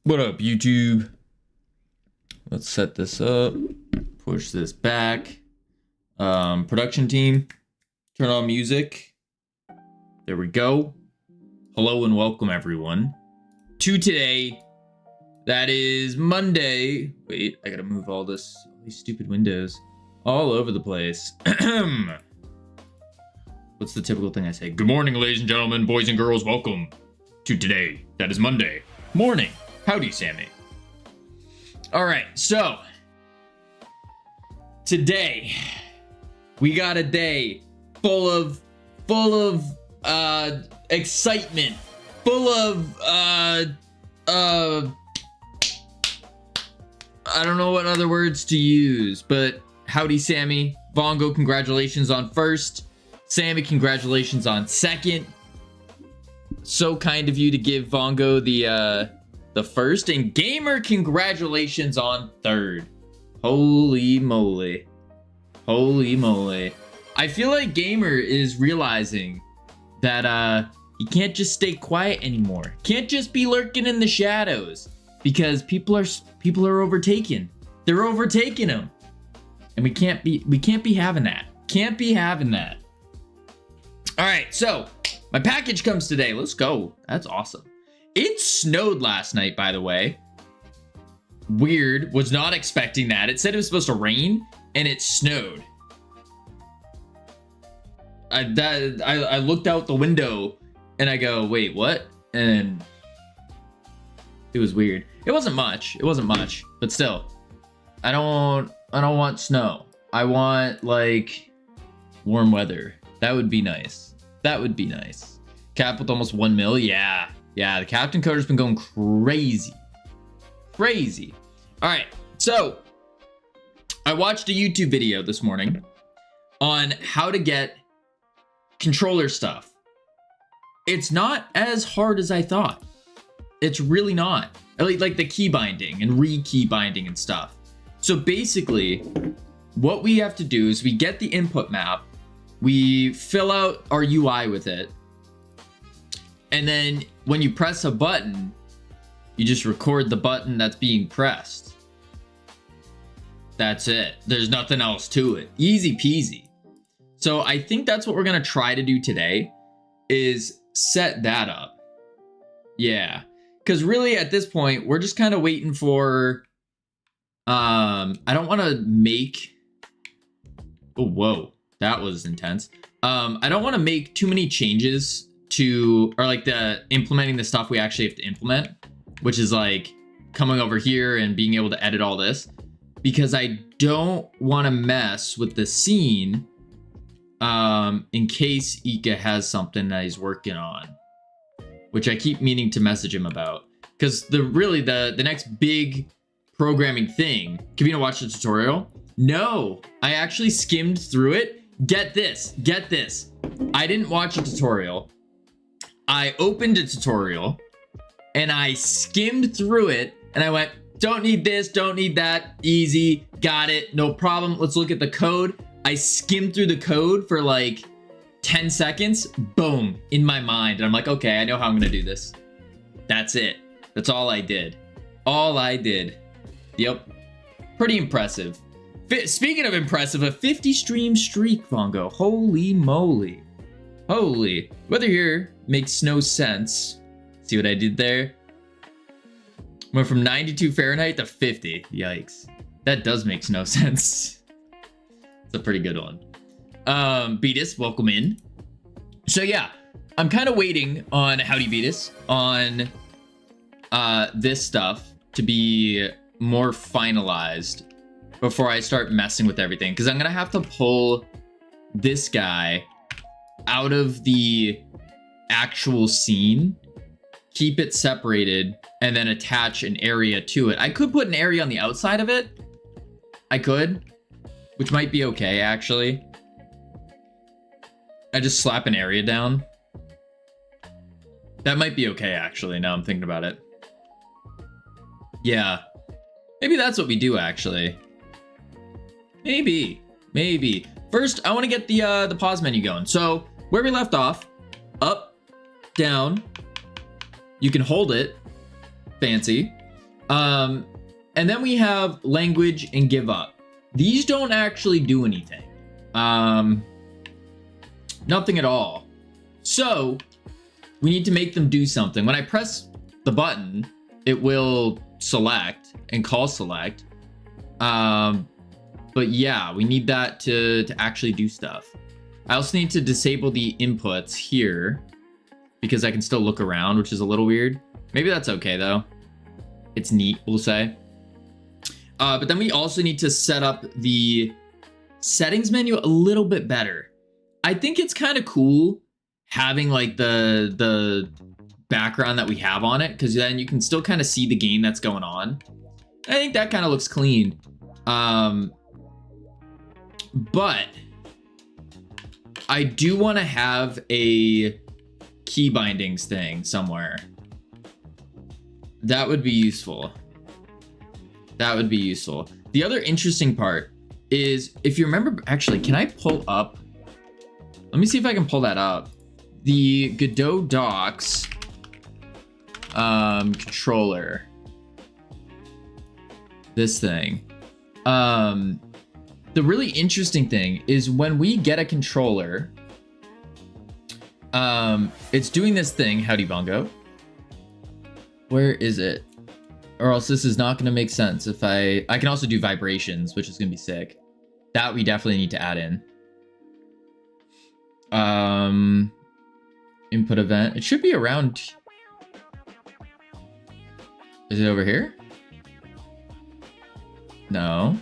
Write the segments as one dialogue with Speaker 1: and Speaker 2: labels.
Speaker 1: What up, YouTube? Let's set this up. Push this back. Production team, turn on music. There we go. Hello and welcome, everyone, to today. That is Monday. Wait, I gotta move all these stupid windows all over the place. What's the typical thing I say? Good morning, ladies and gentlemen, boys and girls. Welcome to today. That is Monday morning. Howdy, Sammy. All right, so today we got a day full of excitement, full of I don't know what other words to use, but howdy, Sammy. Vongo, congratulations on first. Sammy, congratulations on second. So kind of you to give Vongo the first, and Gamer, congratulations on third. Holy moly. Holy moly. I feel like Gamer is realizing that he can't just stay quiet anymore. Can't just be lurking in the shadows because people are overtaken. They're overtaking him. And we can't be having that. Can't be having that. All right, so my package comes today. Let's go. That's awesome. It snowed last night, by the way. Weird. Was not expecting that. It said it was supposed to rain, and it snowed. I looked out the window, and I go, wait, what? And it was weird. It wasn't much. It wasn't much, but still, I don't want snow. I want like warm weather. That would be nice. That would be nice. Cap with almost 1 mil. Yeah. Yeah, the Captain Coder's been going crazy. Crazy. All right, so I watched a YouTube video this morning on how to get controller stuff. It's not as hard as I thought. It's really not. Like the key binding and re-key binding and stuff. So basically, what we have to do is we get the input map, we fill out our UI with it, and then when you press a button, you just record the button that's being pressed. That's it. There's nothing else to it. Easy peasy. So I think that's what we're gonna try to do today, is set that up. Yeah, because really at this point, we're just kind of waiting for, I don't want to make, oh, whoa, that was intense. I don't want to make too many changes to, or like implementing the stuff we actually have to implement, which is like coming over here and being able to edit all this, because I don't want to mess with the scene in case Ika has something that he's working on, which I keep meaning to message him about, because the next big programming thing. Kevina watched the tutorial. No, I actually skimmed through it. Get this. I didn't watch a tutorial. I opened a tutorial and I skimmed through it and I went, don't need this, don't need that, easy, got it, no problem. Let's look at the code. I skimmed through the code for like 10 seconds, boom, in my mind. And I'm like, okay, I know how I'm gonna do this. That's it. That's all I did. All I did. Yep. Pretty impressive. Speaking of impressive, a 50 stream streak, Vongo. Holy moly. Holy. Weather here makes no sense. See what I did there? Went from 92 Fahrenheit to 50. Yikes. That does make no sense. It's a pretty good one. Beatus, welcome in. So yeah, I'm kind of waiting on Howdy Beatus on this stuff to be more finalized before I start messing with everything, because I'm gonna have to pull this guy out of the actual scene, keep it separated, and then attach an area to it. I could put an area on the outside of it. I could, which might be okay, actually. I just slap an area down. That might be okay, actually, now I'm thinking about it. Yeah. Maybe that's what we do, actually. Maybe. First, I want to get the pause menu going. So, where we left off, up, down, you can hold it, fancy. And then we have language and give up. These don't actually do anything. Nothing at all. So we need to make them do something. When I press the button, it will select and call select. But yeah, we need that to actually do stuff. I also need to disable the inputs here because I can still look around, which is a little weird. Maybe that's okay though. It's neat, we'll say. But then we also need to set up the settings menu a little bit better. I think it's kind of cool having like the background that we have on it, because then you can still kind of see the game that's going on. I think that kind of looks clean. But I do want to have a key bindings thing somewhere. That would be useful. That would be useful. The other interesting part is, if you remember, actually, can I pull up? Let me see if I can pull that up. The Godot Docs controller. This thing. The really interesting thing is when we get a controller, it's doing this thing. Howdy Bongo. Where is it? Or else this is not going to make sense. If I can also do vibrations, which is going to be sick. That we definitely need to add in. Input event. It should be around. Is it over here? No.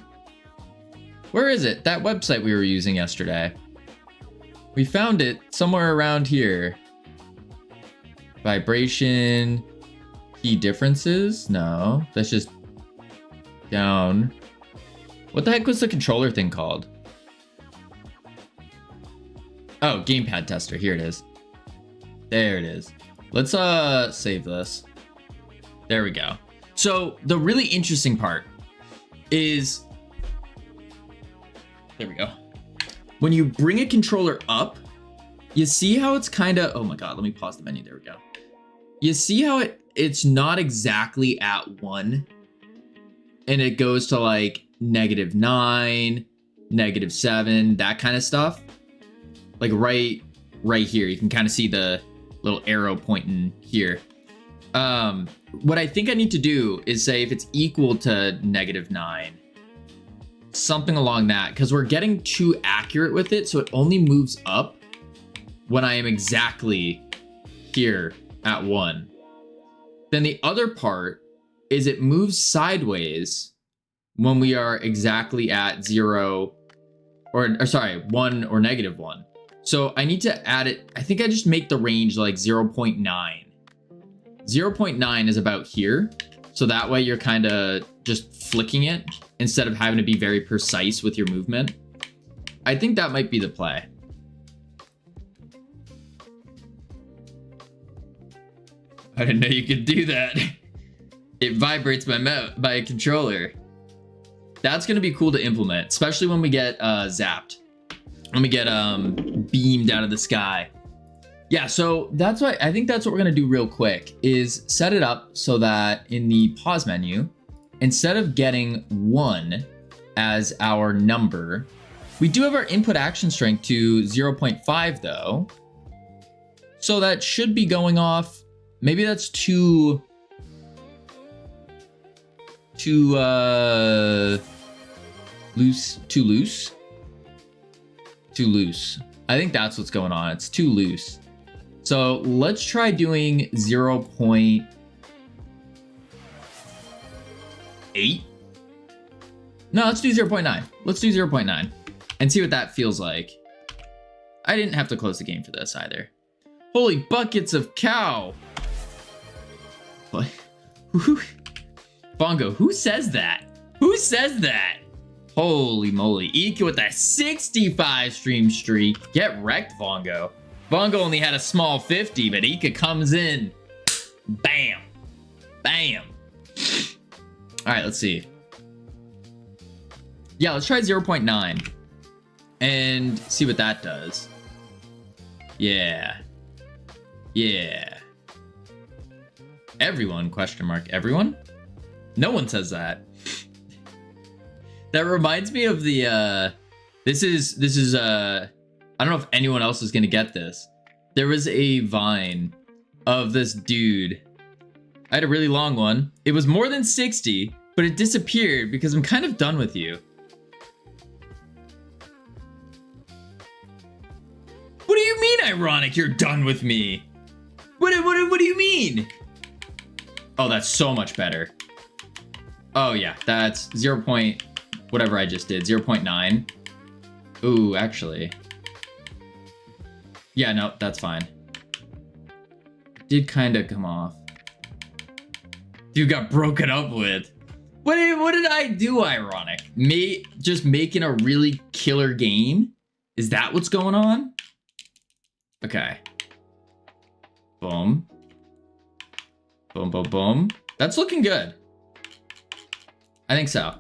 Speaker 1: Where is it? That website we were using yesterday. We found it somewhere around here. Vibration. Key differences? No, that's just down. What the heck was the controller thing called? Oh, gamepad tester. Here it is. There it is. Let's save this. There we go. So the really interesting part is, there we go. When you bring a controller up, you see how it's kind of, oh my God, let me pause the menu. There we go. You see how it's not exactly at 1, and it goes to like -9, -7, that kind of stuff. Like right here, you can kind of see the little arrow pointing here. What I think I need to do is say if it's equal to -9, something along that, because we're getting too accurate with it, so it only moves up when I am exactly here at 1. Then the other part is it moves sideways when we are exactly at 0 or sorry, 1 or -1. So I need to add it. I think I just make the range like 0.9. 0.9 is about here. So that way you're kind of just flicking it instead of having to be very precise with your movement. I think that might be the play. I didn't know you could do that. It vibrates by a controller. That's gonna be cool to implement, especially when we get zapped. When we get beamed out of the sky. Yeah, so that's why I think that's what we're gonna do real quick, is set it up so that in the pause menu, instead of getting 1 as our number, we do have our input action strength to 0.5 though. So that should be going off. Maybe that's too loose. Too loose. I think that's what's going on. It's too loose. So let's try doing 0.8. No, let's do 0.9. Let's do 0.9 and see what that feels like. I didn't have to close the game for this either. Holy buckets of cow. What? Bongo, who says that? Who says that? Holy moly. Ika with that 65 stream streak. Get wrecked, Bongo. Bongo only had a small 50, but Ika comes in. Bam. Bam. All right, let's see. Yeah, let's try 0.9 and see what that does. Yeah. Yeah. Everyone, question mark, everyone? No one says that. That reminds me of the this is I don't know if anyone else is gonna get this. There was a Vine of this dude. I had a really long one. It was more than 60, but it disappeared because I'm kind of done with you. What do you mean ironic? You're done with me. What do you mean? Oh, that's so much better. Oh yeah, that's 0. Whatever I just did, 0.9. Ooh, actually. Yeah, no, that's fine. Did kind of come off. Dude got broken up with. What did I do ironic? Just making a really killer game? Is that what's going on? Okay. Boom. Boom, boom, boom. That's looking good. I think so.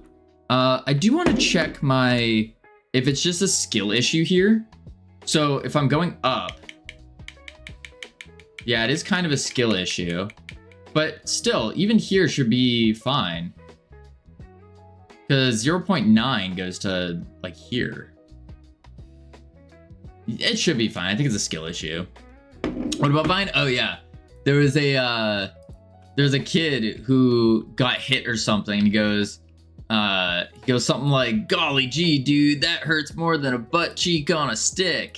Speaker 1: I do want to check if it's just a skill issue here. So if I'm going up, yeah, it is kind of a skill issue, but still, even here should be fine. Because 0.9 goes to like here. It should be fine. I think it's a skill issue. What about Vine? Oh yeah, there's a kid who got hit or something. And he goes something like, "Golly gee, dude, that hurts more than a butt cheek on a stick."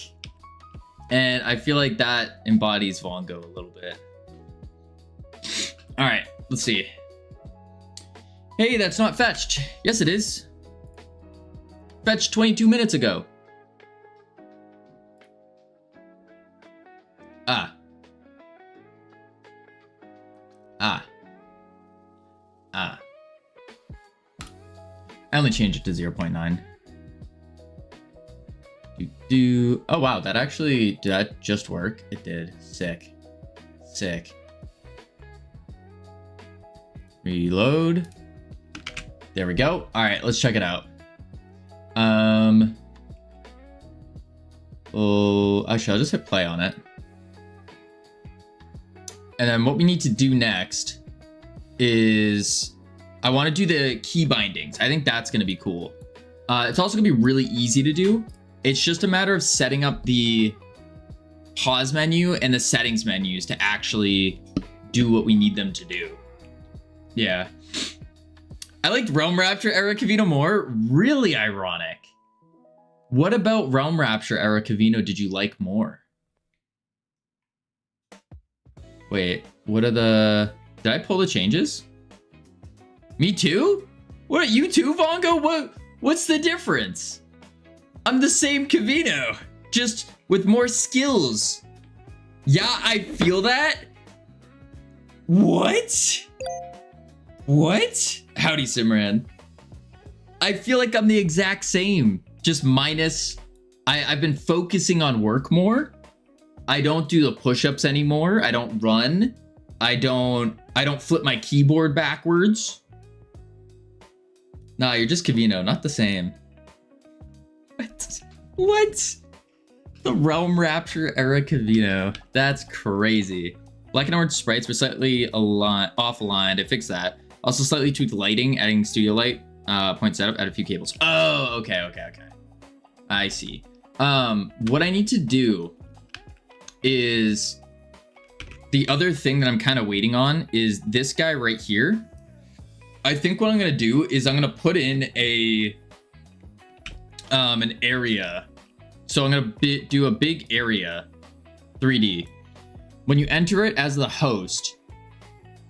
Speaker 1: And I feel like that embodies Vongo a little bit. All right, let's see. Hey, that's not fetched. Yes, it is. Fetched 22 minutes ago. Ah. I only changed it to 0.9. Oh wow, did that just work? It did. Sick. Reload. There we go. All right, let's check it out. Oh, actually, I'll just hit play on it. And then what we need to do next is I want to do the key bindings. I think that's going to be cool. It's also going to be really easy to do. It's just a matter of setting up the pause menu and the settings menus to actually do what we need them to do. Yeah. I liked Realm Rapture era Cavino more. Really ironic. What about Realm Rapture era Cavino did you like more? Wait, what are the... Did I pull the changes? Me too? What, you too, Vongo? What's the difference? I'm the same Cavino, just with more skills. Yeah, I feel that. What? Howdy, Simran. I feel like I'm the exact same, just minus I've been focusing on work more. I don't do the push-ups anymore. I don't run. I don't flip my keyboard backwards. Nah, you're just Cavino, not the same. What? The Realm Rapture era Cavino. That's crazy. Black and orange sprites were slightly off-aligned. I fixed that. Also slightly tweaked lighting, adding studio light, point setup, add a few cables. Oh, okay. I see. What I need to do is the other thing that I'm kind of waiting on is this guy right here. I think what I'm going to do is I'm going to put in an area. So I'm going to do a big area 3D. When you enter it as the host,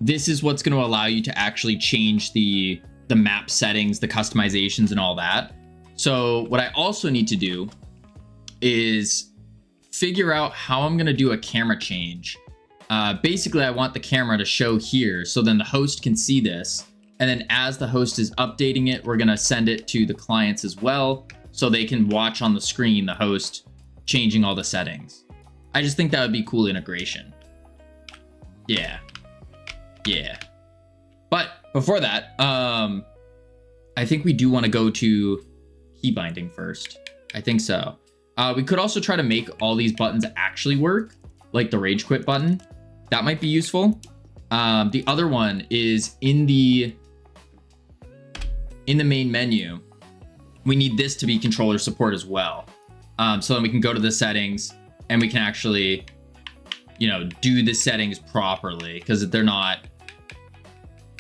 Speaker 1: this is what's going to allow you to actually change the map settings, the customizations and all that. So what I also need to do is figure out how I'm going to do a camera change. Basically, I want the camera to show here so then the host can see this. And then as the host is updating it, we're going to send it to the clients as well so they can watch on the screen the host changing all the settings. I just think that would be cool integration. Yeah. But before that, I think we do want to go to key binding first. I think so. We could also try to make all these buttons actually work, like the rage quit button. That might be useful. The other one is in the in the main menu, we need this to be controller support as well. So then we can go to the settings and we can actually, you know, do the settings properly, because they're not,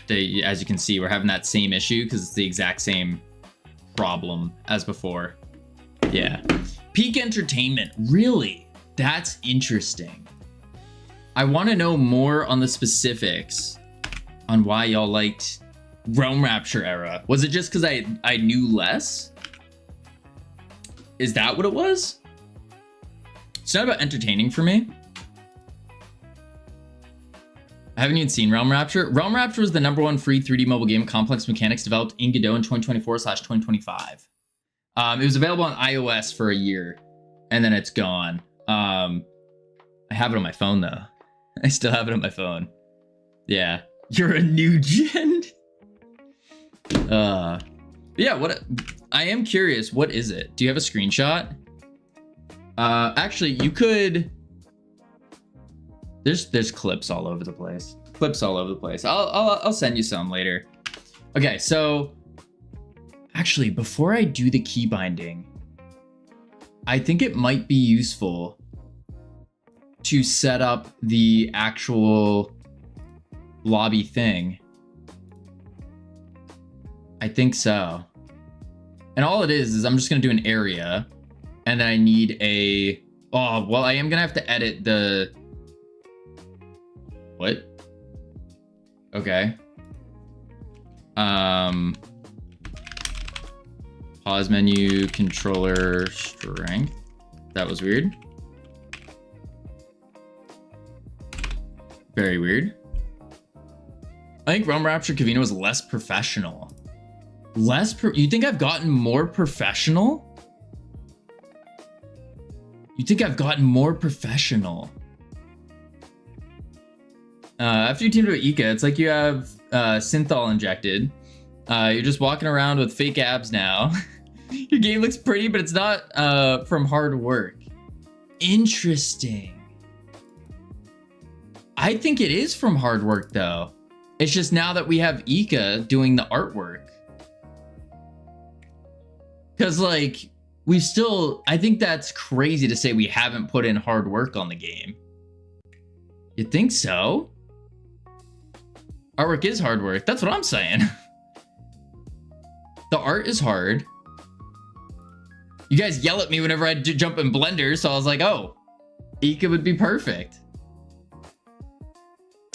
Speaker 1: as you can see, we're having that same issue because it's the exact same problem as before. Yeah. Peak entertainment. Really? That's interesting. I want to know more on the specifics on why y'all liked Realm Rapture era. Was it just because I knew less? Is that what it was? It's not about entertaining for me. I haven't even seen Realm Rapture. Realm Rapture was the #1 free 3D mobile game, complex mechanics developed in Godot in 2024/2025. It was available on iOS for a year, and then it's gone. I have it on my phone though. I still have it on my phone. Yeah, you're a new gen. Yeah, what? I am curious. What is it? Do you have a screenshot? Actually, you could. There's clips all over the place. Clips all over the place. I'll send you some later. Okay, so actually, before I do the key binding, I think it might be useful to set up the actual lobby thing. I think so. And all it is I'm just gonna do an area, and then I need a, oh, well, I am gonna have to edit the, what? Okay. Pause menu, controller strength. That was weird. Very weird. I think Realm Rapture Cavino was less professional. You think I've gotten more professional? You think I've gotten more professional? After you teamed with Ika, it's like you have synthol injected. You're just walking around with fake abs now. Your game looks pretty, but it's not from hard work. Interesting. I think it is from hard work though. It's just now that we have Ika doing the artwork. Because like, we've still, I think that's crazy to say we haven't put in hard work on the game. You think so? Artwork is hard work. That's what I'm saying. The art is hard. You guys yell at me whenever I jump in Blender, so I was like, oh, Ika would be perfect.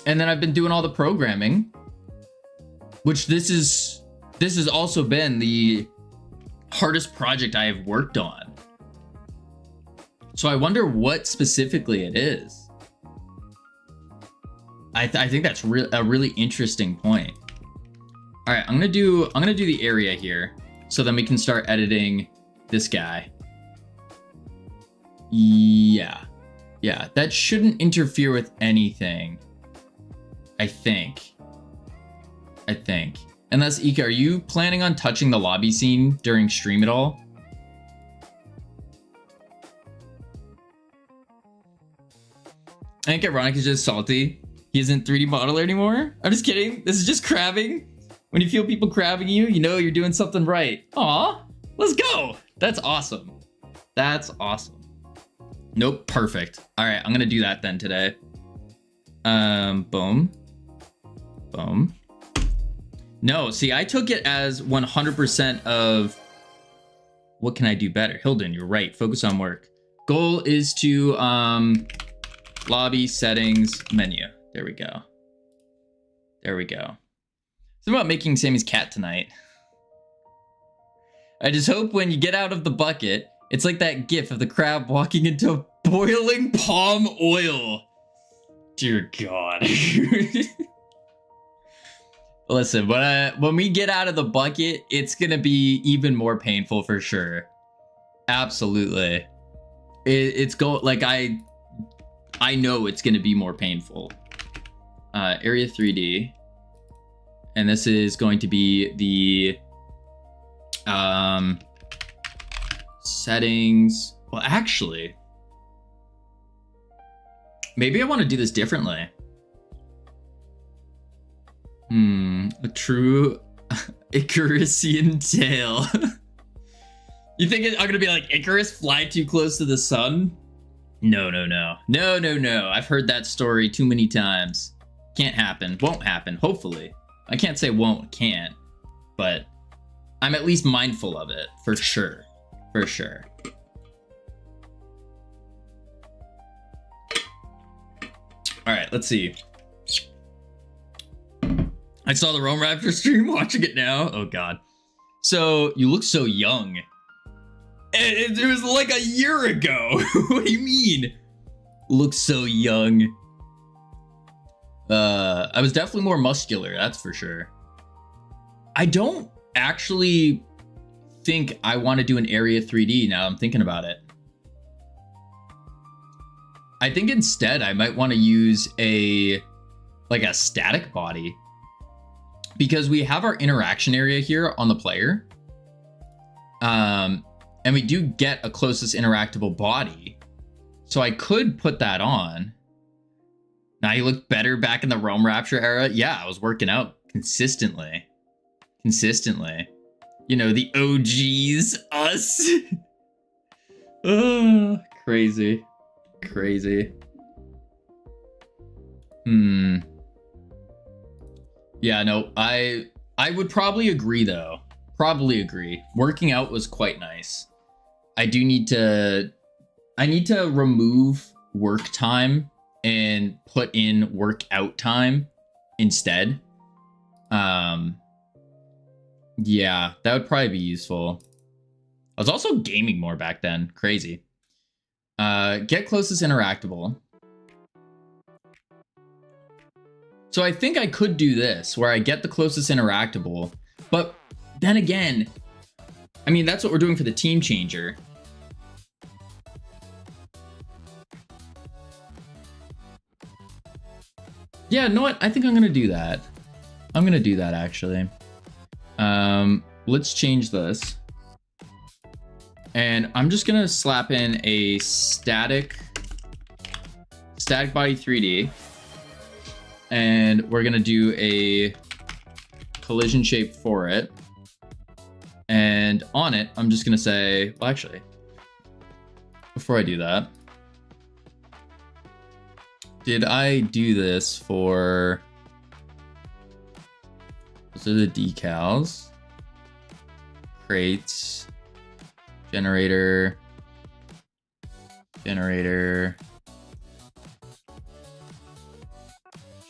Speaker 1: And then I've been doing all the programming, which this has also been the hardest project I have worked on. So I wonder what specifically it is. I think that's a really interesting point. All right, I'm gonna do the area here, so then we can start editing this guy. Yeah, that shouldn't interfere with anything. I think. Unless, Ika, are you planning on touching the lobby scene during stream at all? I think Ironic is just salty. He isn't 3D modeler anymore. I'm just kidding. This is just crabbing. When you feel people crabbing you, you know you're doing something right. Aw, let's go. That's awesome. That's awesome. Nope, perfect. All right, I'm gonna do that then today. Boom. Boom. No, see, I took it as 100% of what can I do better? Hilden, you're right. Focus on work. Goal is to lobby settings menu. There we go. There we go. It's about making Sammy's cat tonight. I just hope when you get out of the bucket, it's like that gif of the crab walking into boiling palm oil. Dear God. Listen, when we get out of the bucket, it's gonna be even more painful for sure. Absolutely. I know it's gonna be more painful. Area 3D. And this is going to be the settings. Well, actually, maybe I want to do this differently. A true Icarusian tail. You think I'm gonna be like Icarus, fly too close to the sun? No, no, no. No, no, no. I've heard that story too many times. Can't happen. Won't happen. Hopefully. I can't say won't, can't. But I'm at least mindful of it. For sure. For sure. Alright, let's see. I saw the Rome Raptor stream, watching it now. Oh god. So, you look so young. It was like a year ago. What do you mean? Look so young. I was definitely more muscular, that's for sure. I don't actually think I want to do an area 3D now I'm thinking about it. I think instead I might want to use a static body, because we have our interaction area here on the player. And we do get a closest interactable body. So I could put that on. Now you look better back in the Realm Rapture era. Yeah, I was working out consistently. Consistently. You know, the OGs, us. Oh, crazy. Crazy. Yeah, no, I would probably agree though. Probably agree. Working out was quite nice. I need to remove work time and put in workout time instead. Yeah, that would probably be useful. I was also gaming more back then. Crazy. Get closest interactable. So I think I could do this, where I get the closest interactable, but then again, I mean, that's what we're doing for the team changer. Yeah, you know what? I think I'm gonna do that. I'm gonna do that actually. Let's change this. And I'm just gonna slap in a static body 3D. And we're gonna do a collision shape for it. And on it, I'm just gonna say, well, actually, before I do that, did I do this for, those are the decals, crates, generator,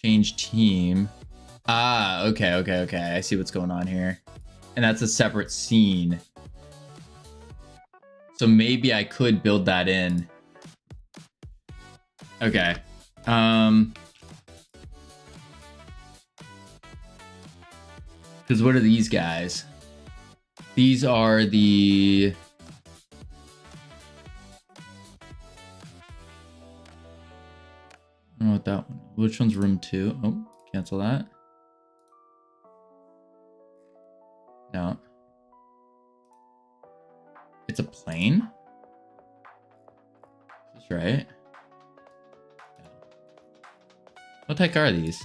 Speaker 1: change team. Ah, okay. I see what's going on here. And that's a separate scene. So maybe I could build that in. Okay. Because what are these guys? These are the... I don't know what that one. Which one's room 2? Oh, cancel that. No. It's a plane? Is this right? No. What the heck are these?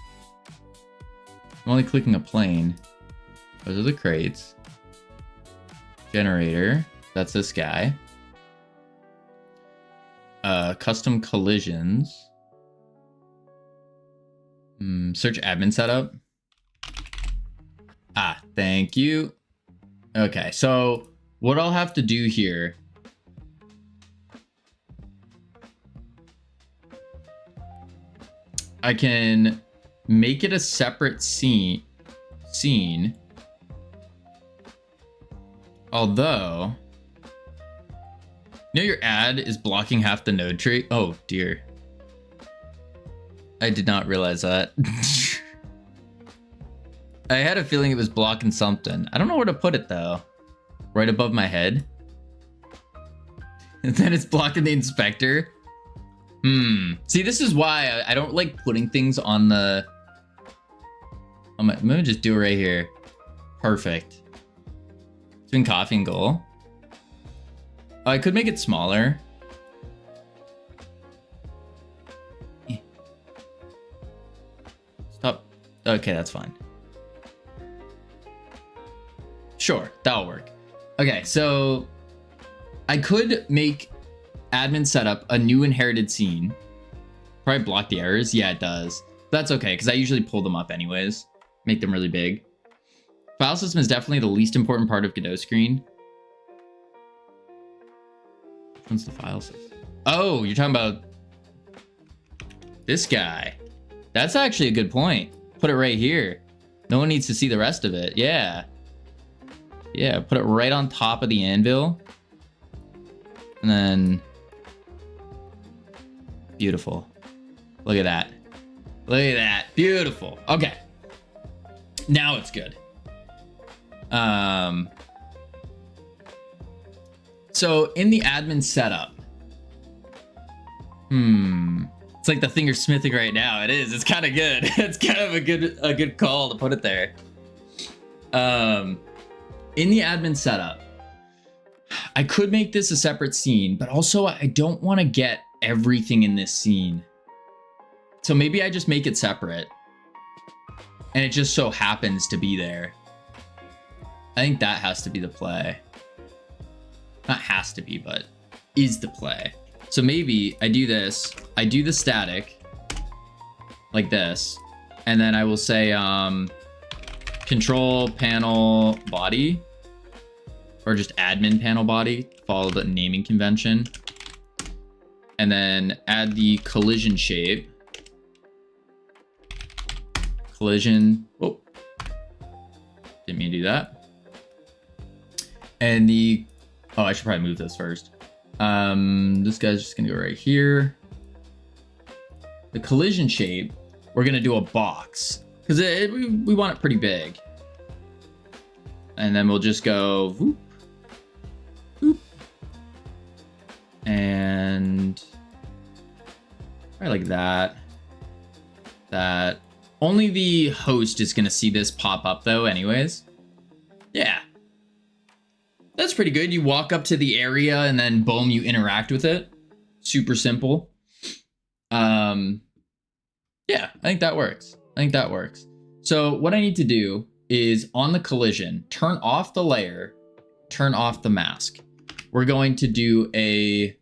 Speaker 1: I'm only clicking a plane. Those are the crates. Generator. That's this guy. Custom collisions. Search admin setup. Ah, thank you. Okay, so what I'll have to do here, I can make it a separate scene. Although, you know your ad is blocking half the node tree? Oh dear. I did not realize that. I had a feeling it was blocking something. I don't know where to put it though. Right above my head. And then it's blocking the inspector. See, this is why I don't like putting things on the... I'm gonna just do it right here. Perfect. Between coffee and goal. Oh, I could make it smaller. Stop. Okay, that's fine. Sure, that'll work. Okay, so I could make admin setup a new inherited scene. Probably block the errors. Yeah, it does. That's okay, because I usually pull them up anyways. Make them really big. File system is definitely the least important part of Godot screen. Which one's the file system? Oh, you're talking about this guy. That's actually a good point. Put it right here. No one needs to see the rest of it. Yeah. Yeah, put it right on top of the anvil. And then... beautiful. Look at that. Look at that. Beautiful. Okay. Now it's good. So in the admin setup, it's like the thing you're smithing right now. It is. It's kind of good. It's kind of a good call to put it there. In the admin setup, I could make this a separate scene, but also I don't want to get everything in this scene. So maybe I just make it separate. And it just so happens to be there. I think that has to be the play. Not has to be, but is the play. So maybe I do this. I do the static like this. And then I will say control panel body. Or just admin panel body. Follow the naming convention. And then add the collision shape. Collision. Oh. Didn't mean to do that. And the... oh, I should probably move this first. This guy's just gonna go right here. The collision shape, we're gonna do a box. Because we want it pretty big. And then we'll just go... whoop, whoop. And... probably like that. That... only the host is gonna see this pop up though anyways. Yeah. That's pretty good. You walk up to the area and then boom, you interact with it. Super simple. Yeah, I think that works. I think that works. So what I need to do is on the collision, turn off the layer, turn off the mask. We're going to do a...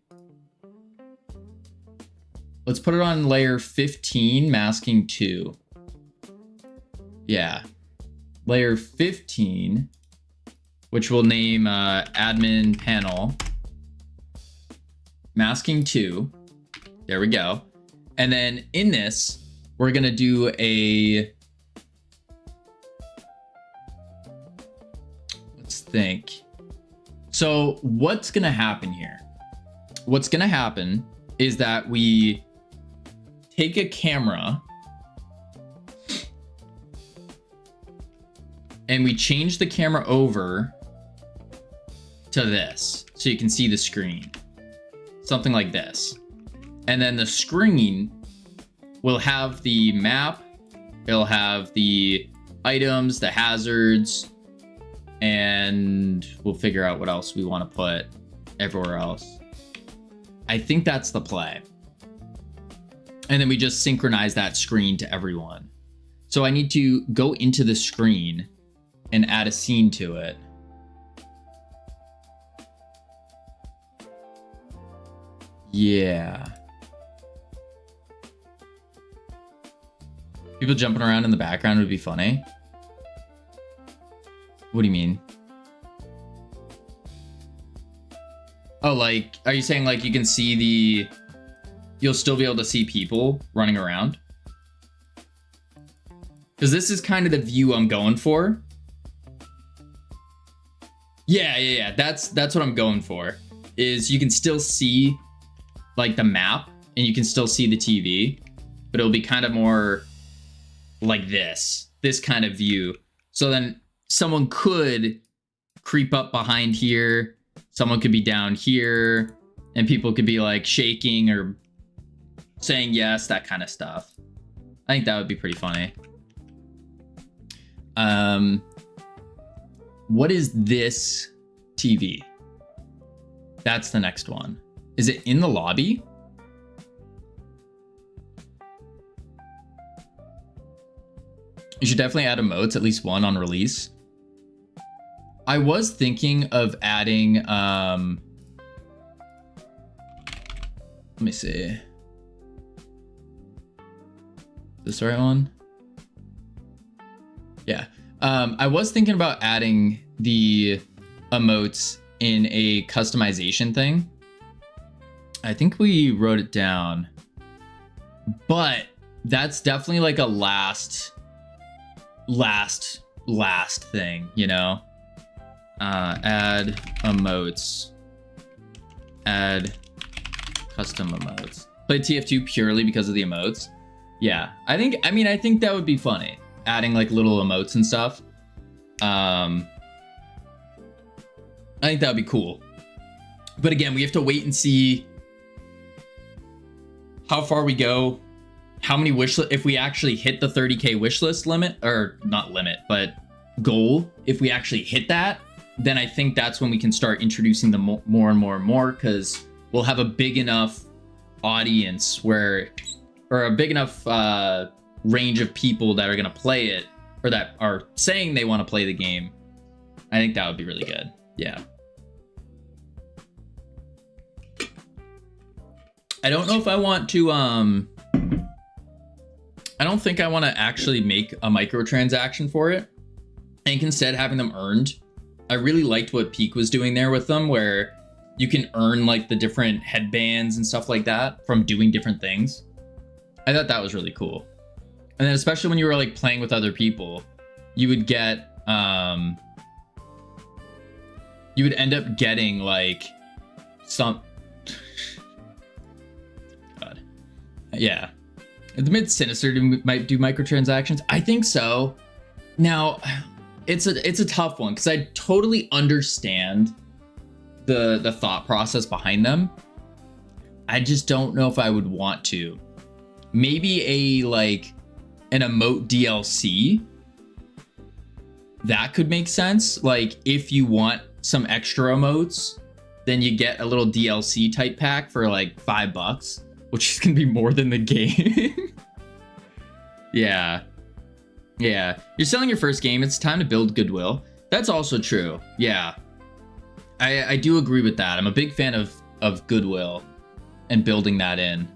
Speaker 1: let's put it on layer 15, masking 2. Yeah. Layer 15, which we'll name admin panel, masking 2. There we go. And then in this, we're gonna do a... let's think. So what's gonna happen here? What's gonna happen is that we take a camera and we change the camera over to this so you can see the screen. Something like this. And then the screen will have the map, it'll have the items, the hazards, and we'll figure out what else we want to put everywhere else. I think that's the play. And then we just synchronize that screen to everyone. So I need to go into the screen and add a scene to it. Yeah. People jumping around in the background would be funny. What do you mean? Oh, like, are you saying like you can see the... you'll still be able to see people running around? Because this is kind of the view I'm going for. Yeah. That's what I'm going for. Is you can still see like the map and you can still see the TV, but it'll be kind of more like this kind of view. So then someone could creep up behind here. Someone could be down here and people could be like shaking or saying yes, that kind of stuff. I think that would be pretty funny. What is this TV? That's the next one. Is it in the lobby? You should definitely add emotes, at least one on release. I was thinking of adding, let me see. Is this the right one? Yeah. I was thinking about adding the emotes in a customization thing. I think we wrote it down, but that's definitely like a last thing, you know? Add emotes, add custom emotes. Play TF2 purely because of the emotes. Yeah, I think that would be funny. Adding like little emotes and stuff. I think that would be cool. But again, we have to wait and see how far we go, how many if we actually hit the 30K wishlist limit, or not limit, but goal. If we actually hit that, then I think that's when we can start introducing them more and more, because we'll have a big enough audience or a big enough range of people that are going to play it, or that are saying they want to play the game. I think that would be really good. Yeah. I don't know if I want to, I don't think I want to actually make a microtransaction for it. I think instead having them earned. I really liked what Peak was doing there with them, where you can earn like the different headbands and stuff like that from doing different things. I thought that was really cool. And then especially when you were like playing with other people, you would get, you would end up getting like some, God. Yeah. The mid-sinister might do microtransactions. I think so. Now, it's a tough one because I totally understand the thought process behind them. I just don't know if I would want to. Maybe an emote DLC. That could make sense. Like if you want some extra emotes, then you get a little DLC type pack for like $5, which is gonna be more than the game. Yeah. Yeah, you're selling your first game. It's time to build goodwill. That's also true. Yeah, I do agree with that. I'm a big fan of goodwill and building that in.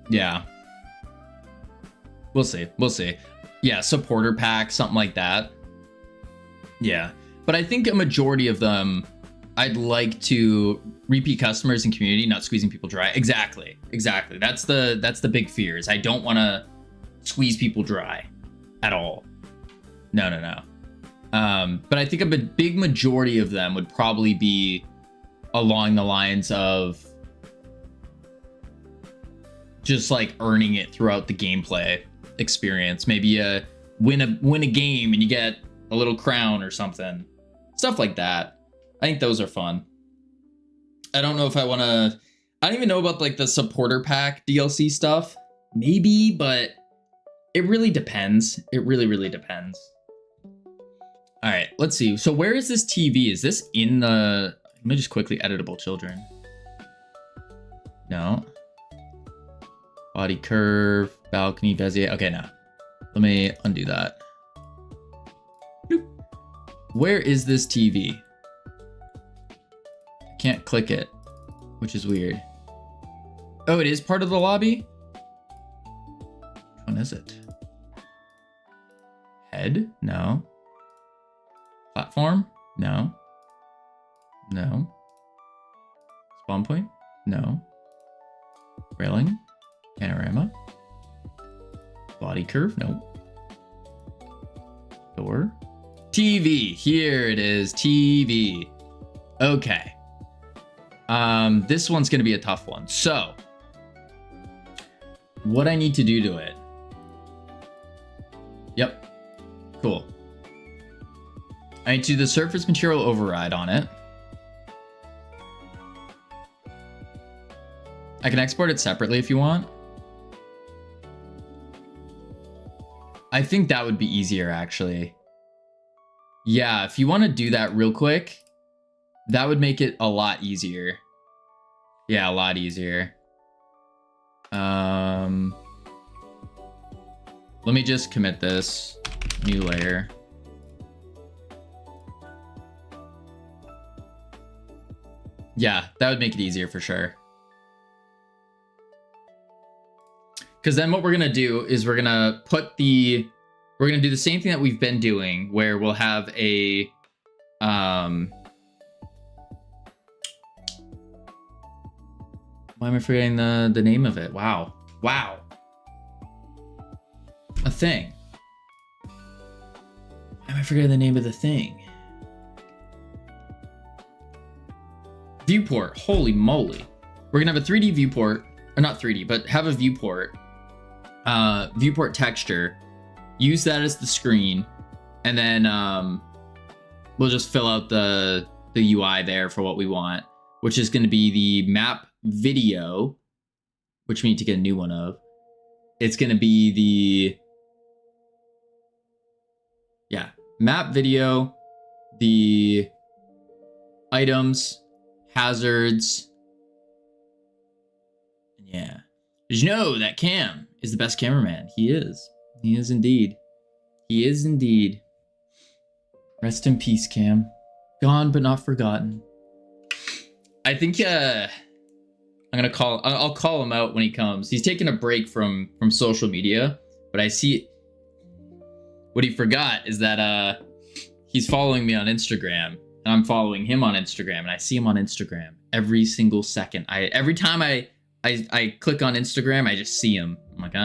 Speaker 1: Yeah, we'll see. We'll see. Yeah, supporter pack, something like that. Yeah, but I think a majority of them, I'd like to repeat customers and community, not squeezing people dry. Exactly. That's the big fear. Is I don't want to squeeze people dry at all. No. But I think a big majority of them would probably be along the lines of just like earning it throughout the gameplay experience. Maybe win a game and you get a little crown or something. Stuff like that. I think those are fun. I don't know if I want to, I don't even know about like the supporter pack DLC stuff. Maybe, but it really depends. It really depends. All right, let's see. So where is this TV? Is this in the, let me just quickly editable children. No. Body curve, balcony, Bezier. Okay, no. Let me undo that. Boop. Where is this TV? I can't click it, which is weird. Oh, it is part of the lobby? Which one is it? Head? No. Platform? No. No. Spawn point? No. Railing? Panorama? Body curve? No. Door? TV. Here it is. TV. Okay. This one's gonna be a tough one. So, what I need to do to it. Yep. Cool. I need to do the surface material override on it. I can export it separately if you want. I think that would be easier, actually. Yeah, if you want to do that real quick, that would make it a lot easier. Yeah, a lot easier. Let me just commit this. New layer. Yeah, that would make it easier for sure. Because then what we're going to do is we're going to do the same thing that we've been doing, where we'll have a, why am I forgetting the name of it? Wow. A thing. Why am I forgetting the name of the thing? Viewport. Holy moly. We're going to have a 3D viewport, or not 3D, but have a viewport. Viewport texture, use that as the screen, and then we'll just fill out the UI there for what we want, which is going to be the map video, which we need to get a new one of. It's going to be the map video, the items, hazards. Yeah. Did you know that Cam is the best cameraman? He is. He is indeed. He is indeed. Rest in peace, Cam. Gone but not forgotten. I think I'll call him out when he comes. He's taking a break from social media, but I see what he forgot is that he's following me on Instagram, and I'm following him on Instagram, and I see him on Instagram every single second. Every time I click on Instagram, I just see him. I'm like,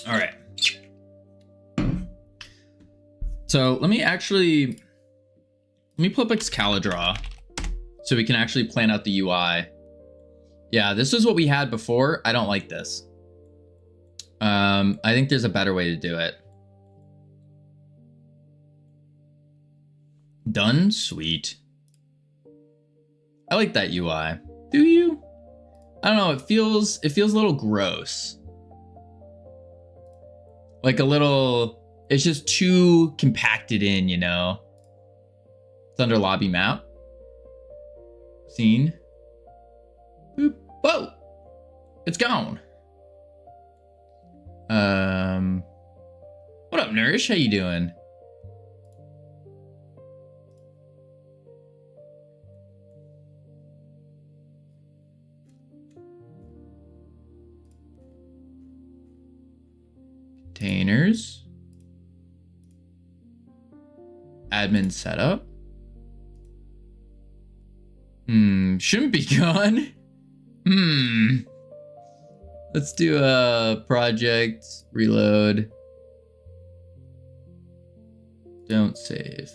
Speaker 1: All right. So let me pull up Excalidraw so we can actually plan out the UI. Yeah, this is what we had before. I don't like this. I think there's a better way to do it. Done? Sweet. I like that UI. Do you? I don't know, it feels a little gross. Like a little, it's just too compacted in, you know? It's under lobby map. Scene. Boop. Whoa! It's gone. What up, Nourish? How you doing? Containers. Admin setup. Shouldn't be gone. Let's do a project, reload. Don't save.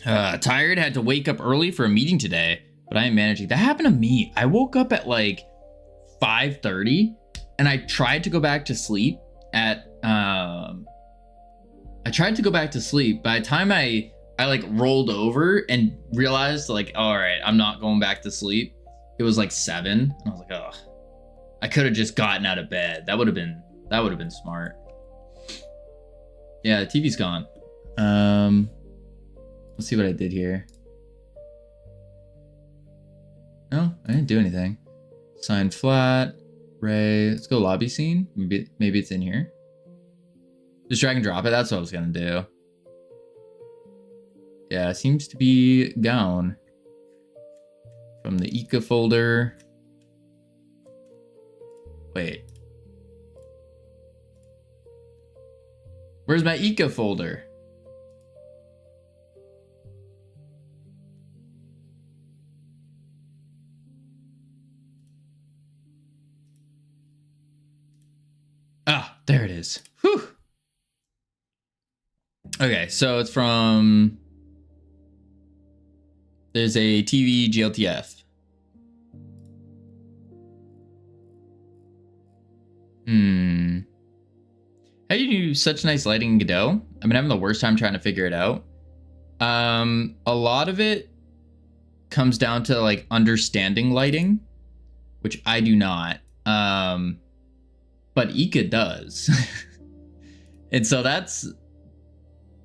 Speaker 1: Tired, had to wake up early for a meeting today, but I am managing. That happened to me. I woke up at like 5:30 and I tried to go back to sleep at by the time I like rolled over and realized like, all right, I'm not going back to sleep. It was like 7 and I was like, oh, I could have just gotten out of bed. That would have been smart. Yeah, the TV's gone. Let's see what I did here. No, I didn't do anything. Sign flat, Ray. Let's go lobby scene. Maybe it's in here. Just drag and drop it. That's what I was gonna do. Yeah, it seems to be gone. From the Ika folder. Wait. Where's my Ika folder? Ah, there it is. Whew. Okay, so it's from... There's a TV GLTF. How do you do such nice lighting in Godot? I've been having the worst time trying to figure it out. A lot of it comes down to like understanding lighting, which I do not. But Ika does. And so that's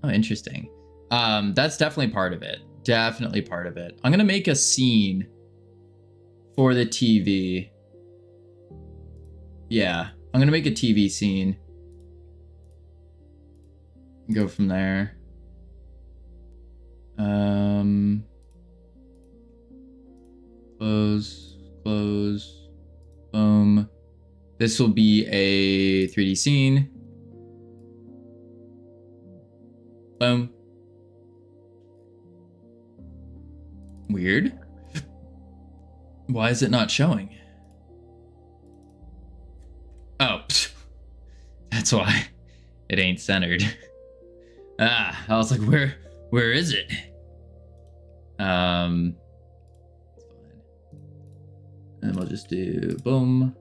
Speaker 1: interesting. That's definitely part of it. Definitely part of it. I'm gonna make a scene for the TV. Yeah, I'm gonna make a TV scene. Go from there. Close, close, boom. This will be a 3D scene. Boom. Weird. Why is it not showing? Oh, that's why it ain't centered. I was like, where is it? And we'll just do boom.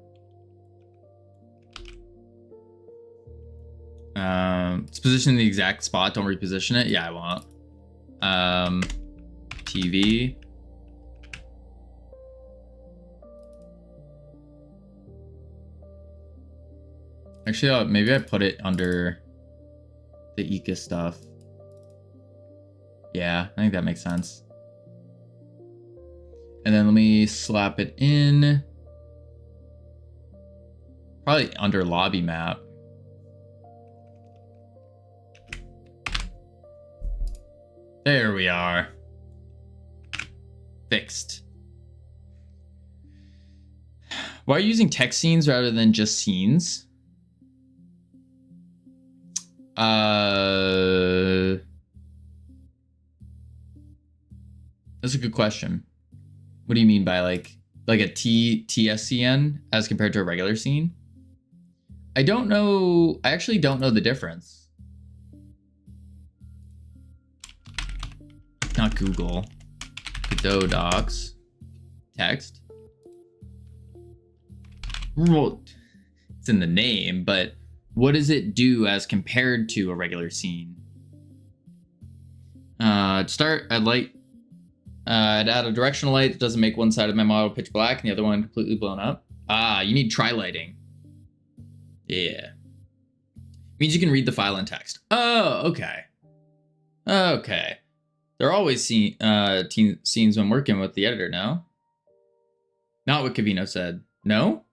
Speaker 1: It's positioned in the exact spot. Don't reposition it. Yeah, I won't. TV. Actually, maybe I put it under the Ika stuff. Yeah, I think that makes sense. And then let me slap it in. Probably under lobby map. There we are. Fixed. Why are you using text scenes rather than just scenes? That's a good question. What do you mean by like a TSCN as compared to a regular scene? I don't know. I actually don't know the difference. Not Google. Godot docs. Text. Well, it's in the name, but what does it do as compared to a regular scene? Start at light. I'd add a directional light that doesn't make one side of my model pitch black and the other one completely blown up. Ah, you need tri-lighting. Yeah. Means you can read the file in text. Oh, okay. Okay. There are always scenes when working with the editor, no? Not what Cavino said. No?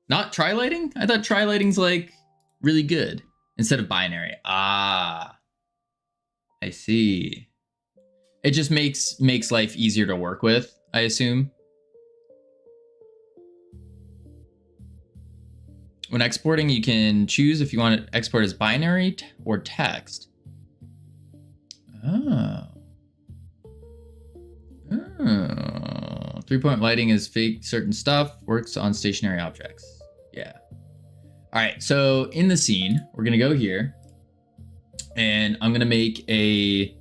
Speaker 1: Not tri-lighting? I thought tri-lighting's like really good instead of binary. Ah, I see. It just makes life easier to work with, I assume. When exporting, you can choose if you want to export as binary or text. Oh. Oh. 3-point lighting is fake certain stuff, works on stationary objects. Yeah. All right, so in the scene, we're gonna go here and I'm gonna make a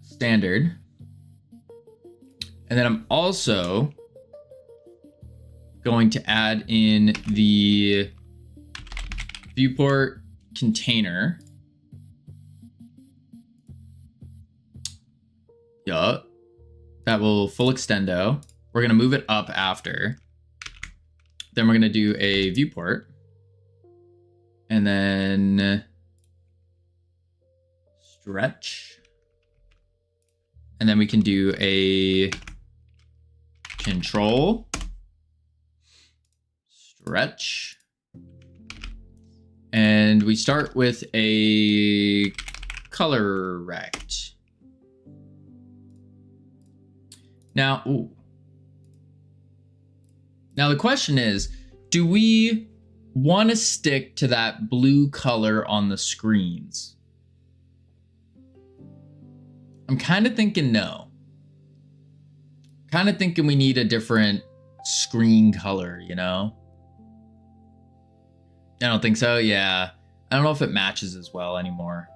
Speaker 1: standard. And then I'm also going to add in the viewport container. Yeah, that will full extendo. We're gonna move it up after. Then we're gonna do a viewport. And then stretch. And then we can do a control, stretch. And we start with a color rect. Now, ooh. Now the question is, do we want to stick to that blue color on the screens? I'm kind of thinking no. Kind of thinking we need a different screen color, you know? I don't think so. Yeah. I don't know if it matches as well anymore.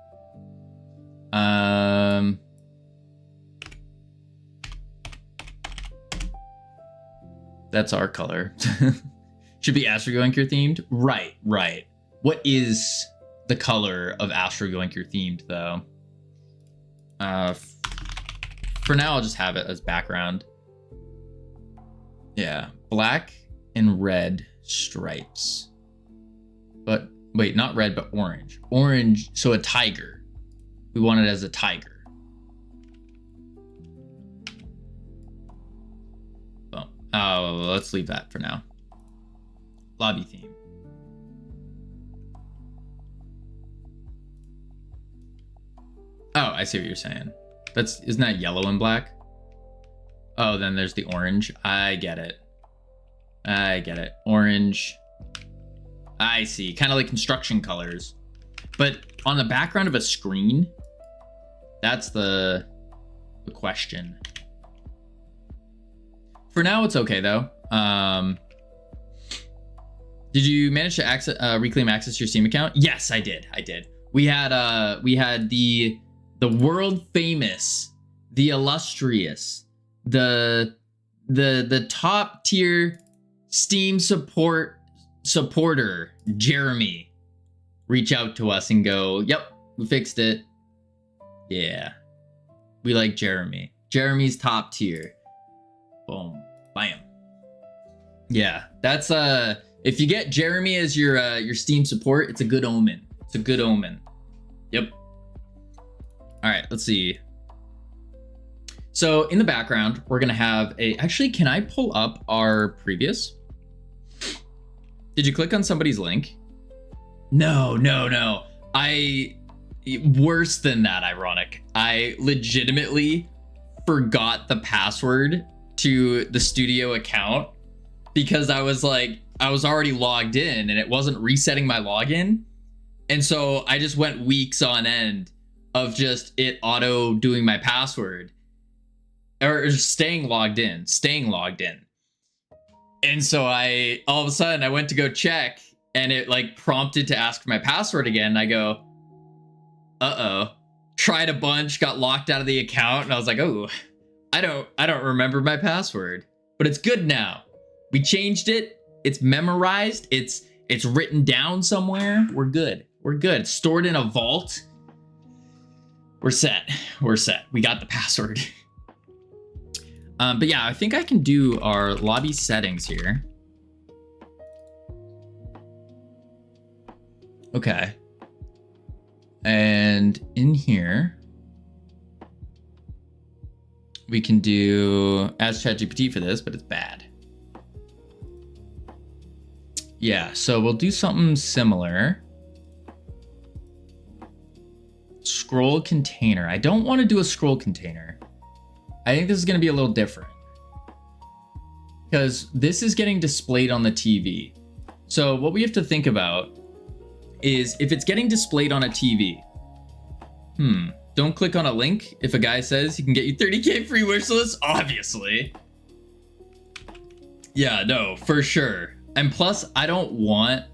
Speaker 1: That's our color. Should be Astro Goenker themed. Right, right. What is the color of Astro Goenker themed though? For now, I'll just have it as background. Yeah, black and red stripes. But wait, not red, but orange. Orange, so a tiger. We want it as a tiger. Oh, let's leave that for now. Lobby theme. Oh, I see what you're saying. Isn't that yellow and black? Oh, then there's the orange. I get it. Orange. I see. Kind of like construction colors. But on the background of a screen, that's the question. For now, it's okay though. Did you manage to reclaim access to your Steam account? Yes, I did. We had the world famous, the illustrious, the top tier Steam supporter Jeremy reach out to us and go, yep, we fixed it. Yeah, we like Jeremy. Jeremy's top tier. Boom, bam. Yeah, that's if you get Jeremy as your Steam support, it's a good omen. It's a good omen. Yep. All right, let's see. So in the background, we're gonna have actually, can I pull up our previous? Did you click on somebody's link? No. Worse than that, ironic. I legitimately forgot the password to the studio account because I was already logged in and it wasn't resetting my login. And so I just went weeks on end of just it auto doing my password or staying logged in. And so all of a sudden I went to go check and it like prompted to ask for my password again. And I go, uh-oh, tried a bunch, got locked out of the account. And I was like, oh, I don't remember my password, but it's good now. We changed it. It's memorized. It's written down somewhere. We're good. It's stored in a vault. We're set. We got the password. But yeah, I think I can do our lobby settings here. Okay. And in here, we can do ask ChatGPT for this, but it's bad. Yeah, so we'll do something similar. Scroll container. I don't want to do a scroll container. I think this is going to be a little different because this is getting displayed on the TV. So what we have to think about is if it's getting displayed on a TV, don't click on a link if a guy says he can get you 30K free wishlist, obviously. Yeah, no, for sure. And plus, I don't want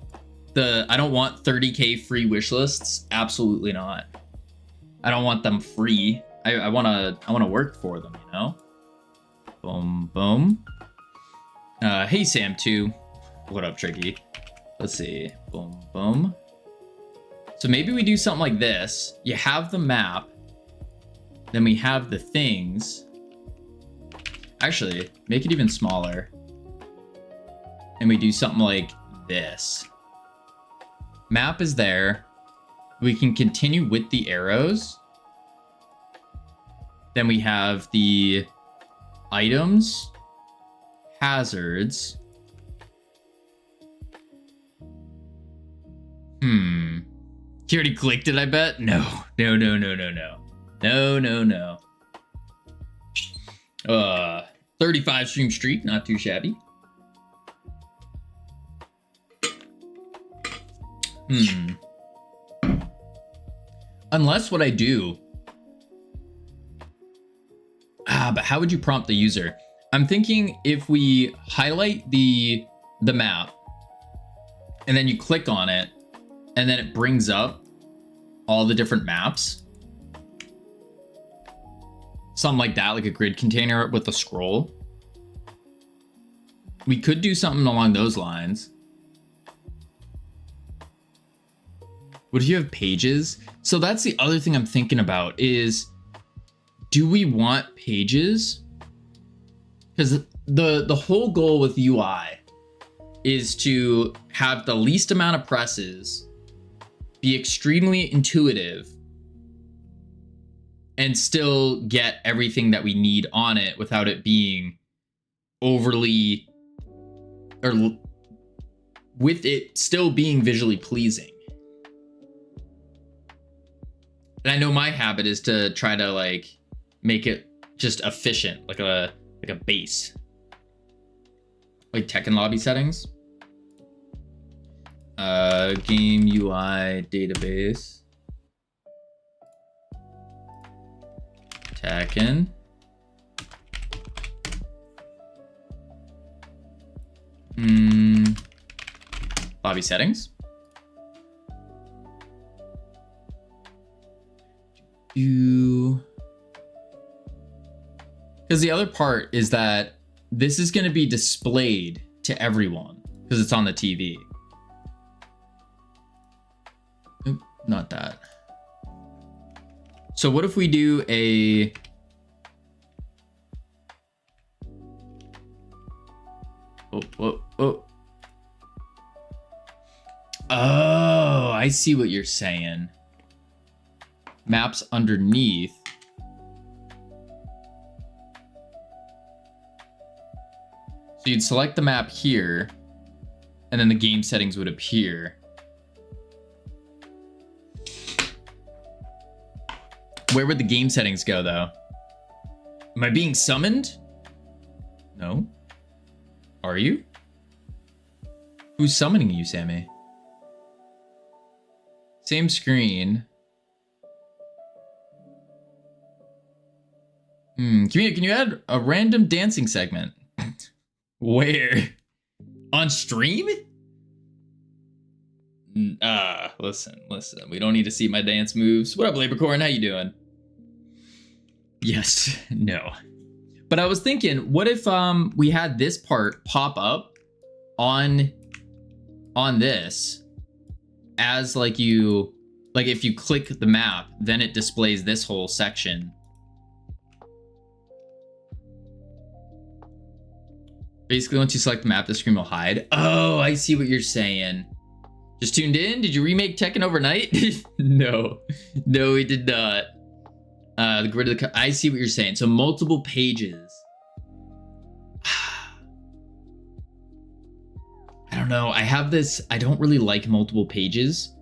Speaker 1: 30K free wishlists. Absolutely not. I don't want them free. I wanna work for them, you know? Boom, boom. Hey Sam 2. What up, Tricky? Let's see. Boom, boom. So maybe we do something like this. You have the map. Then we have the things. Actually, make it even smaller. And we do something like this. Map is there. We can continue with the arrows. Then we have the items, hazards. You already clicked it, I bet? No. 35 stream streak, not too shabby. Unless what I do. But how would you prompt the user? I'm thinking if we highlight the map and then you click on it and then it brings up all the different maps. Something like that, like a grid container with a scroll. We could do something along those lines. What if you have pages? So that's the other thing I'm thinking about is, do we want pages? Because the whole goal with UI is to have the least amount of presses, be extremely intuitive, and still get everything that we need on it without it being overly, or with it still being visually pleasing. And I know my habit is to try to like make it just efficient, like a base. Like Tekken lobby settings. Game UI database. Tekken. Lobby settings. Because the other part is that this is going to be displayed to everyone because it's on the TV. Oop, not that. So what if we do a... Oh, I see what you're saying. Maps underneath. So you'd select the map here, and then the game settings would appear. Where would the game settings go, though? Am I being summoned? No. Are you? Who's summoning you, Sammy? Same screen. Can you add a random dancing segment? Where? On stream? Listen. We don't need to see my dance moves. What up, Laborcorn? How you doing? Yes. No. But I was thinking, what if we had this part pop up on this as like if you click the map, then it displays this whole section. Basically, once you select the map, the screen will hide. Oh, I see what you're saying. Just tuned in? Did you remake Tekken overnight? No, we did not. The grid of the... I see what you're saying. So multiple pages. I don't know. I have this... I don't really like multiple pages.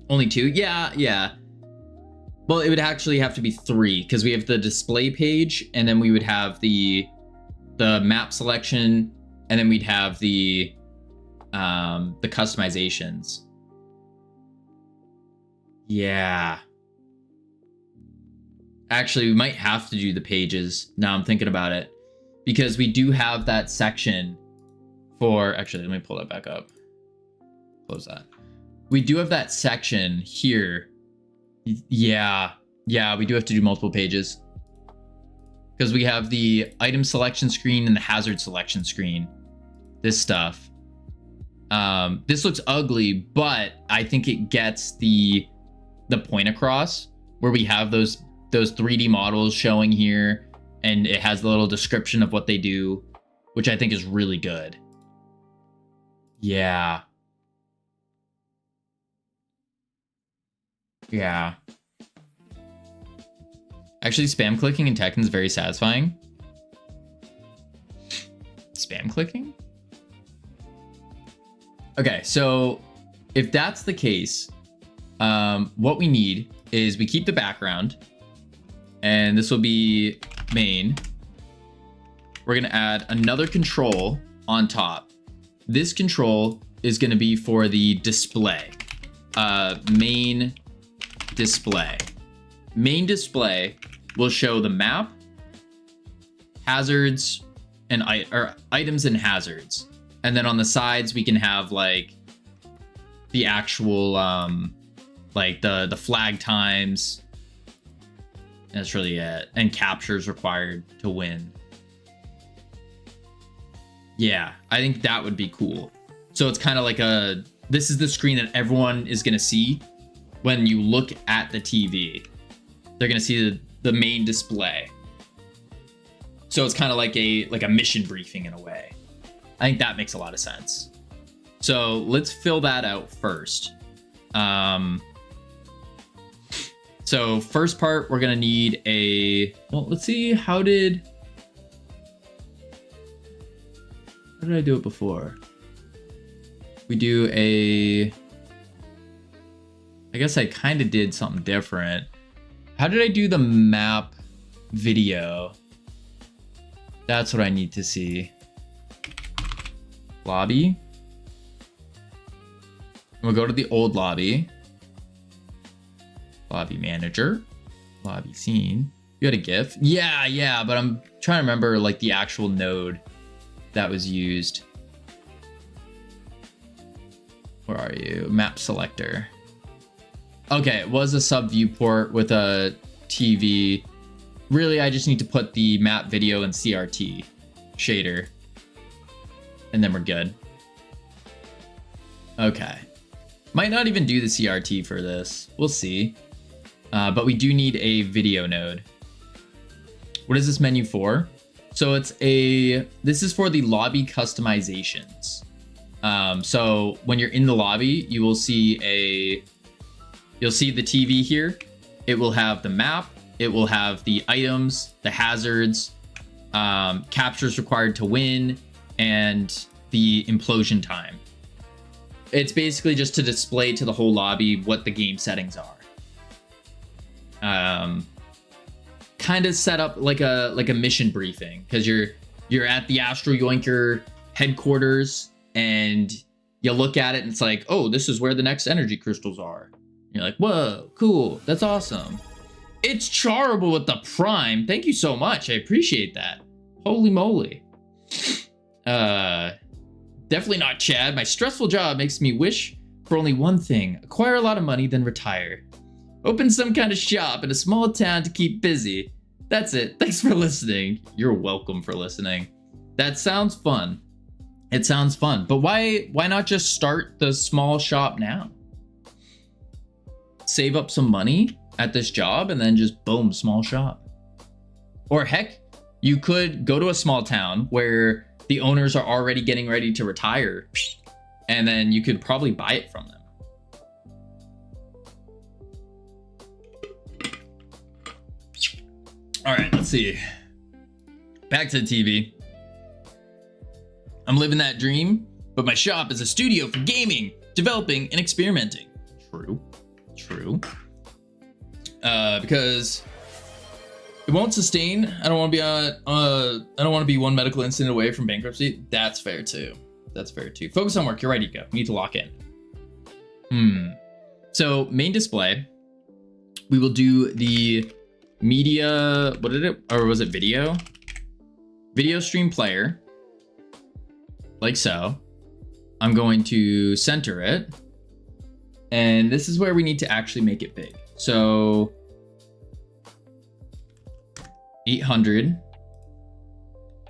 Speaker 1: Only 2? Yeah. Well, it would actually have to be 3 because we have the display page, and then we would have the map selection, and then we'd have the customizations. Yeah. Actually, we might have to do the pages. Now I'm thinking about it, because we do have that section for... Actually, let me pull that back up. Close that. We do have that section here. Yeah, we do have to do multiple pages. Because we have the item selection screen and the hazard selection screen. This stuff. This looks ugly, but I think it gets the point across, where we have those 3D models showing here, and it has the little description of what they do, which I think is really good. Yeah. Actually, spam clicking in Tekken is very satisfying. Spam clicking? Okay, so if that's the case, what we need is we keep the background, and this will be main. We're gonna add another control on top. This control is gonna be for the display. Main display. Main display will show the map, hazards, and items and hazards. And then on the sides, we can have like the actual, like the flag times. And that's really it. And captures required to win. Yeah, I think that would be cool. So it's kind of like this is the screen that everyone is going to see when you look at the TV. They're going to see the main display. So it's kind of like a mission briefing in a way. I think that makes a lot of sense. So let's fill that out first. So first part, we're gonna need well, let's see, how did How did I do it before? We do a... I guess I kind of did something different. How did I do the map video? That's what I need to see. Lobby. We'll go to the old lobby. Lobby manager. Lobby scene. You had a GIF? Yeah, but I'm trying to remember like the actual node that was used. Where are you? Map selector. Okay, it was a sub viewport with a TV. Really, I just need to put the map video and CRT shader. And then we're good. Okay. Might not even do the CRT for this. We'll see. But we do need a video node. What is this menu for? So this is for the lobby customizations. So when you're in the lobby, you will see you'll see the TV here. It will have the map. It will have the items, the hazards, captures required to win, and the implosion time. It's basically just to display to the whole lobby what the game settings are. Kind of set up like a mission briefing, because you're at the Astro Yoinker headquarters and you look at it and it's like, oh, this is where the next energy crystals are. And you're like, whoa, cool, that's awesome. It's Charable with the Prime. Thank you so much. I appreciate that. Holy moly. Definitely not Chad. My stressful job makes me wish for only one thing: acquire a lot of money, then retire. Open some kind of shop in a small town to keep busy. That's it. Thanks for listening. You're welcome for listening. That sounds fun. It sounds fun. But why not just start the small shop now? Save up some money at this job and then just boom, small shop. Or heck, you could go to a small town where the owners are already getting ready to retire, and then you could probably buy it from them. All right, let's see. Back to the TV. I'm living that dream, but my shop is a studio for gaming, developing, and experimenting. True. Because it won't sustain. I don't want to be one medical incident away from bankruptcy. That's fair too. Focus on work. You're ready to go. We need to lock in. So main display. We will do the media. What did it? Or was it video? Video stream player. Like so. I'm going to center it. And this is where we need to actually make it big. So 800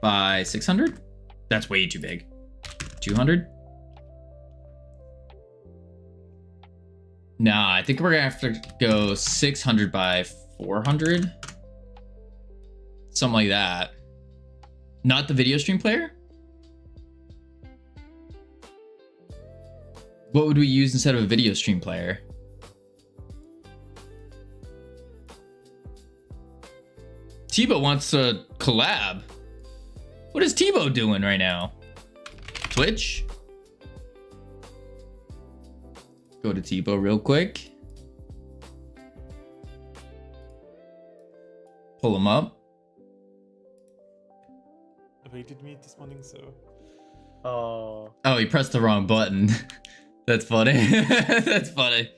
Speaker 1: by 600. That's way too big. 200. Nah, I think we're gonna have to go 600 by 400. Something like that. Not the video stream player? What would we use instead of a video stream player? Tebow wants to collab. What is Tebow doing right now? Twitch? Go to Tebow real quick. Pull him up.
Speaker 2: I waited me this morning, so...
Speaker 1: Oh, he pressed the wrong button. That's funny. That's funny.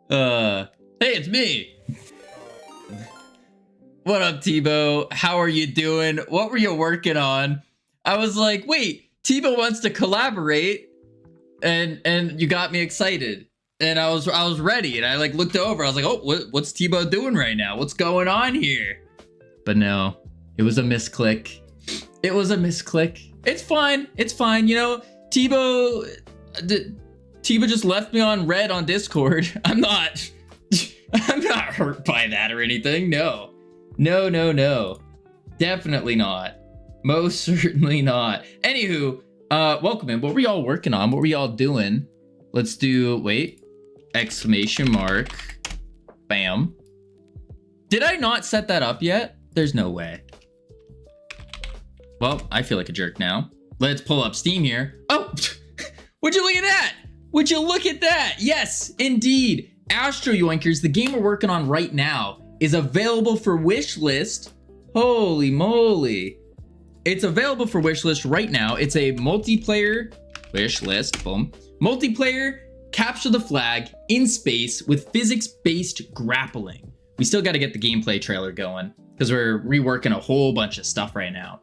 Speaker 1: Hey, it's me. What up, Tebow? How are you doing? What were you working on? I was like, wait, Tebow wants to collaborate, and you got me excited. And I was ready, and I like looked over. I was like, oh, what's Tebow doing right now? What's going on here? But no, it was a misclick. It was a misclick. It's fine. It's fine. You know, Tebow just left me on red on Discord. I'm not hurt by that or anything. No. Definitely not. Most certainly not. Anywho, welcome in. What were y'all working on? What were y'all doing? Let's do, wait, exclamation mark. Bam. Did I not set that up yet? There's no way. Well, I feel like a jerk now. let's pull up Steam here. Oh, would you look at that? Would you look at that? Yes, indeed. Astro Yoinkers, the game we're working on right now, is available for wishlist. Holy moly. It's available for wishlist right now. It's a multiplayer wishlist, boom. Multiplayer, capture the flag in space with physics-based grappling. We still got to get the gameplay trailer going because we're reworking a whole bunch of stuff right now.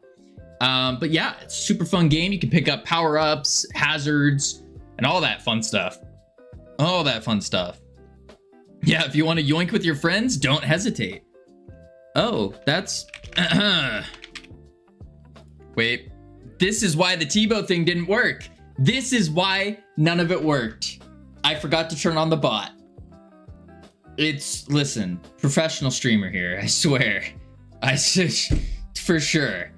Speaker 1: But yeah, it's a super fun game. You can pick up power-ups, hazards, and all that fun stuff. All that fun stuff. Yeah, if you want to yoink with your friends, don't hesitate. Oh, that's... Wait, this is why the Tebow thing didn't work. This is why none of it worked. I forgot to turn on the bot. Listen, professional streamer here, I swear. For sure.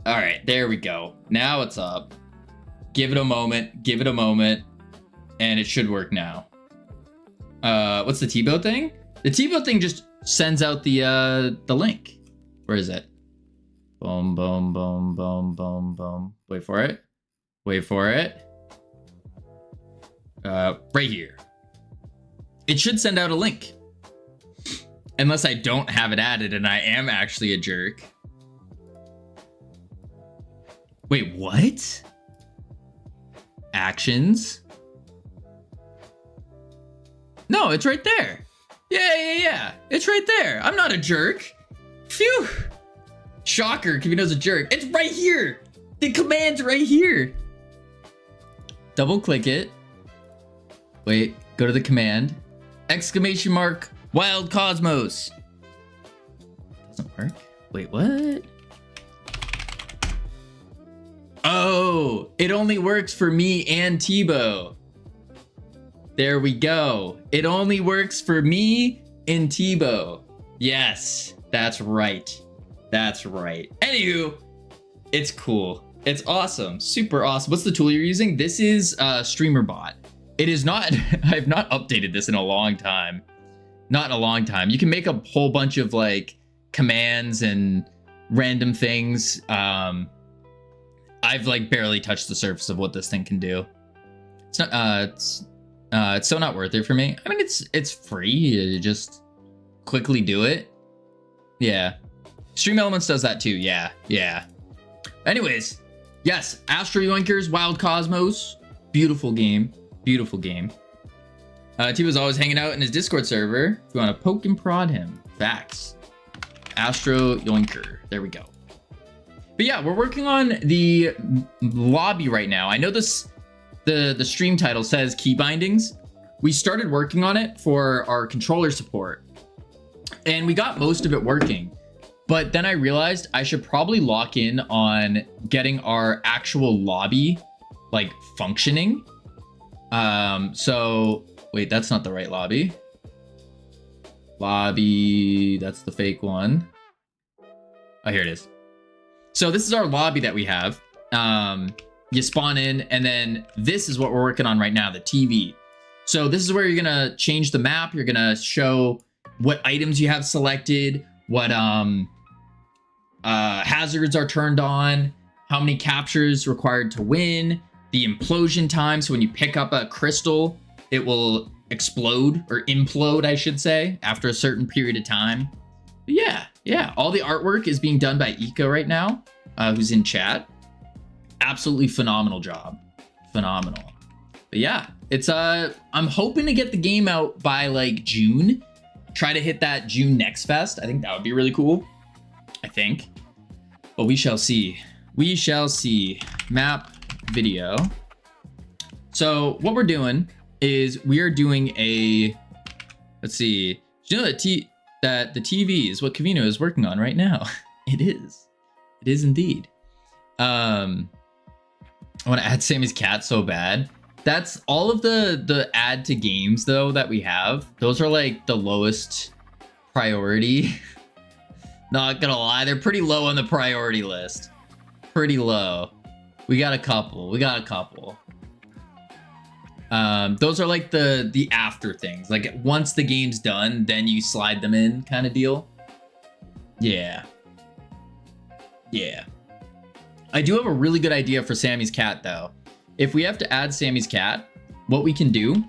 Speaker 1: All right, there we go. Now it's up. Give it a moment, and it should work now. What's the Tebow thing? The Tebow thing just sends out the link. Where is it? Boom, boom, boom, boom, boom, boom. Wait for it. Wait for it. Right here. It should send out a link. Unless I don't have it added and I am actually a jerk. Wait, what? Actions? No, it's right there. Yeah. It's right there. I'm not a jerk. Phew. Shocker, Keybindings a jerk. It's right here. The command's right here. Double click it. Wait, go to the command. Exclamation mark, Wild Cosmos. Doesn't work. Wait, what? Oh, it only works for me and Tebow. There we go. It only works for me and Tebow. Yes, that's right. That's right. Anywho, it's cool. It's awesome. Super awesome. What's the tool you're using? This is StreamerBot. It is not, I've not updated this in a long time. Not in a long time. You can make a whole bunch of like commands and random things. I've like barely touched the surface of what this thing can do. It's not, it's so not worth it for me. I mean, it's free. You just quickly do it. Yeah. Stream Elements does that too. Yeah. Anyways, yes, Astro Yoinkers, Wild Cosmos, beautiful game. Beautiful game. Tebow's always hanging out in his Discord server. If you want to poke and prod him. Facts. Astro Yoinker. There we go. But yeah, we're working on the lobby right now. I know this, the stream title says Keybindings. We started working on it for our controller support. And we got most of it working. But then I realized I should probably lock in on getting our actual lobby like functioning. So wait, that's not the right lobby. Lobby, that's the fake one. Oh, here it is. So this is our lobby that we have. You spawn in, and then this is what we're working on right now, the TV. So this is where you're gonna change the map. You're gonna show what items you have selected, what hazards are turned on, how many captures required to win, the implosion time. So when you pick up a crystal, it will explode or implode, I should say, after a certain period of time. But yeah. All the artwork is being done by Ika right now, who's in chat. Absolutely phenomenal job. Phenomenal. But yeah, it's I'm hoping to get the game out by like June. Try to hit that June Next Fest. I think that would be really cool. I think. But we shall see. We shall see. Map video. So what we're doing is we are doing a, let's see. Do you know that the TV is what Kavino is working on right now? It is. It is indeed. I want to add Sammy's cat so bad. That's all of the add to games though that we have. Those are like the lowest priority. Not gonna lie, they're pretty low on the priority list. Pretty low. We got a couple. Those are like the after things. Like once the game's done, then you slide them in kind of deal. Yeah. I do have a really good idea for Sammy's cat though. If we have to add Sammy's cat, what we can do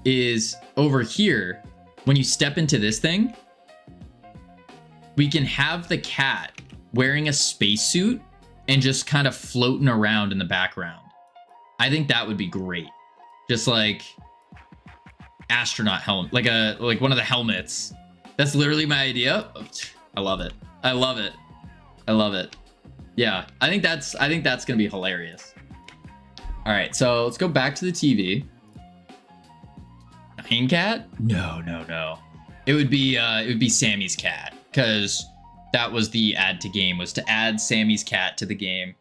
Speaker 1: is over here, when you step into this thing, we can have the cat wearing a spacesuit and just kind of floating around in the background. I think that would be great. Just like astronaut helmet, like one of the helmets. That's literally my idea. I love it. I love it. I love it. Yeah, I think that's gonna be hilarious. All right, so let's go back to the TV. Nine cat? No. It would be Sammy's cat, because that was the add to game, was to add Sammy's cat to the game.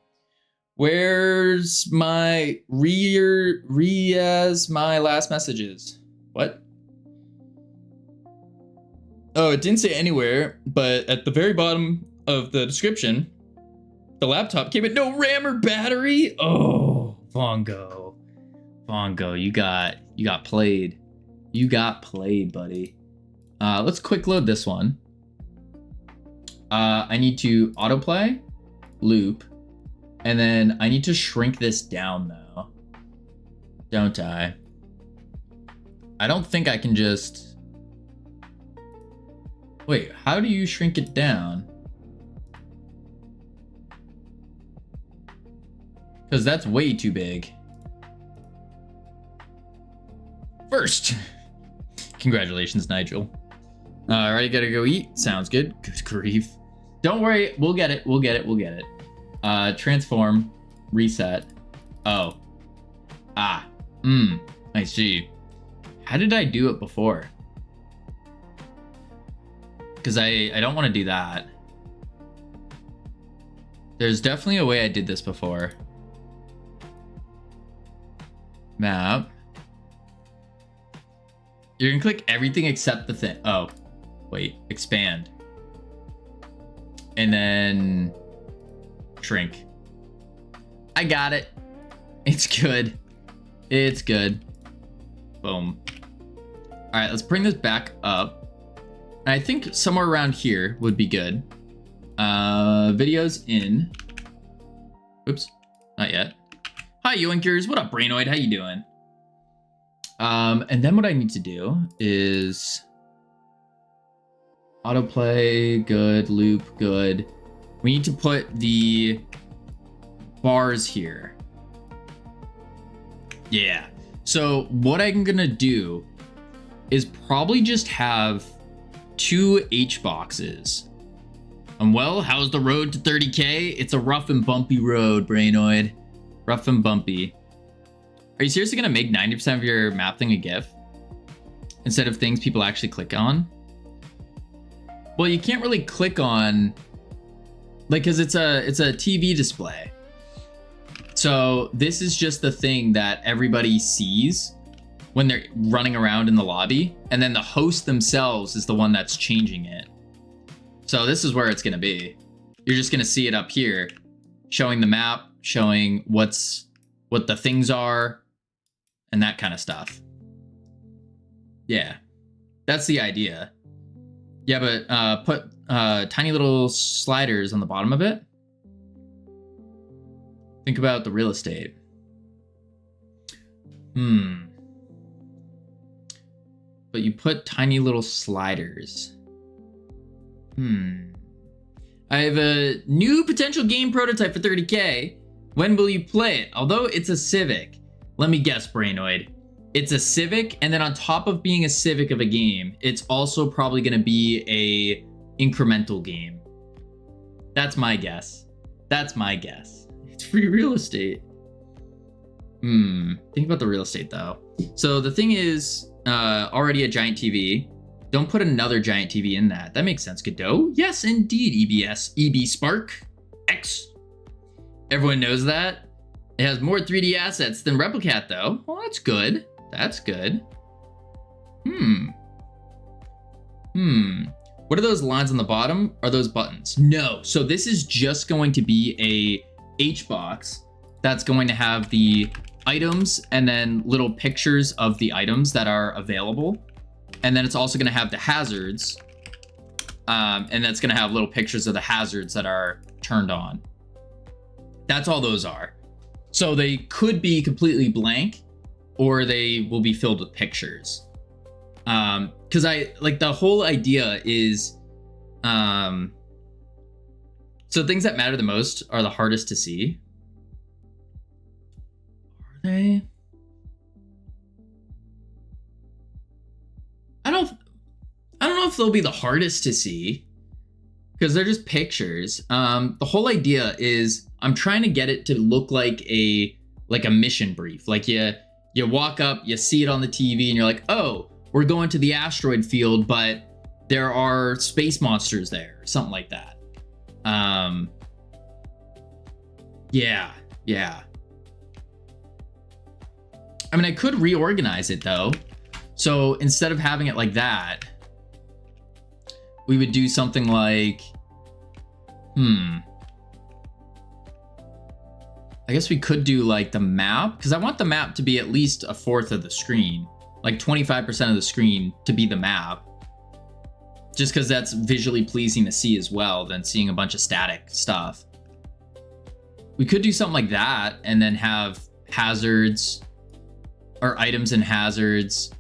Speaker 1: Where's my as my last messages? What? Oh, it didn't say anywhere, but at the very bottom of the description, the laptop came with no RAM or battery. Oh, Vongo, you got played. You got played, buddy. Let's quick load this one. I need to autoplay, loop, and then I need to shrink this down though. Don't I? I don't think I can just... Wait, how do you shrink it down? Because that's way too big. First. Congratulations, Nigel. Alright, gotta go eat. Sounds good. Good grief. Don't worry, we'll get it. We'll get it. Transform, reset. Oh. I see. How did I do it before? Because I don't want to do that. There's definitely a way I did this before. Map. You're gonna click everything except the thing. Oh, wait, expand. And then shrink. I got it. It's good. It's good. Boom. All right, let's bring this back up. And I think somewhere around here would be good. Videos in. Oops, not yet. Hi, Yoinkers. What up, Brainoid? How you doing? And then what I need to do is autoplay, good, loop, good. We need to put the bars here. Yeah. So what I'm gonna do is probably just have 2 H boxes. Well, how's the road to 30K? It's a rough and bumpy road, Brainoid. Rough and bumpy. Are you seriously gonna make 90% of your map thing a GIF? Instead of things people actually click on? Well, you can't really click on, like, cause it's a TV display. So this is just the thing that everybody sees when they're running around in the lobby. And then the host themselves is the one that's changing it. So this is where it's gonna be. You're just gonna see it up here, showing the map, showing what the things are, and that kind of stuff. Yeah, that's the idea. Yeah, but put tiny little sliders on the bottom of it. Think about the real estate. But you put tiny little sliders. I have a new potential game prototype for 30K. When will you play it? Although it's a Civic. Let me guess, Brainoid. It's a Civic, and then on top of being a Civic of a game, it's also probably gonna be a incremental game. That's my guess. That's my guess. It's free real estate. Think about the real estate though. So the thing is, already a giant TV. Don't put another giant TV in that. That makes sense, Godot. Yes, indeed, EB Spark X. Everyone knows that. It has more 3D assets than Replicat though. Well, that's good. That's good. What are those lines on the bottom? Are those buttons? No. So this is just going to be a H box that's going to have the items and then little pictures of the items that are available. And then it's also going to have the hazards. And that's going to have little pictures of the hazards that are turned on. That's all those are. So they could be completely blank, or they will be filled with pictures. Because I like the whole idea is, so things that matter the most are the hardest to see. Are they? I don't know if they'll be the hardest to see, because they're just pictures. The whole idea is I'm trying to get it to look like a mission brief. Like you walk up, you see it on the TV, and you're like, oh, we're going to the asteroid field, but there are space monsters there, or something like that. Yeah. I mean, I could reorganize it though. So instead of having it like that, we would do something like, I guess we could do like the map, because I want the map to be at least a fourth of the screen, like 25% of the screen to be the map, just because that's visually pleasing to see as well than seeing a bunch of static stuff. We could do something like that and then have hazards or items and hazards,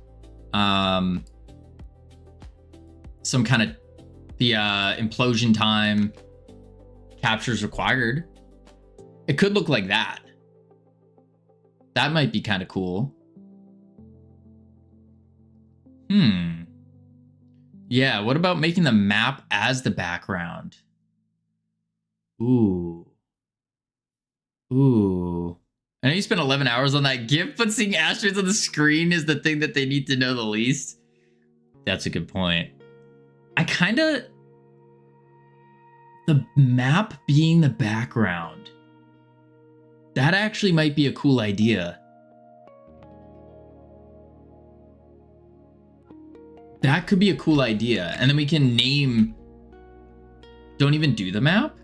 Speaker 1: some kind of the implosion time, captures required. It could look like that. That might be kind of cool. Yeah, what about making the map as the background? Ooh. I know you spent 11 hours on that GIF, but seeing asteroids on the screen is the thing that they need to know the least. That's a good point. The map being the background. That actually might be a cool idea. That could be a cool idea. And then we can name... Don't even do the map?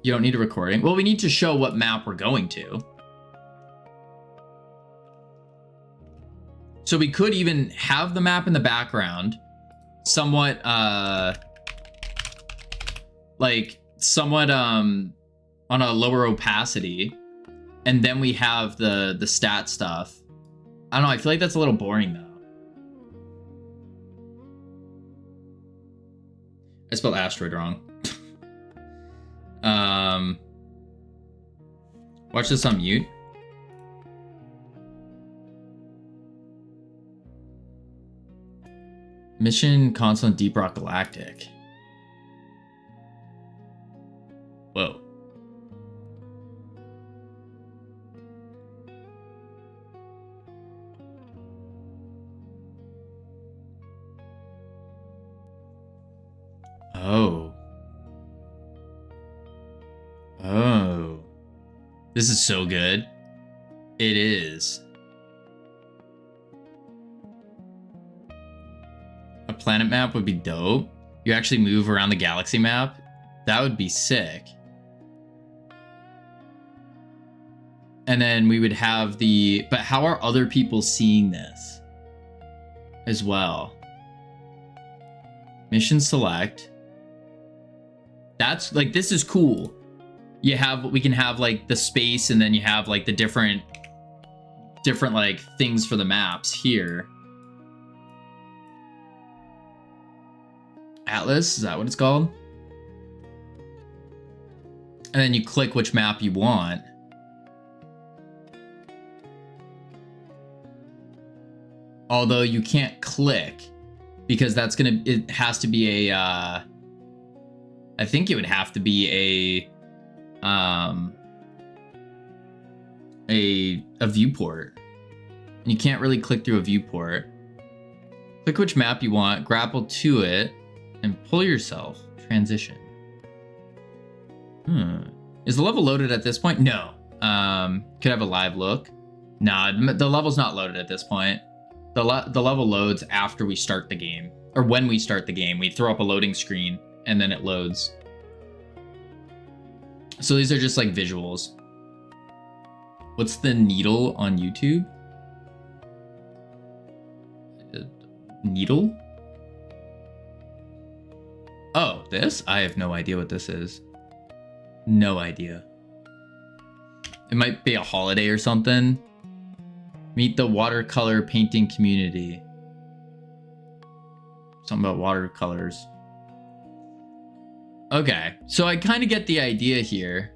Speaker 1: You don't need a recording? Well, we need to show what map we're going to. So we could even have the map in the background, somewhat on a lower opacity, and then we have the stat stuff. I don't know, I feel like that's a little boring though. I spelled asteroid wrong. Watch this on mute. Mission console Deep Rock Galactic. Whoa. Oh. This is so good. It is. A planet map would be dope. You actually move around the galaxy map. That would be sick. And then we would have but how are other people seeing this as well? Mission select. That's like, this is cool. We can have like the space, and then you have like the different like things for the maps here. Atlas, is that what it's called? And then you click which map you want. Although you can't click, because it has to be I think it would have to be a viewport. And you can't really click through a viewport. Click which map you want, grapple to it, and pull yourself. Transition. Is the level loaded at this point? No. Could have a live look. Nah, the level's not loaded at this point. The level loads after we start the game, or when we start the game. We throw up a loading screen and then it loads. So these are just like visuals. What's the needle on YouTube? Needle? Oh, this? I have no idea what this is. No idea. It might be a holiday or something. Meet the watercolor painting community. Something about watercolors. Okay, so I kind of get the idea here.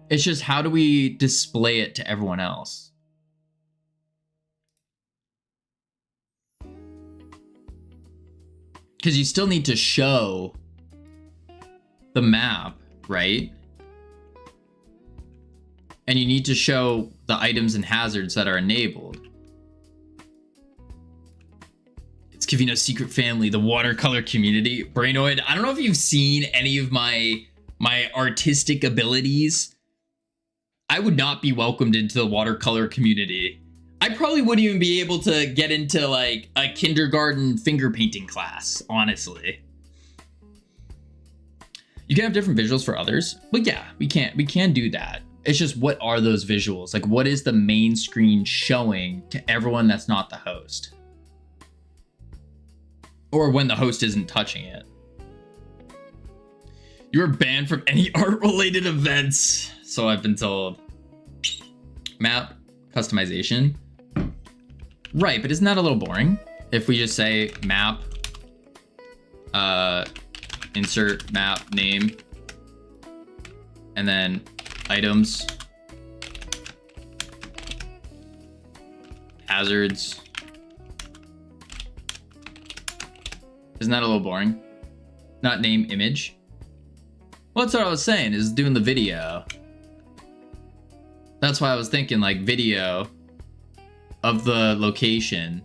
Speaker 1: It's just how do we display it to everyone else? Because you still need to show the map, right? And you need to show the items and hazards that are enabled. It's Kavino's secret family, the watercolor community. Brainoid, I don't know if you've seen any of my artistic abilities. I would not be welcomed into the watercolor community. I probably wouldn't even be able to get into like a kindergarten finger painting class, honestly. You can have different visuals for others, but yeah, we can do that. It's just, what are those visuals? Like, what is the main screen showing to everyone that's not the host? Or when the host isn't touching it. You're banned from any art-related events, so I've been told. Map customization. Right, but isn't that a little boring? If we just say map, insert map name, and then items, hazards. Isn't that a little boring? Not name image. Well, that's what I was saying, is doing the video. That's why I was thinking like video of the location,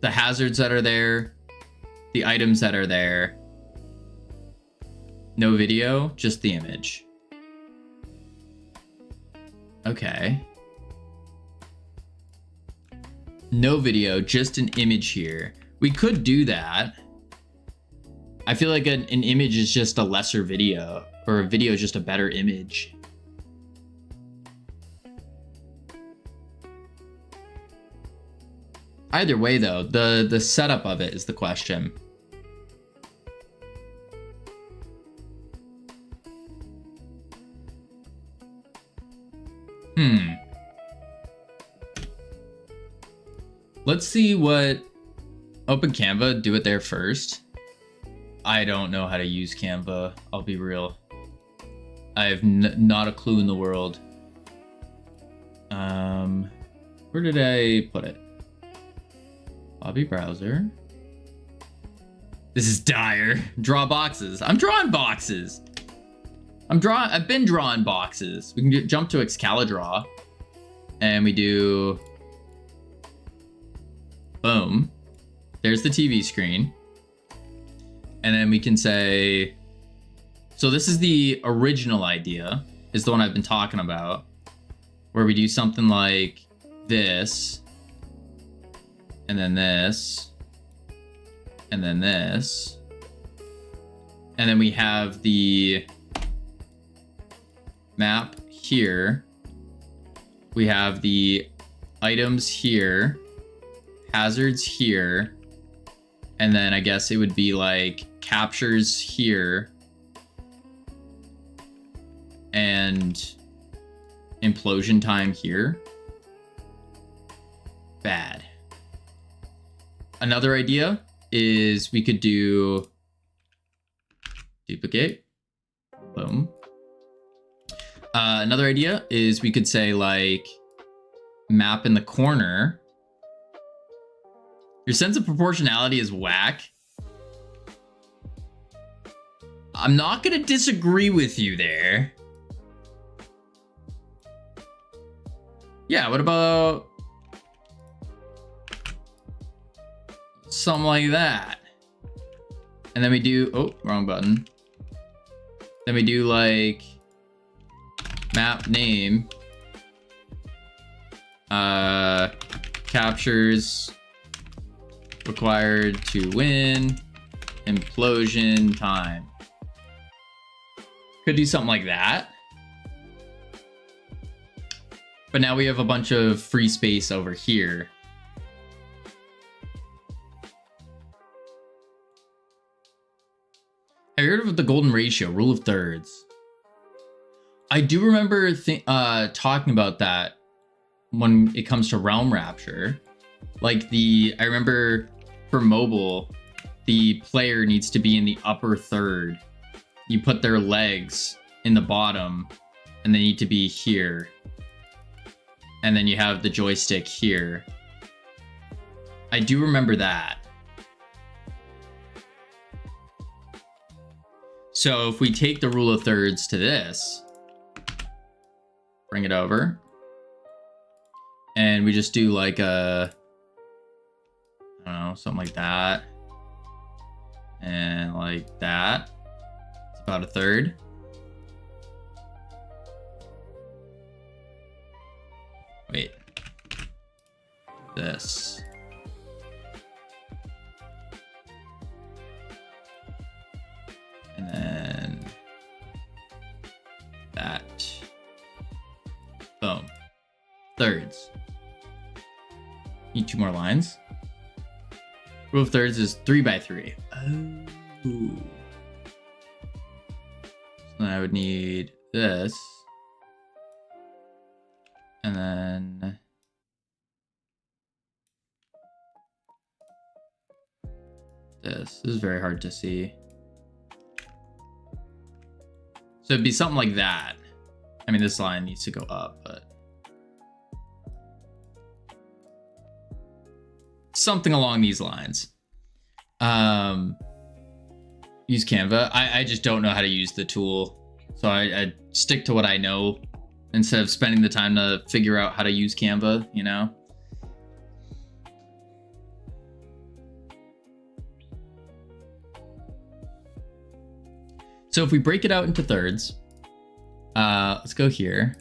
Speaker 1: the hazards that are there, the items that are there. No video, just the image. Okay. No video, just an image here. We could do that. I feel like an image is just a lesser video, or a video is just a better image. Either way though, the setup of it is the question. Let's see what open Canva, do it there first. I don't know how to use Canva, I'll be real. I have not a clue in the world. Where did I put it? Hobby browser. This is dire. Draw boxes. I'm drawing boxes. I've been drawing boxes. We can jump to Excalidraw, and we do. Boom. There's the TV screen, and then we can say. So this is the original idea. Is the one I've been talking about, where we do something like this. And then this, and then this, and then we have the map here. We have the items here, hazards here, and then I guess it would be like captures here and implosion time here. Bad. Another idea is we could do duplicate. Boom. Another idea is we could say like map in the corner. Your sense of proportionality is whack. I'm not gonna disagree with you there. Yeah, what about something like that? And then we do, oh, wrong button. Then we do like map name, captures required to win, implosion time. Could do something like that. But now we have a bunch of free space over here. Have you heard of the golden ratio, rule of thirds. I do remember talking about that when it comes to Realm Rapture. Like I remember for mobile, the player needs to be in the upper third. You put their legs in the bottom and they need to be here. And then you have the joystick here. I do remember that. So if we take the rule of thirds to this, bring it over, and we just do like a, I don't know, something like that, and like that. It's about a third. Wait. This. And then that. Boom. Thirds. Need 2 more lines. Rule of thirds is 3 by 3. Oh. So then I would need this. And then this. This is very hard to see. So it'd be something like that. I mean, this line needs to go up, but something along these lines. Use Canva. I just don't know how to use the tool, so I stick to what I know instead of spending the time to figure out how to use Canva, you know? So if we break it out into thirds, let's go here.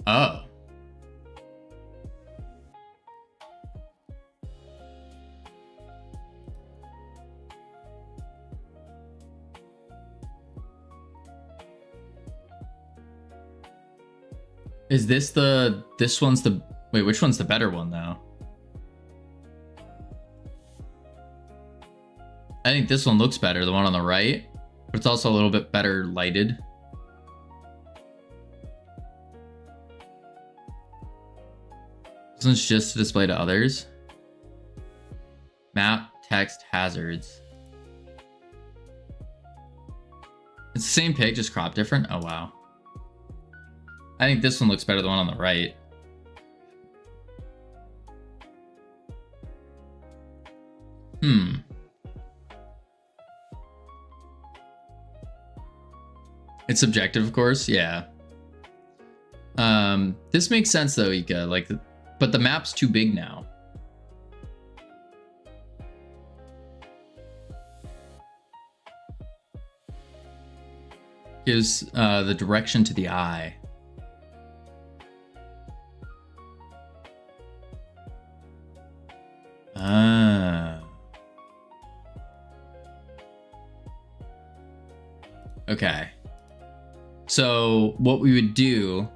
Speaker 1: Oh. Is this one's the, wait, which one's the better one though? I think this one looks better, the one on the right, but it's also a little bit better lighted. This one's just to display to others. Map, text, hazards. It's the same pig, just crop different. Oh, wow. I think this one looks better than the one on the right. It's subjective, of course. Yeah. This makes sense though, Ika. Like, but the map's too big now. Gives the direction to the eye. Ah. Okay. So what we would do,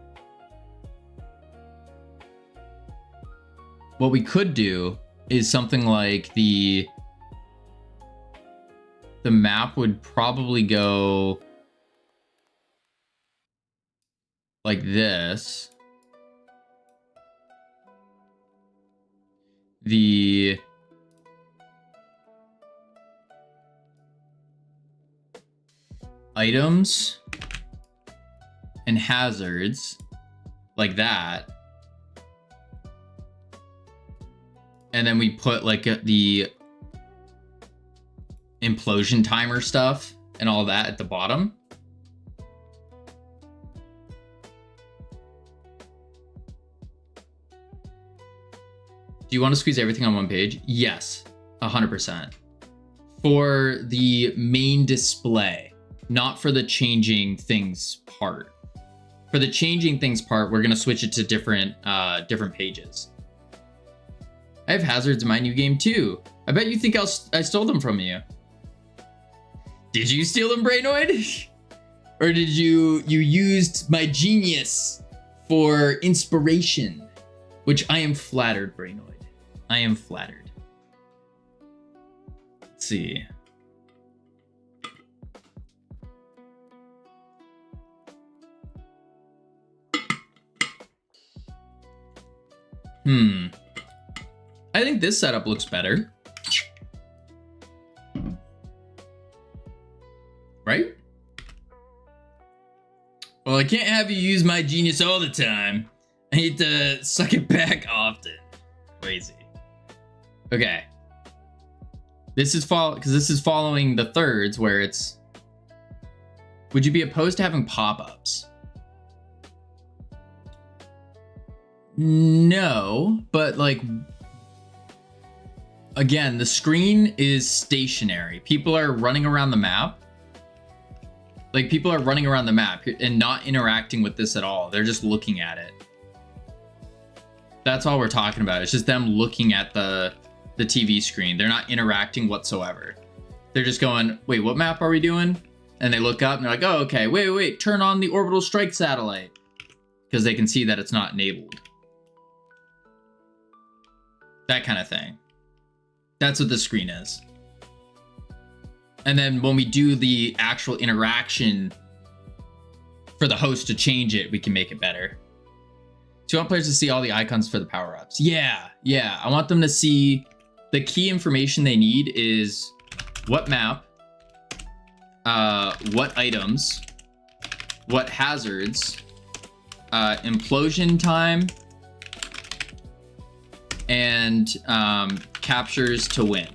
Speaker 1: what we could do is something like the map would probably go like this. The items and hazards like that, and then we put like the implosion timer stuff and all that at the bottom. Do you want to squeeze everything on one page? Yes, 100%. For the main display, not for the changing things part. For the changing things part, we're gonna switch it to different pages. I have hazards in my new game too. I bet you think I stole them from you. Did you steal them, Brainoid? Or did you used my genius for inspiration? Which I am flattered, Brainoid. I am flattered. Let's see. I think this setup looks better. Right? Well, I can't have you use my genius all the time. I need to suck it back often. Crazy. Okay. This is following the thirds where it's, would you be opposed to having pop-ups? No, but like, again, the screen is stationary. People are running around the map. Like, people are running around the map and not interacting with this at all. They're just looking at it. That's all we're talking about. It's just them looking at the TV screen. They're not interacting whatsoever. They're just going, wait, what map are we doing? And they look up and they're like, oh, okay, wait, turn on the orbital strike satellite. Because they can see that it's not enabled. That kind of thing. That's what the screen is. And then when we do the actual interaction for the host to change it, we can make it better. So you want players to see all the icons for the power-ups. Yeah. I want them to see the key information they need is what map, what items, what hazards, implosion time, and captures to win.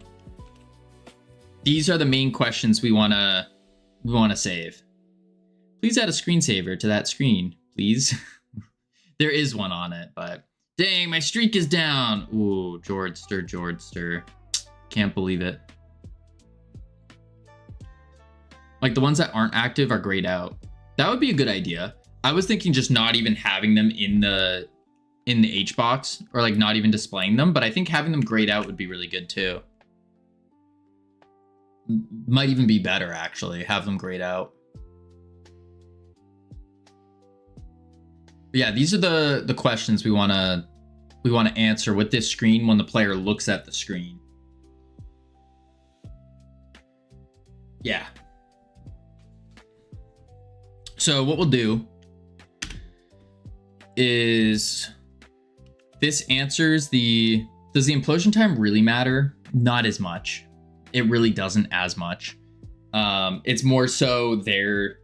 Speaker 1: These are the main questions we wanna save. Please add a screensaver to that screen, please. There is one on it, but dang, my streak is down. Ooh, Jordster. Can't believe it. Like, the ones that aren't active are grayed out. That would be a good idea. I was thinking just not even having them in the H box, or like not even displaying them, but I think having them grayed out would be really good too. Might even be better, actually, have them grayed out. But yeah, these are the questions we want to answer with this screen when the player looks at the screen. Yeah. So what we'll do is this answers does the implosion time really matter? Not as much. It really doesn't as much. It's more so there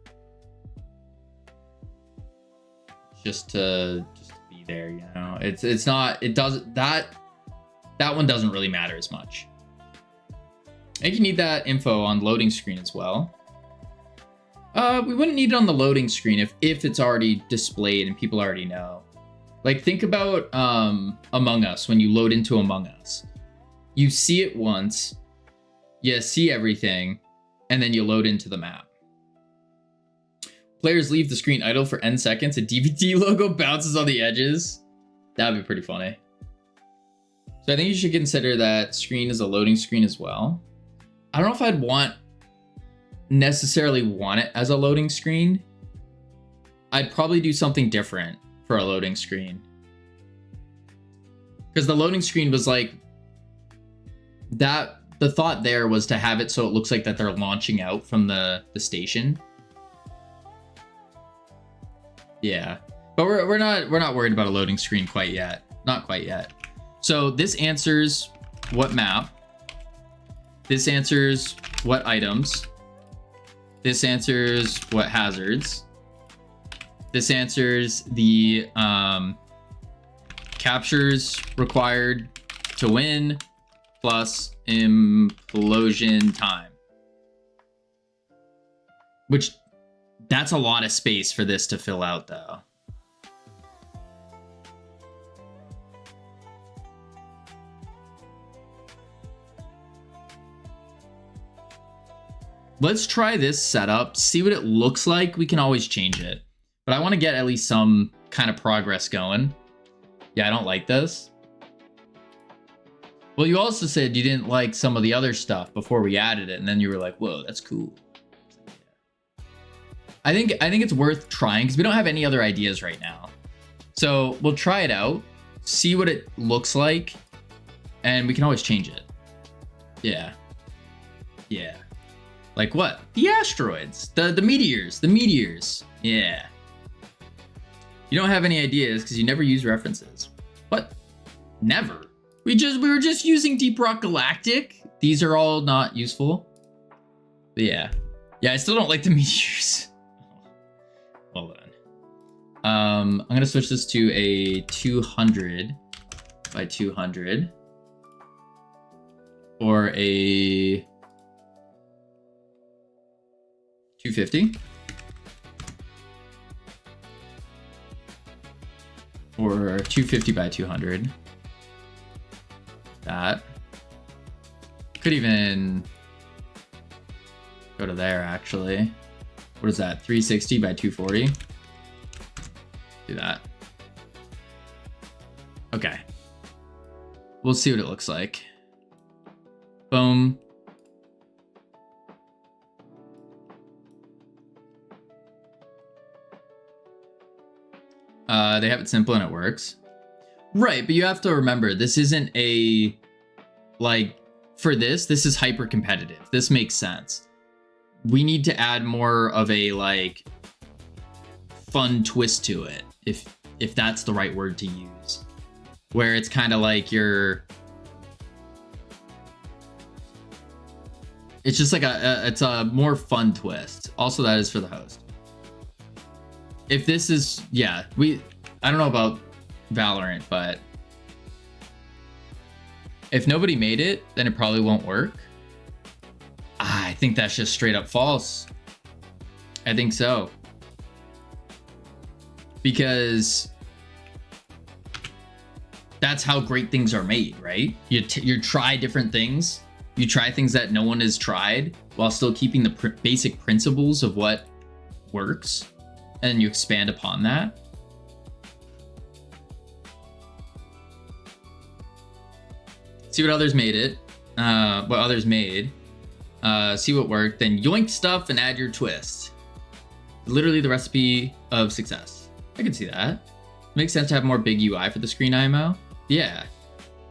Speaker 1: just to be there, you know. It's not, it doesn't, that one doesn't really matter as much. I think you need that info on loading screen as well. We wouldn't need it on the loading screen if it's already displayed and people already know. Like, think about Among Us. When you load into Among Us, you see it once, you see everything, and then you load into the map. Players leave the screen idle for n seconds. A DVD logo bounces on the edges. That would be pretty funny. So I think you should consider that screen as a loading screen as well. I don't know if I'd necessarily want it as a loading screen. I'd probably do something different for a loading screen. Because the loading screen was like that. The thought there was to have it so it looks like that they're launching out from the station. Yeah, but we're not worried about a loading screen quite yet. Not quite yet. So this answers what map. This answers what items. This answers what hazards. This answers the captures required to win plus implosion time. Which, that's a lot of space for this to fill out though. Let's try this setup, see what it looks like. We can always change it, but I want to get at least some kind of progress going. Yeah, I don't like this. Well, you also said you didn't like some of the other stuff before we added it, and then you were like, whoa, that's cool. I think it's worth trying because we don't have any other ideas right now. So we'll try it out, see what it looks like, And we can always change it. Yeah. Yeah. Like what? The asteroids, the meteors. Yeah. You don't have any ideas because you never use references. What? Never. We were just using Deep Rock Galactic. These are all not useful. But yeah. Yeah, I still don't like the meteors. Hold on. I'm gonna switch this to a 200 by 200. Or a 250. Or 250 by 200. That. Could even go to there, actually. What is that? 360 by 240. Do that. Okay. We'll see what it looks like. Boom. They have it simple and it works. Right, but you have to remember, this isn't a, like, for this is hyper competitive. This makes sense. We need to add more of a, like, fun twist to it, if that's the right word to use. Where it's kind of like you're... It's just like it's a more fun twist. Also, that is for the host. If this is, yeah, I don't know about Valorant, but if nobody made it, then it probably won't work. I think that's just straight up false. I think so. Because that's how great things are made, right? You try different things. You try things that no one has tried while still keeping the basic principles of what works, and you expand upon that. See what others made it, what others made, see what worked, then yoink stuff and add your twist. Literally the recipe of success. I can see that. Makes sense to have more big UI for the screen IMO. Yeah.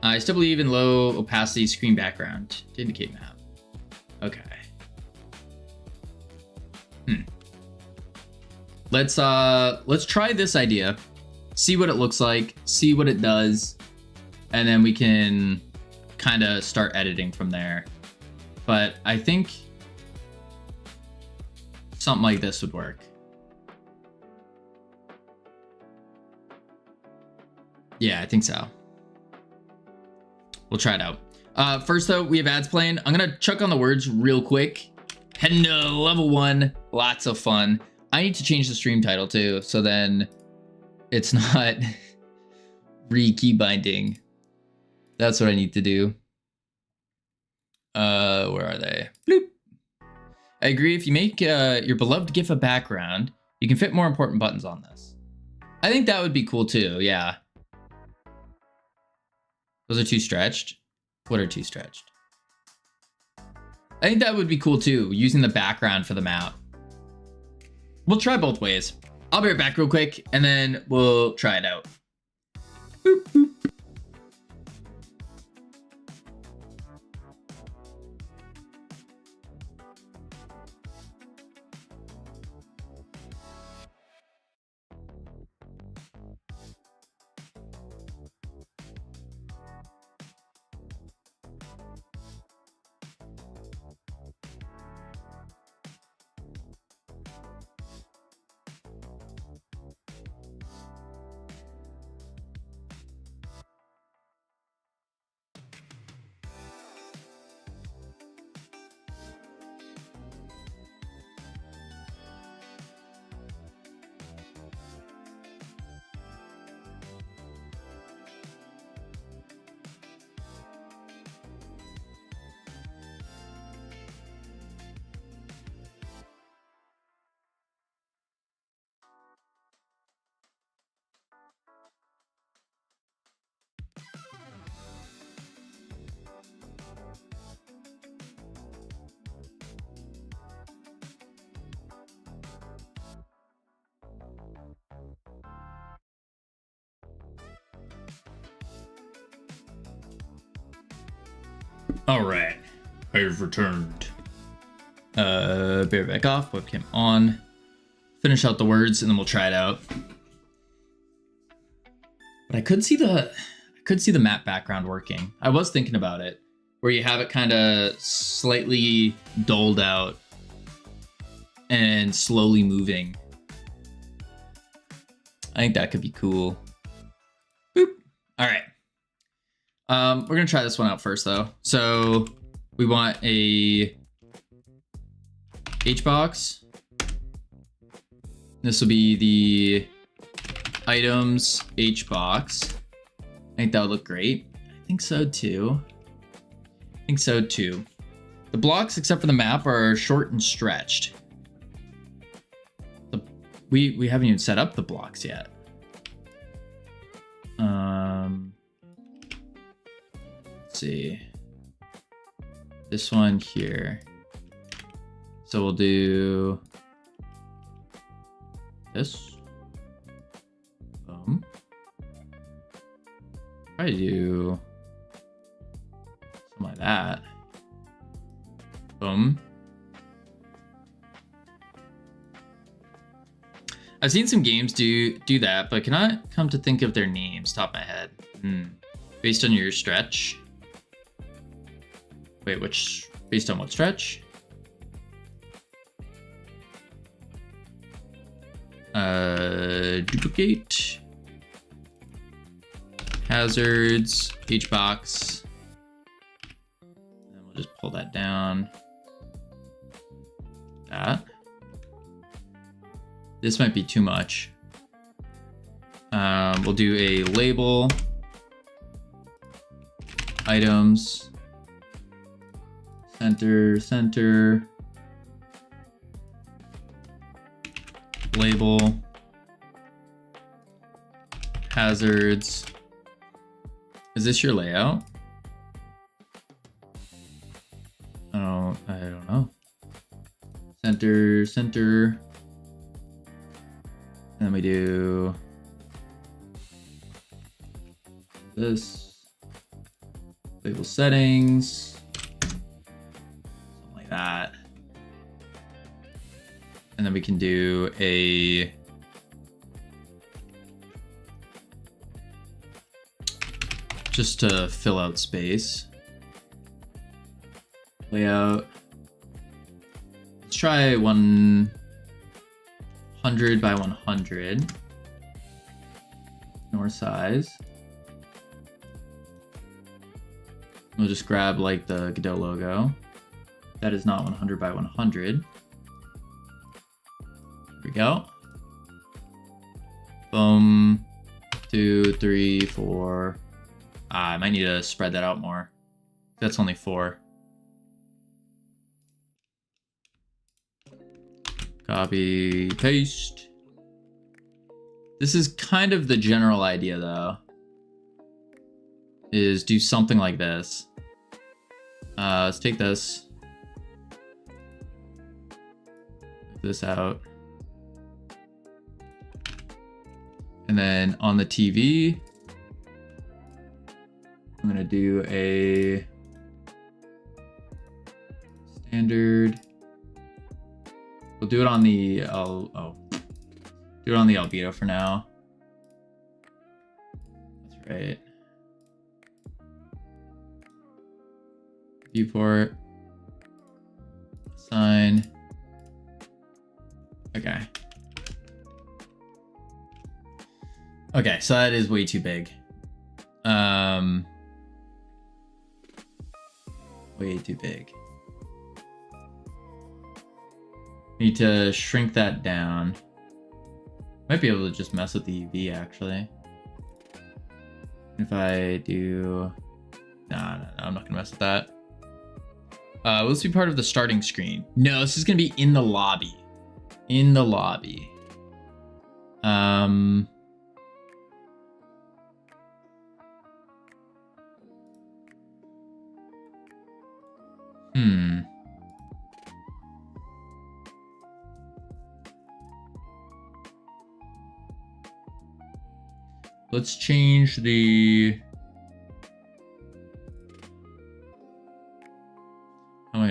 Speaker 1: I still believe in low opacity screen background to indicate map. Okay. Let's try this idea, see what it looks like, see what it does, and then we can kind of start editing from there. But I think something like this would work. Yeah, I think so. We'll try it out. First though, we have ads playing. I'm gonna chuck on the words real quick. Heading to level 1, lots of fun. I need to change the stream title too, so then it's not re-keybinding. That's what I need to do. Where are they? Bloop. I agree, if you make your beloved GIF a background, you can fit more important buttons on this. I think that would be cool too, yeah. Those are too stretched? What are too stretched? I think that would be cool too, using the background for the map. We'll try both ways. I'll be right back real quick, and then we'll try it out. Boop, boop. All right, I've returned. Bear back off, webcam on. Finish out the words and then we'll try it out. But I could see the map background working. I was thinking about it, where you have it kind of slightly dulled out and slowly moving. I think that could be cool. Boop. All right. We're gonna try this one out first though. So we want a H box. This will be the items H box. I think that would look great. I think so too. The blocks, except for the map, are short and stretched. We haven't even set up the blocks yet. Let's see. This one here. So we'll do this. Boom. Probably do something like that. Boom. I've seen some games do that, but cannot come to think of their names top of my head. Based on your stretch. Wait, based on what stretch? Duplicate. Hazards, H box. And we'll just pull that down. That. This might be too much. We'll do a label, items, center, label, hazards. Is this your layout? Oh, I don't know. Center. And then we do this, label settings, something like that. And then we can do a just to fill out space. Layout. Let's try 100 by 100. North size. We'll just grab like the Godot logo. That is not 100 by 100. There we go. Boom. 2, 3, 4. I might need to spread that out more. That's only 4. Copy, paste. This is kind of the general idea though. Is do something like this. Let's take this. Move this out. And then on the TV, I'm gonna do a standard. We'll do it on the do it on the albedo for now. That's right. Viewport. Assign. Okay. Okay, so that is way too big. Way too big. Need to shrink that down. Might be able to just mess with the UV actually. If I do, no, I'm not gonna mess with that. Will this be part of the starting screen? No, this is gonna be in the lobby. In the lobby. Let's change the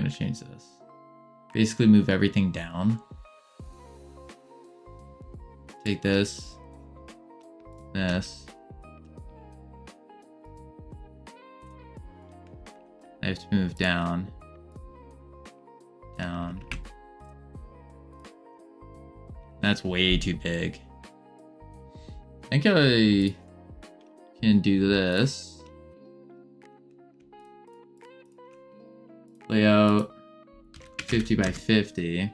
Speaker 1: gonna change this. Basically move everything down. Take this. This. I have to move down. Down. That's way too big. I think I can do this. Layout 50 by 50.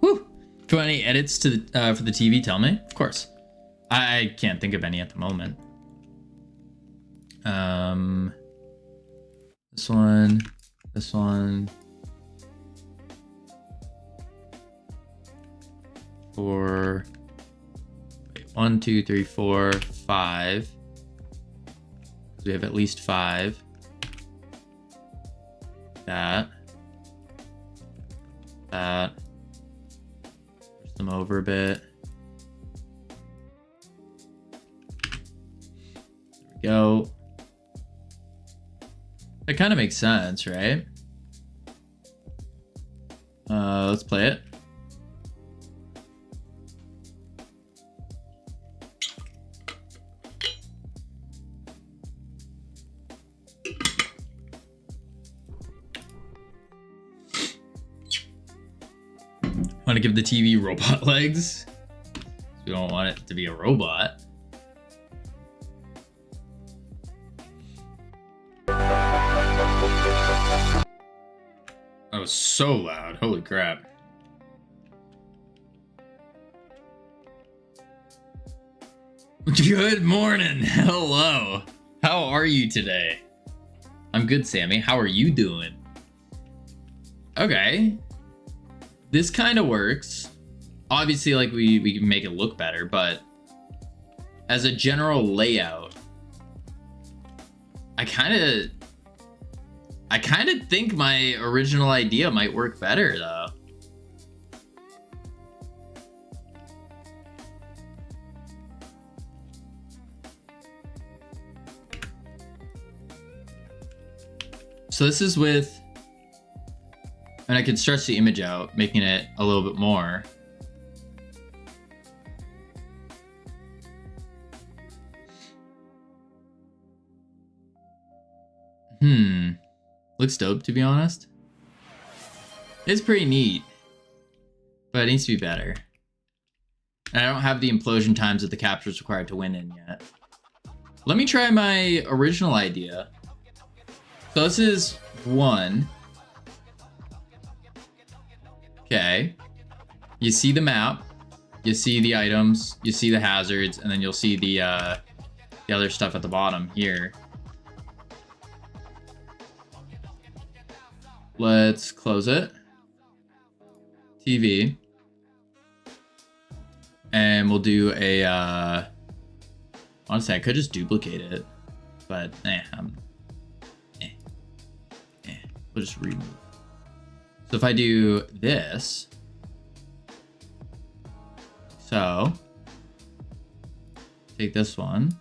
Speaker 1: Woo! If you want any edits to the for the TV, tell me. Of course. I can't think of any at the moment. This one, this one. Four. Wait, 1, 2, 3, 4, 5. We have at least 5. That. That. Push them over a bit. There we go. That kind of makes sense, right? Let's play it. Want to give the TV robot legs? We don't want it to be a robot. That was so loud. Holy crap. Good morning. Hello. How are you today? I'm good, Sammy. How are you doing? Okay. This kind of works. Obviously, like, we can make it look better, but as a general layout, I kind of think my original idea might work better, though. So this is with, and I can stretch the image out, making it a little bit more. Looks dope, to be honest. It's pretty neat, but it needs to be better. And I don't have the implosion times that the capture's required to win in yet. Let me try my original idea. So this is 1. Okay. You see the map, you see the items, you see the hazards, and then you'll see the other stuff at the bottom here. Let's close it. TV. And we'll do a, honestly, I could just duplicate it, but we'll just remove. So if I do this, so take this one,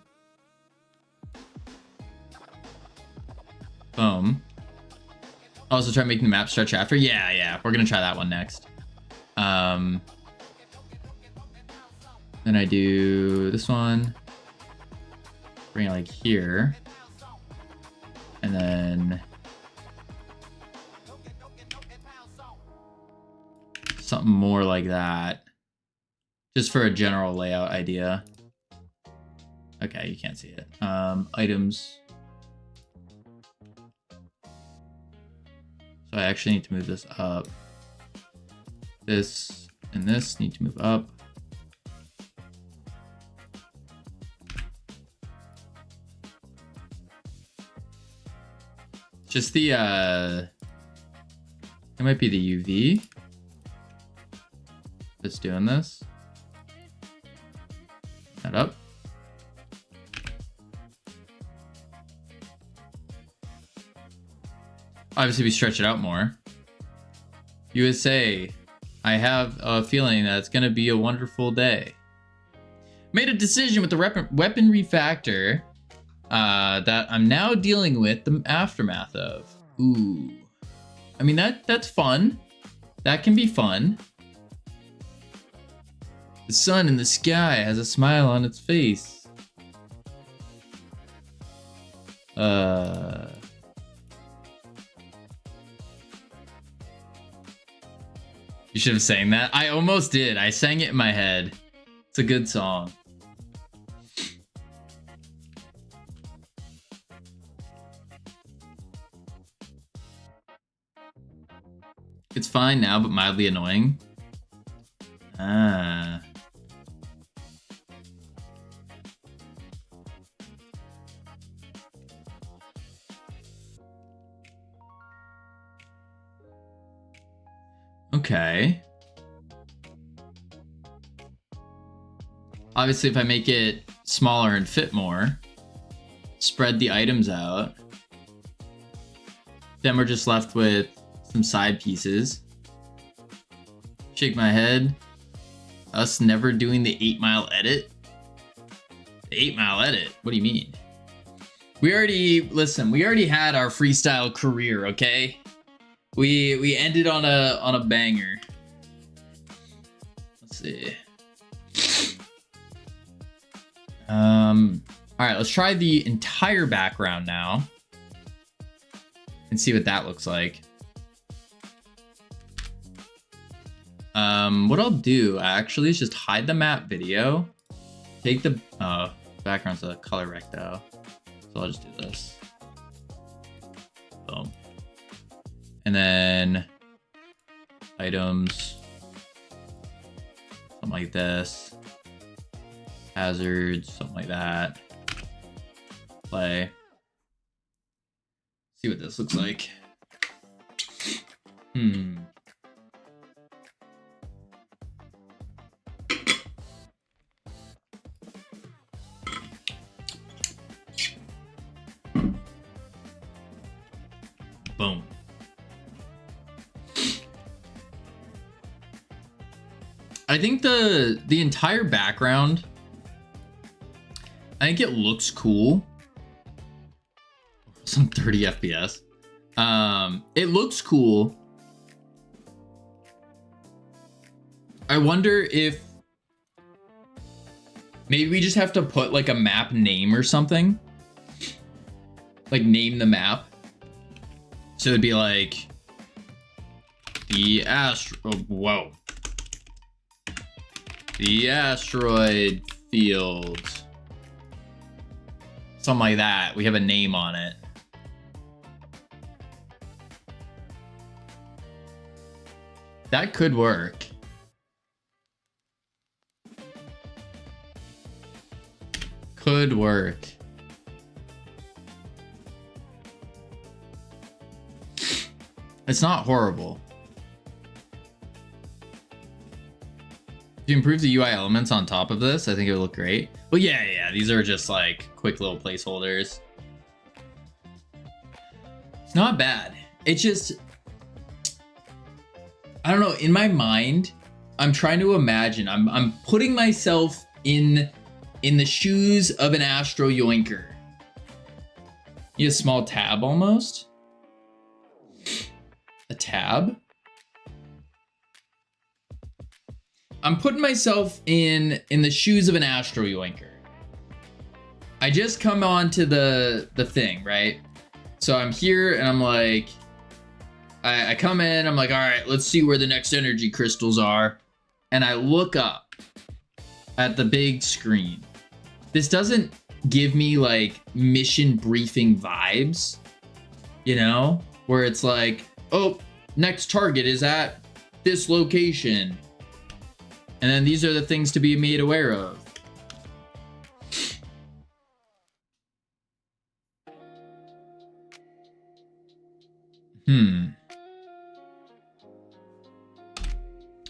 Speaker 1: boom. Also try making the map stretch after. Yeah, we're gonna try that one next. Then I do this one, bring it like here, and then something more like that, just for a general layout idea. Okay, you can't see it. Items. So I actually need to move this up. This and this need to move up. Just the, it might be the UV that's doing this. That up. Obviously, we stretch it out more. USA, I have a feeling that it's gonna be a wonderful day. Made a decision with the weapon refactor that I'm now dealing with the aftermath of. Ooh. I mean, that's fun. That can be fun. The sun in the sky has a smile on its face. You should have sang that. I almost did. I sang it in my head. It's a good song. It's fine now, but mildly annoying. Ah. Okay. Obviously, if I make it smaller and fit more, spread the items out, then we're just left with some side pieces. Shake my head. Us never doing the 8 Mile edit? The 8 Mile edit? What do you mean? We already had our freestyle career, okay? We ended on a banger. Let's see. All right, let's try the entire background now and see what that looks like. What I'll do actually is just hide the map video. Take the background's a color recto, so I'll just do this. Boom. And then items, something like this. Hazards, something like that. Play. See what this looks like. Boom. I think the entire background, I think it looks cool. Some 30 FPS. It looks cool. I wonder if maybe we just have to put like a map name or something. Like name the map. So it'd be like the whoa. The asteroid field. Something like that. We have a name on it. That could work. Could work. It's not horrible. If you improve the UI elements on top of this, I think it would look great. But yeah, these are just like quick little placeholders. It's not bad. It's just, I don't know, in my mind, I'm trying to imagine, I'm putting myself in the shoes of an Astro Yoinker. You have a small tab almost. A tab. I'm putting myself in the shoes of an Astro Yoinker. I just come on to the thing, right? So I'm here and I'm like, I come in, I'm like, all right, let's see where the next energy crystals are. And I look up at the big screen. This doesn't give me like mission briefing vibes, you know, where it's like, oh, next target is at this location. And then these are the things to be made aware of.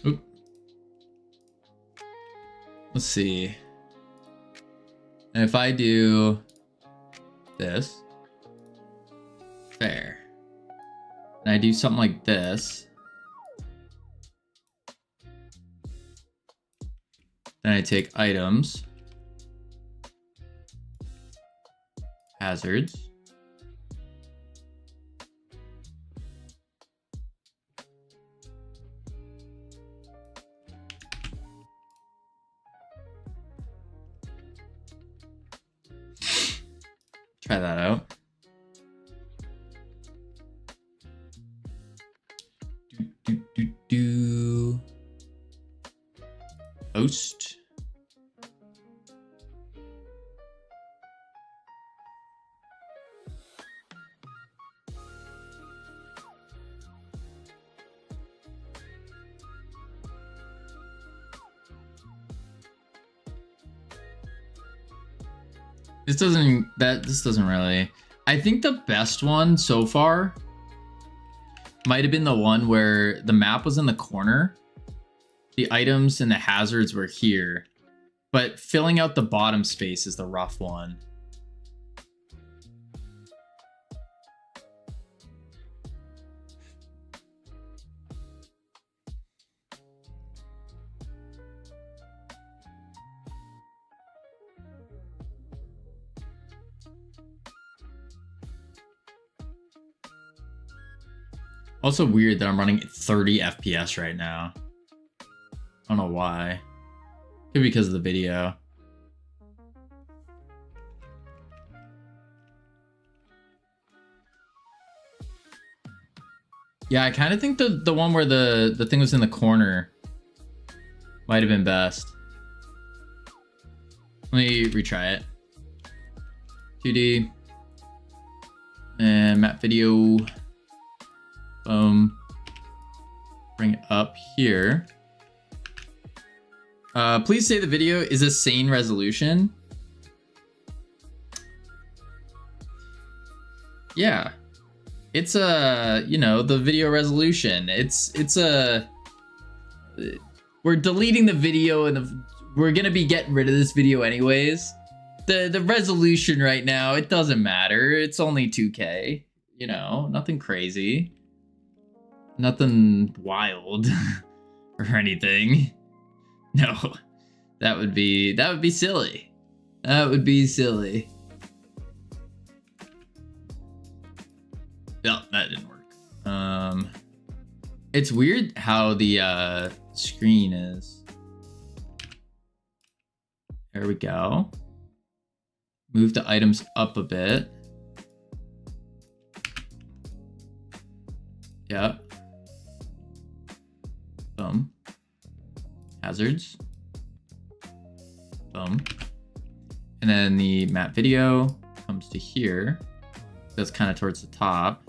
Speaker 1: Oop. Let's see. And if I do this, fair. And I do something like this. Then I take items. hazards. Try that out. Do. Host. This doesn't really. I think the best one so far might have been the one where the map was in the corner. The items and the hazards were here, but filling out the bottom space is the rough one. Also weird that I'm running 30 FPS right now. I don't know why. Could be because of the video. Yeah, I kind of think the one where the thing was in the corner might have been best. Let me retry it. 2D. And map video. Bring it up here. Please say the video is a sane resolution. Yeah, it's a, you know, the video resolution. It's a, we're deleting the video and we're gonna be getting rid of this video anyways. The resolution right now, it doesn't matter. It's only 2K, you know, nothing crazy. Nothing wild or anything. No, that would be silly. That would be silly. No, that didn't work. It's weird how the screen is. There we go. Move the items up a bit. Yep. Boom. Hazards. Boom. And then the map video comes to here. That's kind of towards the top.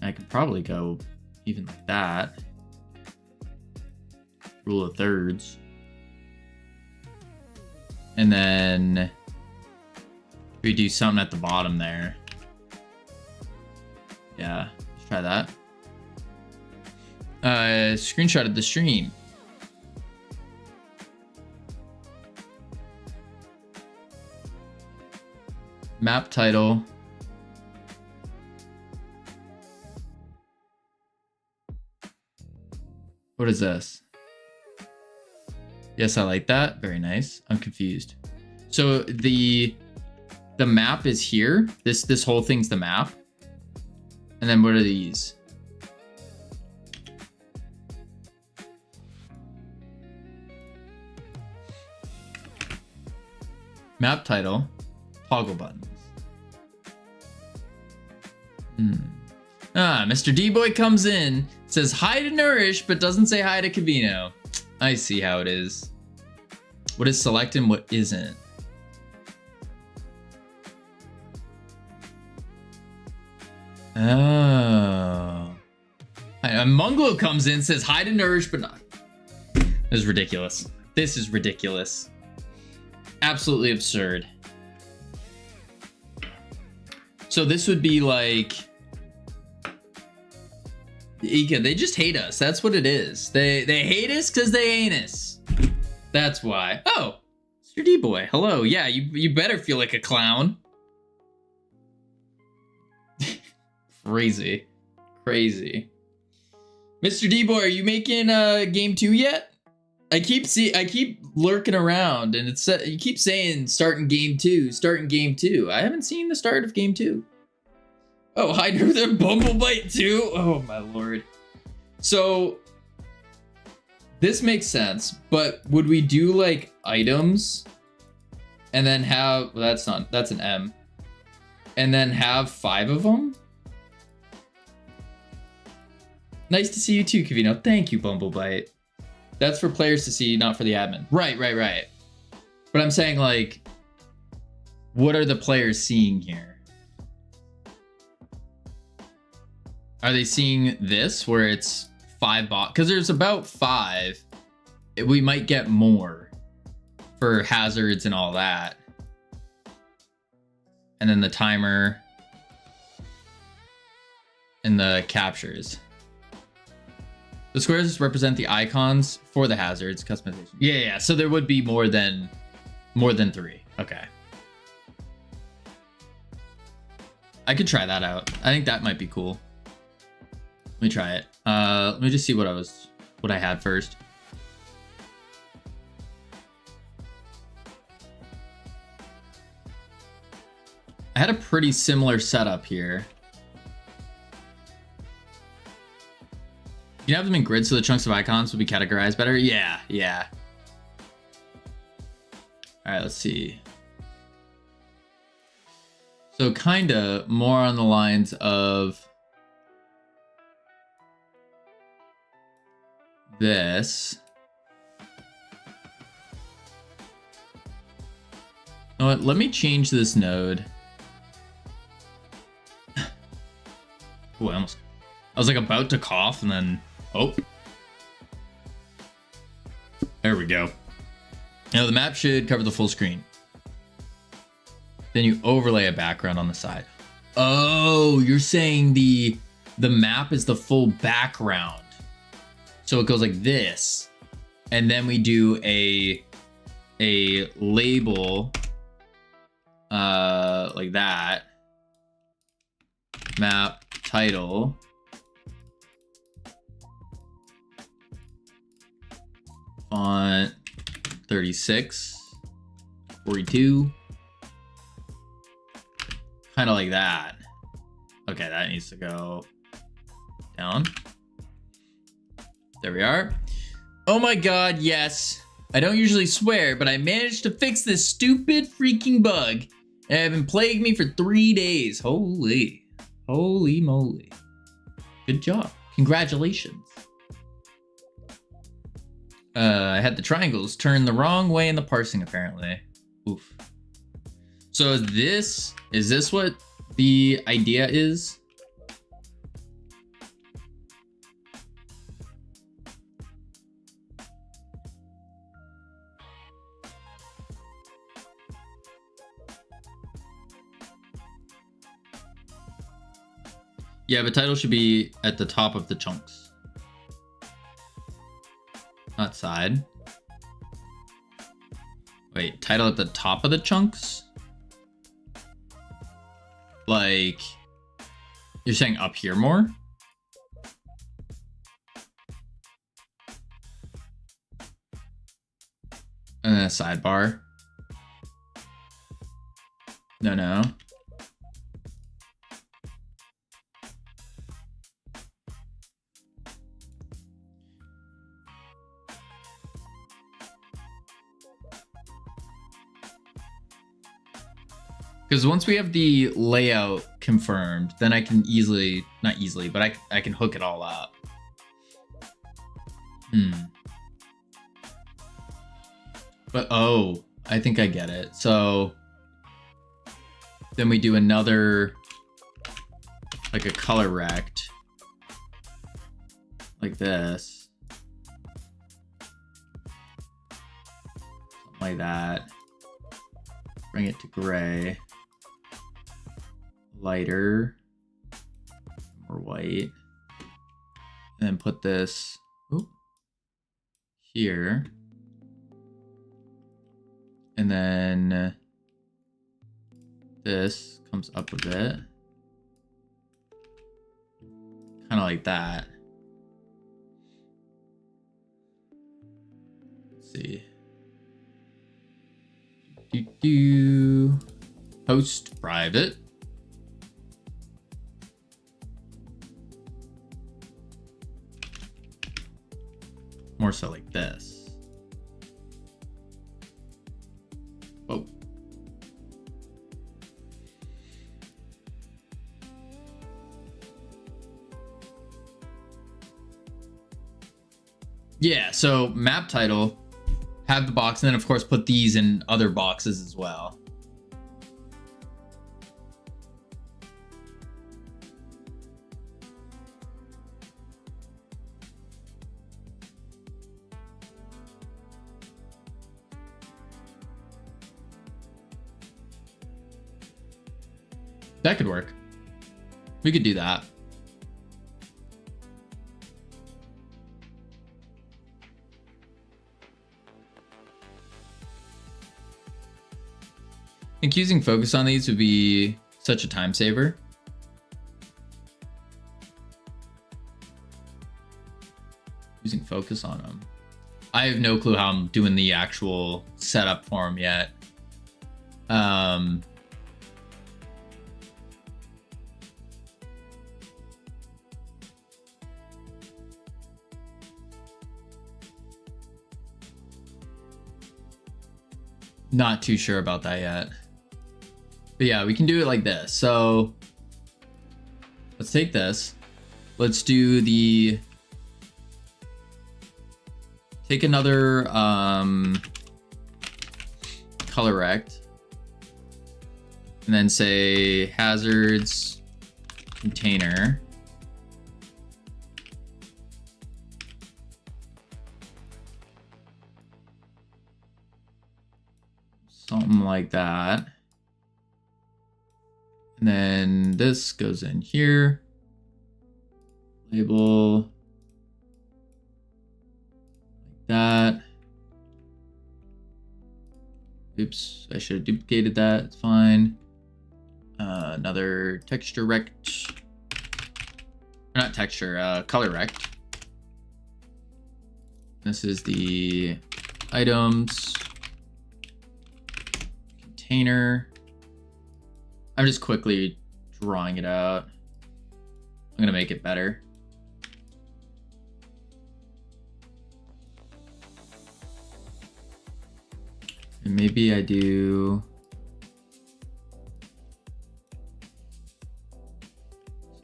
Speaker 1: I could probably go even like that. Rule of thirds. And then we do something at the bottom there. Yeah, let's try that. Screenshot of the stream. Map title. What is this? Yes, I like that. Very nice. I'm confused. So the map is here. This whole thing's the map. And then what are these? Map title, toggle buttons. Mr. D-Boy comes in, says hi to Nourish, but doesn't say hi to Keybindings. I see how it is. What is select and what isn't? Oh. Munglo comes in, says hi to Nourish, but not. This is ridiculous. This is ridiculous. Absolutely absurd. So this would be like, Ika, they just hate us. That's what it is. They hate us because they ain't us. That's why. Oh, Mr. D-Boy. Hello. Yeah, you better feel like a clown. Crazy. Crazy. Mr. D-Boy, are you making game 2 yet? I keep lurking around, and you keep saying starting game 2, starting game 2. I haven't seen the start of game 2. Oh, hi, there, Bumblebite too. Oh my lord. So this makes sense, but would we do like items and then have, well, that's an M, and then have 5 of them? Nice to see you too, Kavino. Thank you, Bumblebite. That's for players to see, not for the admin. Right. But I'm saying, like, what are the players seeing here? Are they seeing this where it's 5 bots? Because there's about 5. We might get more for hazards and all that. And then the timer and the captures. The squares represent the icons for the hazards customization. Yeah. So there would be more than 3. Okay. I could try that out. I think that might be cool. Let me try it. Let me just see what I had first. I had a pretty similar setup here. You have them in grids so the chunks of icons will be categorized better? Yeah. All right, let's see. So kinda more on the lines of this. You know what? Let me change this node. Ooh, I was like about to cough and then, oh. There we go. Now the map should cover the full screen. Then you overlay a background on the side. Oh, you're saying the map is the full background. So it goes like this. And then we do a label like that. Map title. Font 36, 42. Kind of like that. Okay, that needs to go down. There we are. Oh my god, yes. I don't usually swear, but I managed to fix this stupid freaking bug. And it's been plaguing me for 3 days. Holy moly. Good job. Congratulations. I had the triangles turned the wrong way in the parsing, apparently. Oof. So is this what the idea is? Yeah, the title should be at the top of the chunks. Not side. Wait, title at the top of the chunks? Like, you're saying up here more? And then a sidebar? No. Because once we have the layout confirmed, then I can not easily, but I can hook it all up. But oh, I think I get it. So then we do another, like a color rect, like this. Something like that. Bring it to gray. Lighter, more white, and then put this here, and then this comes up a bit, kind of like that. see. Host private. More so like this. Whoa. Yeah, so map title, have the box, and then of course put these in other boxes as well. That could work. We could do that. I think using focus on these would be such a time saver. Using focus on them. I have no clue how I'm doing the actual setup for them yet. Not too sure about that yet. But yeah, we can do it like this. So let's take this. Let's do the, take another color rect, and then say hazards container. Something like that. And then this goes in here. Label like that. Oops, I should have duplicated that. It's fine. Another texture rect. Not texture, color rect. This is the items container. I'm just quickly drawing it out. I'm gonna make it better. And maybe I do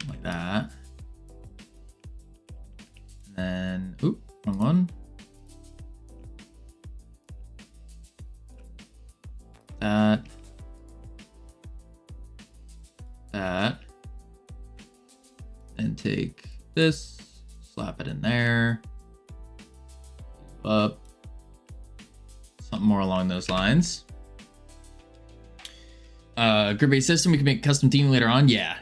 Speaker 1: something like that. And then, oop, wrong one. That. That. And take this, slap it in there. Up. Something more along those lines. Grid-based system, we can make a custom theme later on. Yeah.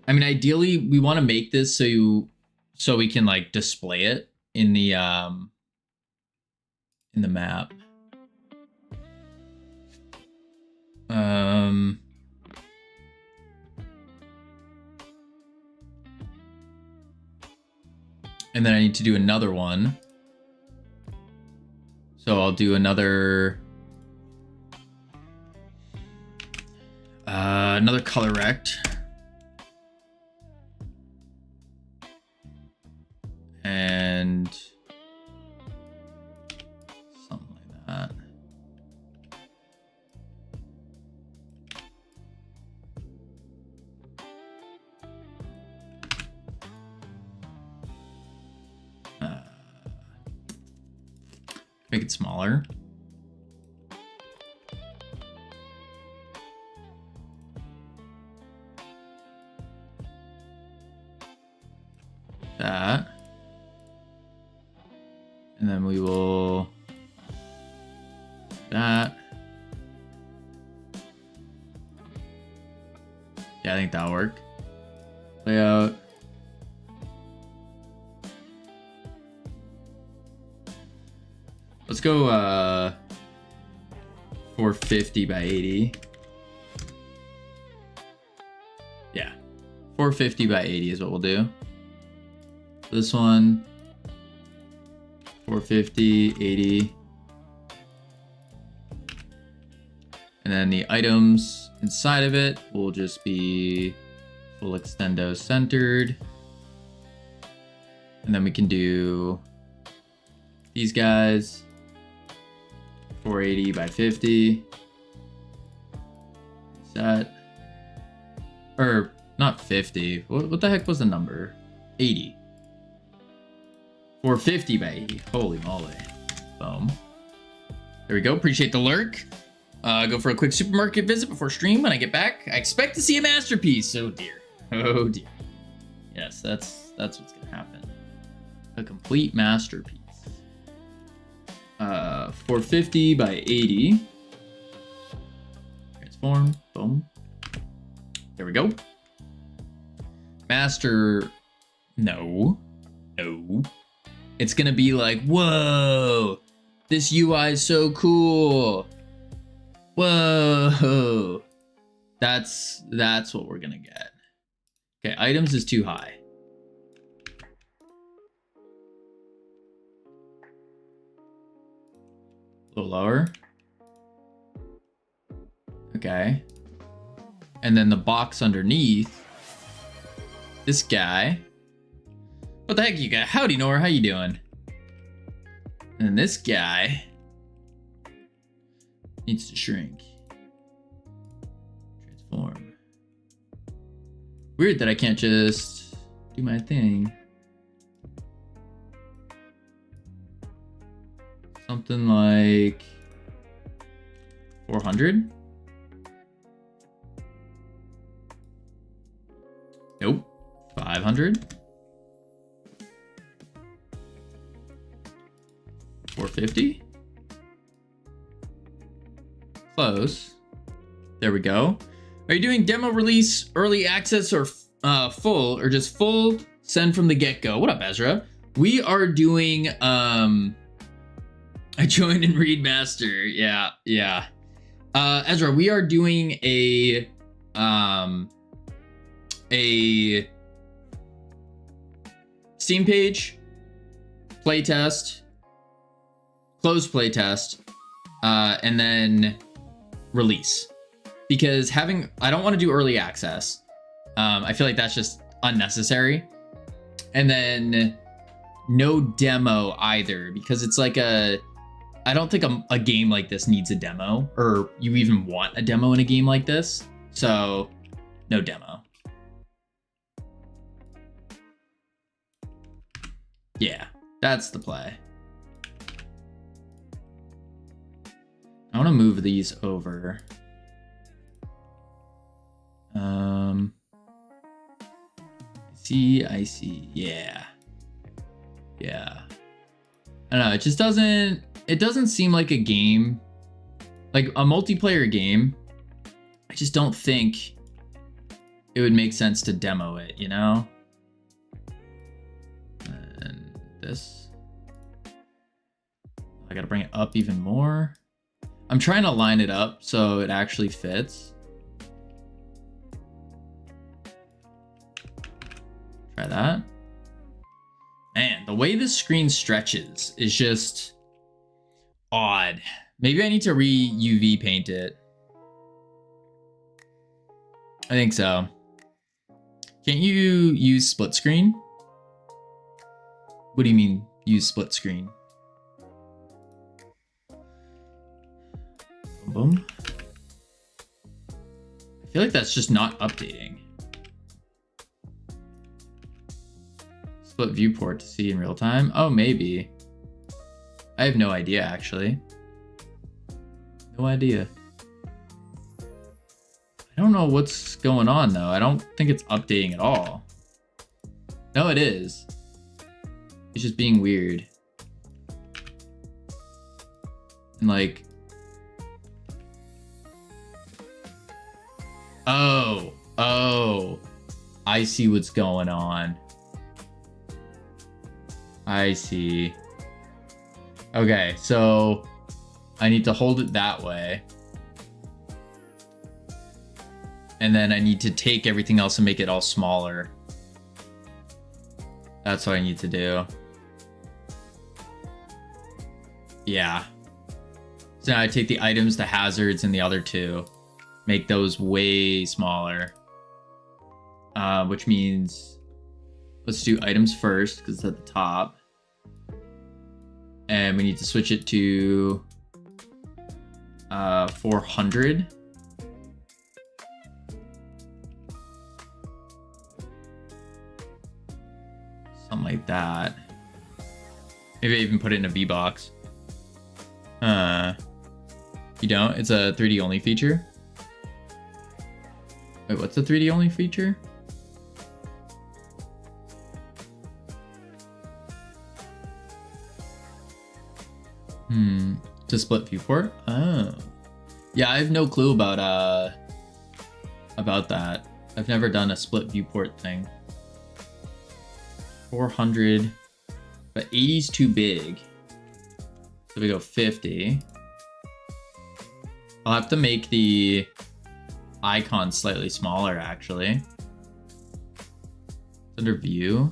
Speaker 1: I mean, ideally, we want to make this so we can like display it in the map. And then I need to do another one. So I'll do another color rect. And something like that. Make it smaller. That. And then we will that. Yeah, I think that'll work. Layout. Let's go 450 by 80. Yeah, 450 by 80 is what we'll do. This one, 450, 80. And then the items inside of it will just be full extendo centered. And then we can do these guys, 480 by 50. Set. Or not 50. What the heck was the number? 80. 450 by 80. Holy moly. Boom. There we go. Appreciate the lurk. Go for a quick supermarket visit before stream. When I get back, I expect to see a masterpiece. Oh dear. Oh dear. Yes, that's what's gonna happen. A complete masterpiece. 450 by 80. Transform. Boom. There we go. Master. No. No. It's gonna be like, whoa, this UI is so cool. Whoa. That's what we're gonna get. Okay, items is too high. A little lower. Okay. And then the box underneath, this guy. What the heck, you guys? Howdy, Nora. How you doing? And this guy needs to shrink. Transform. Weird that I can't just do my thing. Something like 400? Nope. 500? 450? Close. There we go. Are you doing demo release, early access, or full, or just full send from the get-go? What up, Ezra? We are doing I joined and read master. Yeah. Ezra, we are doing a Steam page playtest, closed playtest, and then release. Because I don't want to do early access. I feel like that's just unnecessary. And then no demo either, because it's like I don't think a game like this needs a demo, or you even want a demo in a game like this. So no demo. Yeah, that's the play. I want to move these over. I see. Yeah. I don't know. It just doesn't seem like a game, like a multiplayer game. I just don't think it would make sense to demo it, you know? And this, I gotta bring it up even more. I'm trying to line it up so it actually fits. Try that. Man, the way this screen stretches is just odd. Maybe I need to UV paint it. I think so. Can't you use split screen? What do you mean use split screen? Boom. I feel like that's just not updating. Split viewport to see in real time. Oh, maybe. I have no idea, actually. No idea. I don't know what's going on, though. I don't think it's updating at all. No, it is. It's just being weird. And like... Oh. I see what's going on. I see. Okay, so I need to hold it that way. And then I need to take everything else and make it all smaller. That's what I need to do. Yeah. So now I take the items, the hazards, and the other two, make those way smaller. Which means let's do items first because it's at the top. And we need to switch it to 400. Something like that. Maybe I even put it in a V box. You don't? It's a 3D only feature? Wait, what's the 3D only feature? To split viewport? Oh. Yeah, I have no clue about that. I've never done a split viewport thing. 400, but 80's too big. So we go 50. I'll have to make the icon slightly smaller, actually. It's under view.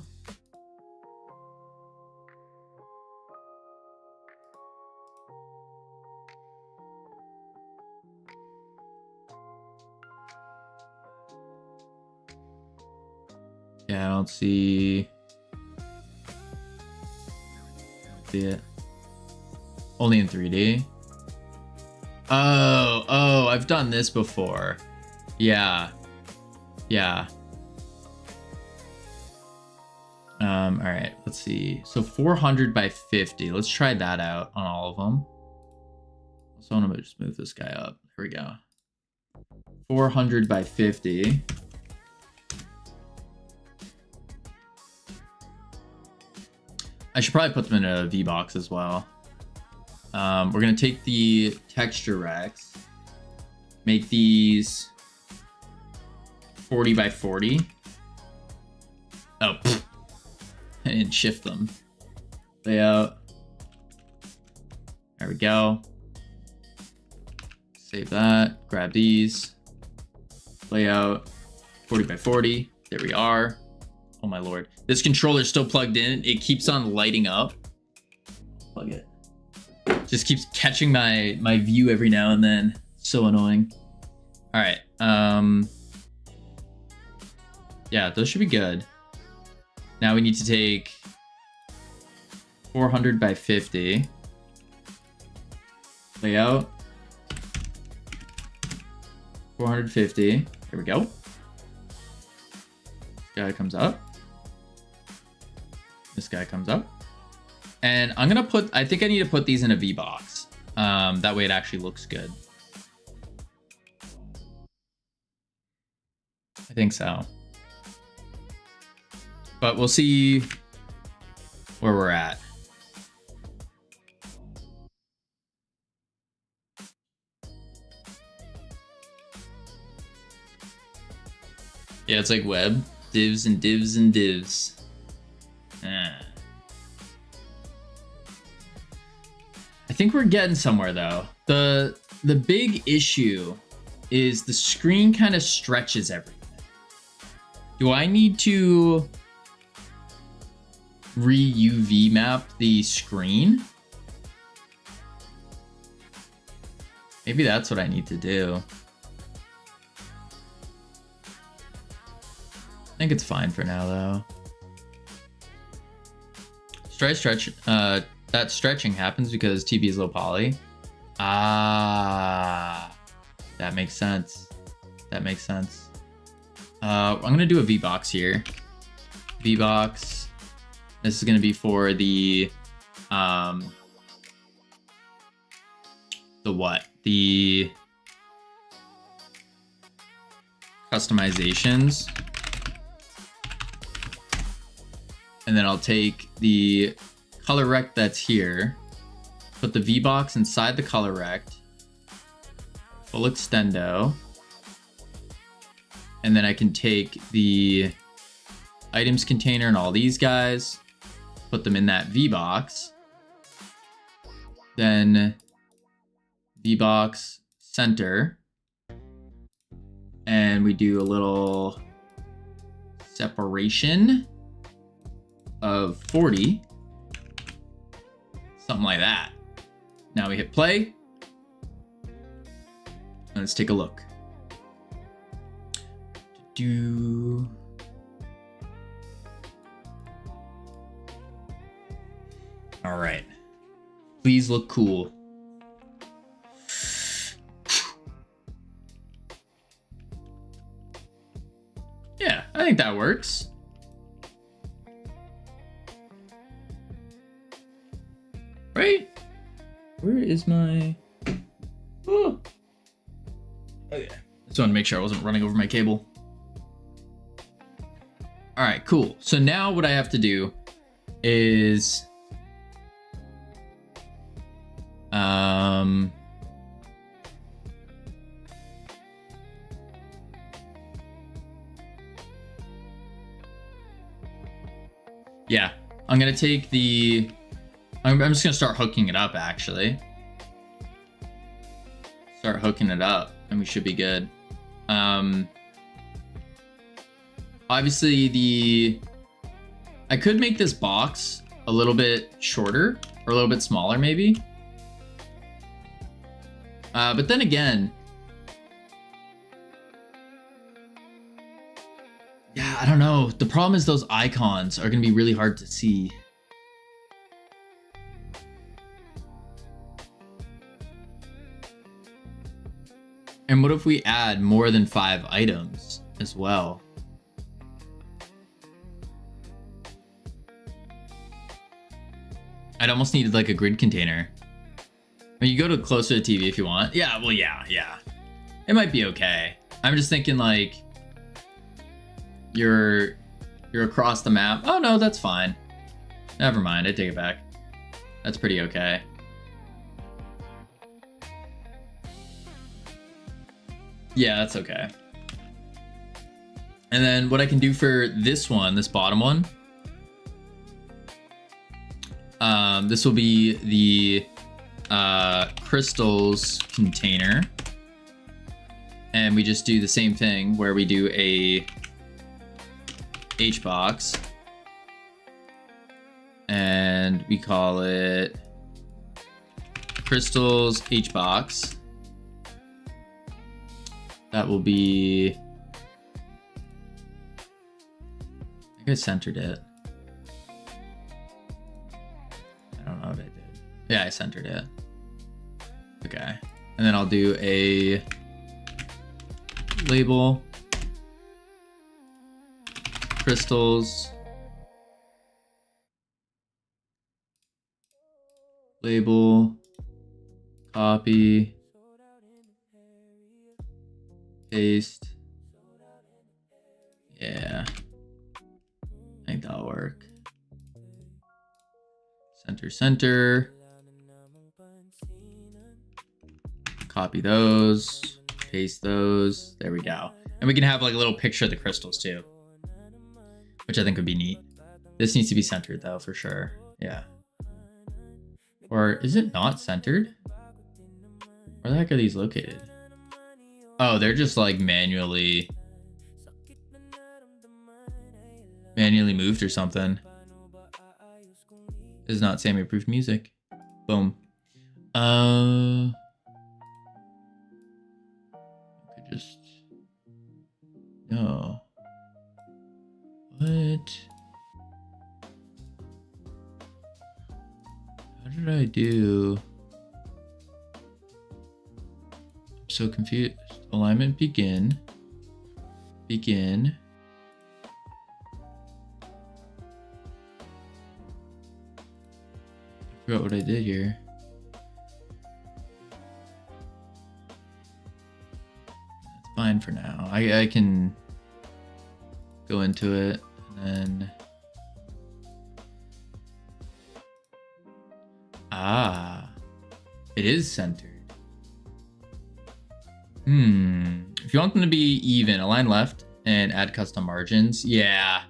Speaker 1: Yeah, I don't see it. Only in 3D. Oh, I've done this before. Yeah. All right, let's see. So 400 by 50. Let's try that out on all of them. So I'm gonna just move this guy up. Here we go. 400 by 50. I should probably put them in a V box as well. We're gonna take the texture Rex, make these 40 by 40. Oh, pfft. I didn't shift them. Layout. There we go. Save that. Grab these. Layout. 40 by 40. There we are. Oh my lord. This controller's still plugged in. It keeps on lighting up. Plug it. Just keeps catching my view every now and then. So annoying. All right. Yeah, those should be good. Now we need to take 400 by 50. Layout. 450. There we go. Guy comes up. This guy comes up. And I'm gonna put, I think I need to put these in a V box. That way it actually looks good. I think so. But we'll see where we're at. Yeah, it's like web. Divs and divs and divs. I think we're getting somewhere though. The big issue is the screen kind of stretches everything. Do I need to re-UV map the screen? Maybe that's what I need to do. I think it's fine for now though. Stretch. That stretching happens because TV is low poly. Ah, that makes sense. That makes sense. I'm gonna do a V-box here. V-box. This is gonna be for the what? The customizations. And then I'll take the color rect that's here, put the V-box inside the color rect, full extendo, and then I can take the items container and all these guys, put them in that V-box, then V-box center, and we do a little separation of 40, something like that. Now we hit play. Let's take a look. All right. Please look cool. Yeah, I think that works. Right? Where is my... Oh. Okay. Just want to make sure I wasn't running over my cable. All right, cool. So now what I have to do is... yeah, I'm gonna take the... I'm just gonna start hooking it up, actually. Start hooking it up, and we should be good. Obviously, I could make this box a little bit shorter, or a little bit smaller, maybe. But then again... yeah, I don't know. The problem is those icons are gonna be really hard to see. And what if we add more than 5 items as well? I'd almost need like a grid container. I mean, you go to closer to the TV if you want. Yeah, well, yeah. It might be okay. I'm just thinking like you're across the map. Oh no, that's fine. Never mind, I take it back. That's pretty okay. Yeah, that's okay. And then what I can do for this one, this bottom one, this will be the crystals container. And we just do the same thing where we do a H box. And we call it crystals H box. That will be... I think I centered it. I don't know if I did. Yeah, I centered it. Okay. And then I'll do a label. Crystals. Label. Copy. Paste. Yeah. I think that'll work. Center. Copy those. Paste those. There we go. And we can have like a little picture of the crystals too, which I think would be neat. This needs to be centered though, for sure. Yeah. Or is it not centered? Where the heck are these located? Oh, they're just like manually moved or something. This is not Sammy approved music. Boom. I could just... no. What? How did I do? I'm so confused. Alignment begin. Begin. I forgot what I did here. That's fine for now. I can go into it and then... ah, it is centered. If you want them to be even, align left and add custom margins. Yeah.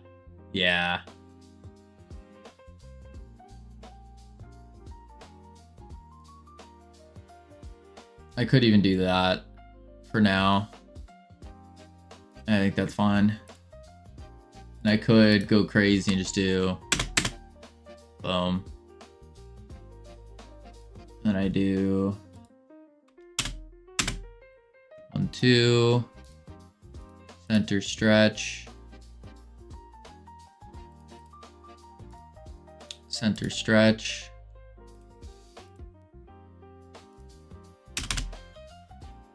Speaker 1: I could even do that for now. I think that's fine. And I could go crazy and just do boom. Then I do 1, 2, center stretch, center stretch,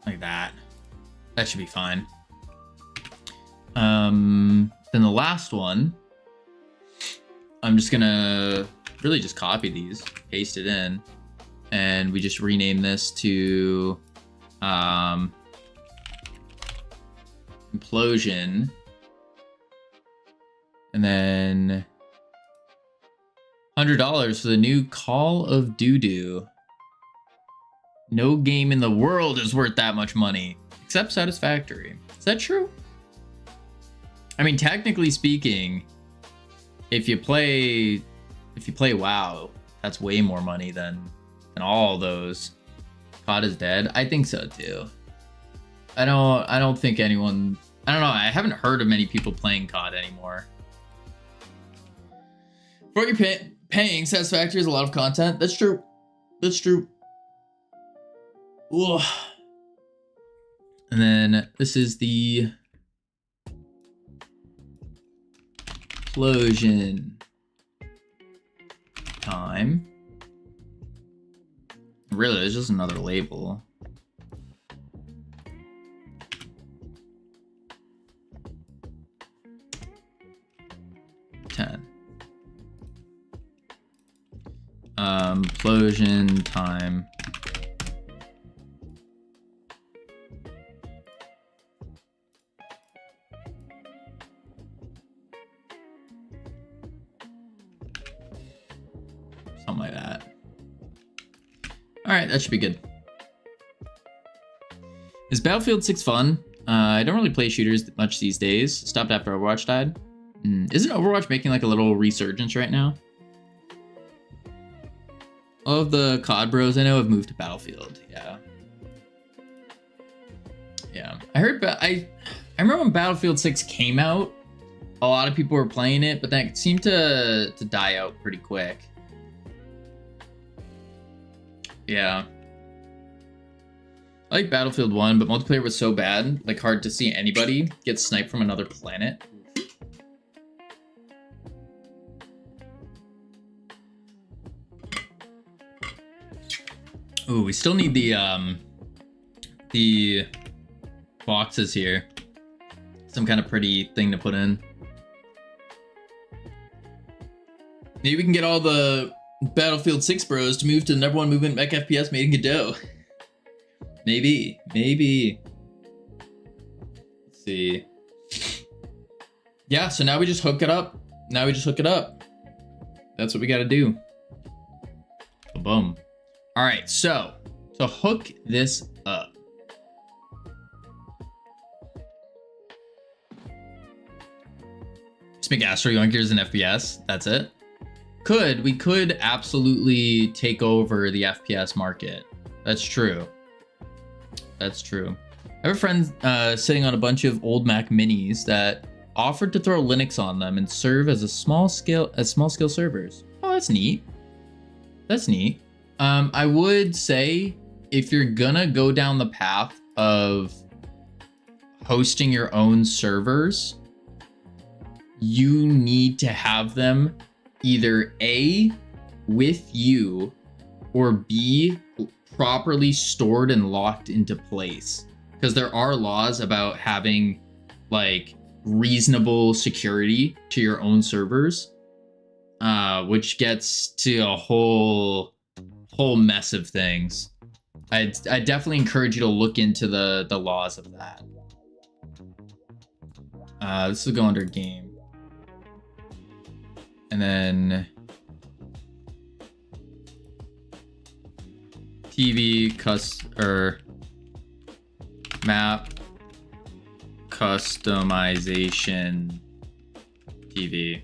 Speaker 1: like that. That should be fine. Then the last one, I'm just gonna really just copy these, paste it in, and we just rename this to implosion, and then $100 for the new Call of Doo-Doo. No game in the world is worth that much money, except Satisfactory. Is that true? I mean, technically speaking, if you play WoW, that's way more money than all those. COD is dead. I think so too. I don't think anyone. I don't know. I haven't heard of many people playing COD anymore. For what you're paying, Satisfactory is a lot of content. That's true. That's true. Whoa. And then this is the explosion time. Really, it's just another label. Explosion time. Something like that. All right, that should be good. Is Battlefield 6 fun? I don't really play shooters much these days. Stopped after Overwatch died. Isn't Overwatch making like a little resurgence right now? All of the COD bros I know have moved to Battlefield. Yeah. Yeah. I heard, I remember when Battlefield 6 came out, a lot of people were playing it, but then it seemed to die out pretty quick. Yeah. I like Battlefield 1, but multiplayer was so bad, like hard to see anybody get sniped from another planet. Ooh, we still need the boxes here. Some kind of pretty thing to put in. Maybe we can get all the Battlefield 6 bros to move to the #1 movement mech FPS made in Godot. Maybe. Let's see. Yeah, so now we just hook it up. That's what we gotta do. Boom. All right, so to hook this up, just make Astro Yonkers and FPS. That's it. We could absolutely take over the FPS market. That's true. I have a friend sitting on a bunch of old Mac Minis that offered to throw Linux on them and serve as small scale servers. Oh, that's neat. I would say if you're gonna go down the path of hosting your own servers, you need to have them either A, with you, or B, properly stored and locked into place. Because there are laws about having like reasonable security to your own servers, which gets to a whole mess of things. I definitely encourage you to look into the laws of that. This will go under game. And then TV map customization TV.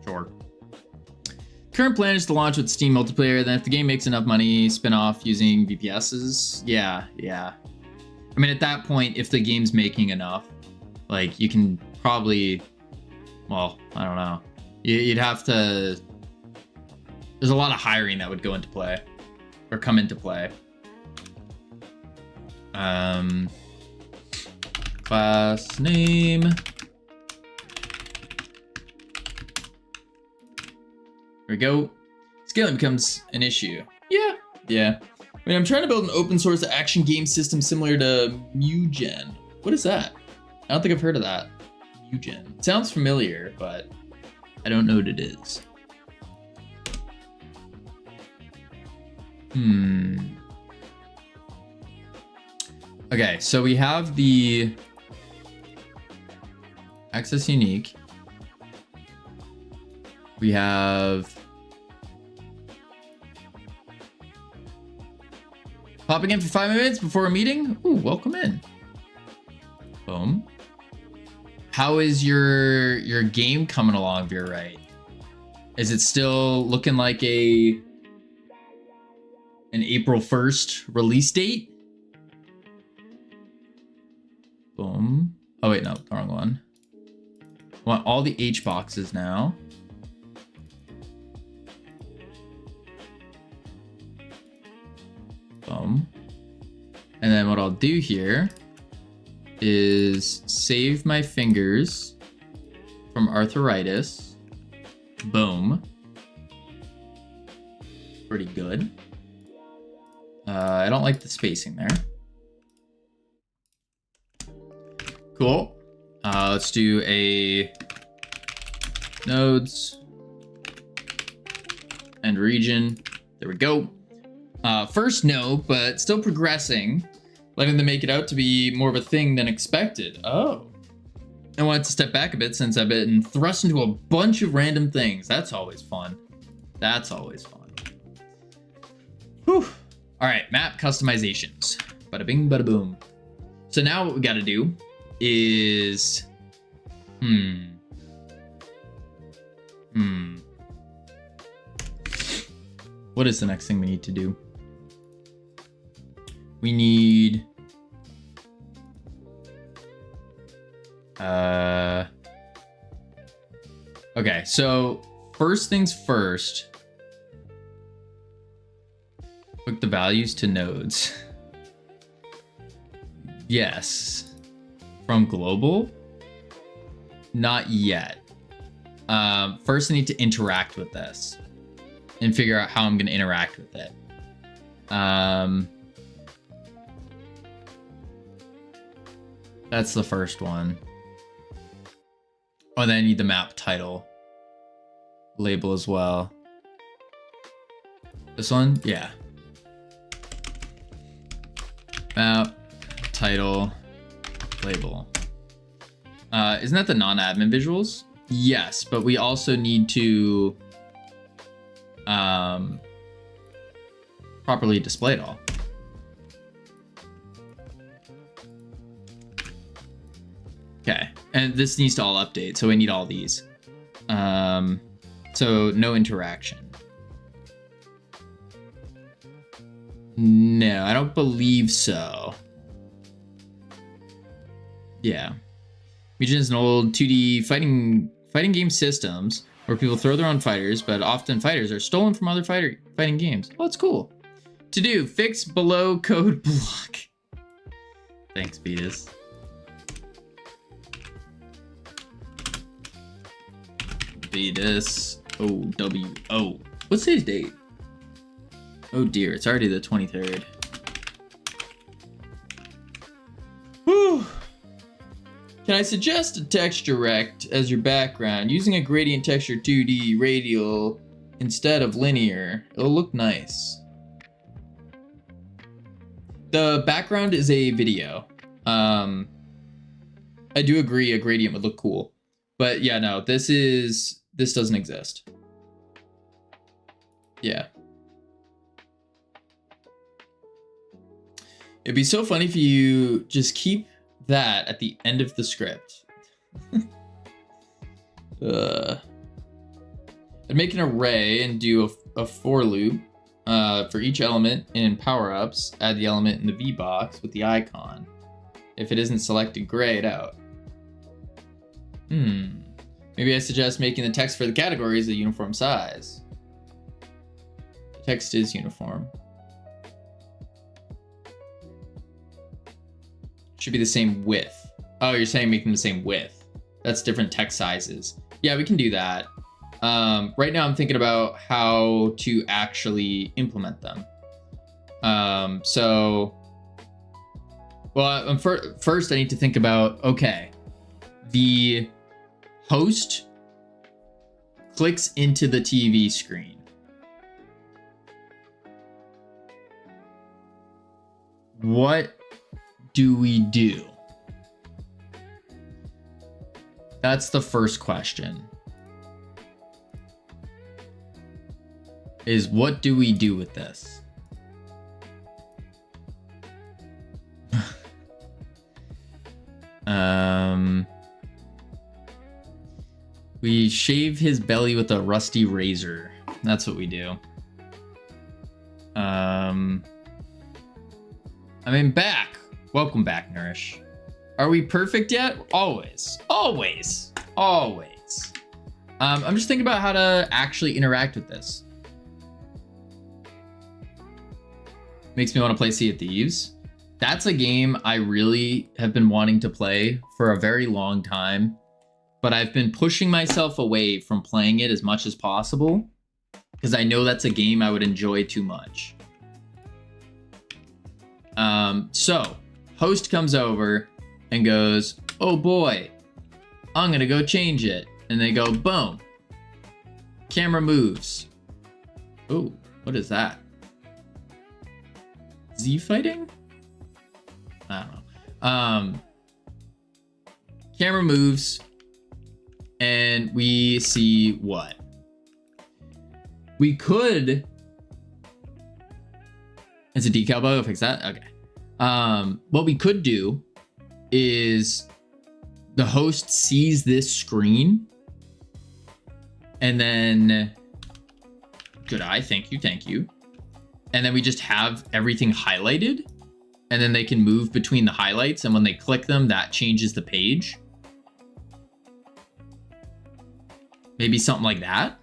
Speaker 1: Sure. Current plan is to launch with Steam multiplayer. Then if the game makes enough money, spin off using VPSs. Yeah. I mean, at that point, if the game's making enough, like you can probably, well, I don't know. You'd have to. There's a lot of hiring that would go into play or come into play. Class name. There we go. Scaling becomes an issue. Yeah. I mean, I'm trying to build an open source action game system similar to Mugen. What is that? I don't think I've heard of that. Mugen. It sounds familiar, but I don't know what it is. Okay, so we have the access unique. We have popping in for 5 minutes before a meeting. Ooh, welcome in. Boom. How is your game coming along, Veer Right? Is it still looking like an April 1st release date? Boom. Oh wait, no, the wrong one. I want all the H boxes now. Boom. And then what I'll do here is save my fingers from arthritis. Boom. Pretty good. I don't like the spacing there. Cool. Let's do a nodes and region. There we go. First no, but still progressing. Letting them make it out to be more of a thing than expected. Oh. I wanted to step back a bit since I've been thrust into a bunch of random things. That's always fun. That's always fun. Whew. All right, map customizations. Bada bing, bada boom. So now what we got to do is, what is the next thing we need to do? We need, okay, so first things first, hook the values to nodes. Yes. From global? Not yet. First I need to interact with this and figure out how I'm going to interact with it. That's the first one. Oh, then I need the map title label as well. This one? Yeah. Map title label. Isn't that the non-admin visuals? Yes, but we also need to properly display it all. Okay, and this needs to all update, so we need all these. So no interaction. No, I don't believe so. Yeah. Mugen is an old 2D fighting game systems where people throw their own fighters, but often fighters are stolen from other fighting games. Oh, that's cool. To do, fix below code block. Thanks, Beatus. Beatus. O-W-O. What's today's date? Oh dear, it's already the 23rd. Whew. Can I suggest a texture rect as your background using a gradient texture 2D radial instead of linear? It'll look nice. The background is a video. I do agree a gradient would look cool. But yeah, no, this doesn't exist. Yeah. It'd be so funny if you just keep that at the end of the script. I'd make an array and do a for loop for each element in power-ups. Add the element in the V-box with the icon. If it isn't selected, gray it out. Maybe I suggest making the text for the categories a uniform size. Text is uniform. Should be the same width. Oh, you're saying make them the same width. That's different text sizes. Yeah, we can do that. Right now I'm thinking about how to actually implement them. Well, first I need to think about, okay, the host clicks into the TV screen. What do we do? That's the first question. Is what do we do with this? We shave his belly with a rusty razor. That's what we do. I'm back. Welcome back, Nourish. Are we perfect yet? Always. Always. Always. I'm just thinking about how to actually interact with this. Makes me want to play Sea of Thieves. That's a game I really have been wanting to play for a very long time, but I've been pushing myself away from playing it as much as possible because I know that's a game I would enjoy too much. So host comes over and goes, oh boy, I'm gonna go change it. And they go, boom. Camera moves. Oh, what is that? Z fighting? I don't know. Camera moves and we see what? We could. It's a decal bug. I'll fix that. Okay. What we could do is the host sees this screen and then good eye. Thank you. And then we just have everything highlighted and then they can move between the highlights. And when they click them, that changes the page. Maybe something like that.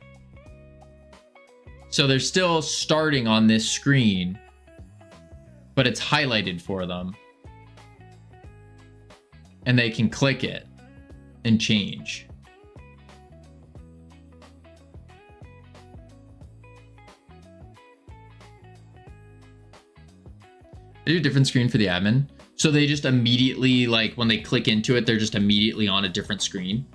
Speaker 1: So they're still starting on this screen, but it's highlighted for them. And they can click it and change. They do a different screen for the admin. So they just immediately, like when they click into it, they're just immediately on a different screen.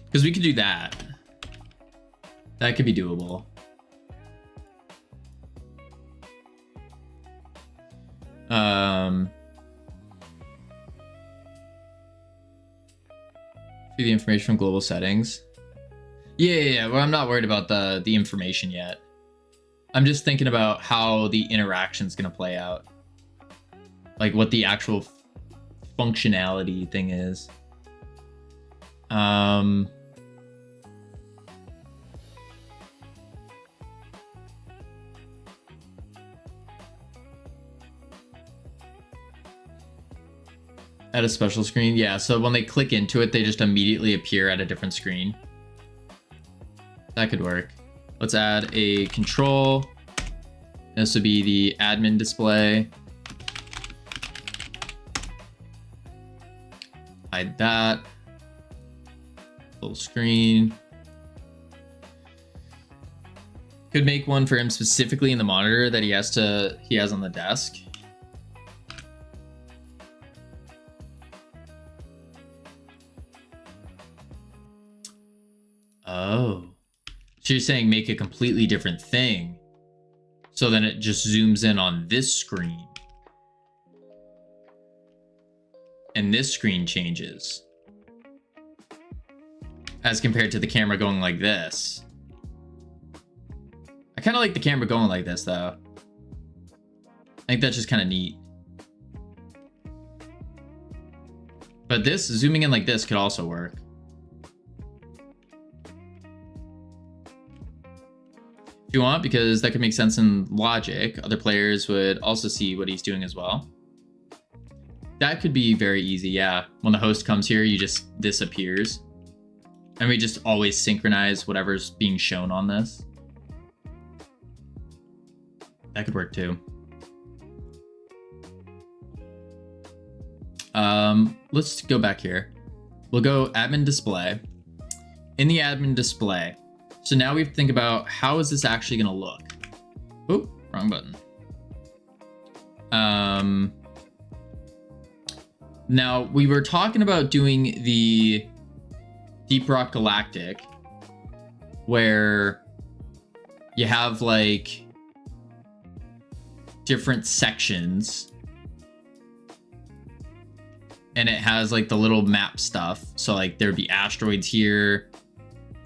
Speaker 1: Because we could do that. That could be doable. See the information from global settings. Yeah. Well, I'm not worried about the information yet. I'm just thinking about how the interaction's gonna play out. Like what the actual functionality thing is. At a special screen, yeah. So when they click into it, they just immediately appear at a different screen. That could work. Let's add a control. This would be the admin display. Hide that. Full screen. Could make one for him specifically in the monitor that he has on the desk. Oh, so you're saying make a completely different thing. So then it just zooms in on this screen. And this screen changes. As compared to the camera going like this. I kind of like the camera going like this though. I think that's just kind of neat. But this, zooming in like this could also work. If you want, because that could make sense in logic. Other players would also see what he's doing as well. That could be very easy, yeah. When the host comes here, you just disappears. And we just always synchronize whatever's being shown on this. That could work too. Let's go back here. We'll go admin display. In the admin display. So now we have to think about how is this actually gonna look? Oh, wrong button. Now we were talking about doing the Deep Rock Galactic, where you have like different sections and it has like the little map stuff. So like there'd be asteroids here,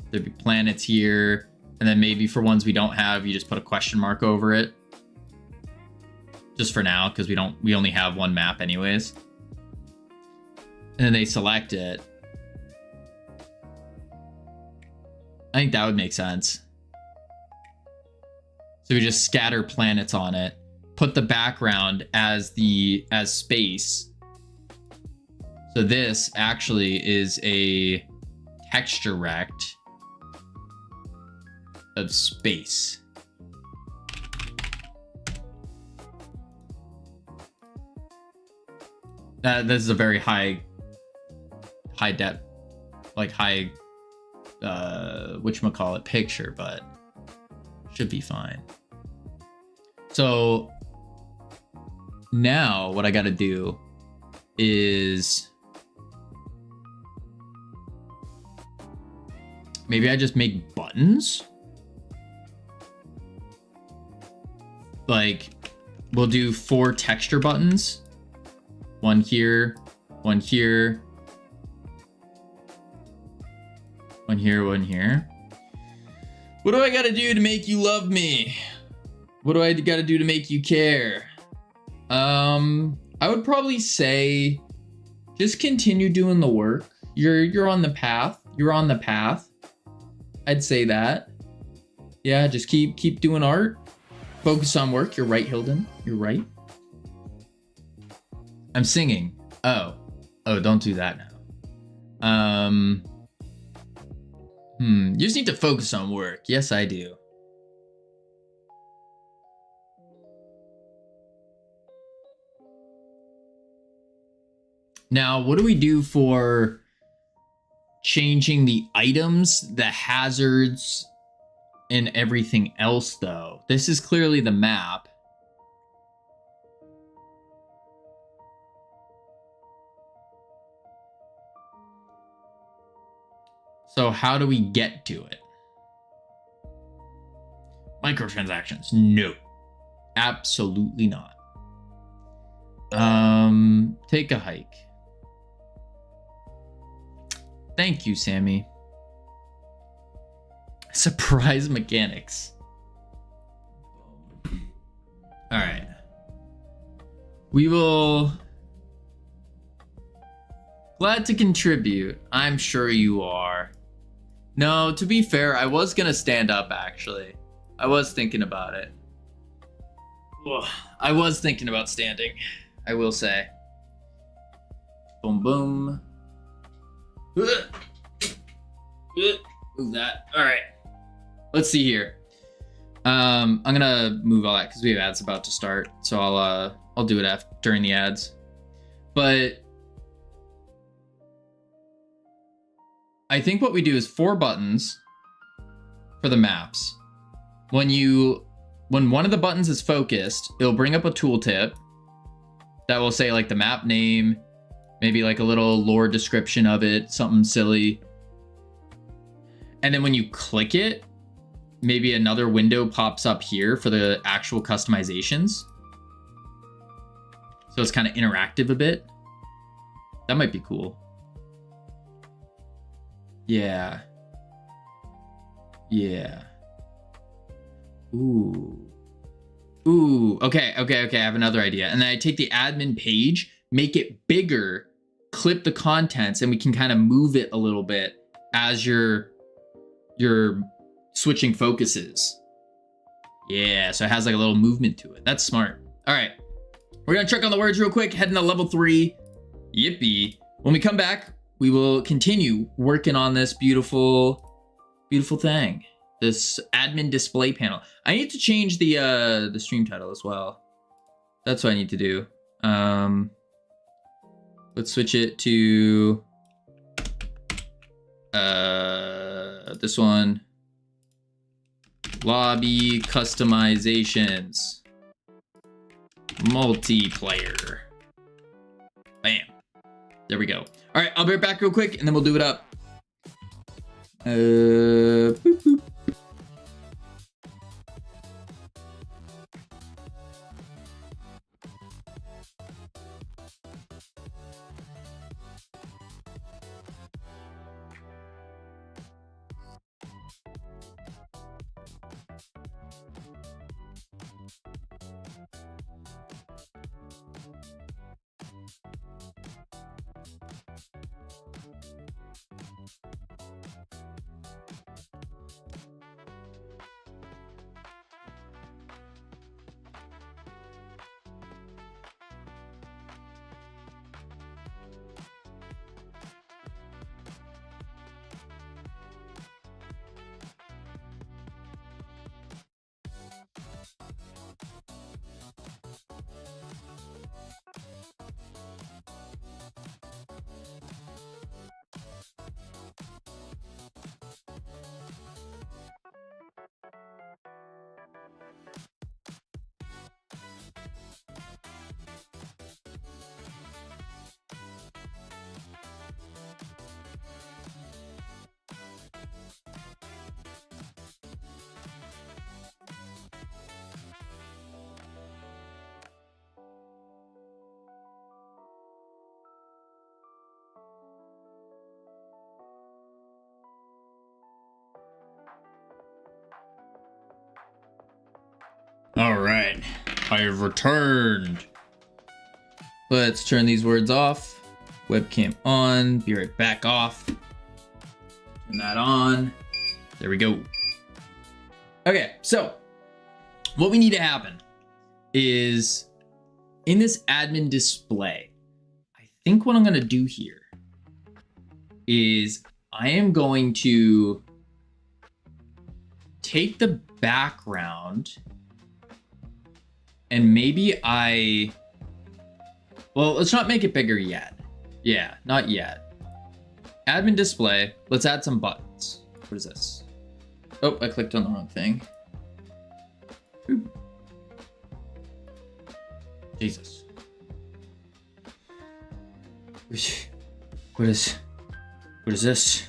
Speaker 1: there'd be planets here, and then maybe for ones we don't have, you just put a question mark over it. Just for now, because we only have one map anyways. And then they select it. I think that would make sense. So we just scatter planets on it, put the background as space. So this actually is a texture rect of space. This is a very high depth, like high, whatchamacallit, picture, but should be fine. So now what I got to do is maybe I just make buttons. Like we'll do 4 texture buttons. One here, one here, one here, one here. What do I gotta do to make you love me? What do I gotta do to make you care? I would probably say just continue doing the work. You're on the path. You're on the path. I'd say that. Yeah, just keep doing art. Focus on work. You're right, Hilden. You're right. I'm singing. Oh, don't do that now. You just need to focus on work. Yes, I do. Now, what do we do for changing the items, the hazards, and everything else, though? This is clearly the map. So how do we get to it? Microtransactions? No. Absolutely not. Take a hike. Thank you, Sammy. Surprise mechanics. All right. We will... Glad to contribute. I'm sure you are. No, to be fair, I was gonna stand up, actually. I was thinking about it. Ugh. I was thinking about standing, I will say. Boom, boom. Move that. All right. Let's see here. I'm gonna move all that because we have ads about to start, so I'll do it during the ads. But I think what we do is 4 buttons for the maps. When one of the buttons is focused, it'll bring up a tooltip that will say like the map name, maybe like a little lore description of it, something silly. And then when you click it, maybe another window pops up here for the actual customizations. So it's kind of interactive a bit. That might be cool. Yeah. Yeah. Ooh. Okay. I have another idea. And then I take the admin page, make it bigger, clip the contents, and we can kind of move it a little bit as you're switching focuses. Yeah, so it has like a little movement to it. That's smart. All right. We're gonna check on the words real quick, heading to level 3. Yippee. When we come back, we will continue working on this beautiful thing. This admin display panel. I need to change the stream title as well. That's what I need to do. Let's switch it to this one. Lobby customizations. Multiplayer. Bam. There we go. All right, I'll be right back real quick and then we'll do it up. Boop, boop. All right, I have returned. Let's turn these words off. Webcam on, be right back off. Turn that on. There we go. Okay, so what we need to happen is in this admin display, I think what I'm gonna do here is I am going to take the background and maybe well, let's not make it bigger yet. Yeah, not yet. Admin display, let's add some buttons. What is this? Oh, I clicked on the wrong thing. Oop. Jesus. What is this? What is this?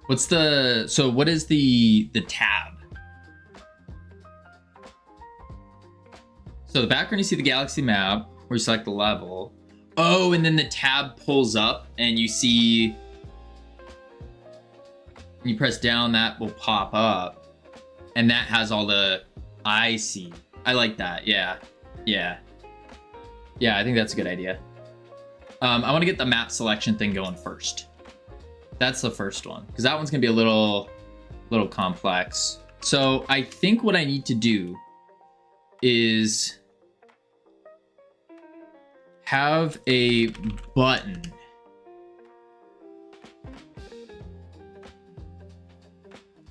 Speaker 1: What is the tab? So the background, you see the galaxy map, where you select the level. Oh, and then the tab pulls up and you see, when you press down, that will pop up. And that has all the, I see. I like that, yeah. Yeah, I think that's a good idea. I wanna get the map selection thing going first. That's the first one, because that one's gonna be a little complex. So I think what I need to do is have a button.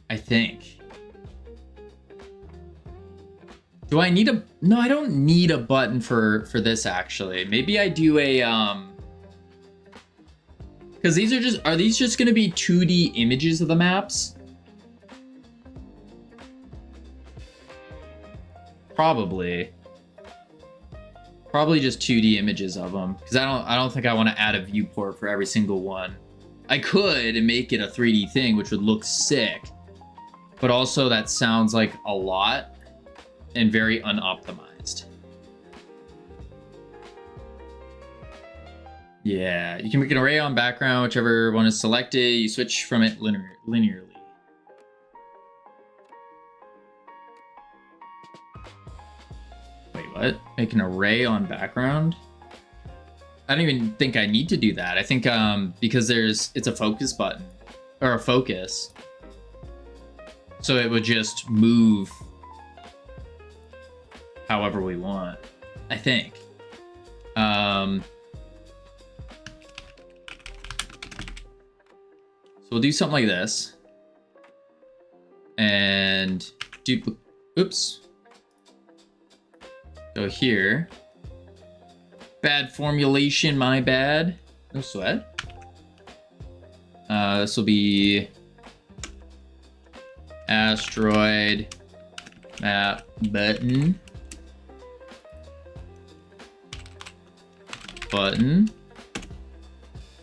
Speaker 1: I think. Do I need a, no, I don't need a button for this actually. Maybe I do a, because these are these just gonna be 2D images of the maps? Probably just 2D images of them, because I don't think I want to add a viewport for every single one. I could and make it a 3D thing, which would look sick, but also that sounds like a lot and very unoptimized. Yeah, you can make an array on background, whichever one is selected, you switch from it linearly. Wait, what? Make an array on background? I don't even think I need to do that. I think because it's a focus button, or a focus, so it would just move however we want, I think. So we'll do something like this. And oops. Go here. Bad formulation, my bad. No sweat. This will be asteroid map button. And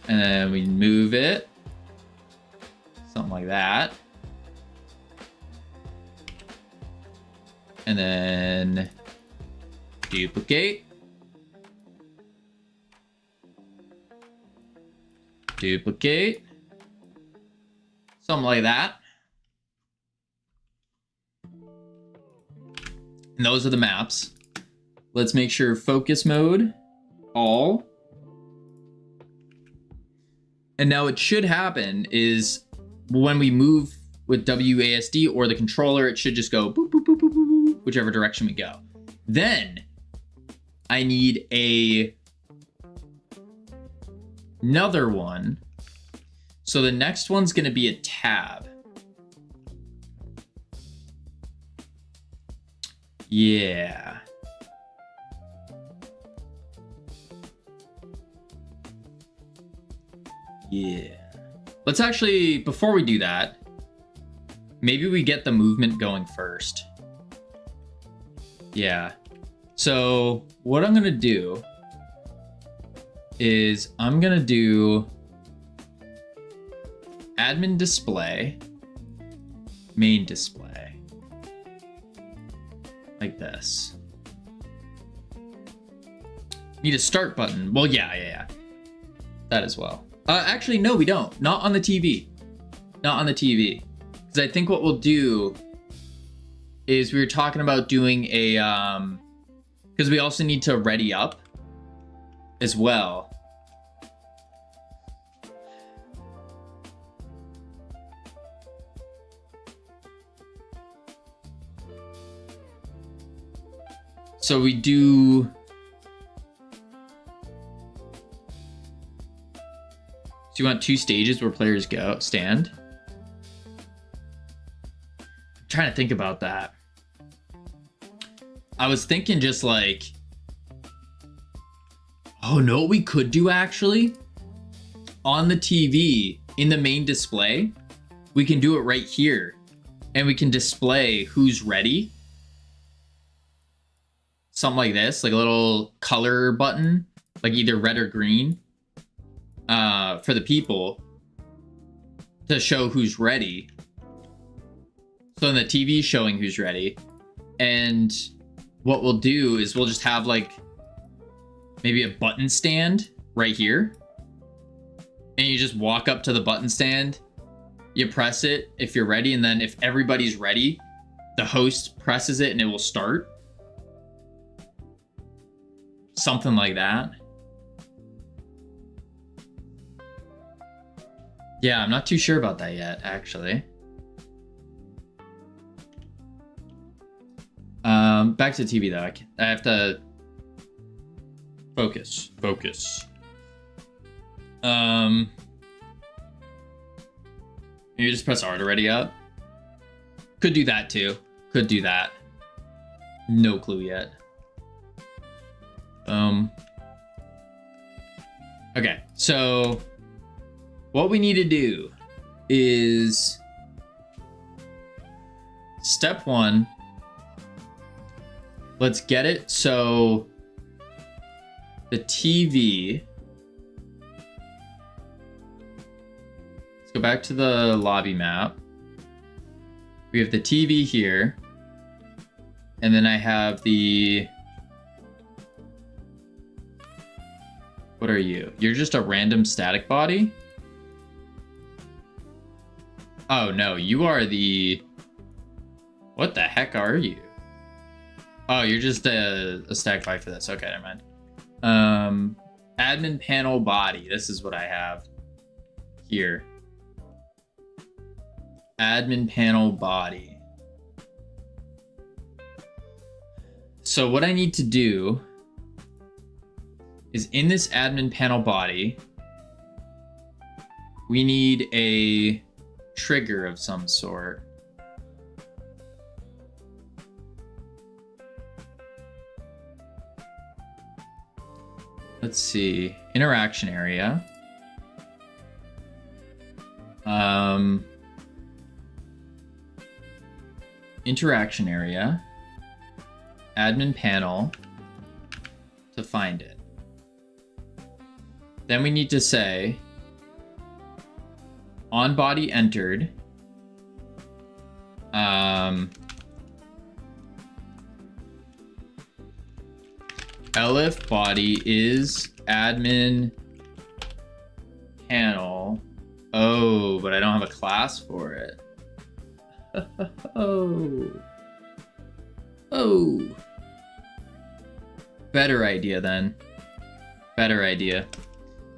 Speaker 1: then we move it. Something like that. And then duplicate. Duplicate. Something like that. And those are the maps. Let's make sure focus mode, all. And now what should happen is when we move with WASD or the controller, it should just go boop, boop, boop, boop, boop, boop, whichever direction we go. Then I need another one. So the next one's gonna be a tab. Yeah. Yeah. Let's actually, before we do that, maybe we get the movement going first. Yeah. So what I'm gonna do is I'm gonna do admin display, main display, like this. Need a start button. Well, yeah. That as well. Actually, no, we don't. Not on the TV. Not on the TV. Because I think what we'll do is we were talking about doing a, because we also need to ready up as well. So we do. Do you want 2 stages where players stand? I'm trying to think about that. I was thinking just like, oh no, what we could do actually on the TV in the main display, we can do it right here and we can display who's ready. Something like this, like a little color button, like either red or green, for the people to show who's ready. So in the TV showing who's ready. And what we'll do is we'll just have like maybe a button stand right here. And you just walk up to the button stand, you press it if you're ready, and then if everybody's ready, the host presses it and it will start. Something like that. Yeah, I'm not too sure about that yet, actually. Back to TV though. I have to focus. You just press R to ready up. Could do that too. Could do that. No clue yet. Okay, so what we need to do is step 1. Let's get it so the TV. Let's go back to the lobby map. We have the TV here, and then I have the. What are you? You're just a random static body? Oh no, you are the... What the heck are you? Oh, you're just a static body for this. Okay, never mind. Admin panel body. This is what I have here. Admin panel body. So what I need to do is in this admin panel body, we need a trigger of some sort. Let's see, interaction area. Interaction area, admin panel to find it. Then we need to say on body entered, elif body is admin panel. Oh, but I don't have a class for it. Oh. Better idea then. Better idea.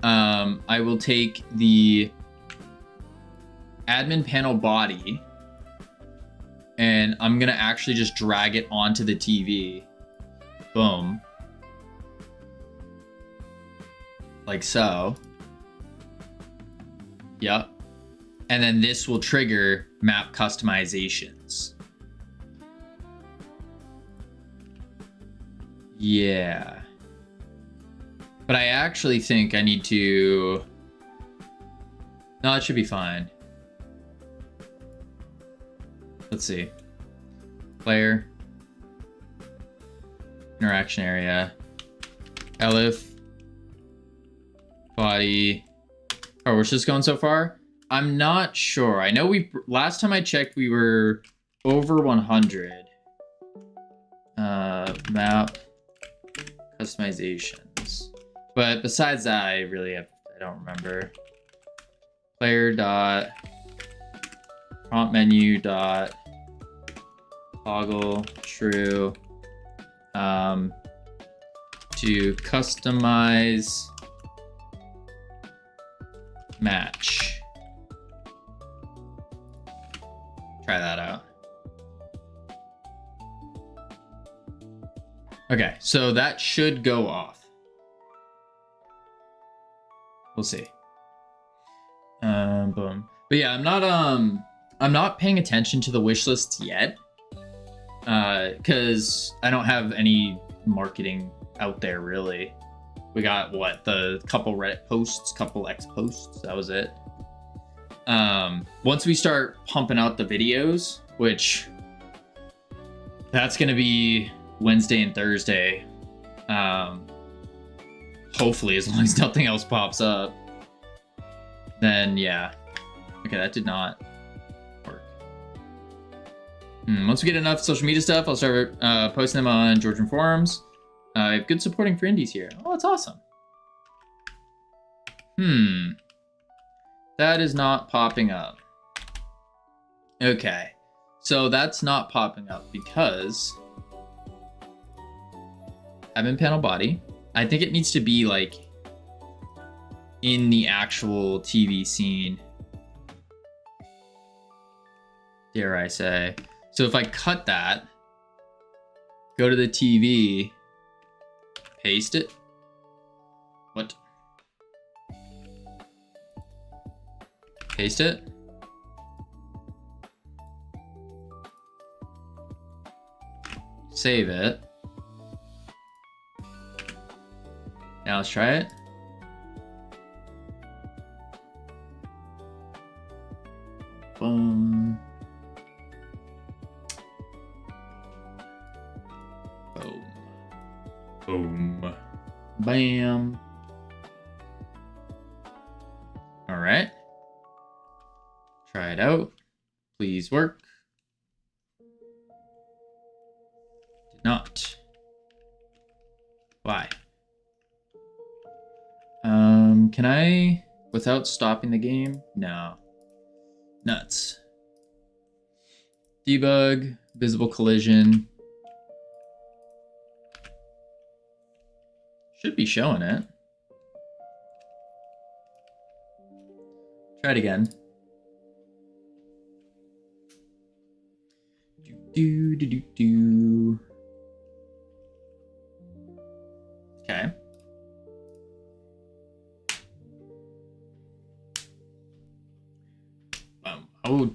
Speaker 1: I will take the admin panel body and I'm gonna actually just drag it onto the TV. Boom. Like so. Yep. And then this will trigger map customizations. Yeah. But I actually think I need to... No, it should be fine. Let's see. Player. Interaction area. Elif. Body. Oh, we're just going so far? I'm not sure. I know last time I checked, we were over 100. Map customizations. But besides that, I don't remember. Player dot prompt menu dot toggle true to customize match. Try that out. Okay, so that should go off. We'll see. Boom. But yeah, I'm not paying attention to the wish lists yet. Cause I don't have any marketing out there really. We got what, the couple Reddit posts, couple X posts, that was it. Once we start pumping out the videos, which that's gonna be Wednesday and Thursday. Hopefully, as long as nothing else pops up. Then yeah. Okay, that did not work. Once we get enough social media stuff, I'll start posting them on Georgian forums. I have good supporting for indies here. Oh, that's awesome. That is not popping up. Okay, so that's not popping up because admin panel body. I think it needs to be like in the actual TV scene. Dare I say. So if I cut that, go to the TV, paste it. What? Paste it. Save it. Now let's try it. Boom. Boom. Boom. Bam. All right. Try it out. Please work. Did not. Why? Can I, without stopping the game? No. Nuts. Debug, visible collision. Should be showing it. Try it again. Do.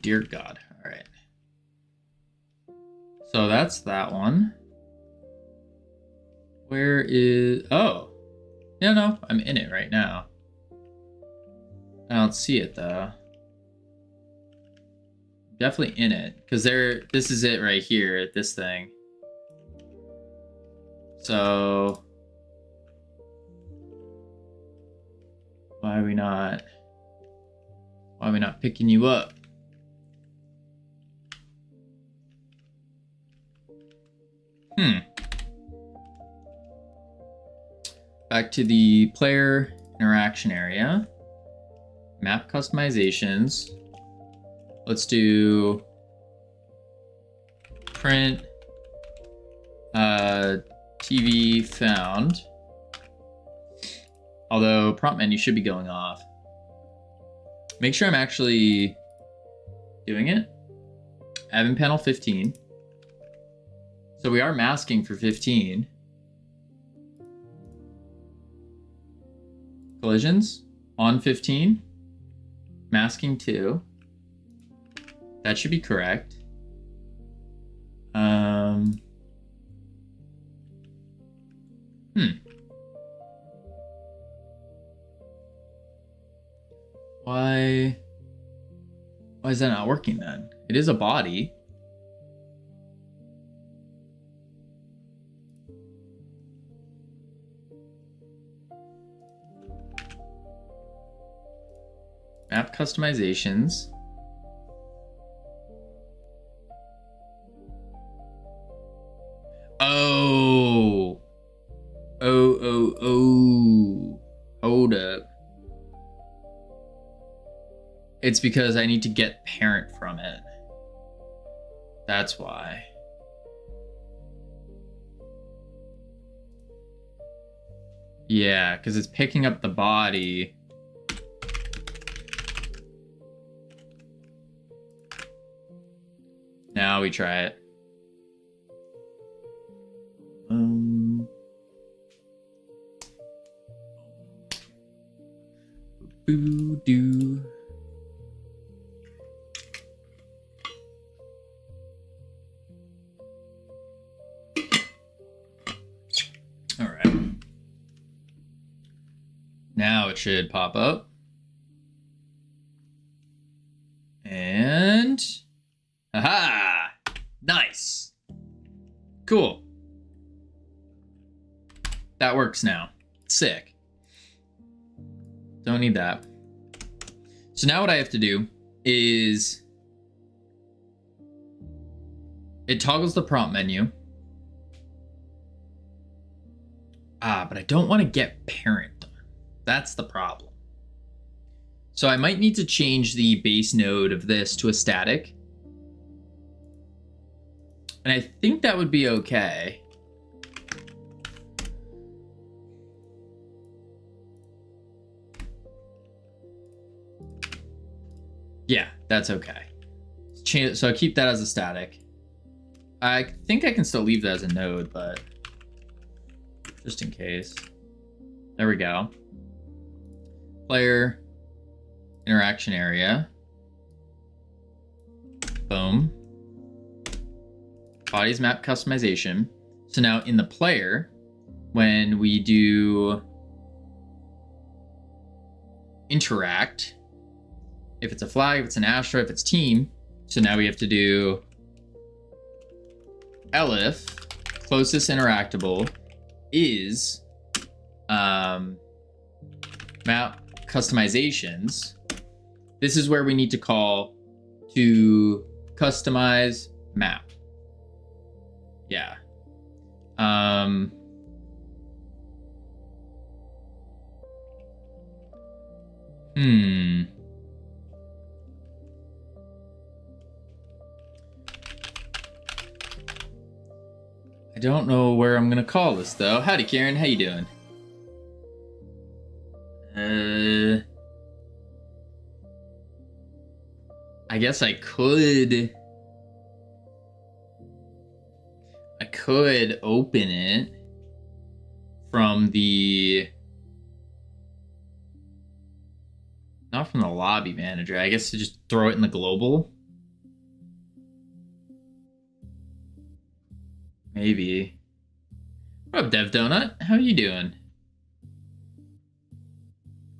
Speaker 1: dear God. All right. So that's that one. Where is... Oh. No, I'm in it right now. I don't see it though. Definitely in it, because this is it right here, this thing. So why are we not picking you up? Back to the player interaction area. Map customizations. Let's do print TV found. Although prompt menu should be going off. Make sure I'm actually doing it. Admin panel 15. So we are masking for 15. Collisions on 15. Masking 2. That should be correct. Why is that not working then? It is a body. Map customizations. Oh. Hold up. It's because I need to get parent from it. That's why. Yeah, because it's picking up the body. Now we try it. Boo doo. All right. Now it should pop up. And aha! Nice. Cool. That works now. Sick. Don't need that. So now what I have to do is it toggles the prompt menu. But I don't want to get parent done. That's the problem. So I might need to change the base node of this to a static. And I think that would be okay. Yeah, that's okay. So I'll keep that as a static. I think I can still leave that as a node, but just in case. There we go. Player interaction area. Boom. Bodies map customization. So now in the player, when we do interact, if it's a flag, if it's an Astra, if it's team, so now we have to do elif closest interactable is map customizations. This is where we need to call to customize map. Yeah. I don't know where I'm gonna call this though. Howdy, Karen. How you doing? I guess I could open it from the, not from the lobby manager. I guess to just throw it in the global. Maybe. What up, Dev Donut? How you doing?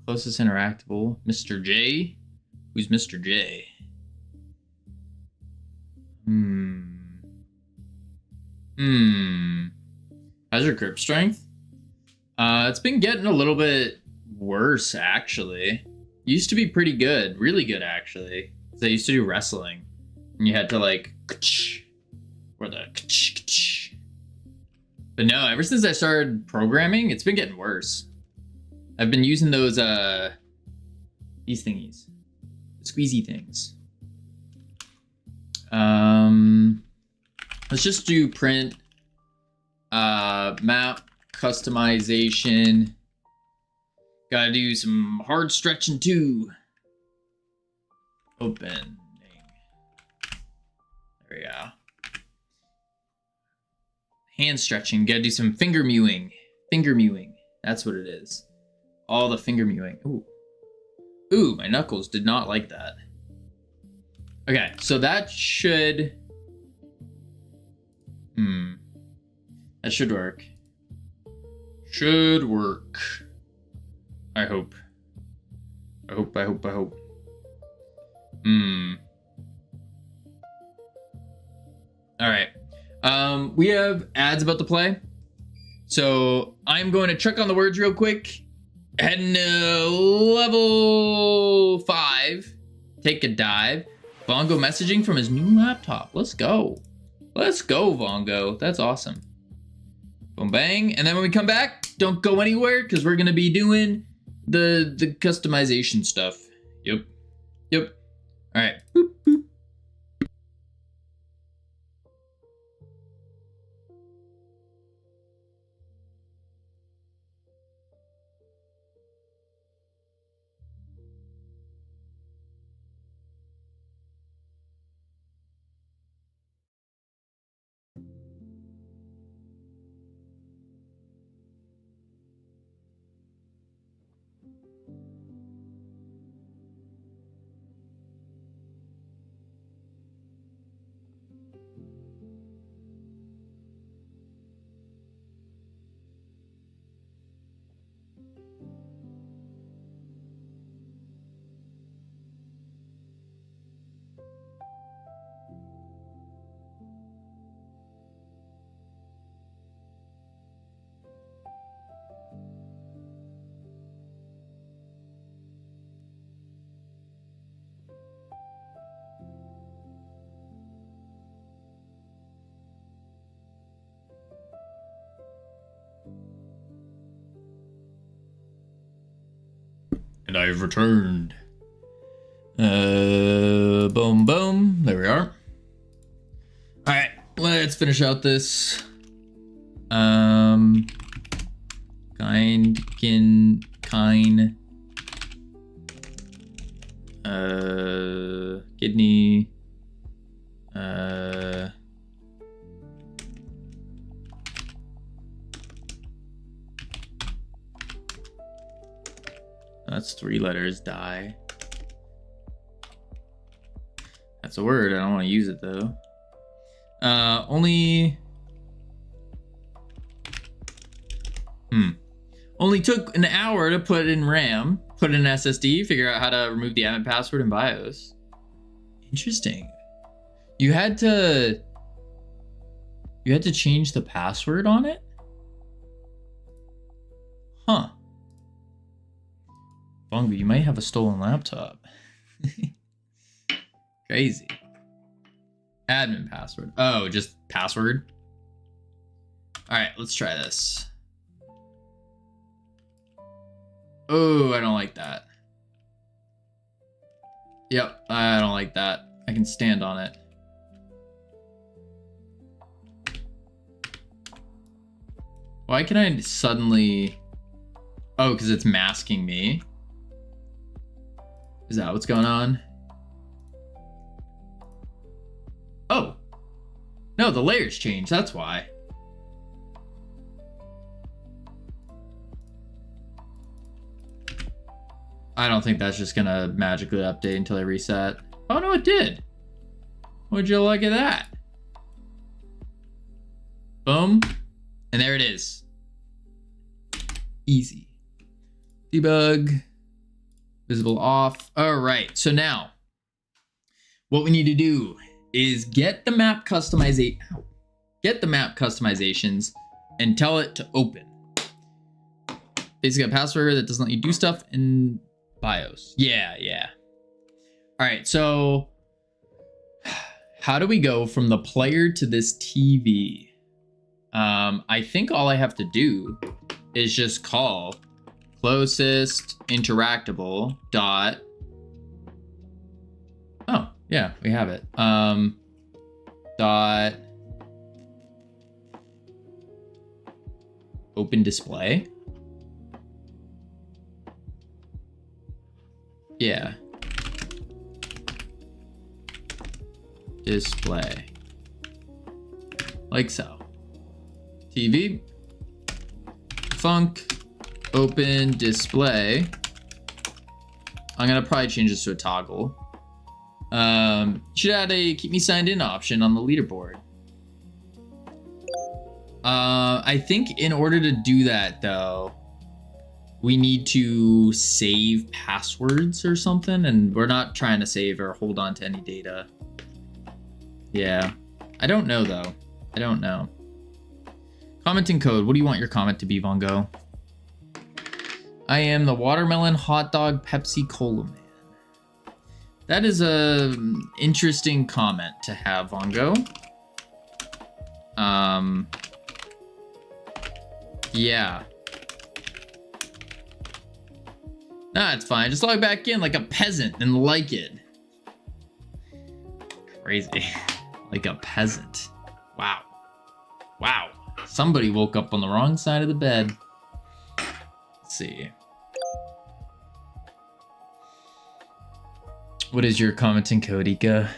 Speaker 1: Closest interactable, Mr. J. Who's Mr. J? How's your grip strength? It's been getting a little bit worse, actually. Used to be pretty good, really good, actually. I used to do wrestling, and you had to like, or the. But no, ever since I started programming, it's been getting worse. I've been using those these thingies, squeezy things. Let's just do print, map customization. Gotta do some hard stretching too. Opening. There we go. Hand stretching. Gotta do some finger mewing. Finger mewing. That's what it is. All the finger mewing. Ooh. Ooh, my knuckles did not like that. Okay, so that should... That should work. Should work. I hope. I hope. Alright. We have ads about to play. So I'm going to check on the words real quick. Heading to level 5. Take a dive. Vongo messaging from his new laptop. Let's go. Let's go, Vongo. That's awesome. Boom, bang. And then when we come back, don't go anywhere because we're going to be doing the customization stuff. Yep. All right. Boop, boop. And I've returned. Boom, boom. There we are. All right, let's finish out this. Kidney. That's 3 letters. Die. That's a word. I don't want to use it though. Only took an hour to put in RAM, put in SSD, figure out how to remove the admin password in BIOS. Interesting. You had to change the password on it? Huh. Bongo, you might have a stolen laptop. Crazy. Admin password. Oh, just password? Alright, let's try this. Oh, I don't like that. Yep, I don't like that. I can stand on it. Why can I suddenly... Oh, because it's masking me. Is that what's going on? Oh. No, the layers changed. That's why. I don't think that's just gonna magically update until I reset. Oh no, it did. Would you look at that? Boom. And there it is. Easy. Debug. Visible off. All right. So now what we need to do is get the map customizations and tell it to open. Basically a password that doesn't let you do stuff in BIOS. Yeah. All right. So how do we go from the player to this TV? I think all I have to do is just call closest interactable dot. Oh, yeah, we have it. Dot open display. Yeah. Display. Like so. TV. Func. Open display. I'm gonna probably change this to a toggle. Should add a keep me signed in option on the leaderboard. I think in order to do that though, we need to save passwords or something, and we're not trying to save or hold on to any data. Yeah, I don't know though. I don't know. Commenting code. What do you want your comment to be, Vongo? I am the watermelon hot dog Pepsi Cola man. That is a interesting comment to have, Vongo. Yeah. Nah, it's fine. Just log back in like a peasant and like it. Crazy. Like a peasant. Wow. Wow. Somebody woke up on the wrong side of the bed. Let's see. What is your commenting code, Ika?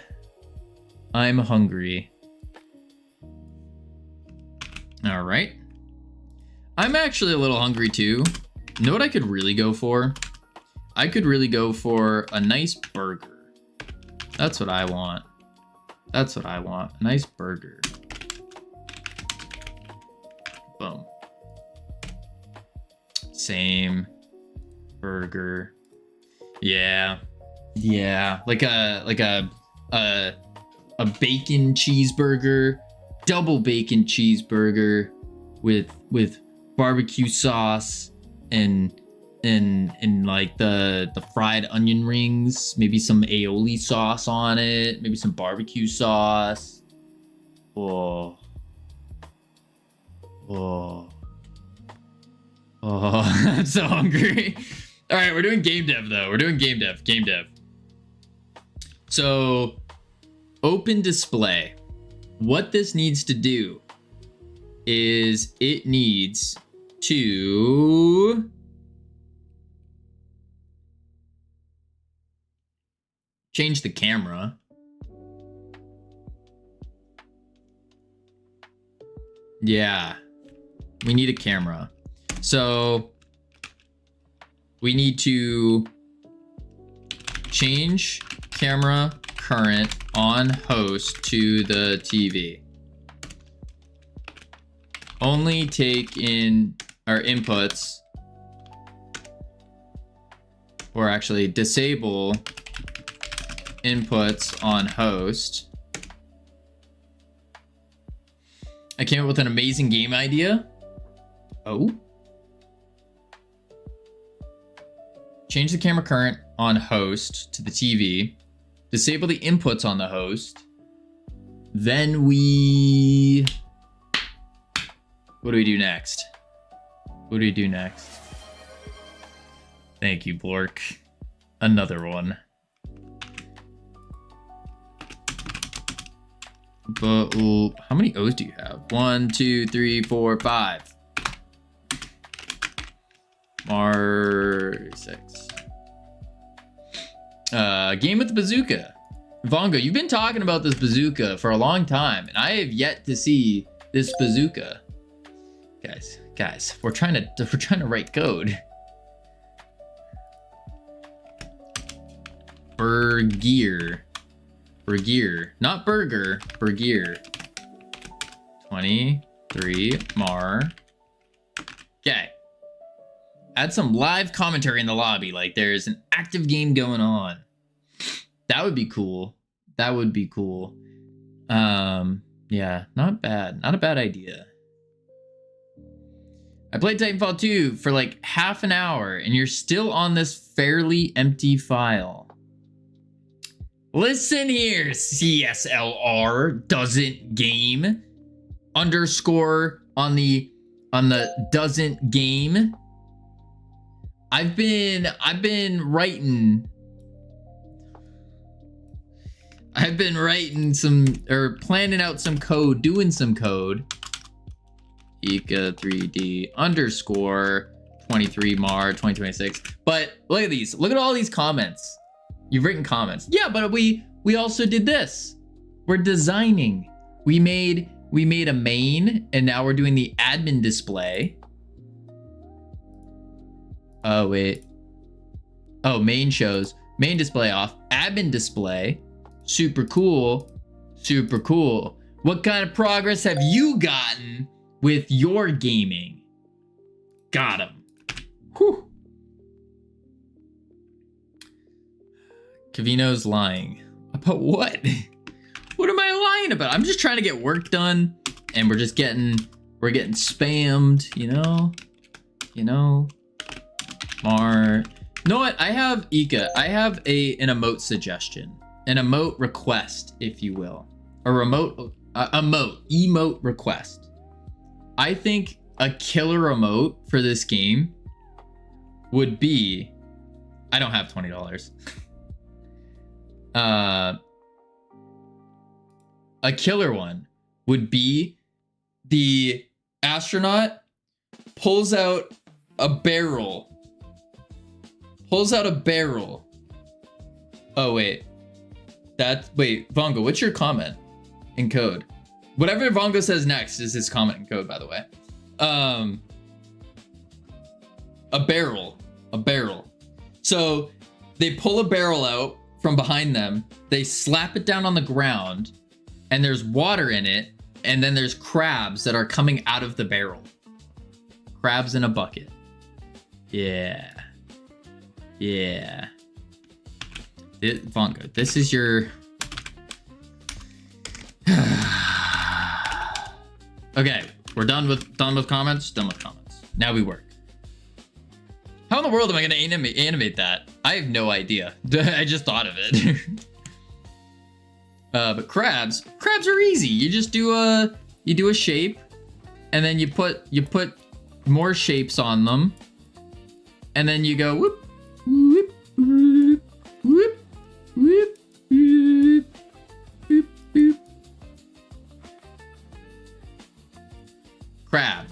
Speaker 1: I'm hungry. All right. I'm actually a little hungry too. You know what I could really go for? I could really go for a nice burger. That's what I want. That's what I want. A nice burger. Boom. Same burger. Yeah. Yeah. Like a bacon cheeseburger, double bacon cheeseburger with barbecue sauce and like the fried onion rings, maybe some aioli sauce on it, maybe some barbecue sauce. Oh, I'm so hungry. All right, we're doing game dev though. We're doing game dev. So open display. What this needs to do is it needs to change the camera. Yeah, we need a camera. So we need to change camera current on host to the TV. Only take in our inputs, or actually disable inputs on host. I came up with an amazing game idea. Oh. Change the camera current on host to the TV. Disable the inputs on the host. Then what do we do next? What do we do next? Thank you, Blork. Another one. But how many O's do you have? 1, 2, 3, 4, 5. R6. Game with the bazooka. Vongo, you've been talking about this bazooka for a long time, and I have yet to see this bazooka. Guys, we're trying to write code. Burgear, not burger. Burgear. 20 23 Mar. Okay. Add some live commentary in the lobby, like there's an active game going on. That would be cool. That would be cool. Yeah, not bad. Not a bad idea. I played Titanfall 2 for like half an hour, and you're still on this fairly empty file. Listen here, CSLR doesn't game underscore on the doesn't game. I've been writing some, or planning out some code, doing some code. Ika 3D underscore 23 Mar 2026. But look at these. Look at all these comments. You've written comments. Yeah, but we also did this. We're designing. We made a main, and now we're doing the admin display. Oh wait. Oh, main shows. Main display off. Admin display. Super cool. Super cool. What kind of progress have you gotten with your gaming? Got him. Whew. Cavino's lying. About what? What am I lying about? I'm just trying to get work done, and we're getting spammed, you know? Mar. You know what? I have Ika. I have an emote suggestion. An emote request, if you will. A emote request. I think a killer emote for this game would be, I don't have $20. A killer one would be the astronaut pulls out a barrel. Oh, wait. Wait, Vongo, what's your comment in code? Whatever Vongo says next is his comment in code, by the way. A barrel. So they pull a barrel out from behind them, they slap it down on the ground, and there's water in it, and then there's crabs that are coming out of the barrel. Crabs in a bucket. Yeah. Vongo, this is your... Okay, we're done with comments. Now we work. How in the world am I gonna animate that? I have no idea. I just thought of it. But crabs are easy. You just do a shape, and then you put more shapes on them, and then you go whoop, whoop, whoop, whoop, whoop, whoop, whoop, whoop. Crab.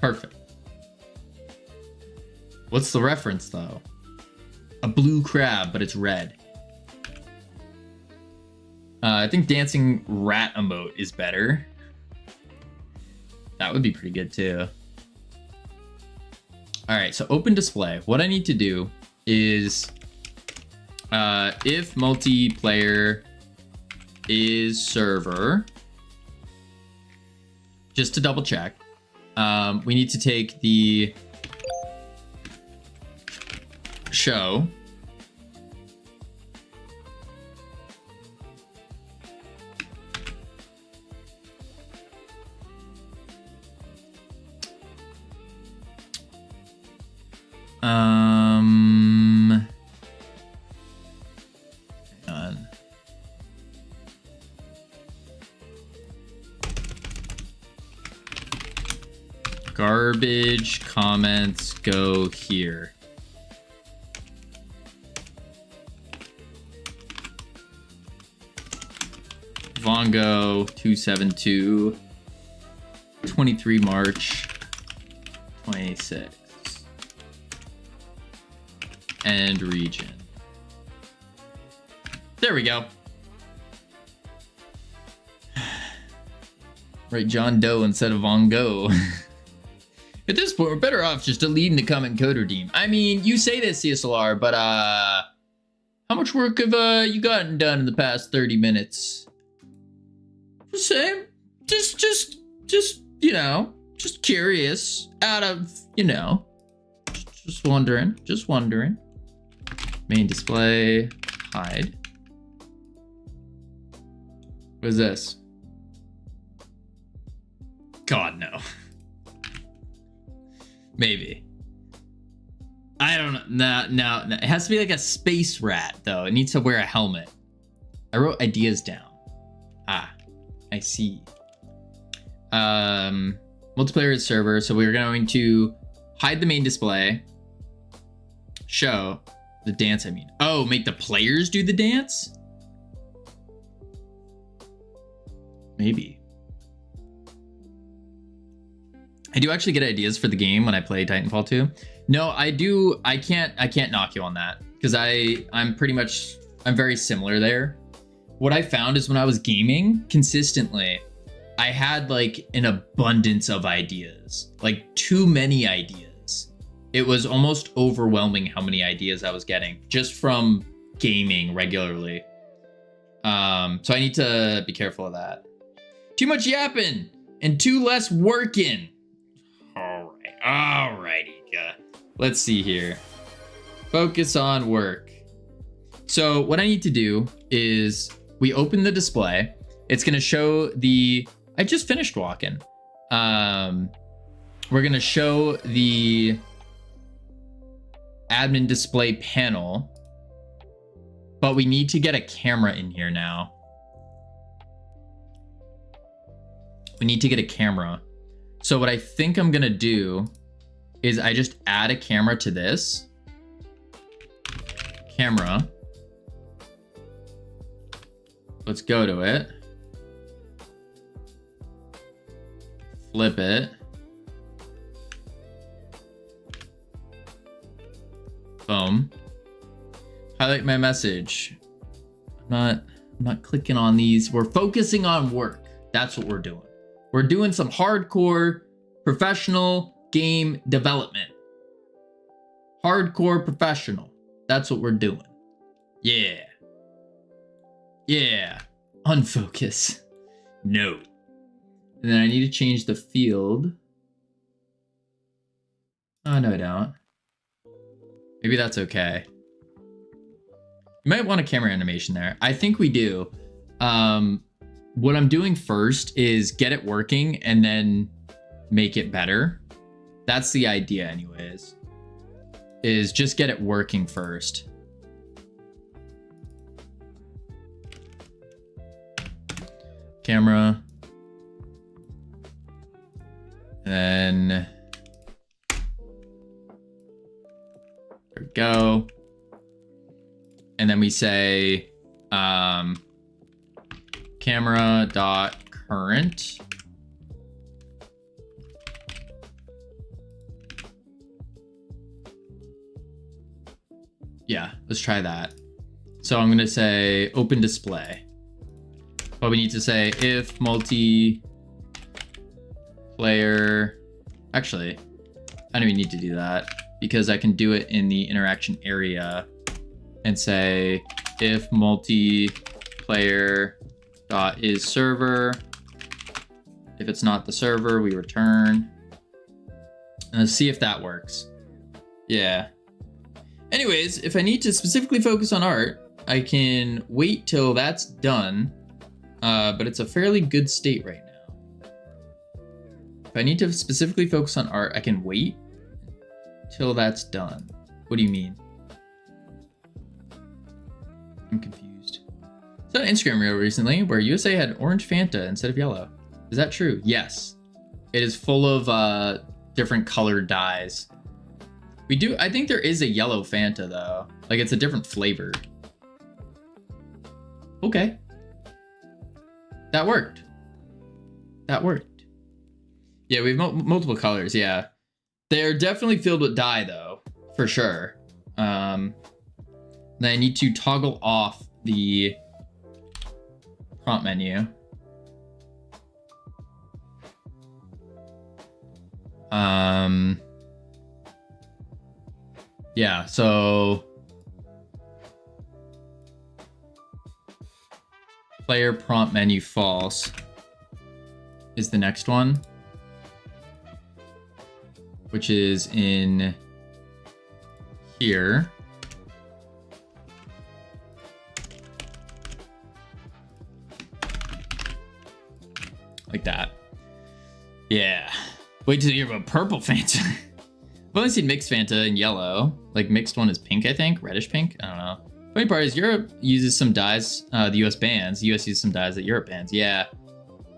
Speaker 1: Perfect. What's the reference though? A blue crab, but it's red. I think dancing rat emote is better. That would be pretty good too. All right, so open display. What I need to do is if multiplayer is server, just to double check, we need to take the show hang on. Garbage comments go here. Vongo 272 23 March 26 and region. There we go. Right, John Doe instead of Vongo. At this point, we're better off just deleting the comment code redeem. I mean, you say this, CSLR, but how much work have you gotten done in the past 30 minutes? Just saying. Just, you know, just curious. Out of, you know, just wondering. Just wondering. Main display, hide. What is this? God, no. Maybe. I don't know. No. It has to be like a space rat, though. It needs to wear a helmet. I wrote ideas down. Ah, I see. Multiplayer is server. So we're going to hide the main display. Show the dance, I mean. Oh, make the players do the dance? Maybe. I do actually get ideas for the game when I play Titanfall 2. No, I do. I can't knock you on that because I'm very similar there. What I found is when I was gaming consistently, I had like an abundance of ideas, like too many ideas. It was almost overwhelming how many ideas I was getting just from gaming regularly. So I need to be careful of that. Too much yapping and too less working. Alrighty. Let's see here. Focus on work. So what I need to do is we open the display. It's going to show I just finished walking. We're going to show the admin display panel, but we need to get a camera in here now. We need to get a camera. So what I think I'm going to do is I just add a camera to this. Camera. Let's go to it. Flip it. Boom. Highlight my message. I'm not clicking on these. We're focusing on work. That's what we're doing. We're doing some hardcore professional game development. Hardcore professional. That's what we're doing. Yeah. Unfocus. No. And then I need to change the field. Oh, no, I don't. Maybe that's okay. You might want a camera animation there. I think we do. What I'm doing first is get it working and then make it better. That's the idea anyways. Is just get it working first. Camera. And then there we go. And then we say camera dot current. Yeah, let's try that. So I'm gonna say open display. But we need to say if multiplayer. Actually, I don't even need to do that because I can do it in the interaction area and say if multiplayer dot is server. If it's not the server, we return. And let's see if that works. Yeah. Anyways, if I need to specifically focus on art, I can wait till that's done. But it's a fairly good state right now. If I need to specifically focus on art, I can wait till that's done. What do you mean? I'm confused. I saw an Instagram reel recently where USA had orange Fanta instead of yellow. Is that true? Yes. It is full of different colored dyes. I think there is a yellow Fanta though. Like it's a different flavor. Okay. That worked. Yeah, we have multiple colors, yeah. They're definitely filled with dye though, for sure. Then I need to toggle off the prompt menu. Yeah, so Player prompt menu false is the next one, which is in here. Like that. Yeah. Wait till you hear about purple Fanta. I've only seen mixed Fanta in yellow. Like mixed one is pink, I think. Reddish pink. I don't know. Funny part is Europe uses some dyes, the US bans. The US uses some dyes that Europe bans. Yeah.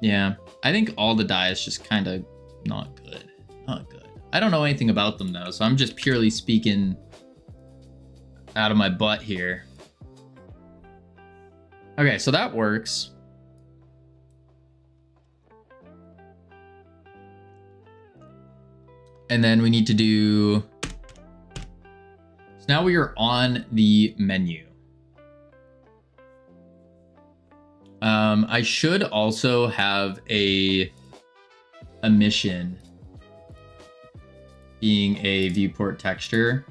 Speaker 1: Yeah. I think all the dyes just kind of not good. Not good. I don't know anything about them though, so I'm just purely speaking out of my butt here. Okay, so that works. And then we need to do, so now we are on the menu. I should also have a mission being a viewport texture.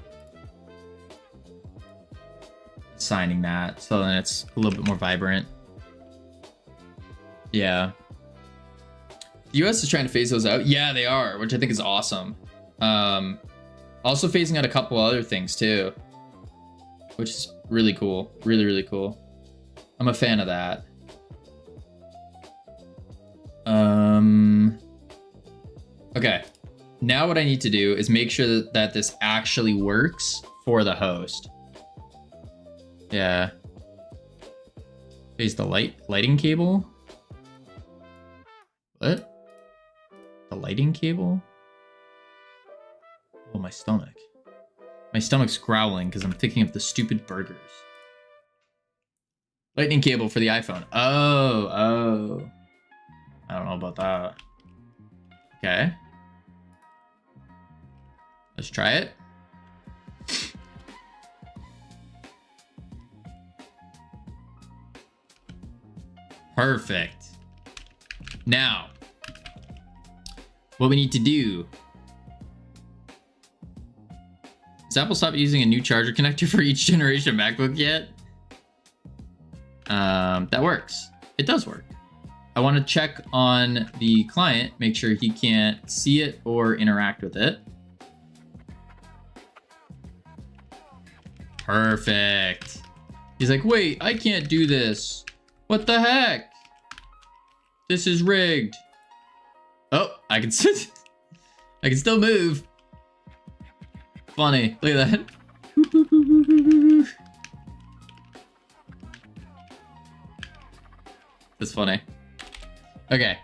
Speaker 1: Assigning that so then it's a little bit more vibrant. Yeah. The US is trying to phase those out. Yeah, they are, which I think is awesome. Also phasing out a couple other things too, which is really cool. Really, really cool. I'm a fan of that. Okay. Now what I need to do is make sure that this actually works for the host. Yeah. Phase the lighting cable. What? The lighting cable? Oh, my stomach. My stomach's growling because I'm thinking of the stupid burgers. Lightning cable for the iPhone. Oh. I don't know about that. Okay. Let's try it. Perfect. Now, what we need to do is Apple stop using a new charger connector for each generation of MacBook yet? That works. It does work. I want to check on the client, make sure he can't see it or interact with it. Perfect. He's like, wait, I can't do this. What the heck? This is rigged. Oh, I can sit. I can still move. Funny. Look at that. That's funny. Okay.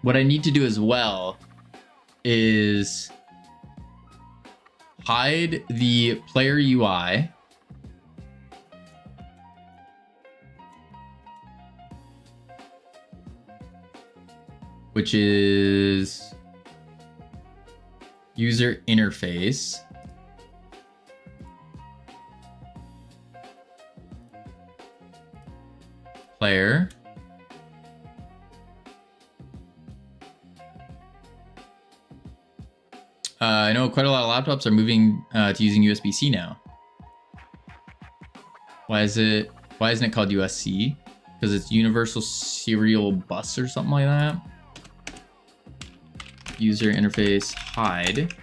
Speaker 1: What I need to do as well is hide the player UI. Which is user interface. Player. I know quite a lot of laptops are moving to using USB-C now. Why isn't it called USC? Because it's Universal Serial Bus or something like that. User interface hide.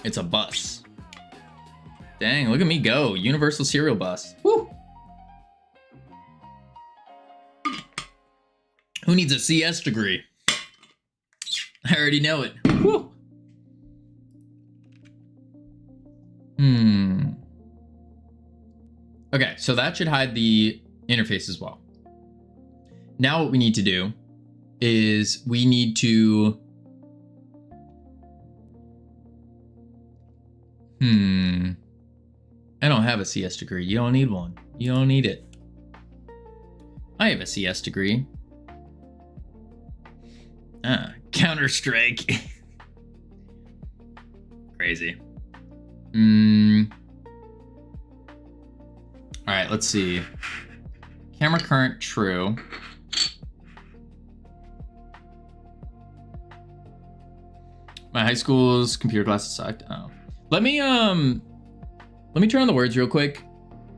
Speaker 1: It's a bus. Dang, look at me go. Universal Serial Bus. Woo! Who needs a CS degree? I already know it. Woo! Okay, so that should hide the interface as well. Now what we need to do is we need to... I don't have a CS degree. You don't need one. You don't need it. I have a CS degree. Counter-Strike. Crazy. All right, let's see. Camera current, true. My high school's computer classes sucked. Oh. Let me Let me turn on the words real quick.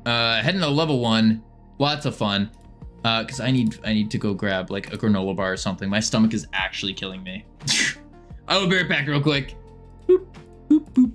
Speaker 1: Heading to level 1. Lots of fun. Because I need to go grab like a granola bar or something. My stomach is actually killing me. I will be right back real quick. Boop, boop, boop.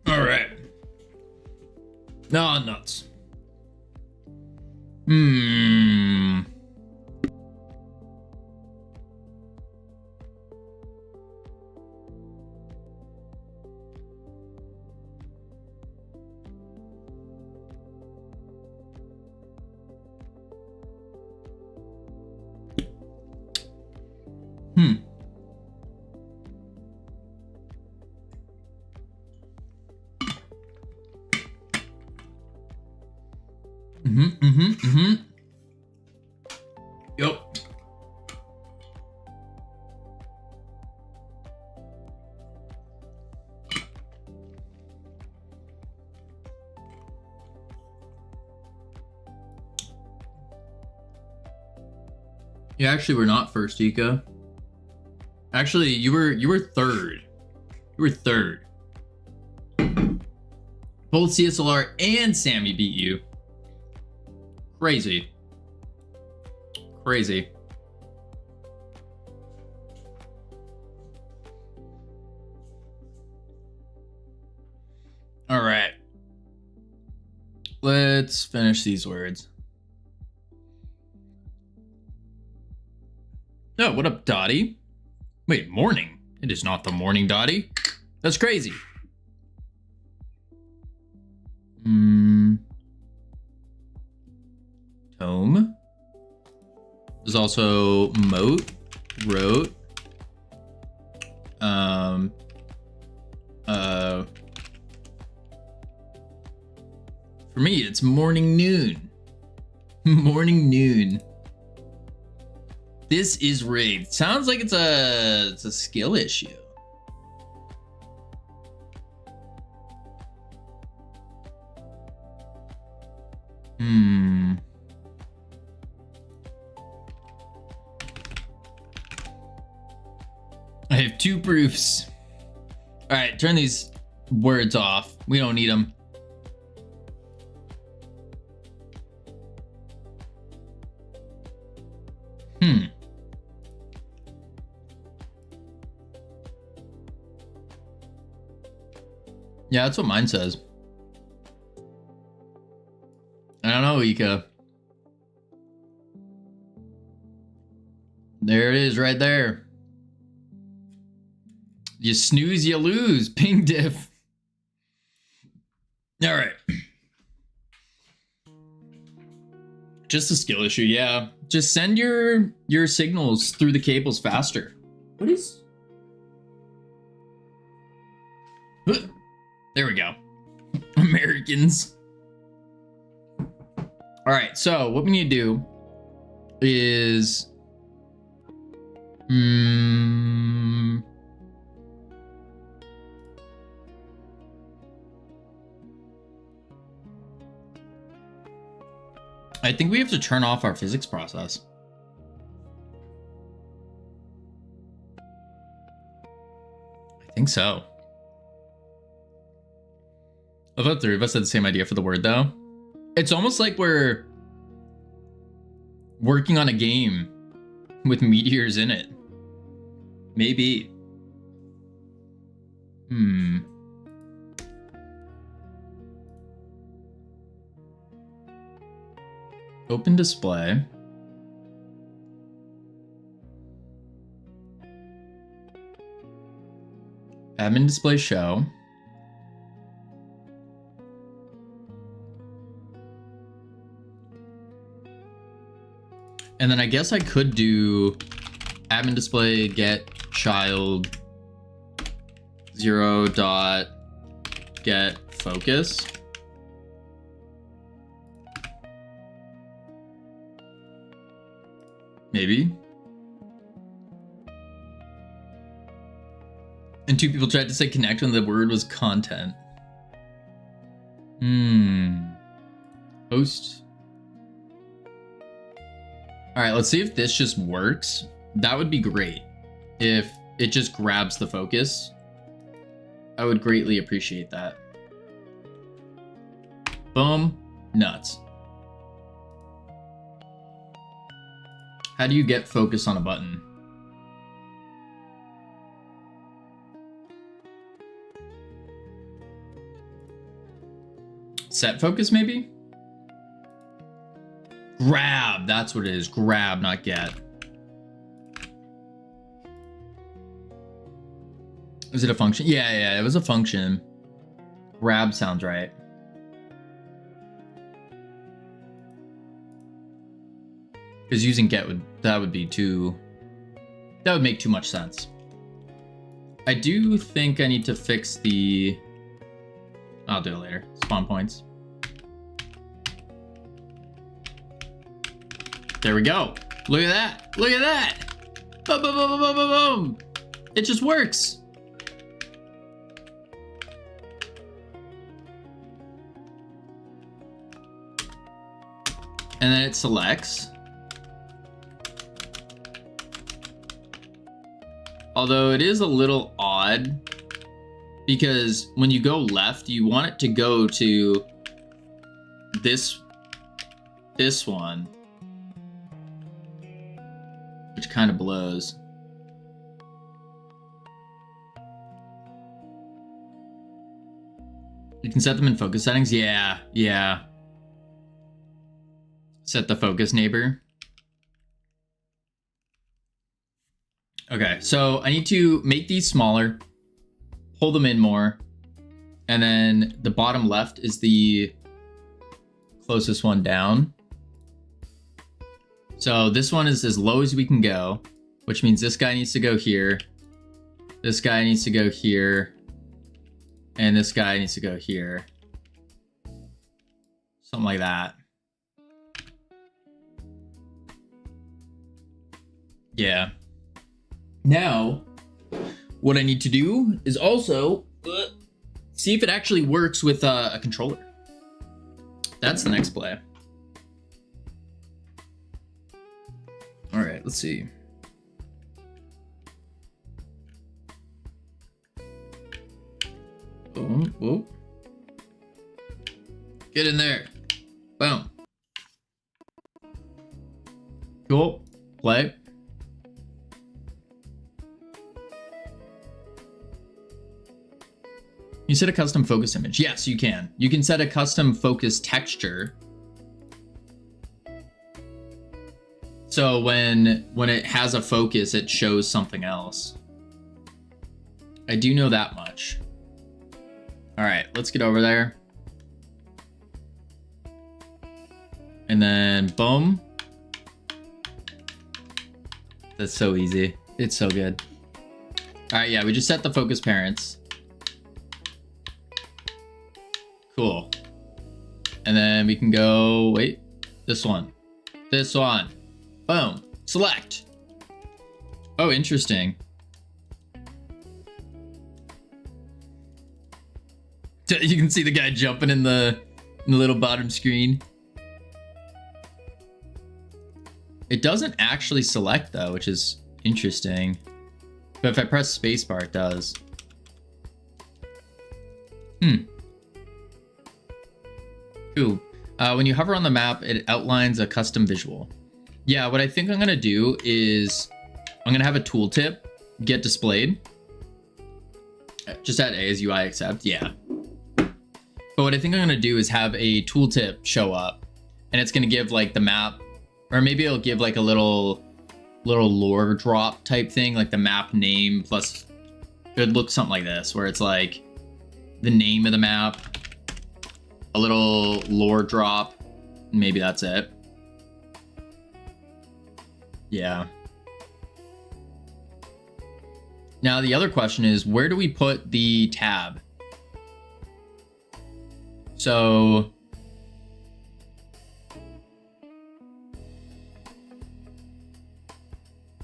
Speaker 1: All right. No, nuts. Hmm. Hmm. Yep. You actually were not first, Ika. Actually, you were third. You were third. Both CSLR and Sammy beat you. Crazy. Crazy. All right. Let's finish these words. Oh, what up, Dottie? Wait, morning? It is not the morning, Dottie. That's crazy. Tome. There's also moat, wrote. For me, it's morning, noon. Morning, noon. This is rigged. Sounds like it's a skill issue. I have 2 proofs. All right, turn these words off. We don't need them. Yeah, that's what mine says. I don't know, Ika. There it is right there. You snooze, you lose. Ping diff. All right. Just a skill issue, yeah. Just send your signals through the cables faster. What is? There we go. Americans. All right, so what we need to do is I think we have to turn off our physics process. I think so. I thought three of us had the same idea for the word, though. It's almost like we're working on a game with meteors in it. Maybe. Open display. Admin display show. And then I guess I could do admin display get child 0 dot get focus. Maybe. And two people tried to say connect when the word was content. Host. All right, let's see if this just works. That would be great. If it just grabs the focus, I would greatly appreciate that. Boom. Nuts. How do you get focus on a button? Set focus, maybe? Grab, that's what it is. Grab, not get. Is it a function? Yeah, it was a function. Grab sounds right. Because using get would make too much sense. I do think I need to fix the, I'll do it later. Spawn points. There we go. Look at that. Look at that. Boom, boom, boom, boom, boom, boom, boom. It just works. And then it selects. Although it is a little odd because when you go left, you want it to go to this one, which kind of blows. You can set them in focus settings. Yeah. Set the focus neighbor. Okay, so I need to make these smaller, pull them in more, and then the bottom left is the closest one down. So this one is as low as we can go, which means this guy needs to go here, this guy needs to go here, and this guy needs to go here. Something like that. Yeah. Now, what I need to do is also see if it actually works with a controller. That's the next play. All right, let's see. Boom, whoa. Get in there. Boom. Cool. Play. You set a custom focus image. Yes, you can. You can set a custom focus texture. So when it has a focus, it shows something else. I do know that much. All right, let's get over there. And then boom. That's so easy. It's so good. All right, yeah, we just set the focus parents. Cool. And then we can go, wait, this one. This one. Boom. Select. Oh, interesting. You can see the guy jumping in the little bottom screen. It doesn't actually select though, which is interesting. But if I press spacebar, it does. Cool. When you hover on the map, it outlines a custom visual. Yeah, what I think I'm gonna do is I'm gonna have a tooltip get displayed. Just add A as UI accept, yeah. But what I think I'm gonna do is have a tooltip show up, and it's gonna give like the map, or maybe it'll give like a little lore drop type thing, like the map name plus, it would look something like this, where it's like the name of the map, a little lore drop, and maybe that's it. Yeah. Now the other question is, where do we put the tab? So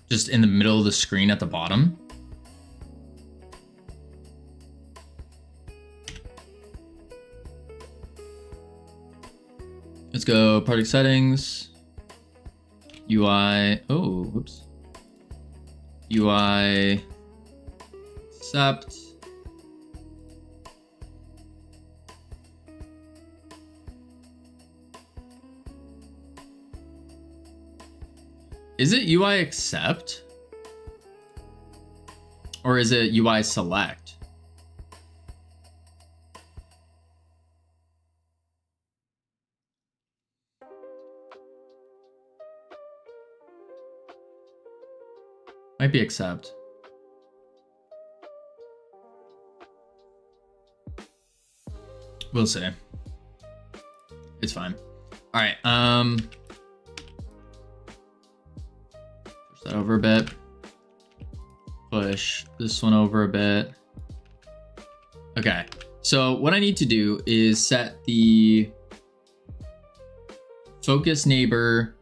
Speaker 1: just in the middle of the screen at the bottom. Let's go project settings, UI, oh, whoops. UI accept. Is it UI accept? Or is it UI select? Might be accept. We'll see. It's fine. All right. Push that over a bit. Push this one over a bit. Okay. So what I need to do is set the focus neighbor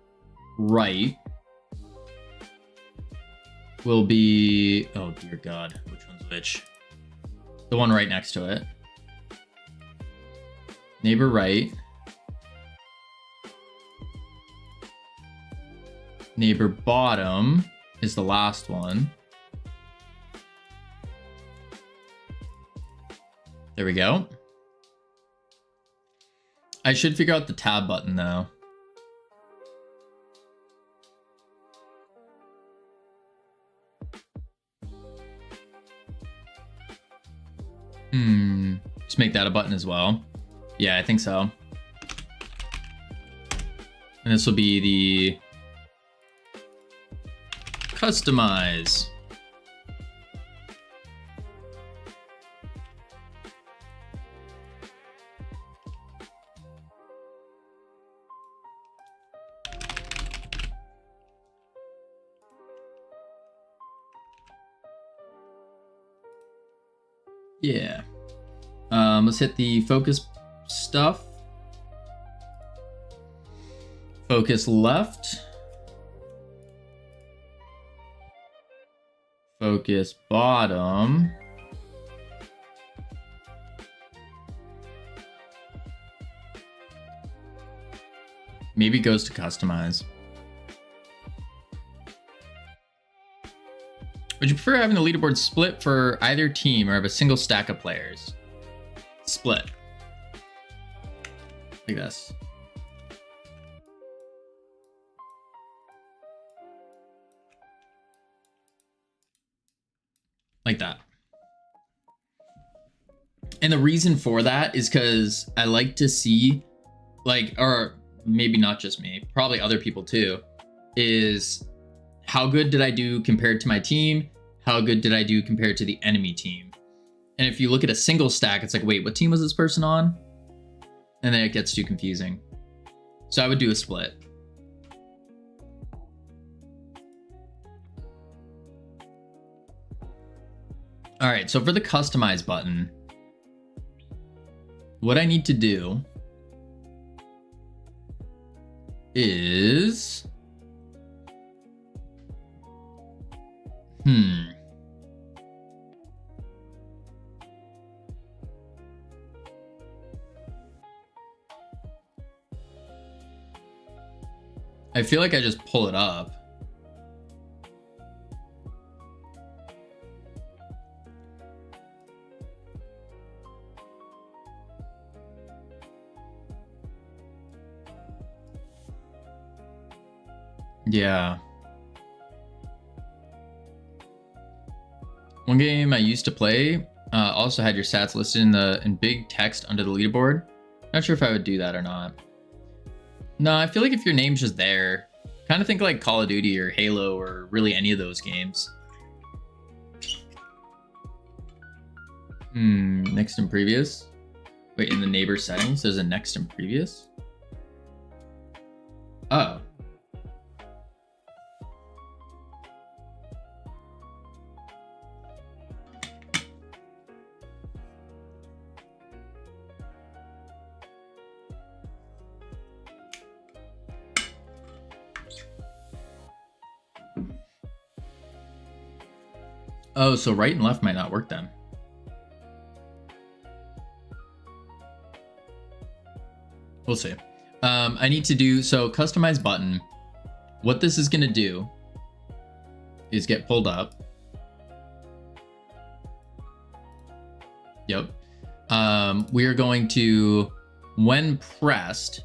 Speaker 1: right will be, oh dear God, which one's which? The one right next to it. Neighbor right. Neighbor bottom is the last one. There we go. I should figure out the tab button though. Just make that a button as well. Yeah, I think so. And this will be the customize. Yeah. Let's hit the focus stuff. Focus left. Focus bottom. Maybe goes to customize. Would you prefer having the leaderboard split for either team or have a single stack of players? Split. Like this. Like that. And the reason for that is because I like to see, like, or maybe not just me, probably other people too, is how good did I do compared to my team? How good did I do compared to the enemy team? And if you look at a single stack, it's like, wait, what team was this person on? And then it gets too confusing. So I would do a split. All right, so for the customize button, what I need to do is, I feel like I just pull it up. Yeah. One game I used to play also had your stats listed in big text under the leaderboard. Not sure if I would do that or not. No, I feel like if your name's just there, kind of think like Call of Duty or Halo or really any of those games. Next and previous. Wait, in the neighbor settings, there's a next and previous? Oh. Oh, so right and left might not work then. We'll see. I need to do, so customize button. What this is gonna do is get pulled up. Yep. We are going to, when pressed,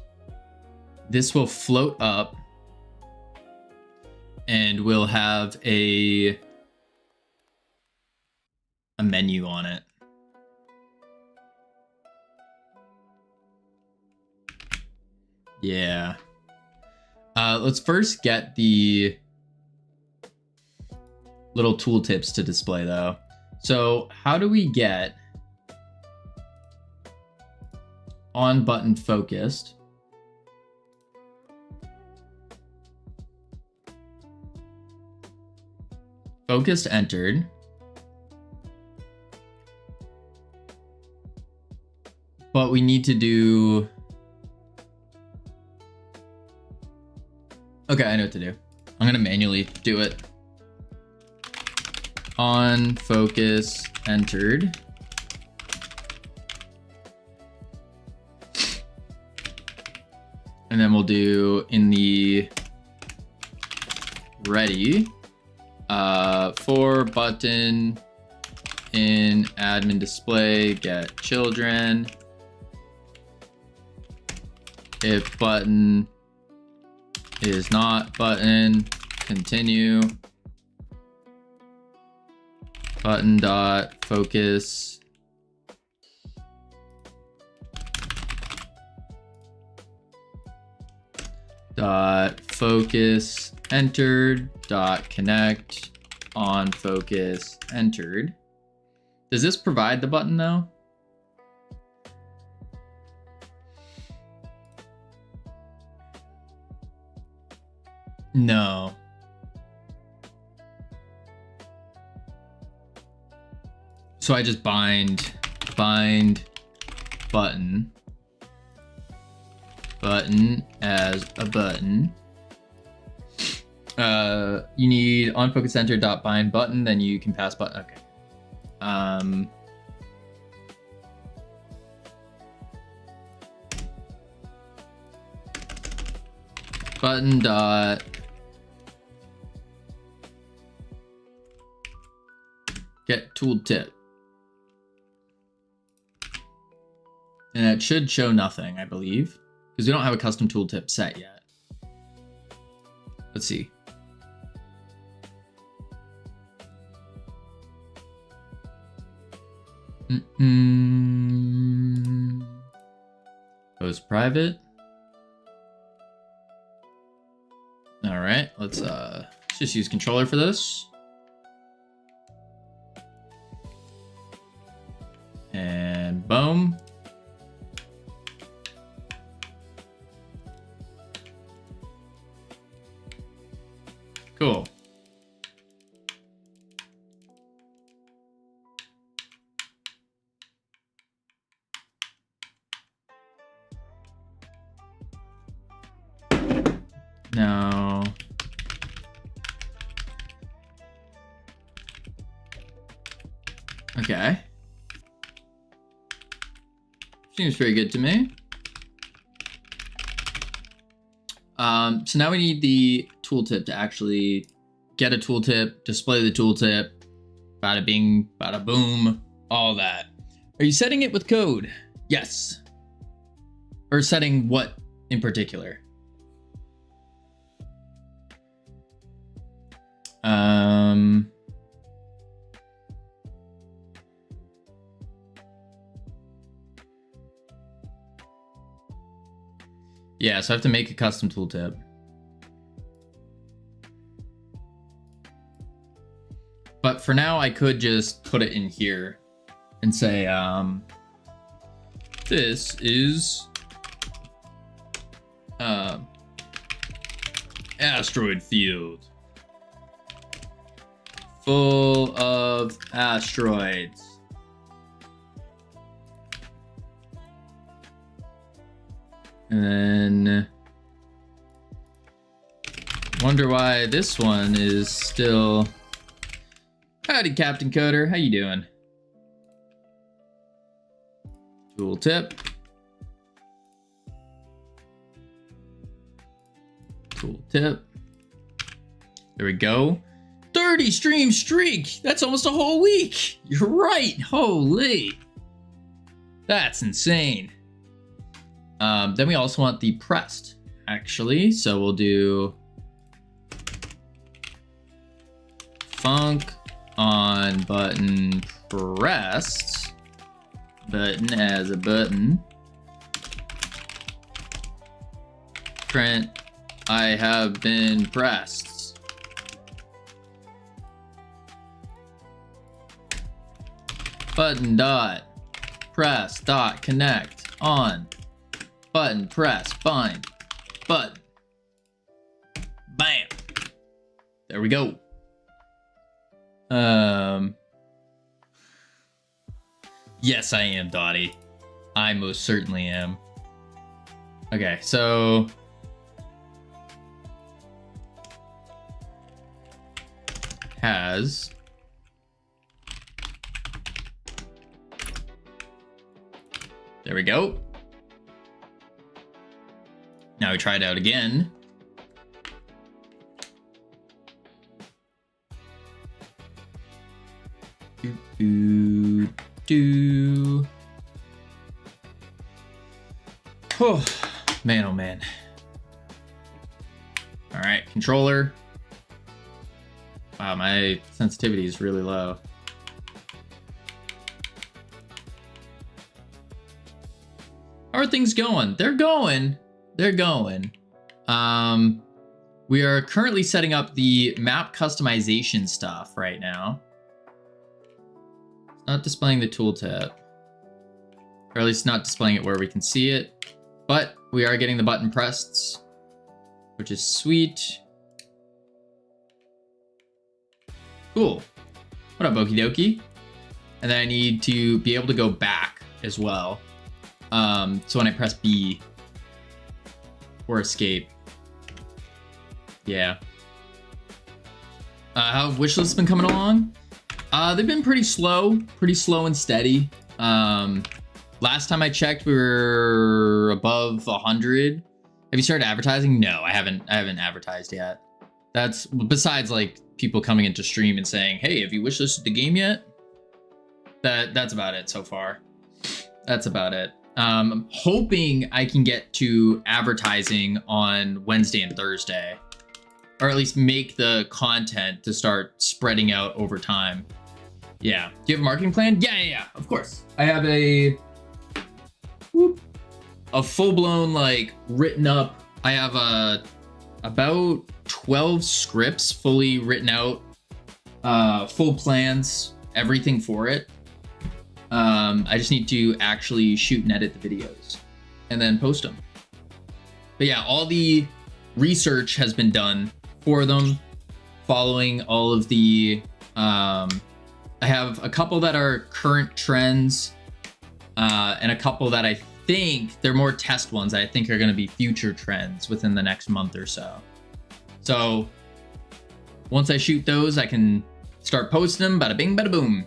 Speaker 1: this will float up and we'll have a menu on it. Yeah. Let's first get the little tooltips to display though. So how do we get on button focused? Focused entered. But we need to do... Okay, I know what to do. I'm gonna manually do it. On focus entered. And then we'll do in the ready for button in admin display, get children. If button is not button, continue. Button dot focus. Dot focus entered. Dot connect on focus entered. Does this provide the button though? No. So I just bind button as a button. You need on focus center dot bind button, then you can pass button. Okay. Button dot get tooltip. And it should show nothing, I believe, because we don't have a custom tooltip set yet. Let's see. Goes private. All right, let's just use controller for this. Boom. Cool. No. Okay. Seems pretty good to me. So now we need the tooltip to actually get a tooltip, display the tooltip, bada bing, bada boom, all that. Are you setting it with code? Yes. Or setting what in particular? Yeah, so I have to make a custom tooltip. But for now, I could just put it in here and say, this is asteroid field full of asteroids. And then wonder why this one is still. Howdy, Captain Coder. How you doing? Tooltip. Tooltip. There we go. 30 stream streak. That's almost a whole week. You're right. Holy. That's insane. Then we also want the pressed, actually. So we'll do func on button pressed. Button as a button. Print, I have been pressed. Button dot press dot connect on. Button, press, bind, button. Bam. There we go. Yes, I am, Dottie. I most certainly am. Okay, so has there we go. Now we try it out again. Oh, man, oh man. All right, controller. Wow, my sensitivity is really low. How are things going? They're going. They're going. We are currently setting up the map customization stuff right now. It's not displaying the tooltip, or at least not displaying it where we can see it, but we are getting the button pressed, which is sweet. Cool. What up, okie dokie? And then I need to be able to go back as well. So when I press B or escape. Yeah. How have wishlists been coming along? They've been pretty slow and steady. Last time I checked, we were above 100. Have you started advertising? No, I haven't advertised yet. That's besides like people coming into stream and saying, "Hey, have you wishlisted the game yet?" That's about it so far. That's about it. I'm hoping I can get to advertising on Wednesday and Thursday, or at least make the content to start spreading out over time. Yeah. Do you have a marketing plan? Yeah. Of course. I have a full-blown, like, written up. I have about 12 scripts fully written out, full plans, everything for it. I just need to actually shoot and edit the videos and then post them. But yeah, all the research has been done for them, following all of the, I have a couple that are current trends, and a couple that I think they're more test ones that I think are going to be future trends within the next month or so. So once I shoot those, I can start posting them. Bada bing, bada boom.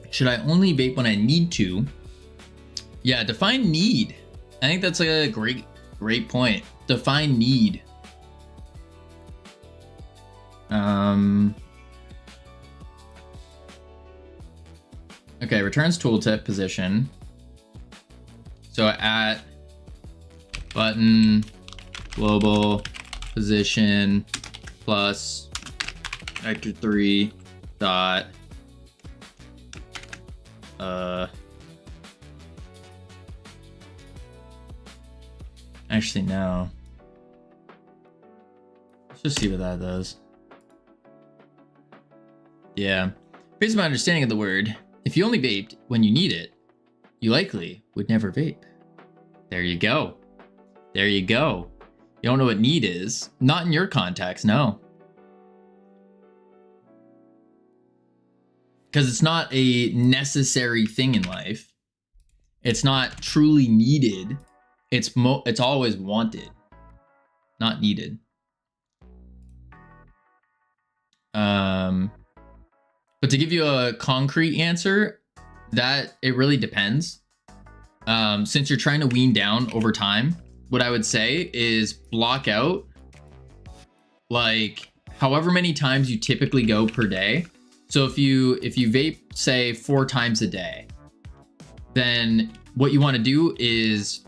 Speaker 1: Should I only vape when I need to? Yeah, define need. I think that's a great point. Define need. Okay, returns tooltip position. So at button global position plus vector 3 dot actually no. Let's just see what that does. Yeah. Based on my understanding of the word, if you only vaped when you need it, you likely would never vape. There you go. There you go. You don't know what need is. Not in your context, no. Because it's not a necessary thing in life. It's not truly needed. It's always wanted, not needed. But to give you a concrete answer, that it really depends. Since you're trying to wean down over time, what I would say is block out like however many times you typically go per day. So if you vape, say 4 times a day, then what you want to do is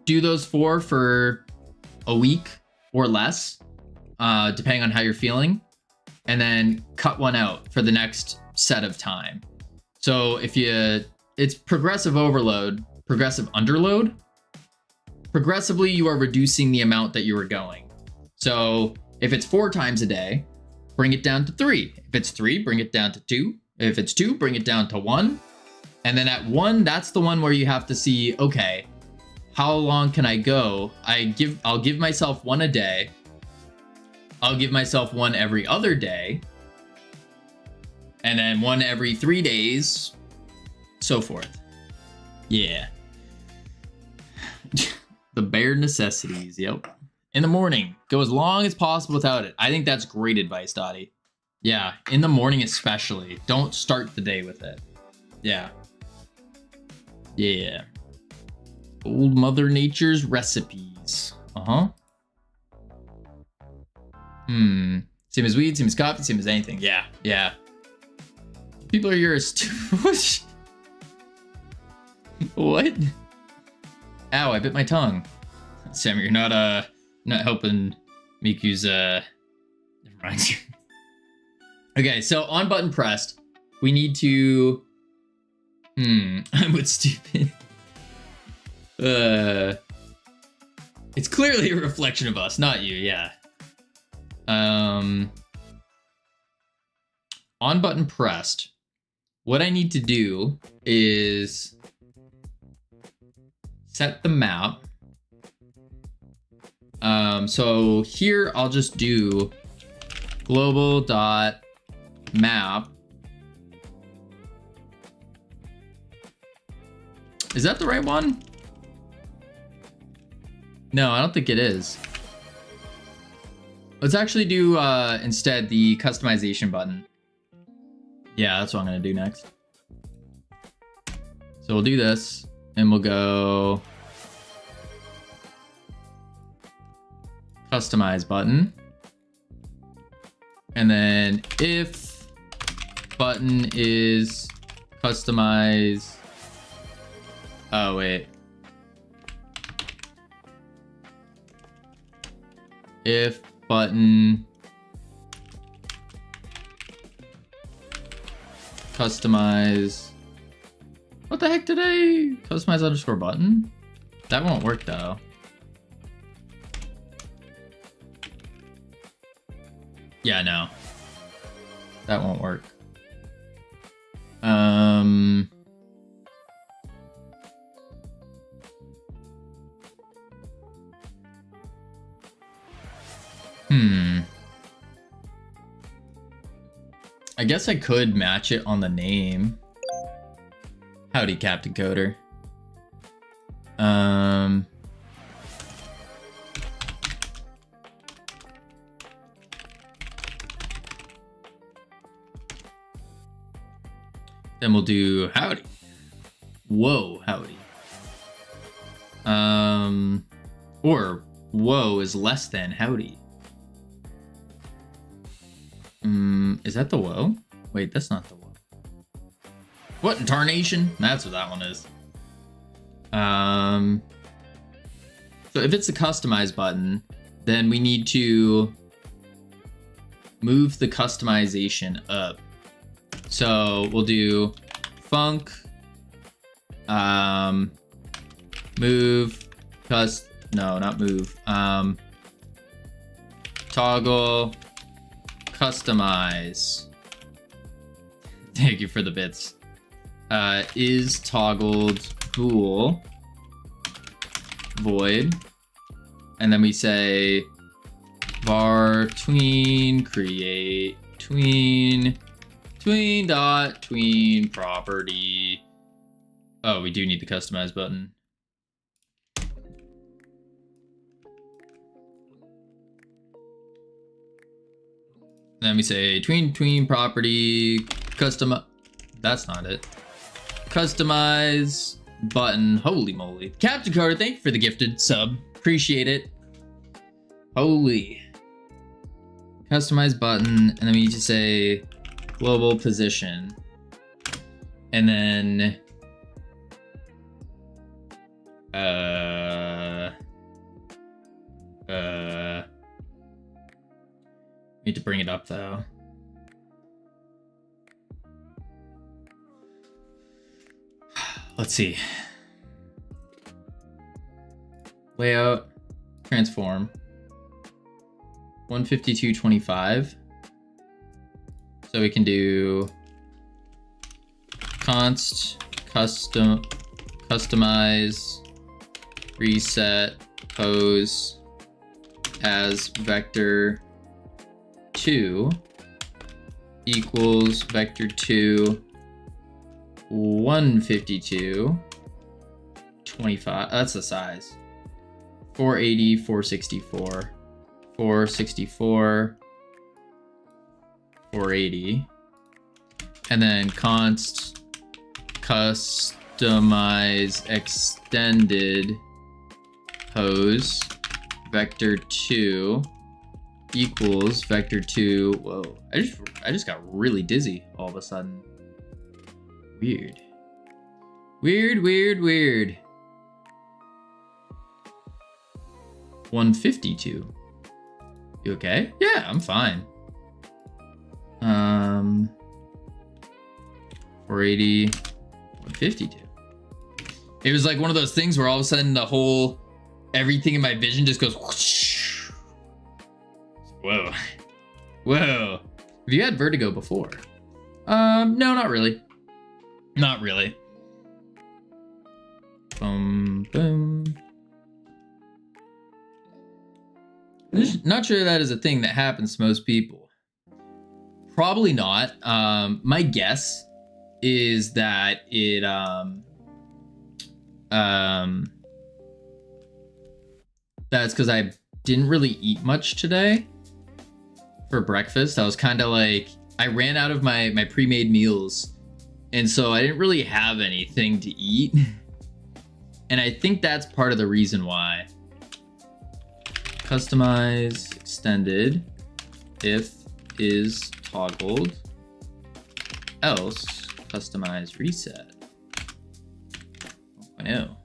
Speaker 1: do those 4 for a week or less, depending on how you're feeling, and then cut one out for the next set of time. So if it's progressive overload, progressive underload. Progressively, you are reducing the amount that you are going. So if it's 4 times a day, bring it down to 3. If it's 3, bring it down to 2. If it's 2, bring it down to 1. And then at 1, that's the one where you have to see, okay, how long can I go? I'll give myself 1 a day. I'll give myself 1 every other day. And then 1 every 3 days, so forth. Yeah. The bare necessities, yep. In the morning, go as long as possible without it. I think that's great advice, Dottie. Yeah, in the morning especially. Don't start the day with it. Yeah. Yeah. Old Mother Nature's recipes. Uh-huh. Same as weed, same as coffee, same as anything. Yeah, yeah. People are yours too. What? Ow, I bit my tongue. Sam, you're not helping Miku's never mind. Okay, so on button pressed, we need to I'm with stupid. It's clearly a reflection of us, not you, yeah. On button pressed, what I need to do is set the map. So here I'll just do global.map. Is that the right one? No, I don't think it is. Let's actually do instead the customization button. Yeah, that's what I'm gonna do next. So we'll do this and we'll go customize button. And then if button is customize. Oh, wait. If button customize. What the heck did I customize underscore button? That won't work though. Yeah, no. That won't work. I guess I could match it on the name. Howdy, Captain Coder. Then we'll do howdy. Whoa, howdy. Or whoa is less than howdy. Is that the whoa? Wait, that's not the whoa. What in tarnation? That's what that one is. So if it's the customize button, then we need to move the customization up. So we'll do func move toggle customize. Thank you for the bits. Is toggled bool void, and then we say var tween create tween dot tween property. Oh, we do need the customize button. Then we say tween property custom. That's not it. Customize button. Holy moly. Captain Coder, thank you for the gifted sub. Appreciate it. Holy. Customize button. And then we need to say global position. And then need to bring it up though. Let's see. Layout, transform. 152.25. So we can do const customize reset pose as vector 2 equals vector 2 152.25. That's the size. 480, 464, 464, 480, and then const customize extended pose vector 2 equals vector 2. Whoa, I just got really dizzy all of a sudden. Weird. 152. You okay? Yeah, I'm fine. 480, 152. It was like one of those things where all of a sudden everything in my vision just goes whoosh. Whoa. Have you had vertigo before? No, not really. Not really. Boom. I'm just not sure that is a thing that happens to most people. Probably not. My guess is that it that's because I didn't really eat much today for breakfast. I was kind of like, I ran out of my pre-made meals, and so I didn't really have anything to eat. And I think that's part of the reason why. Customize extended if is toggled, else customize reset. I know.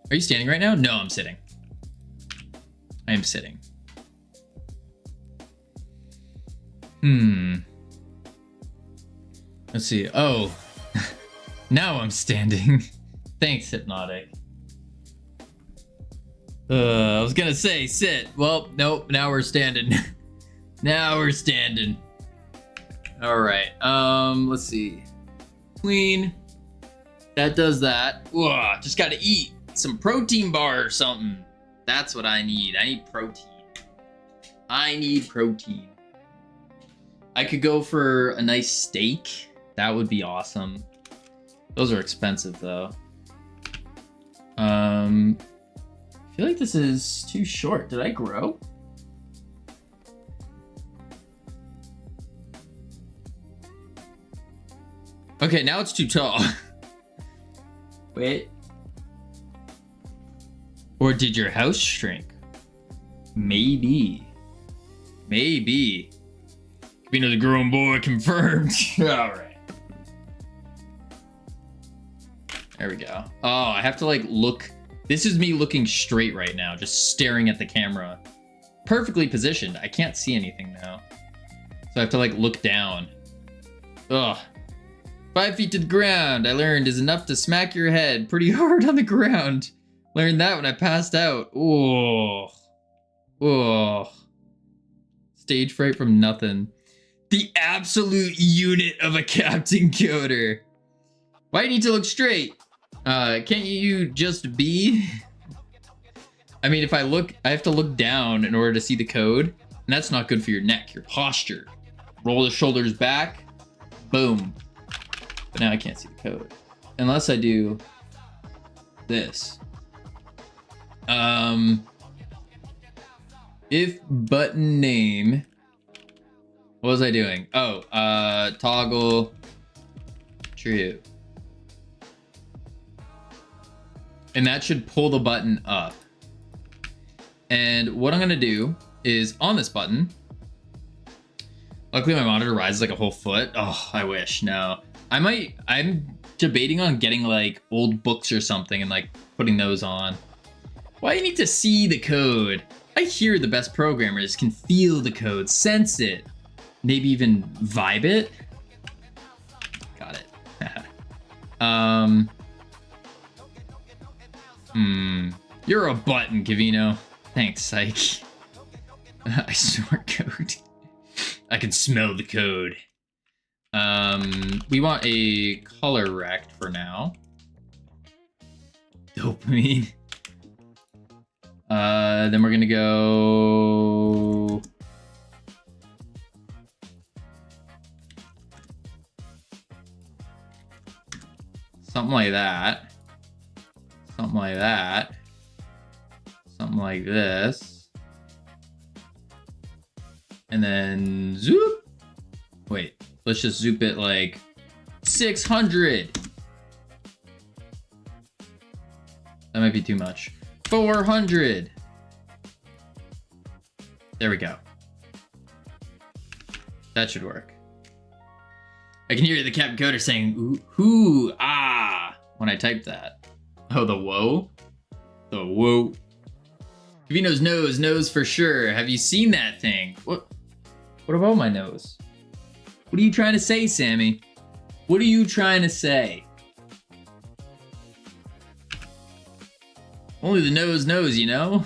Speaker 1: Are you standing right now? No, I'm sitting. I am sitting. Let's see. Oh, now I'm standing. Thanks, Hypnotic. I was gonna say sit. Well, nope. Now we're standing. Now we're standing. All right. Let's see. Clean. That does that. Whoa, just gotta eat some protein bar or something. That's what I need. I need protein. I need protein. I could go for a nice steak. That would be awesome. Those are expensive though. I feel like this is too short. Did I grow? Okay, now it's too tall. Wait. Or did your house shrink? Maybe. Maybe. Keybindings the grown boy confirmed. Alright. There we go. Oh, I have to like look. This is me looking straight right now, just staring at the camera. Perfectly positioned. I can't see anything now. So I have to like look down. Ugh. 5 feet to the ground, I learned, is enough to smack your head pretty hard on the ground. Learned that when I passed out. Oh. Oh. Stage fright from nothing. The absolute unit of a Captain Coder. Why do you need to look straight? Can't you just be? I mean, if I look, I have to look down in order to see the code. And that's not good for your neck, your posture. Roll the shoulders back. Boom. But now I can't see the code. Unless I do this. If button name. What was I doing? Oh, toggle true. And that should pull the button up. And what I'm gonna do is on this button. Luckily my monitor rises like a whole foot. Oh, I wish. No. I'm debating on getting like old books or something and like putting those on. Why do you need to see the code? I hear the best programmers can feel the code, sense it, maybe even vibe it. Got it. You're a button, Gavino. Thanks, Psych. I snort code. I can smell the code. We want a color rect for now. Dopamine. Then we're gonna go. Something like that. Something like that. Something like this. And then zoop. Wait, let's just zoop it like 600. That might be too much. 400. There we go. That should work. I can hear the Captain Coder saying ooh, hoo, ah, when I type that. Oh, the whoa? The whoa. Gavino's nose for sure. Have you seen that thing? What about my nose? What are you trying to say, Sammy? What are you trying to say? Only the nose knows, you know?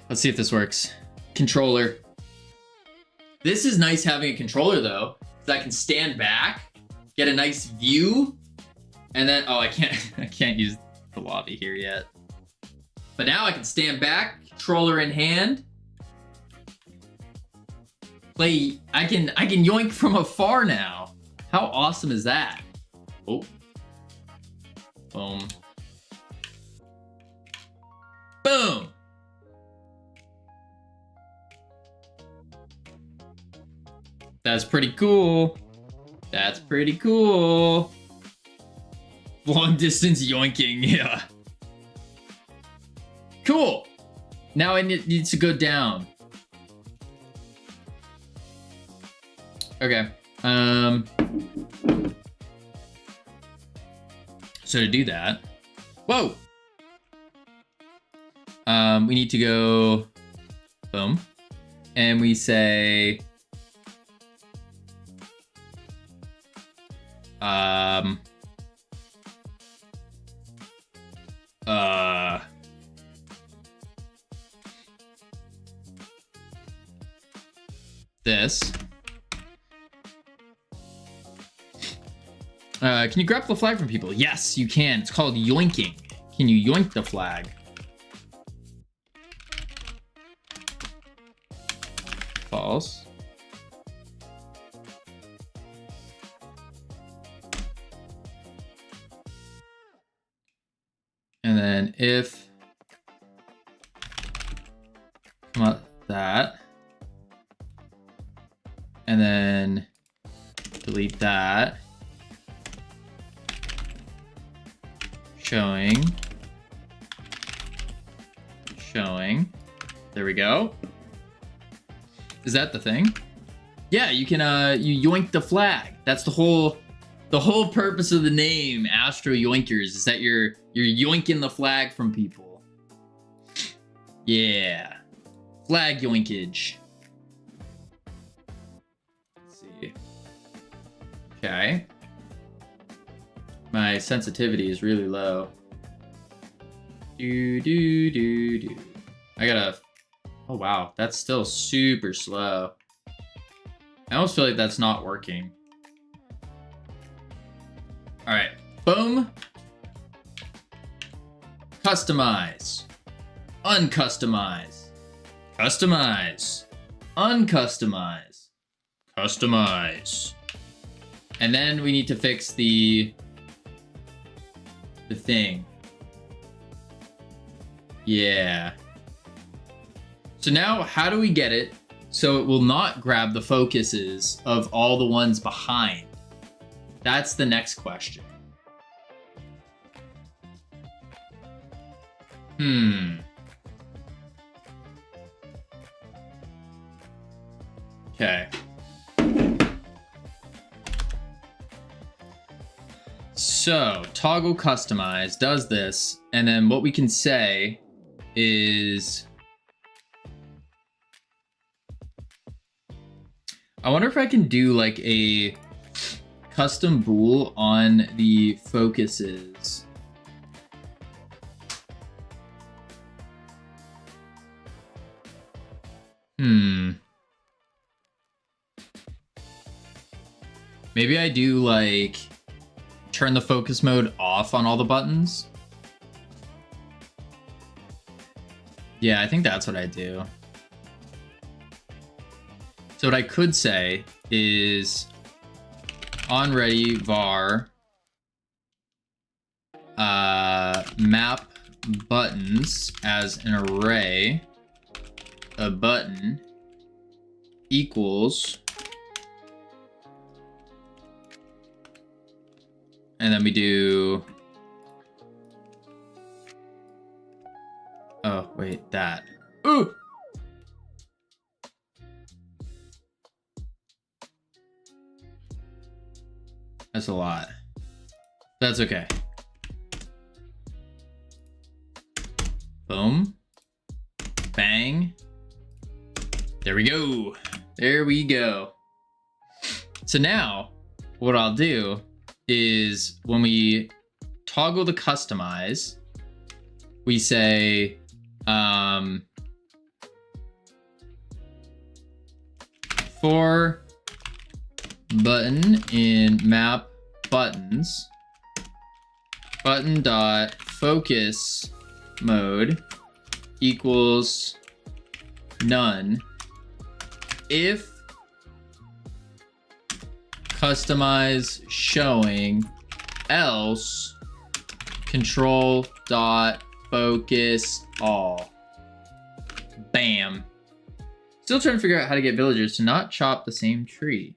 Speaker 1: Let's see if this works. Controller. This is nice having a controller though, because I can stand back, get a nice view, and then, oh, I can't use the lobby here yet. But now I can stand back, controller in hand. Play, I can yoink from afar now. How awesome is that? Oh. Boom. Boom. That's pretty cool. That's pretty cool. Long distance yoinking, yeah. Cool. Now it needs to go down. Okay. So to do that, whoa. We need to go, boom, and we say, this. Can you grab the flag from people? Yes, you can. It's called yoinking. Can you yoink the flag? False. And then if come out that, and then delete that, showing, there we go. Is that the thing? Yeah, you can you yoink the flag. That's the whole purpose of the name Astro Yoinkers, is that you're yoinking the flag from people. Yeah. Flag yoinkage. Let's see. Okay. My sensitivity is really low. I gotta... Oh wow, that's still super slow. I almost feel like that's not working. All right, boom. Customize. Uncustomize. Customize. Uncustomize. Customize. And then we need to fix the thing. Yeah. So now how do we get it so it will not grab the focuses of all the ones behind? That's the next question. Okay. So toggle customize does this, and then what we can say is, I wonder if I can do like a custom bool on the focuses. Maybe I do like turn the focus mode off on all the buttons. Yeah, I think that's what I do. So what I could say is on ready var map buttons as an array, a button equals, and then we do, oh wait, that. Ooh! That's a lot. That's okay. Boom. Bang. There we go. There we go. So now what I'll do is when we toggle the customize, we say for button in map buttons, button dot focus mode equals none if customize showing, else control dot focus all. Bam. Still trying to figure out how to get villagers to not chop the same tree.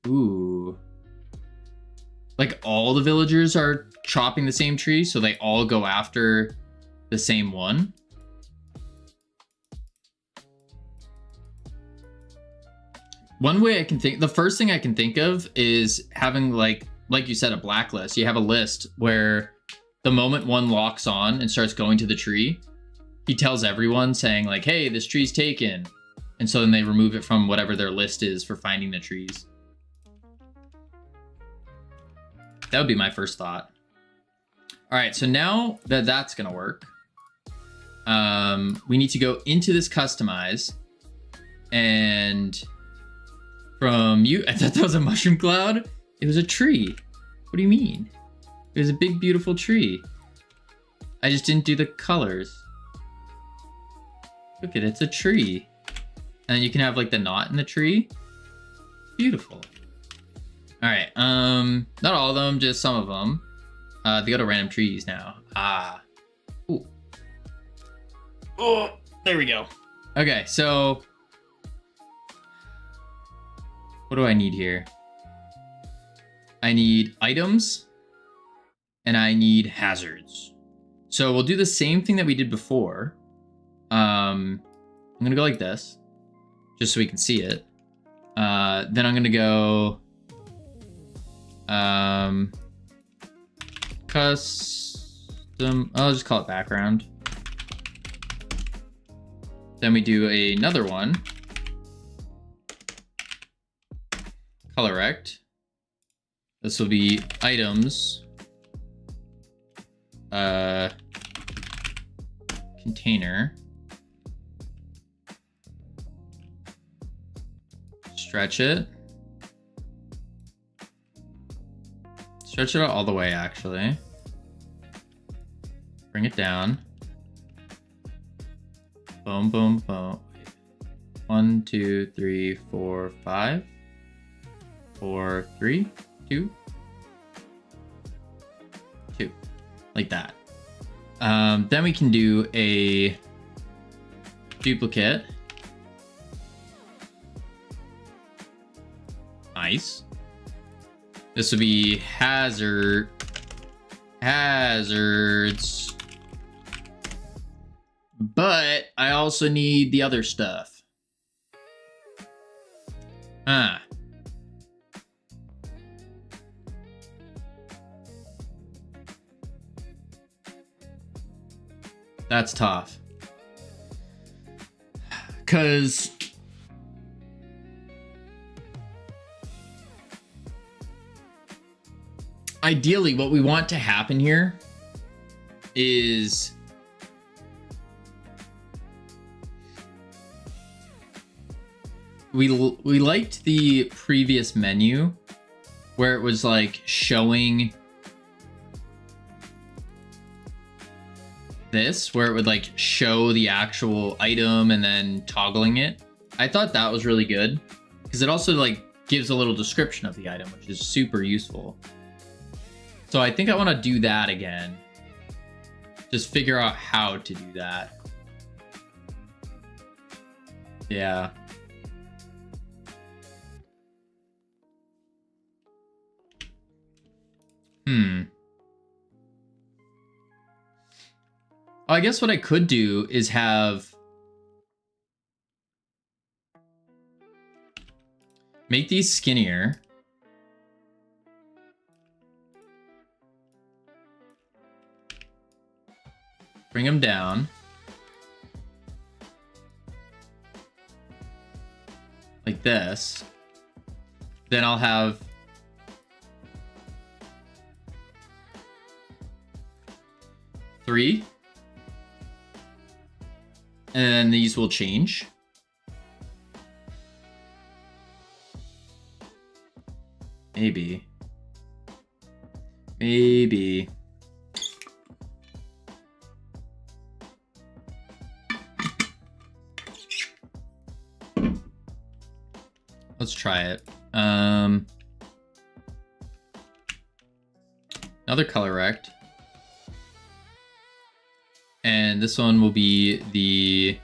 Speaker 1: Ooh. Like all the villagers are chopping the same tree, so they all go after the same one. One way I can think, the first thing I can think of is having like you said, a blacklist. You have a list where the moment one locks on and starts going to the tree, he tells everyone saying like, hey, this tree's taken. And so then they remove it from whatever their list is for finding the trees. That would be my first thought. All right, so now that that's gonna work, we need to go into this customize And from you, I thought that was a mushroom cloud. It was a tree. What do you mean? It was a big, beautiful tree. I just didn't do the colors. Look at it, it's a tree. And you can have like the knot in the tree. Beautiful. All right, not all of them, just some of them. They go to random trees now. Ah. Ooh. Oh, there we go. Okay, so what do I need here? I need items and I need hazards. So we'll do the same thing that we did before. I'm gonna go like this, just so we can see it. Then I'm gonna go custom, I'll just call it background. Then we do another one, color rect. This will be items, container, stretch it out all the way, actually. Bring it down. Boom, boom, boom. 1, 2, 3, 4, 5. 4, 3, 2. 2. Like that. Then we can do a duplicate. Nice. This would be hazards. But I also need the other stuff. Ah. That's tough. 'Cause ideally what we want to happen here is we liked the previous menu where it was like showing this, where it would like show the actual item and then toggling it. I thought that was really good because it also like gives a little description of the item, which is super useful. So I think I want to do that again. Just figure out how to do that. Yeah. I guess what I could do is make these skinnier. Bring them down. Like this. Then I'll have three. And then these will change. Maybe. Let's try it. Another color rect. And this one will be the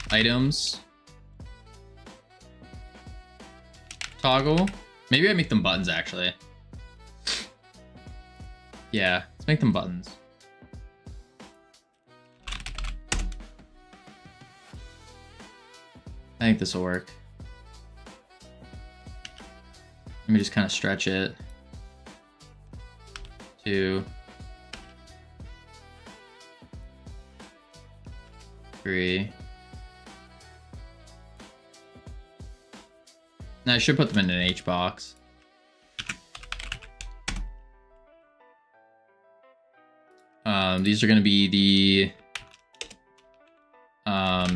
Speaker 1: items toggle. Maybe I make them buttons actually. Yeah, let's make them buttons. I think this will work. Let me just kind of stretch it. 2, 3. Now I should put them in an H box. These are going to be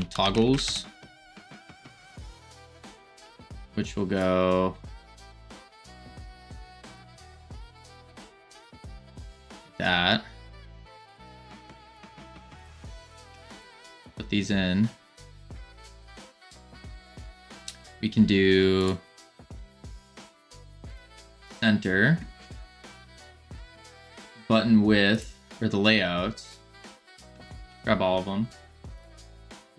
Speaker 1: toggles, which will go that. Put these in. We can do center, button width, or the layout. Grab all of them.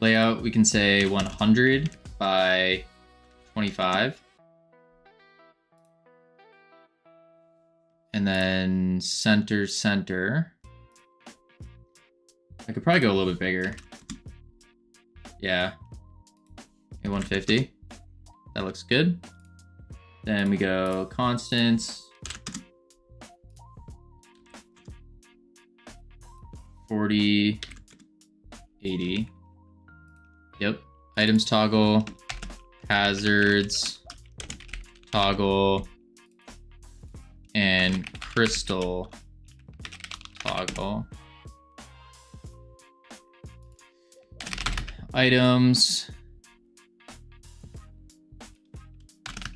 Speaker 1: Layout, we can say 100 by 25. And then center, center. I could probably go a little bit bigger. Yeah. Okay, 150. That looks good. Then we go constants. 40, 80. Yep. Items toggle, hazards, toggle, and crystal toggle. Items,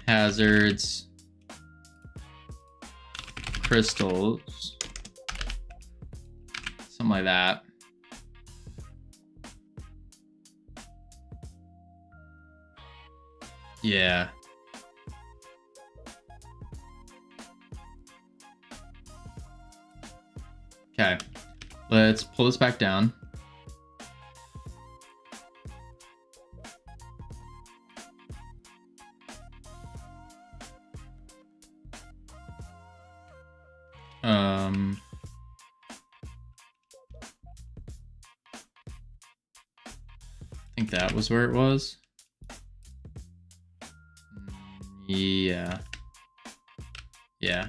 Speaker 1: hazards, crystals, something like that. Yeah. Okay, let's pull this back down. I think that was where it was. Yeah. Yeah.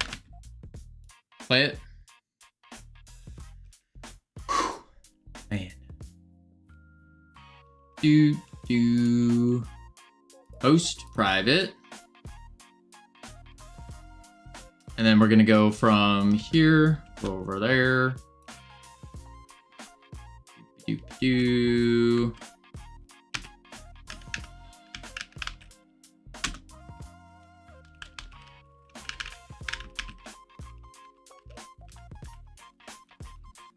Speaker 1: Play it. Whew. Man. Do host private. And then we're gonna go from here over there. Do.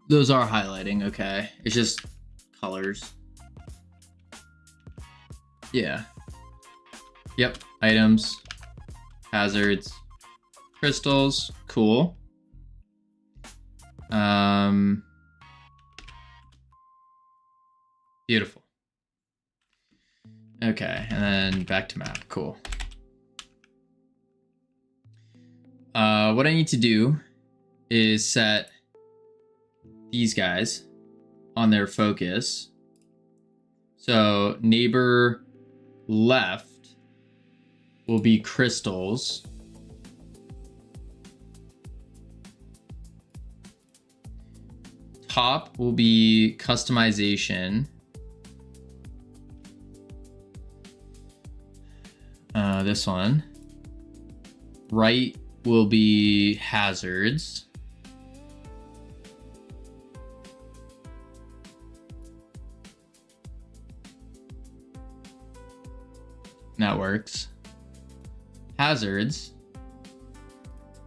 Speaker 1: Those are highlighting, okay. It's just colors. Yeah. Yep, items, hazards, crystals, cool. Beautiful. Okay, and then back to map, cool. What I need to do is set these guys on their focus. So neighbor left will be crystals. Top will be customization. This one. Right will be hazards. That works. Hazards.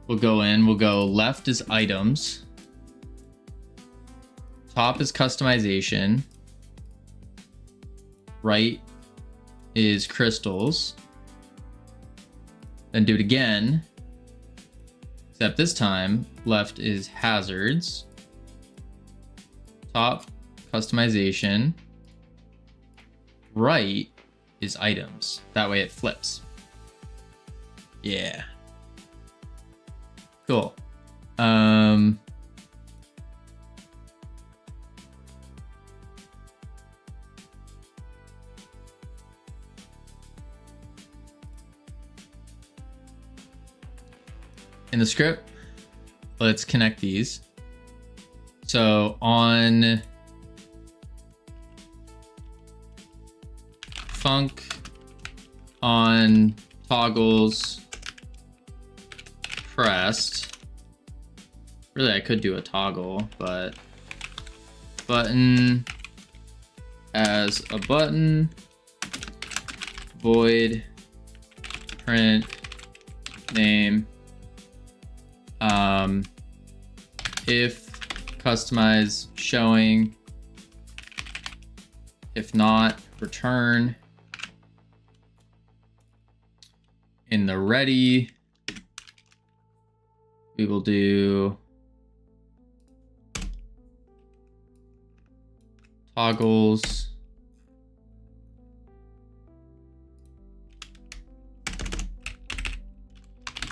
Speaker 1: We'll go in. We'll go left is items. Top is customization. Right is crystals. Then do it again. Except this time, left is hazards. Top, customization. Right is items. That way it flips. Yeah. Cool. In the script, let's connect these. So on func, on toggles pressed. Really, I could do a toggle, but button as a button, void print name, if customize showing, if not, return. In the ready, we will do toggles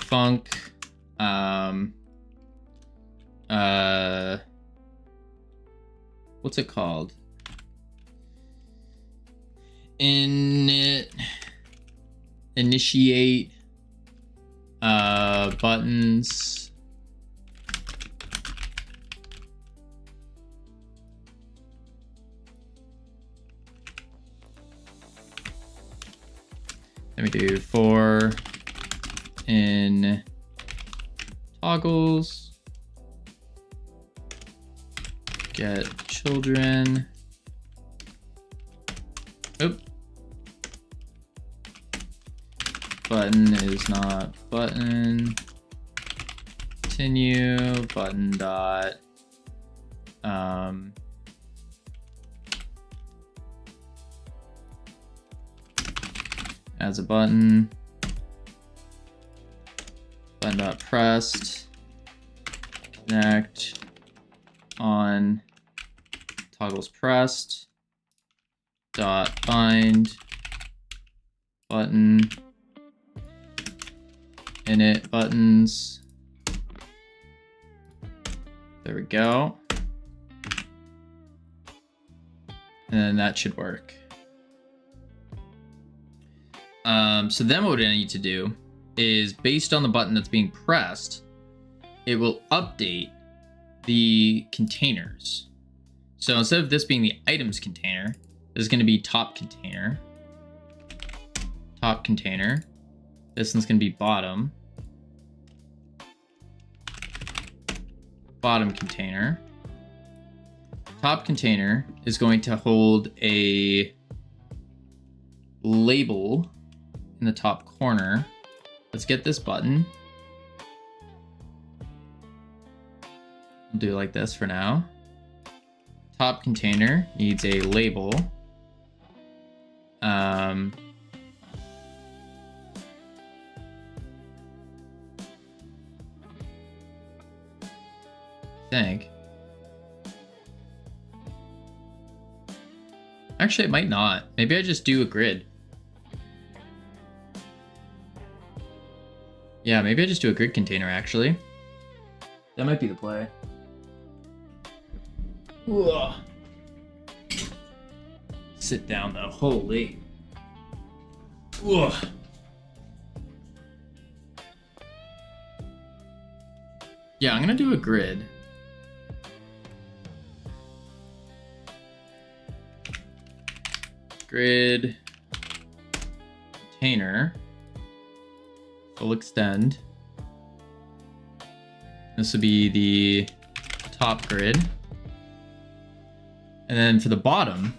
Speaker 1: func what's it called? Initiate buttons. Let me do for in toggles get children. Oop. Button is not button. Continue button dot as a button. Button dot pressed. Connect on toggles pressed. Dot bind button. Init buttons. There we go. And then that should work. So then what I need to do is, based on the button that's being pressed, it will update the containers. So instead of this being the items container, this is going to be top container. Top container. This one's going to be bottom. Bottom container. Top container is going to hold a label in the top corner. Let's get this button. We'll do it like this for now. Top container needs a label. I think. Actually, it might not. Maybe I just do a grid. Yeah, maybe I just do a grid container, actually. That might be the play. Ugh. Sit down, though. Holy. Ugh. Yeah, I'm gonna do a grid. Grid container. Full extend. This will be the top grid. And then for the bottom,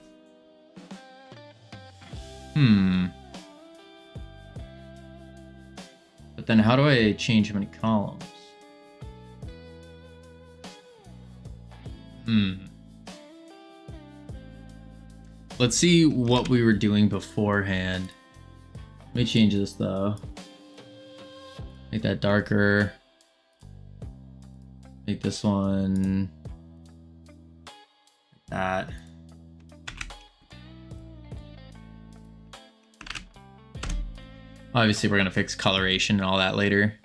Speaker 1: but then how do I change how many columns? Let's see what we were doing beforehand. Let me change this though. Make that darker. Make this one like that. Obviously, we're gonna fix coloration and all that later.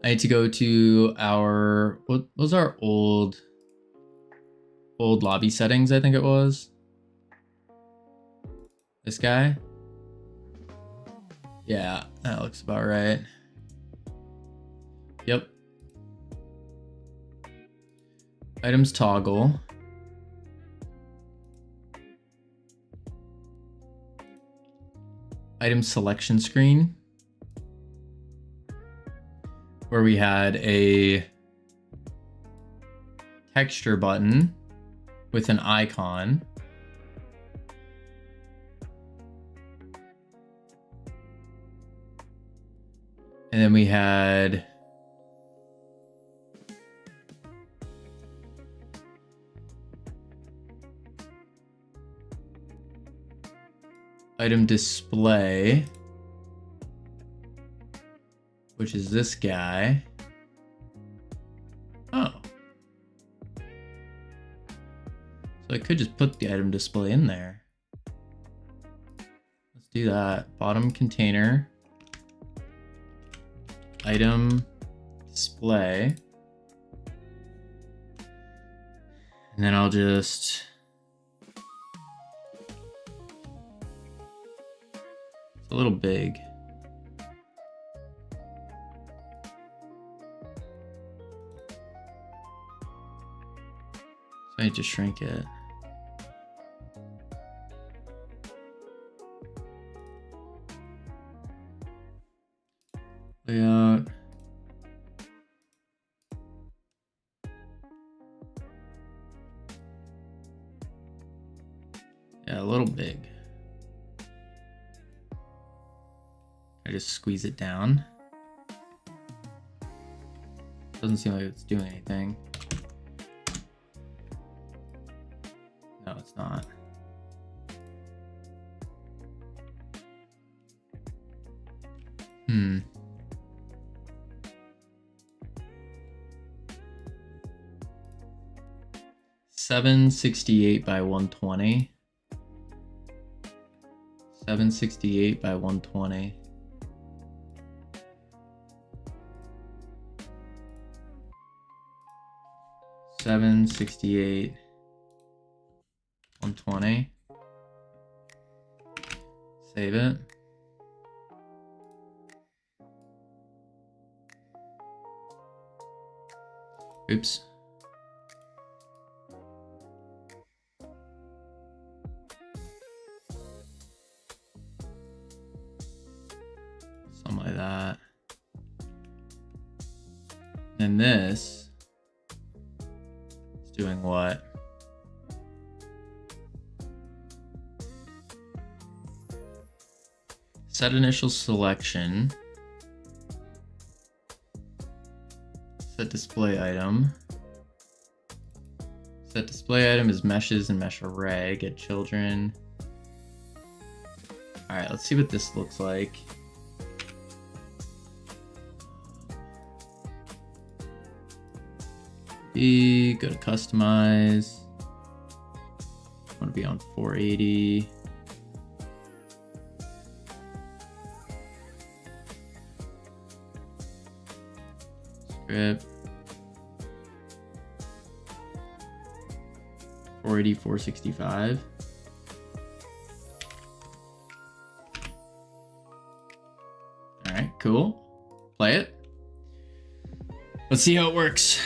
Speaker 1: I need to go to our, what was our old lobby settings, I think it was. This guy? Yeah, that looks about right. Yep. Items toggle. Item selection screen, where we had a texture button with an icon. And then we had item display, which is this guy. Oh. So I could just put the item display in there. Let's do that. Bottom container, item display. And then I'll just it's a little big. So I need to shrink it. Layout. Yeah, a little big. I just squeeze it down. Doesn't seem like it's doing anything. No, it's not. Hmm. $768 by 120. 768 by 120. $768, 120. Save it. Oops. Something like that. And this is doing what? Set initial selection. Set display item. Set display item is meshes and mesh array. Get children. All right, let's see what this looks like. Go to customize. I want to be on 480. Script. 480, 465. All right, cool. Play it. Let's see how it works.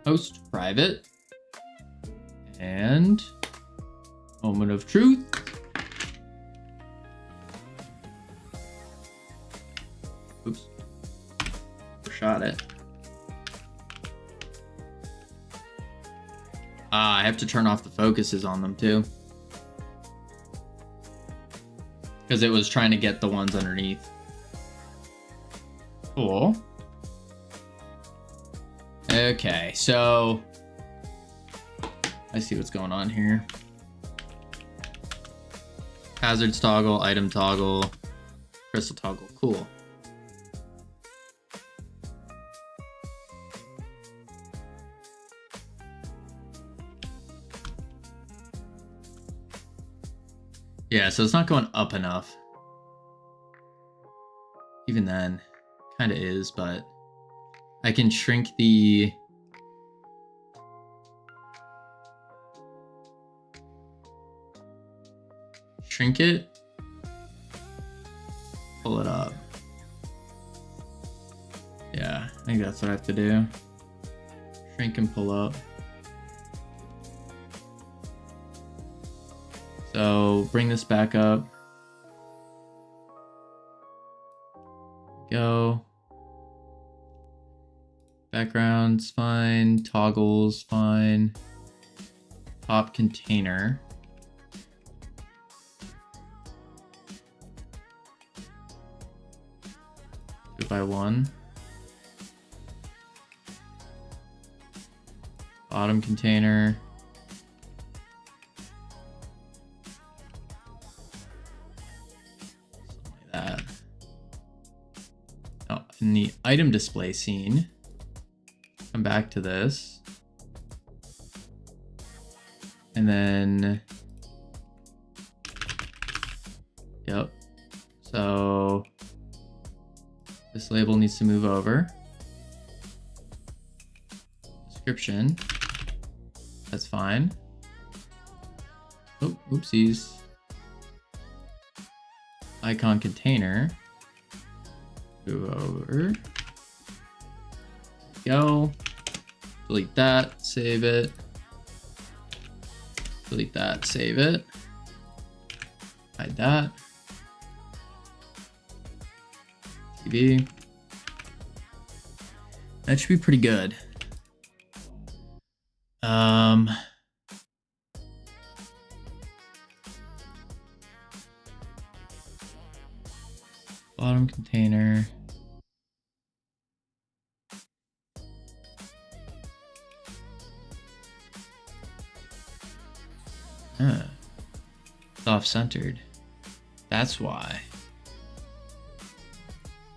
Speaker 1: Post private. And moment of truth. Oops. Shot it. I have to turn off the focuses on them too. Because it was trying to get the ones underneath. Cool. Okay, so I see what's going on here. Hazards toggle, item toggle, crystal toggle, cool. Yeah, so it's not going up enough. Even then, kind of is, but I can shrink the it, pull it up. Yeah, I think that's what I have to do. Shrink and pull up. So bring this back up. Go. Background's fine. Toggles fine. Top container. 2x1. Bottom container. Something like that. Now, in the item display scene, come back to this. And then, yep. So this label needs to move over. Description. That's fine. Oh, oopsies. Icon container. Move over. Go. Delete that. Save it. Delete that. Save it. Hide that. TV. That should be pretty good. Bottom container. It's off-centered. That's why.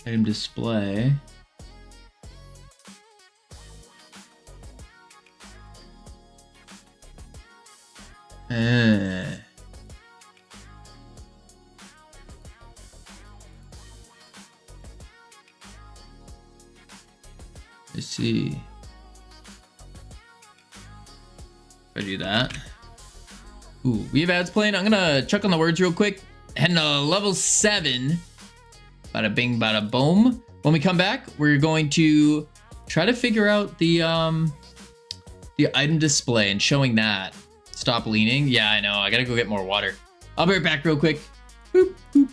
Speaker 1: Item display. Let's see. If I do that. Ooh, we have ads playing. I'm gonna check on the words real quick. Heading to level 7. Bada bing, bada boom. When we come back, we're going to try to figure out the item display and showing that. Stop leaning. Yeah, I know. I gotta go get more water. I'll be right back real quick. Boop, boop.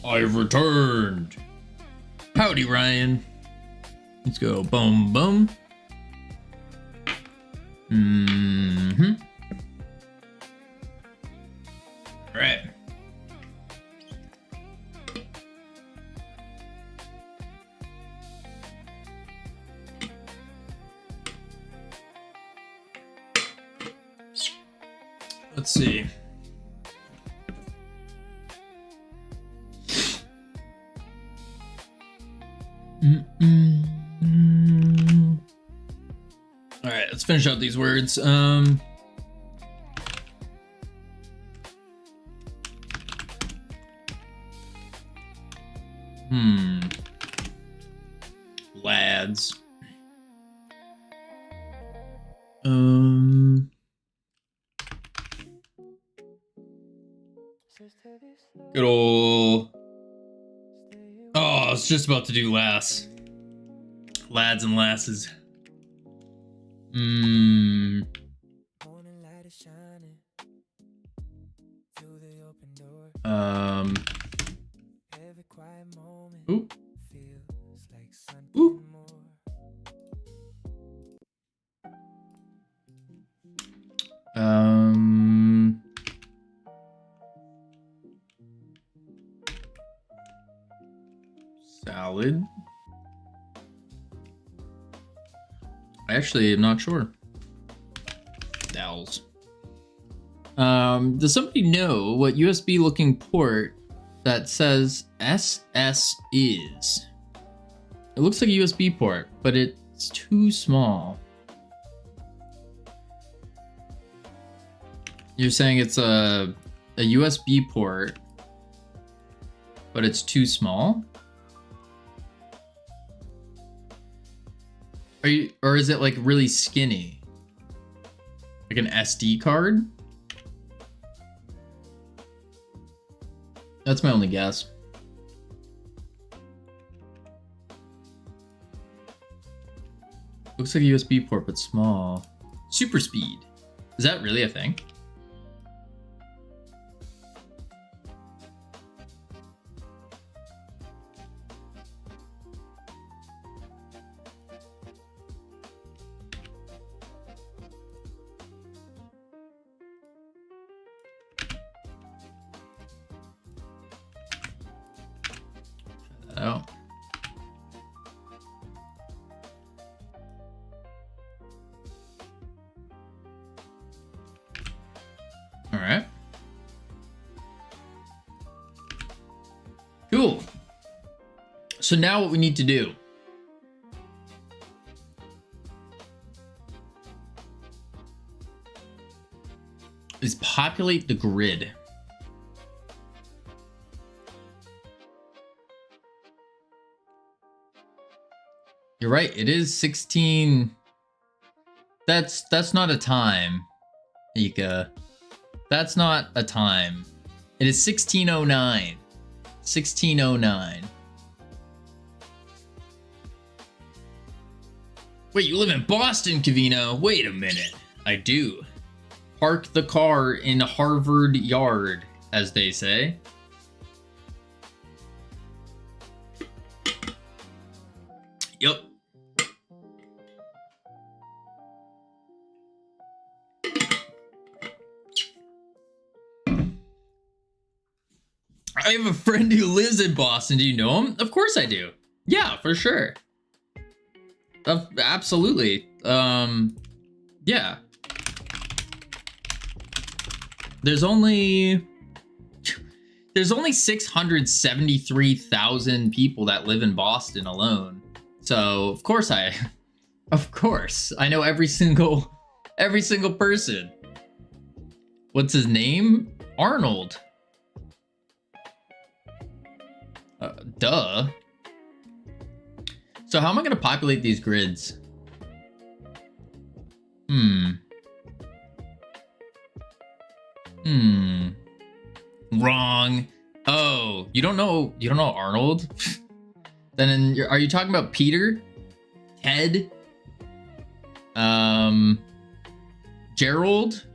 Speaker 1: I've returned. Howdy, Ryan. Let's go. Boom, boom. Mm-hmm. All right. Let's see. All right, let's finish out these words. Lads. Good ol'. Oh, I was just about to do lads and lasses. Ooh. Ooh. Salad. I actually am not sure. Dowels. Does somebody know what USB looking port that says SS is? It looks like a USB port, but it's too small. You're saying it's a USB port, but it's too small? Or is it like really skinny? Like an SD card? That's my only guess. Looks like a USB port, but small. Super speed. Is that really a thing? Oh. All right. Cool. So now what we need to do is populate the grid. You're right, it is 16. That's not a time, Ika. That's not a time. It is 1609. 1609. Wait, you live in Boston, Kavino? Wait a minute. I do. Park the car in Harvard Yard, as they say. Yep. I have a friend who lives in Boston. Do you know him? Of course I do. Yeah, for sure. Absolutely. Yeah. There's only 673,000 people that live in Boston alone. So of course I know every single person. What's his name? Arnold. Duh. So how am I gonna populate these grids? Wrong. Oh, you don't know Arnold? Then are you talking about Peter? Ted? Gerald?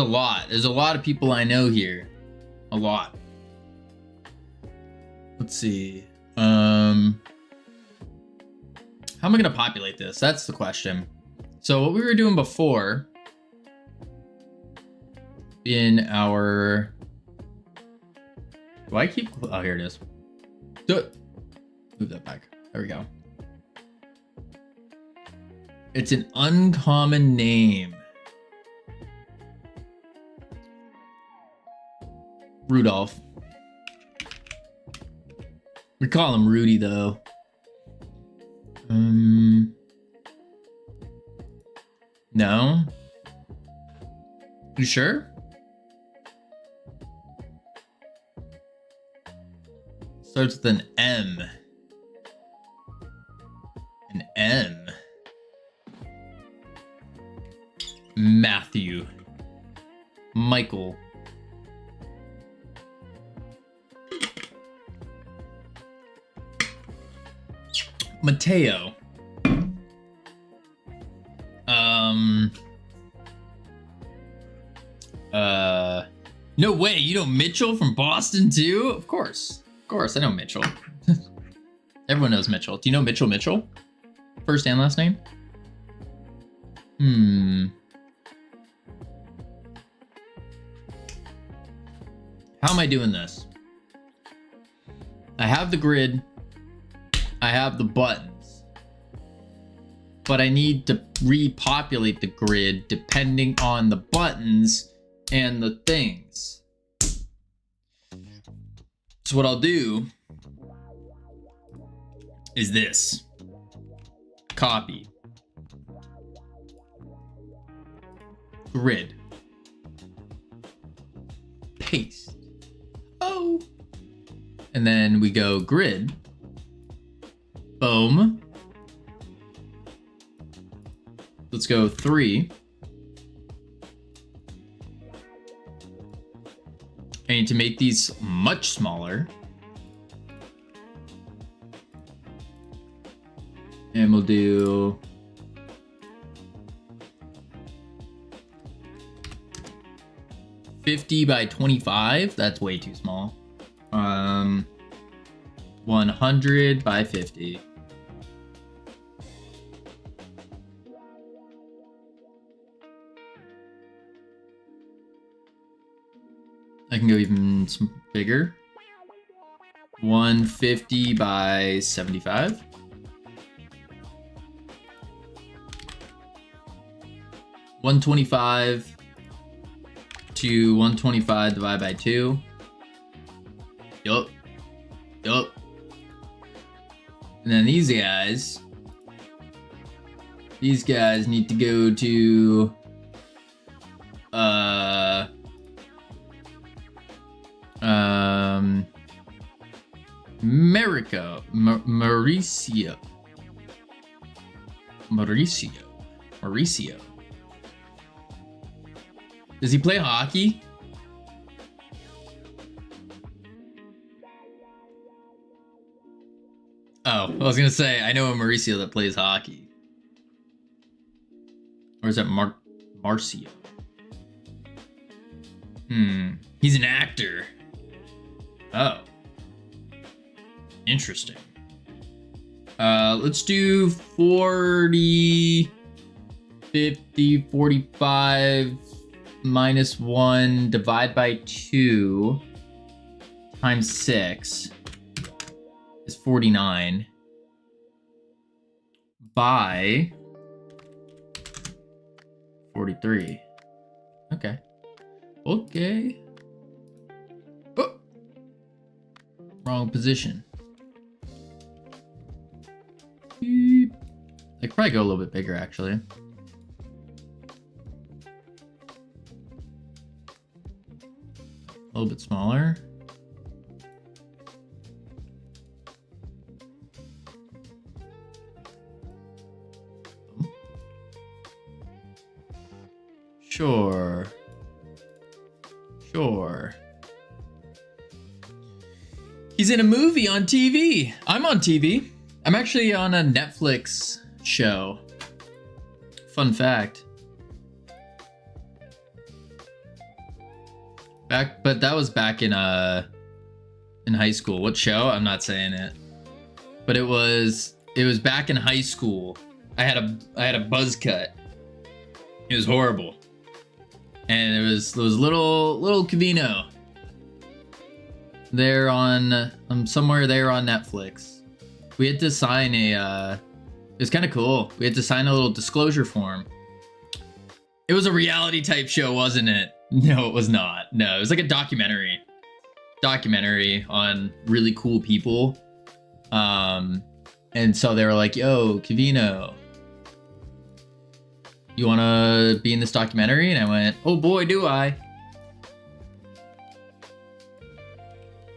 Speaker 1: lot. There's a lot of people I know here. A lot. Let's see. How am I gonna populate this? That's the question. So what we were doing before in our... Do I keep... Oh, here it is. Move that back. There we go. It's an uncommon name. Rudolph. We call him Rudy though. No? You sure? Starts with an M. An M. Matthew. Michael. Mateo. No way, you know Mitchell from Boston too? Of course, I know Mitchell. Everyone knows Mitchell. Do you know Mitchell? First and last name? How am I doing this? I have the grid. I have the buttons. But I need to repopulate the grid depending on the buttons and the things. So what I'll do is this. Copy. Grid. Paste. Oh. And then we go grid. Boom. Let's go 3. I need to make these much smaller. And we'll do 50 by 25. That's way too small. 100 by 50. I can go even bigger. 150 by 75. 125 to 125 divided by 2. Yup. And then these guys need to go to Mauricio. Does he play hockey? Oh, I was gonna say, I know a Mauricio that plays hockey. Or is that Marcio? He's an actor. Oh. Interesting. Let's do 40, 50, 45 minus 1 divide by 2 times 6 is 49 by 43. Okay. Oh, wrong position. Beep. I could probably go a little bit bigger, actually. A little bit smaller. Sure. He's in a movie on TV. I'm on TV. I'm actually on a Netflix show. Fun fact. But that was back in high school. What show? I'm not saying it. But it was back in high school. I had a buzz cut. It was horrible. And it was little Cavino. There on somewhere there on Netflix. We had to sign it was kind of cool. We had to sign a little disclosure form. It was a reality type show, wasn't it? No, it was not. No, it was like a documentary on really cool people. And so they were like, yo, Cavino, you want to be in this documentary? And I went, oh boy, do I.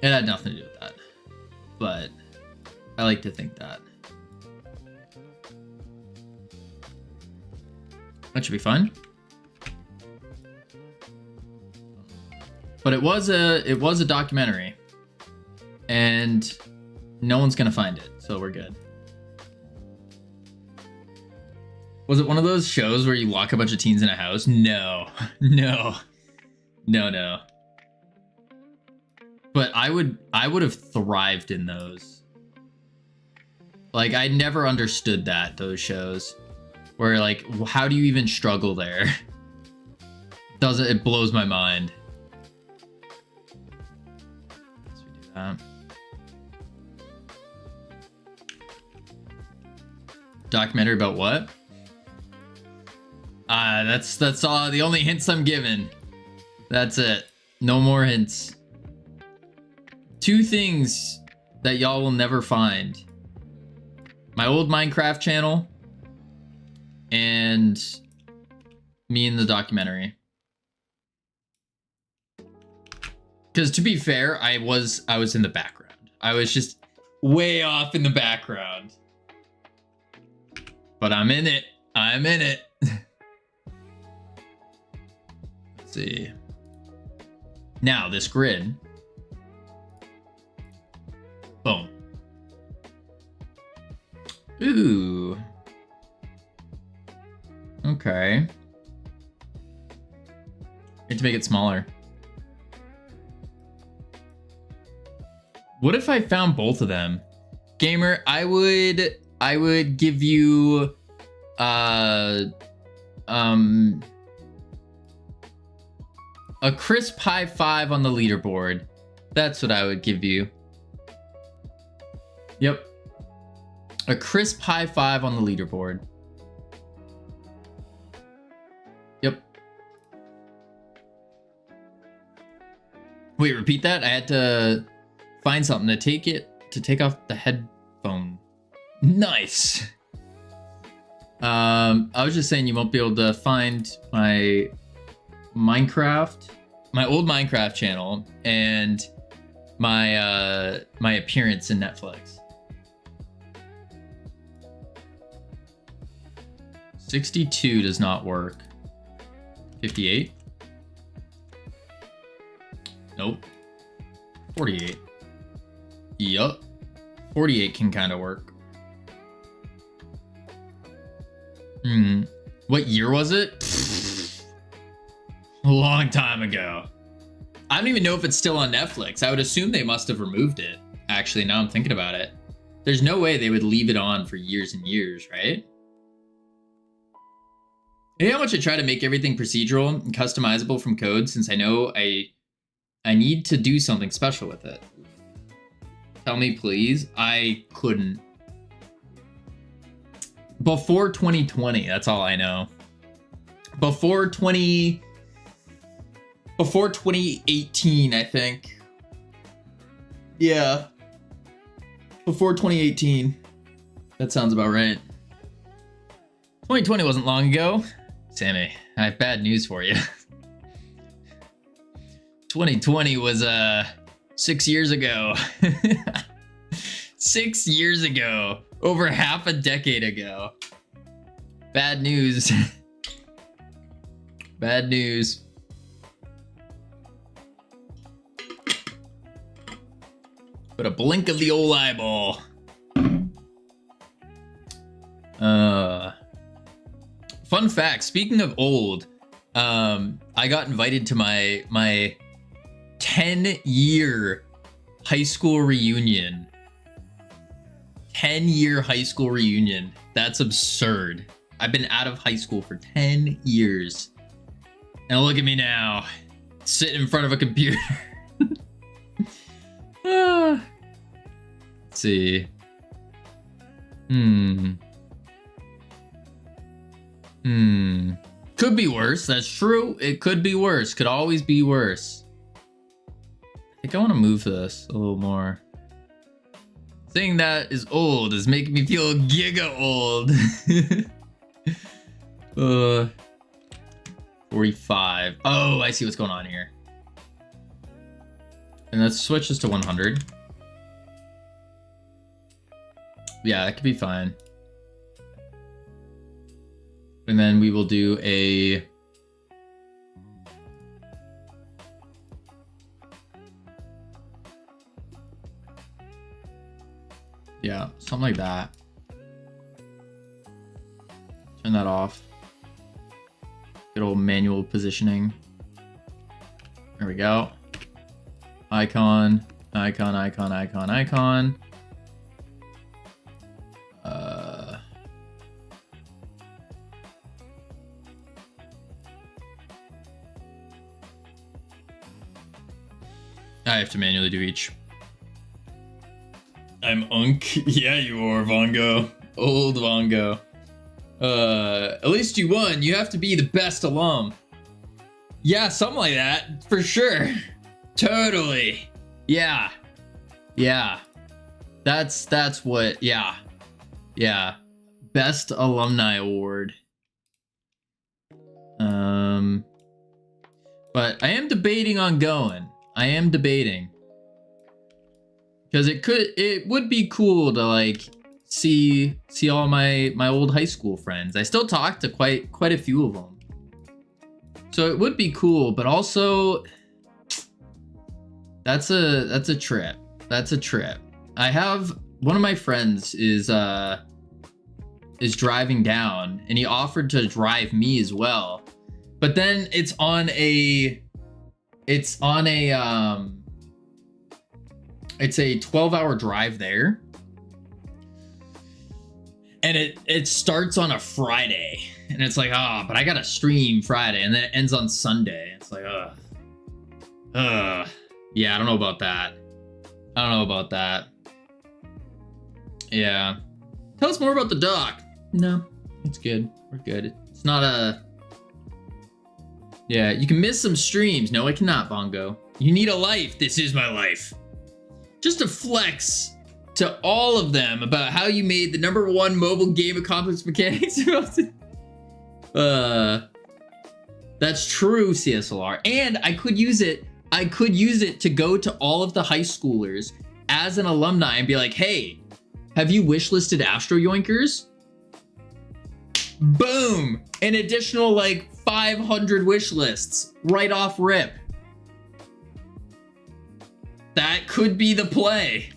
Speaker 1: It had nothing to do with that, but I like to think that. That should be fun. But it was a documentary, and no one's gonna find it, so we're good. Was it one of those shows where you lock a bunch of teens in a house? No. But I would have thrived in those. Like, I never understood those shows. Where, like, how do you even struggle there? It blows my mind. So we do that. Documentary about what? That's all the only hints I'm given. That's it. No more hints. 2 things that y'all will never find. My old Minecraft channel and me in the documentary. Because to be fair, I was in the background. I was just way off in the background. But I'm in it. I'm in it. Let's see. Now this grid. Boom. Ooh. Okay. Need to make it smaller. What if I found both of them? Gamer, I would give you a crisp high 5 on the leaderboard. That's what I would give you. Yep. A crisp high 5 on the leaderboard. Yep. Wait, repeat that? I had to find something to take off the headphone. Nice. I was just saying you won't be able to find my old Minecraft channel and my appearance in Netflix. 62 does not work. 58? Nope. 48. Yup. 48 can kind of work. What year was it? A long time ago. I don't even know if it's still on Netflix. I would assume they must have removed it. Actually, now I'm thinking about it. There's no way they would leave it on for years and years, right? You know how much I try to make everything procedural and customizable from code, since I know I need to do something special with it. Tell me, please. I couldn't. Before 2020, that's all I know. Before 2018, I think. Yeah. Before 2018. That sounds about right. 2020 wasn't long ago. Sammy, I have bad news for you. 2020 was 6 years ago. 6 years ago. Over half a decade ago. Bad news. Bad news. But a blink of the old eyeball. Fun fact, speaking of old, I got invited to my 10-year high school reunion. 10-year high school reunion. That's absurd. I've been out of high school for 10 years. And look at me now, sitting in front of a computer. Let's see. Could be worse. That's true. It could be worse. Could always be worse. I think I want to move this a little more. Saying that is old is making me feel giga old. 45. Oh, I see what's going on here. And let's switch this to 100. Yeah, that could be fine. And then we will do a... yeah, something like that. Turn that off. Good old manual positioning. There we go. Icon, icon, icon, icon, icon. I have to manually do each. I'm Unk. Yeah, you are, Vongo. Old Vongo. At least you won. You have to be the best alum. Yeah, something like that, for sure. Totally. Yeah. Yeah. That's what, yeah. Yeah. Best Alumni Award. But I am debating on going. I am debating. Because it would be cool to like see all my old high school friends. I still talk to quite a few of them. So it would be cool, but also that's a trip. That's a trip. I have one of my friends is driving down and he offered to drive me as well. But then it's on a 12-hour drive there. And it starts on a Friday. And it's like, but I gotta stream Friday, and then it ends on Sunday. It's like, yeah, I don't know about that. I don't know about that. Yeah. Tell us more about the doc. No, it's good. We're good. It's not a... yeah, you can miss some streams. No, I cannot, Bongo. You need a life. This is my life. Just to flex to all of them about how you made the #1 mobile game of complex mechanics. That's true, CSLR. And I could use it to go to all of the high schoolers as an alumni and be like, hey, have you wishlisted Astro Yoinkers? Boom! An additional like 500 wish lists right off rip. That could be the play.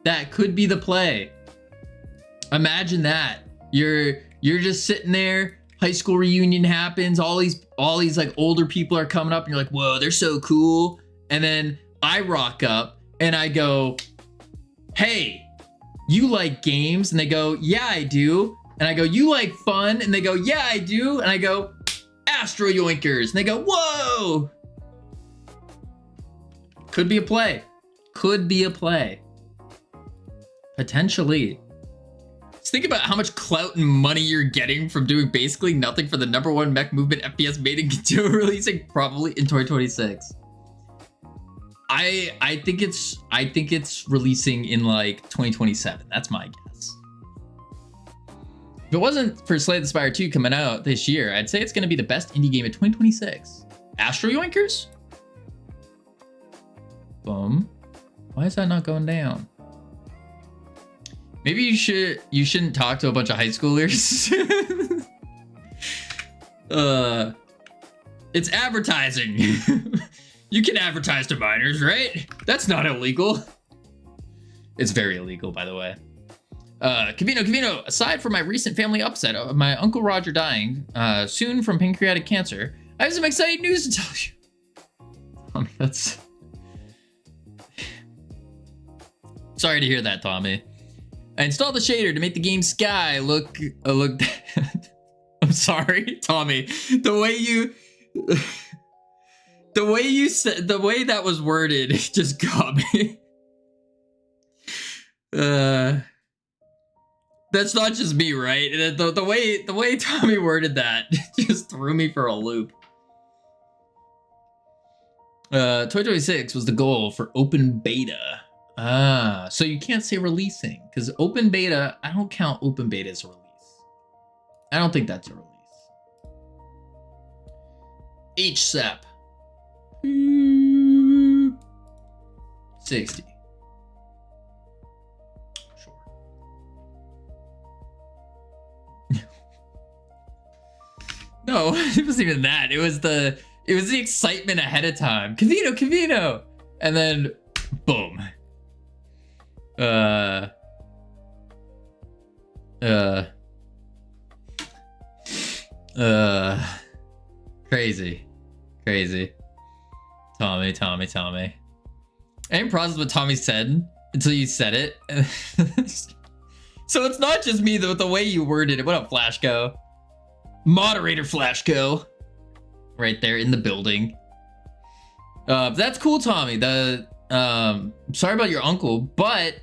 Speaker 1: That could be the play. Imagine that. You're just sitting there, high school reunion happens, all these like older people are coming up and you're like, whoa, they're so cool. And then I rock up and I go, hey, you like games? And they go, yeah, I do. And I go, you like fun? And they go, yeah, I do. And I go, Astro Yoinkers. And they go, whoa. Could be a play. Could be a play. Potentially. Just think about how much clout and money you're getting from doing basically nothing for the #1 mech movement FPS mating until releasing probably in 2026. I think it's releasing in like 2027. That's my guess. If it wasn't for Slay the Spire 2 coming out this year, I'd say it's going to be the best indie game of 2026. Astro Yoinkers? Boom. Why is that not going down? Maybe you shouldn't talk to a bunch of high schoolers. It's advertising. You can advertise to minors, right? That's not illegal. It's very illegal, by the way. Kavino, aside from my recent family upset of my Uncle Roger dying soon from pancreatic cancer, I have some exciting news to tell you. That's Sorry to hear that, Tommy. I installed the shader to make the game sky look I'm sorry, Tommy. The way that was worded just got me. That's not just me, right? The way Tommy worded that just threw me for a loop. 2026 was the goal for open beta. Ah, so you can't say releasing because open beta, I don't count open beta as a release. I don't think that's a release. HSEP. 60. Sure. No, it wasn't even that. It was the excitement ahead of time. Cavino. And then boom. Crazy. Tommy. I didn't process what Tommy said until you said it. So it's not just me, though, the way you worded it. What up, Flashco? Moderator Flashco. Right there in the building. That's cool, Tommy. Sorry about your uncle, but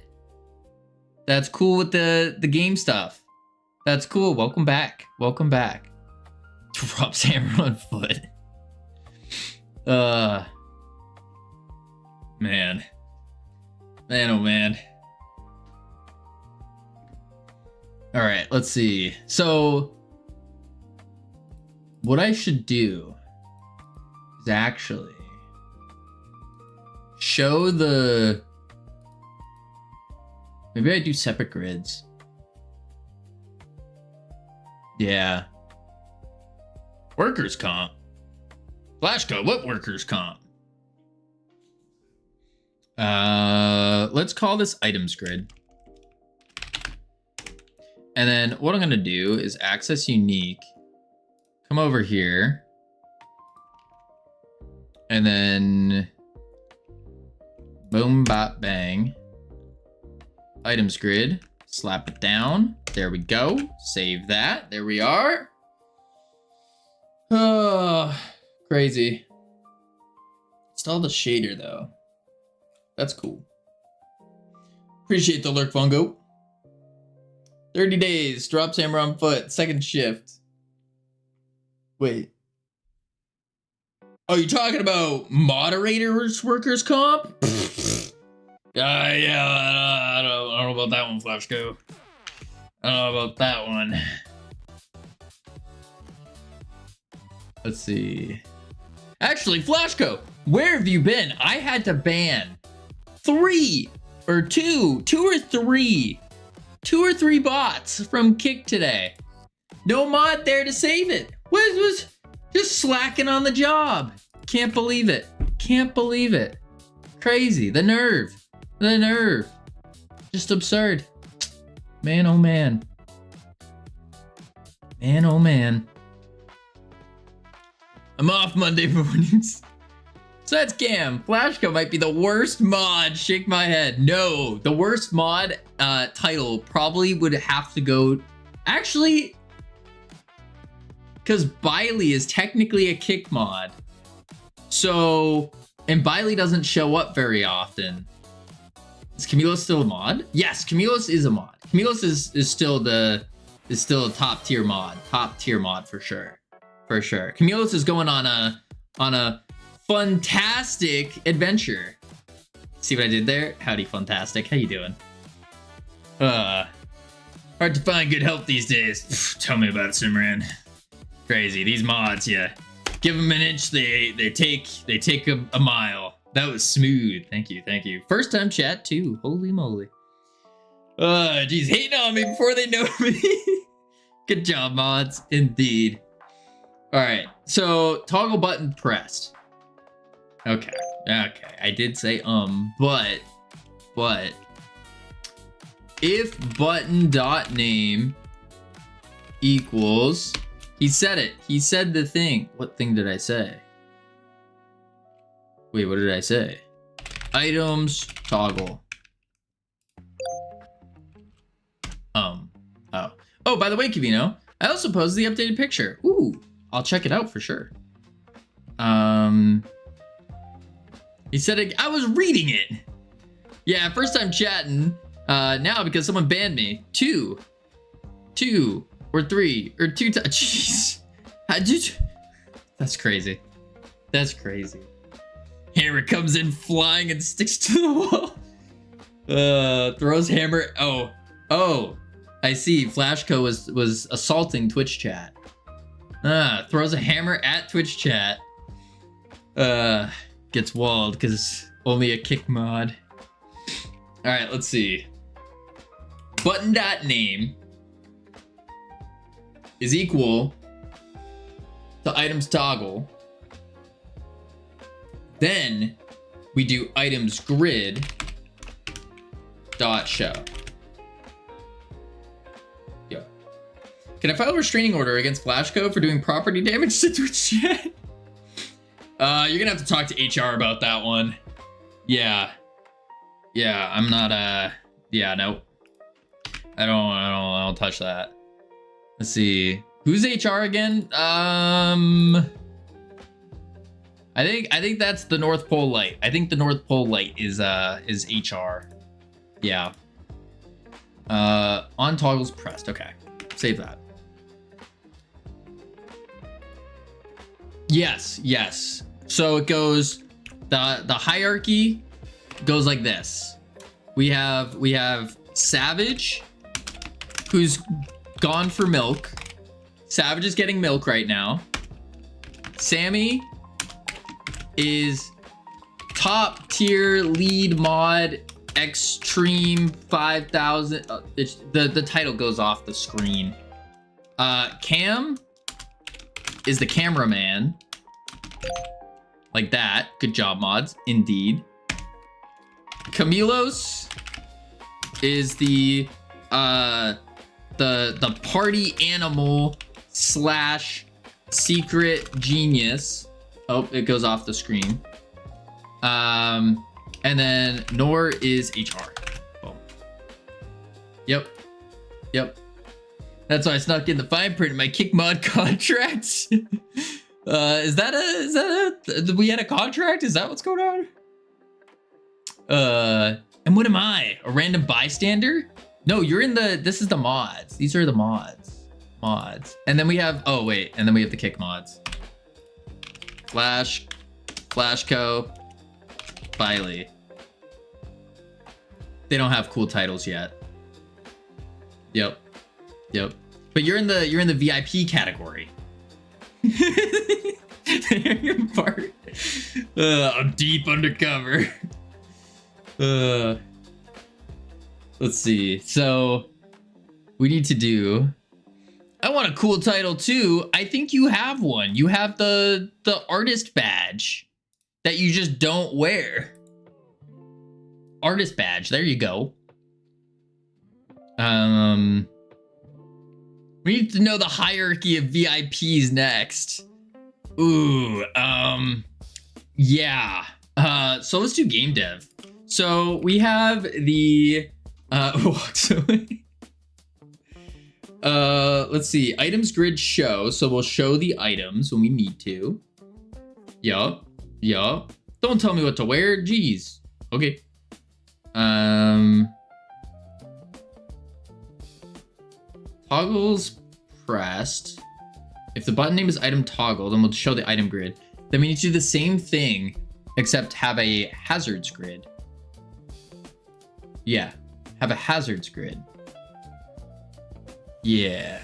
Speaker 1: that's cool with the game stuff. That's cool. Welcome back. Drops hammer on foot. Man, oh man. All right, let's see. So what I should do is actually show the, maybe I do separate grids. Yeah. Workers' comp. Flashco, what workers' comp? Let's call this items grid. And then what I'm gonna do is access unique, come over here, and then boom, bop, bang. Items grid, slap it down. There we go. Save that. There we are. Oh, crazy. Install the shader though. That's cool. Appreciate the lurk, Fungo. 30 days, drops hammer on foot, second shift. Wait. Oh, you talking about moderators workers comp? Yeah, I don't know about that one, Flashco. I don't know about that one. Let's see. Actually, Flashco, where have you been? I had to ban two or three bots from Kick today. No mod there to save it. Was just slacking on the job. Can't believe it. Crazy. The nerve. Just absurd. Man, oh man. I'm off Monday mornings. So that's Cam. Flashco might be the worst mod. Shake my head. No, the worst mod title probably would have to go. Actually, because Biley is technically a Kick mod. So, and Biley doesn't show up very often. Is Camillus still a mod? Yes, Camillus is a mod. Camillus is still a top tier mod. Top tier mod for sure. Camillus is going on a fantastic adventure. See what I did there? Howdy, fantastic. How you doing? Hard to find good help these days. Tell me about it, Simran. Crazy. These mods, yeah. Give them an inch, they take a mile. That was smooth. Thank you. First time chat too. Holy moly. Geez, hating on me before they know me. Good job, mods. Indeed. All right, so toggle button pressed. Okay. I did say but if button dot name equals, he said it. He said the thing. What thing did I say? Wait, what did I say? Items toggle. Oh, by the way, Kivino, I also posted the updated picture. Ooh, I'll check it out for sure. He said, I was reading it. Yeah, first time chatting. Now because someone banned me. Two or three or two times. Jeez. That's crazy. That's crazy. Hammer comes in flying and sticks to the wall. Throws hammer. Oh, I see. Flashco was assaulting Twitch chat. Throws a hammer at Twitch chat. Gets walled because only a kick mod. All right, let's see. Button.name is equal to items toggle. Then we do items grid dot show. Yep. Can I file a restraining order against Flashco for doing property damage to Twitch chat? You're gonna have to talk to HR about that one. Yeah, I'm not, yeah, nope. I don't touch that. Let's see. Who's HR again? I think that's the North Pole Light. I think the North Pole Light is HR. Yeah. On toggles pressed. Okay. Save that. Yes. So it goes, the hierarchy goes like this. We have Savage, who's gone for milk. Savage is getting milk right now. Sammy is top tier lead mod extreme 5000. The title goes off the screen. Cam is the cameraman. Like that. Good job, mods. Indeed. Camilos is the party animal / secret genius. Oh, it goes off the screen. And then Nor is HR. Boom. Yep. That's why I snuck in the fine print in my kick mod contracts. Is that we had a contract? Is that what's going on? And what am I? A random bystander? No, you're in this is the mods. These are the mods. And then we have, and then we have the kick mods. Flashco, Biley. They don't have cool titles yet. Yep. But you're in the VIP category. Part. I'm deep undercover. Let's see. So we need to do. I want a cool title too. I think you have one. You have the artist badge that you just don't wear. Artist badge. There you go. We need to know the hierarchy of VIPs next. Ooh, yeah. So let's do game dev. So we have the walks away. Let's see, items grid show. So we'll show the items when we need to. Yup. Don't tell me what to wear. Jeez. Okay. Toggles pressed. If the button name is item toggle, then we'll show the item grid. Then we need to do the same thing, except have a hazards grid. Yeah, have a hazards grid. Yeah.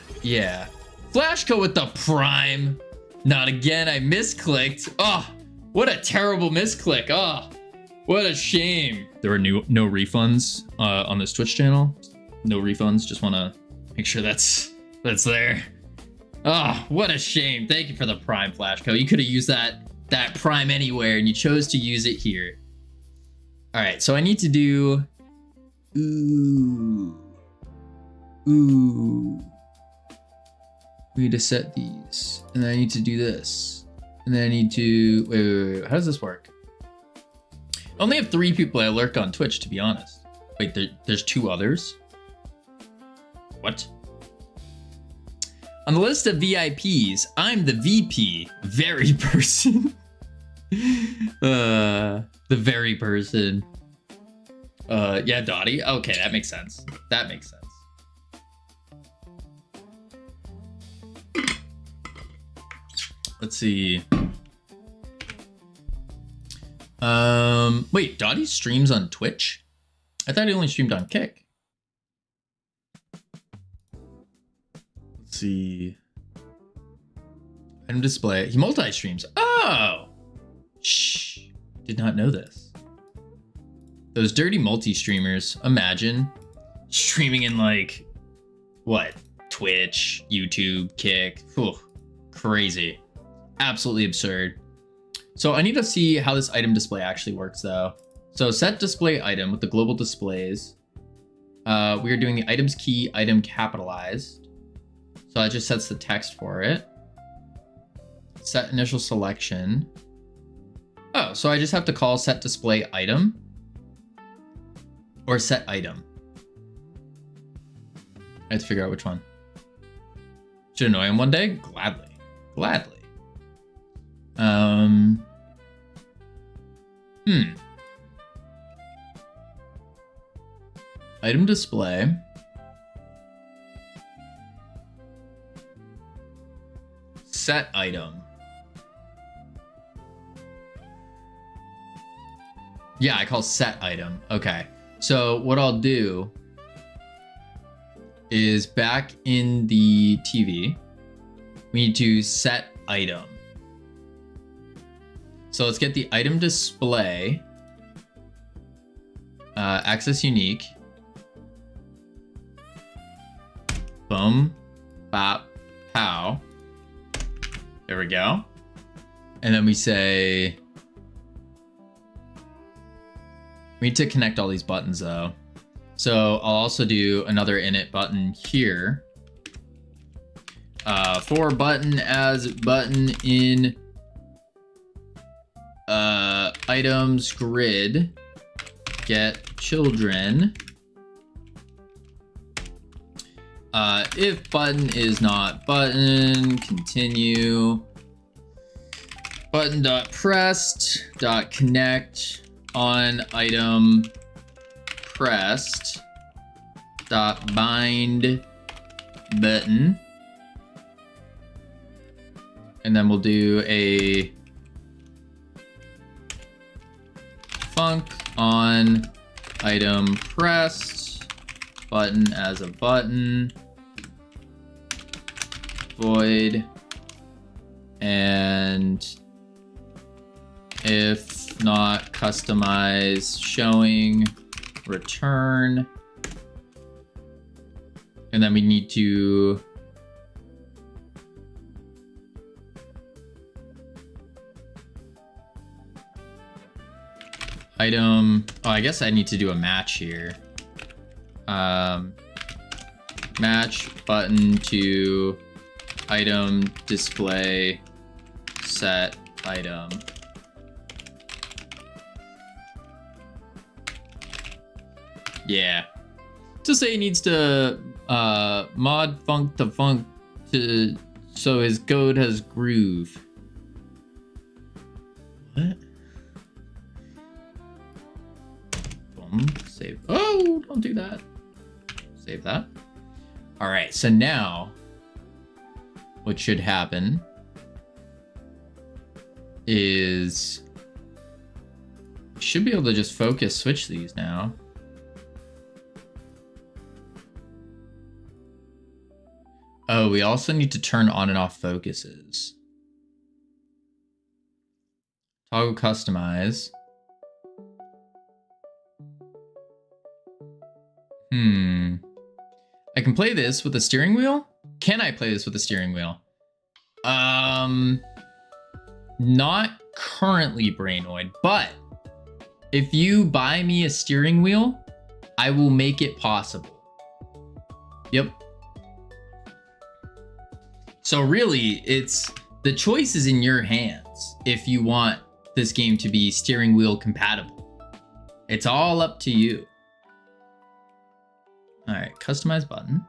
Speaker 1: Flashco with the prime. Not again, I misclicked. Oh, what a terrible misclick. Oh, what a shame. There are no refunds on this Twitch channel. No refunds, just wanna make sure that's there. Oh, what a shame. Thank you for the prime, Flashco. You could have used that prime anywhere and you chose to use it here. All right, so I need to do, ooh. We need to set these, and then I need to do this, and then I need to, wait. How does this work? I only have 3 people I lurk on Twitch, to be honest. Wait, there's 2 others? What? On the list of VIPs, I'm the VP, very person. The very person. Yeah, Dottie. Okay, that makes sense. That makes sense. Let's see. Wait, Dottie streams on Twitch? I thought he only streamed on Kick. Let's see. Item display. He multi-streams. Oh! Shh. Did not know this. Those dirty multi-streamers. Imagine streaming in like, what? Twitch, YouTube, Kick. Whew. Crazy. Absolutely absurd. So I need to see how this item display actually works though. So set display item with the global displays. We are doing the items key item capitalized. So that just sets the text for it. Set initial selection. Oh, so I just have to call set display item or set item. I have to figure out which one. Should annoy him one day? Gladly. Gladly. Item display. Set item. Yeah, I call set item. Okay. So what I'll do is back in the TV, we need to set item. So let's get the item display, access unique. Boom, bop, pow. There we go. And then we say, we need to connect all these buttons though. So I'll also do another init button here. For button as button in items grid, get children. If button is not button, continue. Button.pressed.connect on item pressed.bind button. And then we'll do a func on item pressed, button as a button, void, and if not customized showing, return. And then we need to item, oh, I guess I need to do a match here. Match button to item display set item. Yeah. To say he needs to mod func to func to so his code has groove. What? Boom. Save. Oh, don't do that. Save that. All right. So now what should happen is we should be able to just focus switch these now. Oh, we also need to turn on and off focuses. Toggle customize. I can play this with a steering wheel? Can I play this with a steering wheel? Not currently, Brainoid, but if you buy me a steering wheel, I will make it possible. Yep. So really, it's the choice is in your hands if you want this game to be steering wheel compatible. It's all up to you. All right, customize button.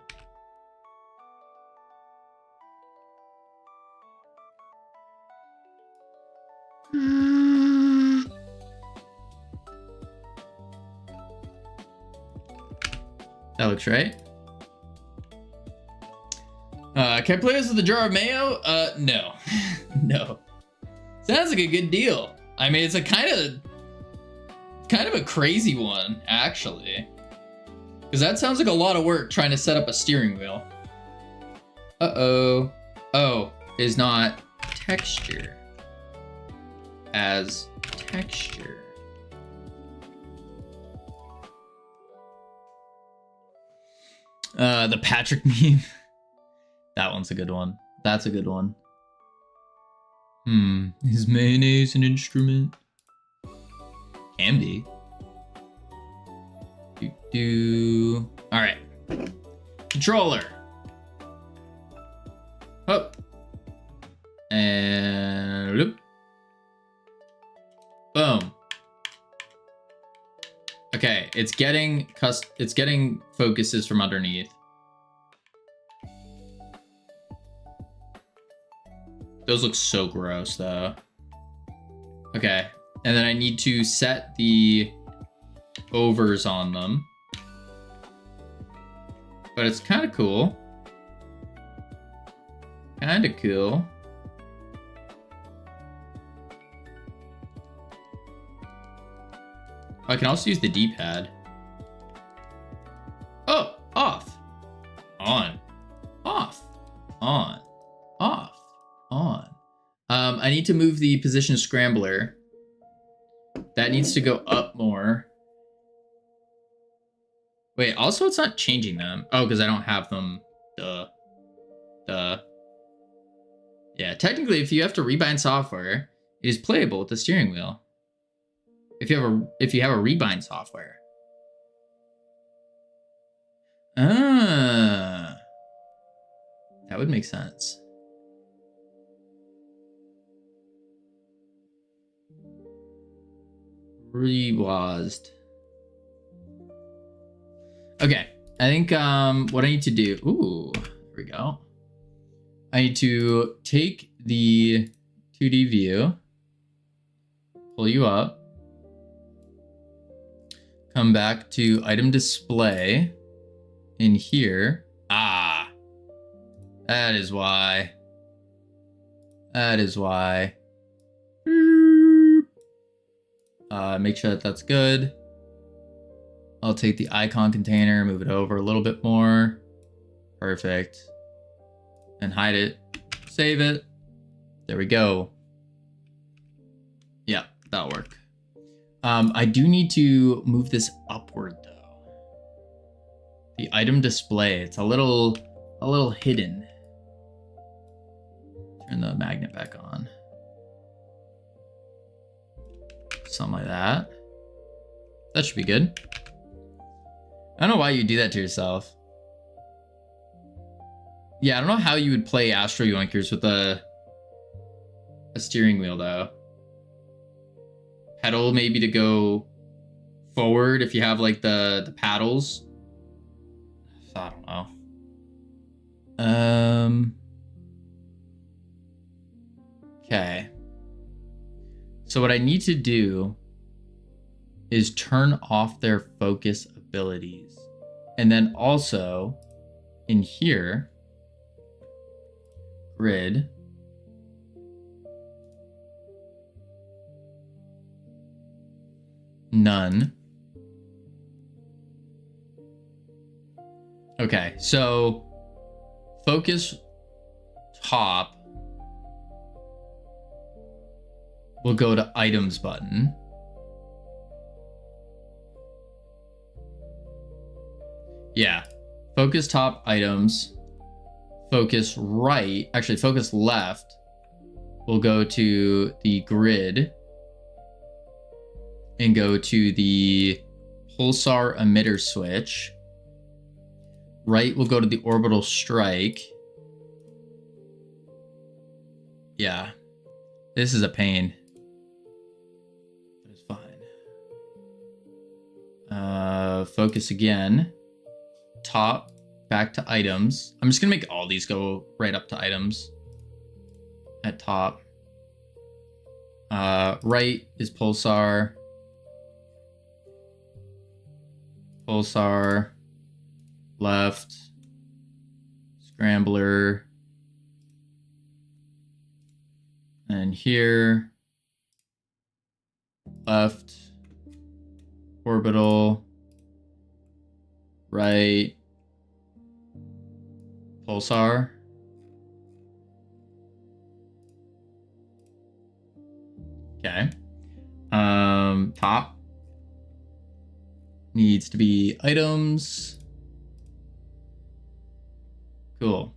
Speaker 1: That looks right. Can I play this with a jar of mayo? No. No. Sounds like a good deal. I mean, it's a kind of a crazy one, actually. Because that sounds like a lot of work trying to set up a steering wheel. Uh-oh. Oh, is not texture as texture. The Patrick meme. That one's a good one. That's a good one. Is mayonnaise an instrument? Can be. All right. Controller. Up. And loop. Boom. Okay, it's getting focuses from underneath. Those look so gross though. Okay, and then I need to set the overs on them. But it's kind of cool. Kind of cool. I can also use the D-pad. Oh, off. On. Off. On. Off. On. I need to move the position scrambler. That needs to go up more. Wait, also it's not changing them. Oh, because I don't have them. Duh. Yeah, technically if you have to rebind software, it is playable with the steering wheel. If you have a rebind software. Ah. That would make sense. Rewazed. Okay, I think what I need to do. Ooh, there we go. I need to take the 2D view, pull you up, come back to item display in here. Ah, that is why. That is why. Make sure that that's good. I'll take the icon container, move it over a little bit more. Perfect. And hide it. Save it. There we go. Yeah, that'll work. I do need to move this upward though. The item display, it's a little hidden. Turn the magnet back on. Something like that. That should be good. I don't know why you do that to yourself. Yeah, I don't know how you would play Astro Yoinkers with a steering wheel though. Pedal maybe to go forward if you have like the paddles. I don't know. Okay. So what I need to do is turn off their focus abilities. And then also in here, grid, none. Okay, so focus top will go to items button. Yeah, focus top items, focus right, actually focus left will go to the grid and go to the pulsar emitter switch. Right will go to the orbital strike. Yeah, this is a pain. But it's fine. Focus again. Top, back to items. I'm just gonna make all these go right up to items. At top. Right is pulsar. Pulsar. Left. Scrambler. And here. Left. Orbital. Right. Pulsar. Okay. Top needs to be items. Cool.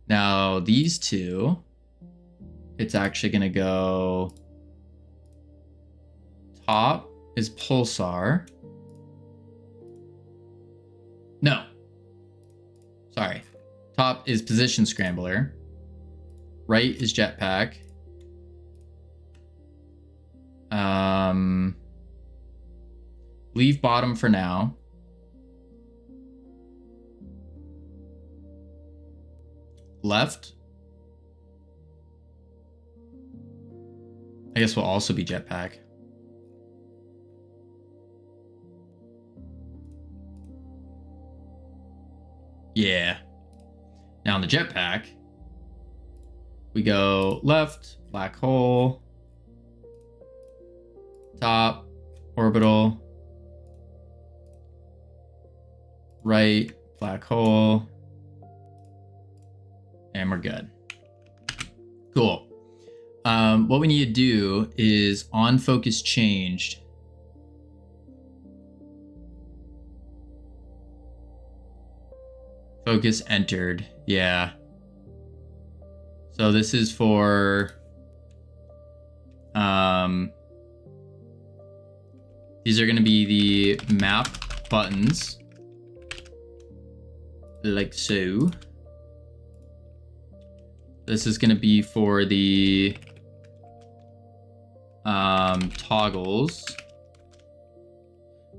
Speaker 1: Now these two, it's actually gonna go top is pulsar. No. Sorry. Top is position scrambler. Right is jetpack. Leave bottom for now. Left. I guess will also be jetpack. Yeah. Now on the jetpack, we go left, black hole, top, orbital, right, black hole, and we're good. Cool. What we need to do is on focus changed. Focus entered. Yeah. So this is for these are going to be the map buttons, like so. This is going to be for the toggles.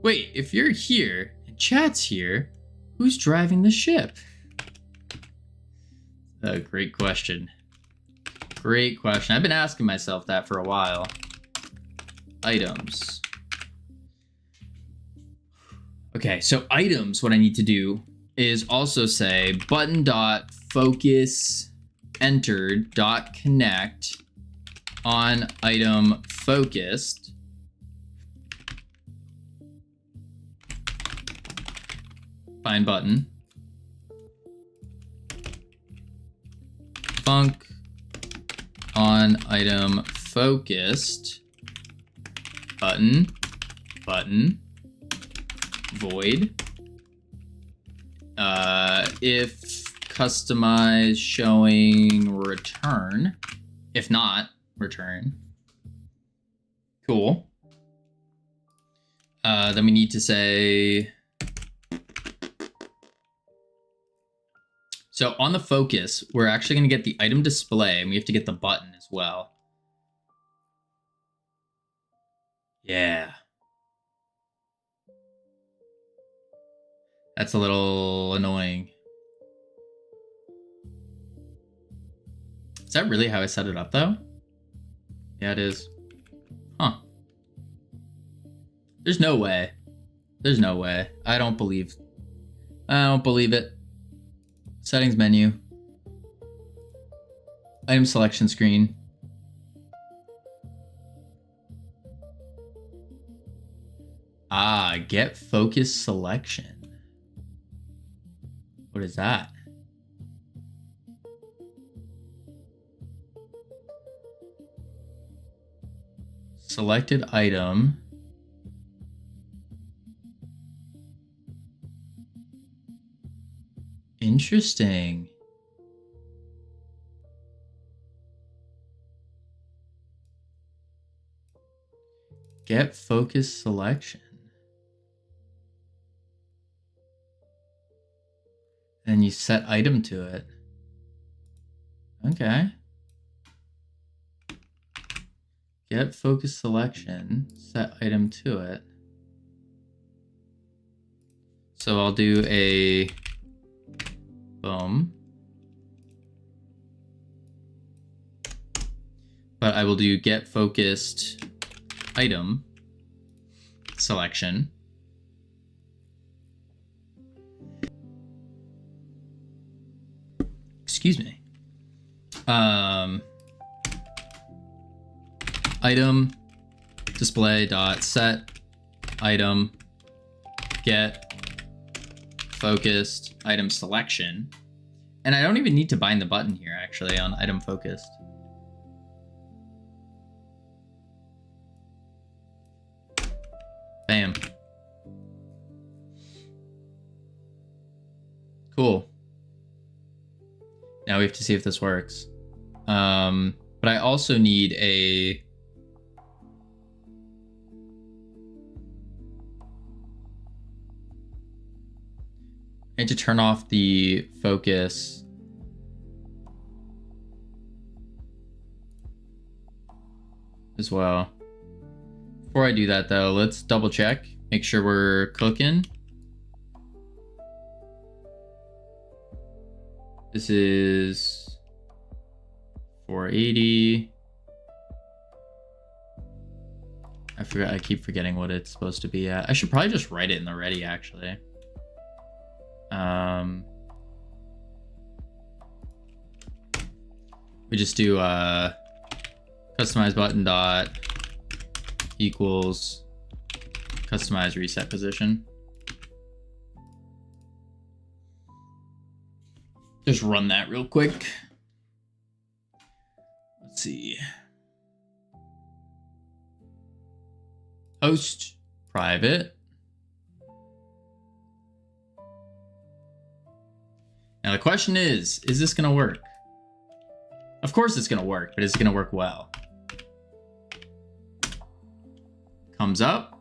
Speaker 1: Wait, if you're here and chat's here, who's driving the ship? Great question. Great question. I've been asking myself that for a while. Items. Okay, so items, what I need to do is also say button dot focus entered dot connect on item focused. Find button. Func on item focused button void if customize showing return, if not return. Cool. Then we need to say, so on the focus, we're actually going to get the item display and we have to get the button as well. Yeah. That's a little annoying. Is that really how I set it up though? Yeah, it is. Huh. There's no way. There's no way. I don't believe it. Settings menu. Item selection screen. Ah, get focus selection. What is that? Selected item. Interesting. Get focus selection. And you set item to it. Okay. Get focus selection, set item to it. So I'll do a boom. But but I will do get focused item selection. Excuse me. Item display dot set item get focused item selection. And I don't even need to bind the button here actually on item focused. Bam. Cool. Now we have to see if this works. But I also need a I need to turn off the focus. As well. Before I do that though, let's double check, make sure we're cooking. This is 480. I keep forgetting what it's supposed to be at. I should probably just write it in the ready actually. We just do customize button dot equals customize reset position. Just run that real quick. Let's see. Host private. Now the question is this gonna work? Of course it's gonna work, but it's gonna work well. Comes up.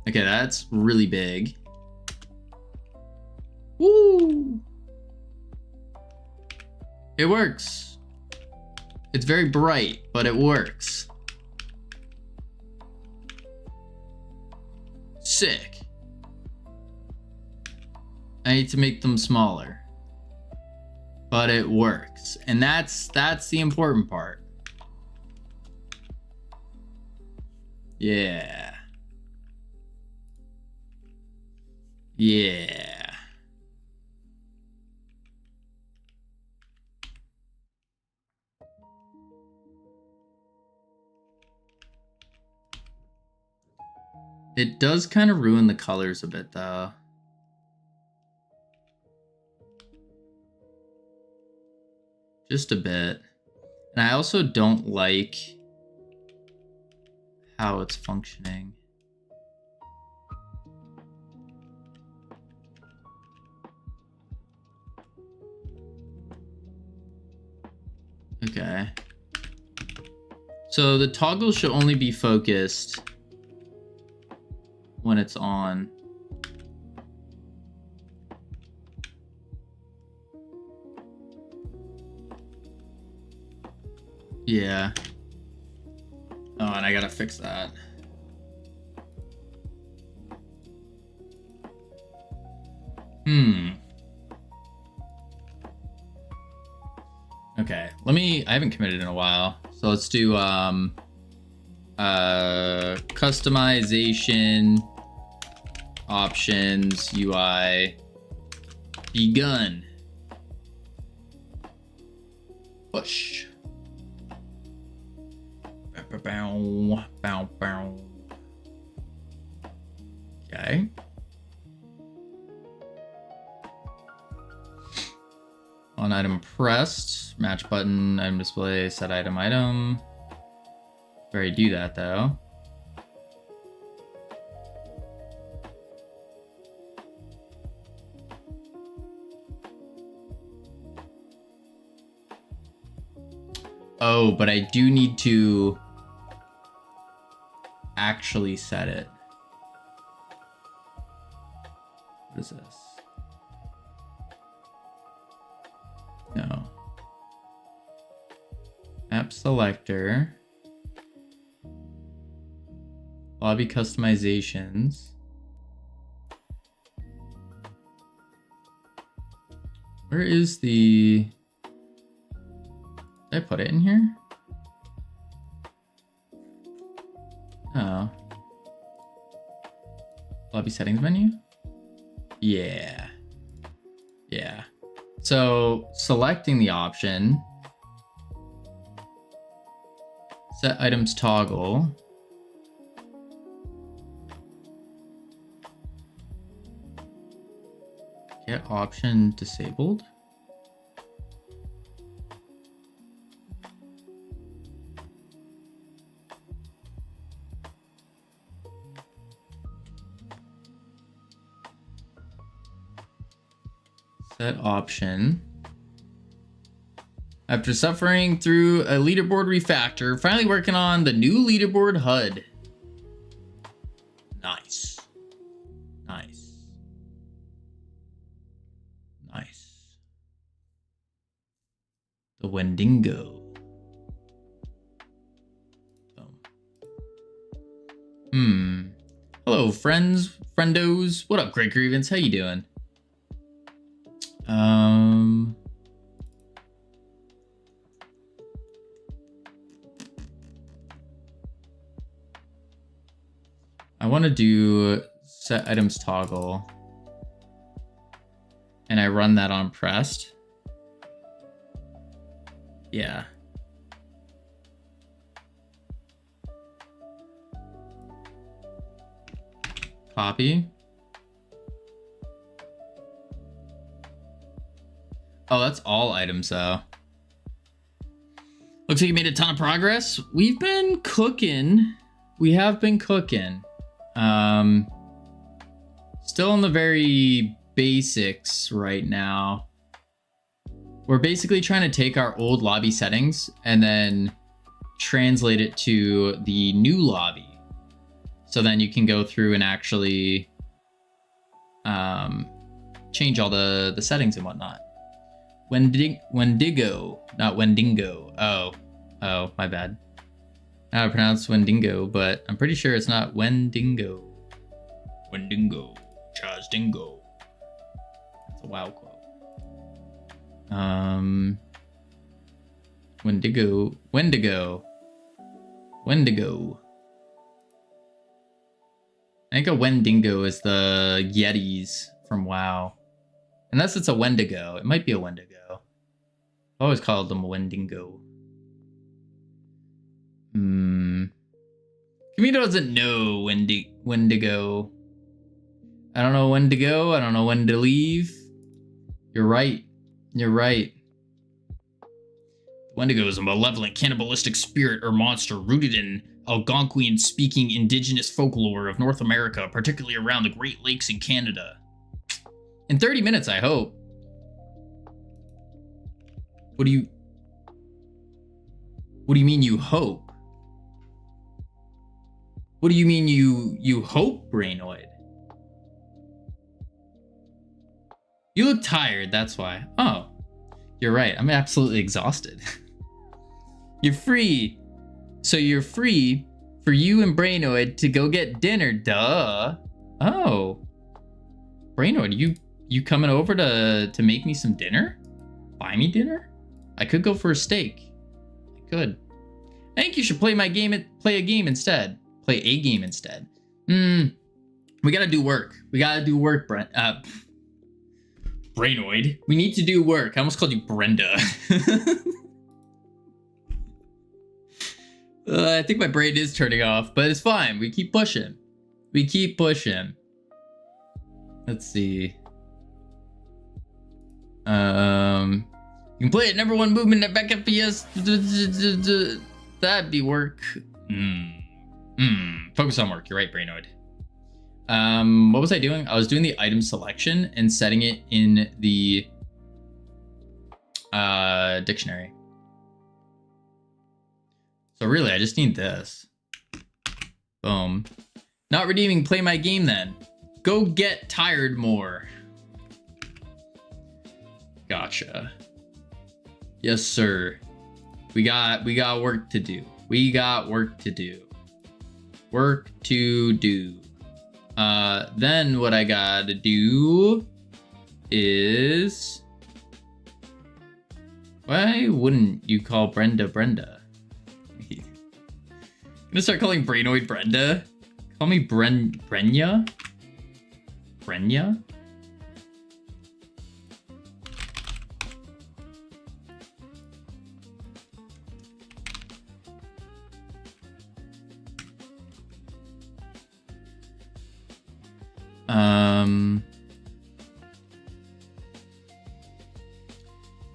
Speaker 1: Okay, that's really big. Woo! It works. It's very bright, but it works. Sick. I need to make them smaller. But it works. And that's the important part. Yeah. Yeah. It does kind of ruin the colors a bit though. Just a bit. And I also don't like how it's functioning. Okay. So the toggle should only be focused when it's on. Yeah. Oh, and I gotta fix that. Okay, I haven't committed in a while. So let's do customization options UI begun. Push. Bow, bow, bow. Okay. On item pressed, match button, item display, set item. Already do that though. Oh, but I do need to actually set it. What is this? No. App selector. Lobby customizations. Where is the... Did I put it in here? Oh. Lobby settings menu? Yeah. Yeah. So selecting the option, set items toggle. Get option disabled. Set option. After suffering through a leaderboard refactor, finally working on the new leaderboard HUD. Nice. Nice. Nice. The Wendigo. Hello, friends, friendos. What up, Great Grievance? How you doing? I want to do set items toggle, and I run that on pressed. Yeah. Copy. Oh, that's all items though. Looks like you made a ton of progress. We've been cooking. We have been cooking. Still in the very basics right now. We're basically trying to take our old lobby settings and then translate it to the new lobby. So then you can go through and actually change all the settings and whatnot. Wendigo, not Wendingo. Oh, my bad. How to pronounce Wendigo, but I'm pretty sure it's not Wendingo. Wendingo, Chazdingo. That's a WoW quote. Wendigo. I think a Wendigo is the Yetis from WoW. Unless it's a Wendigo. It might be a Wendigo. I always called them a Wendigo. Camino doesn't know Wendigo. I don't know when to go. I don't know when to leave. You're right. You're right. Wendigo is a malevolent cannibalistic spirit or monster rooted in Algonquian-speaking indigenous folklore of North America, particularly around the Great Lakes in Canada. In 30 minutes, I hope. What do you mean you hope? What do you mean you hope, Brainoid? You look tired, that's why. Oh, you're right. I'm absolutely exhausted. You're free. So you're free for you and Brainoid to go get dinner, duh. Oh. Brainoid, you coming over to make me some dinner? Buy me dinner? I could go for a steak. I could. I think you should play a game instead. Play a game instead. We gotta do work. We gotta do work, Brainoid. We need to do work. I almost called you Brenda. I think my brain is turning off, but it's fine. We keep pushing. We keep pushing. Let's see. You can play it #1 movement at back FPS. That'd be work. Focus on work. You're right, Brainoid. What was I doing? I was doing the item selection and setting it in the dictionary. So really, I just need this. Boom. Not redeeming, play my game then. Go get tired more. Gotcha. Yes, sir. We got work to do. We got work to do. Work to do. Then what I gotta do is... Why wouldn't you call Brenda Brenda? gonna start calling Brainoid Brenda. Call me Brenya? Brenya?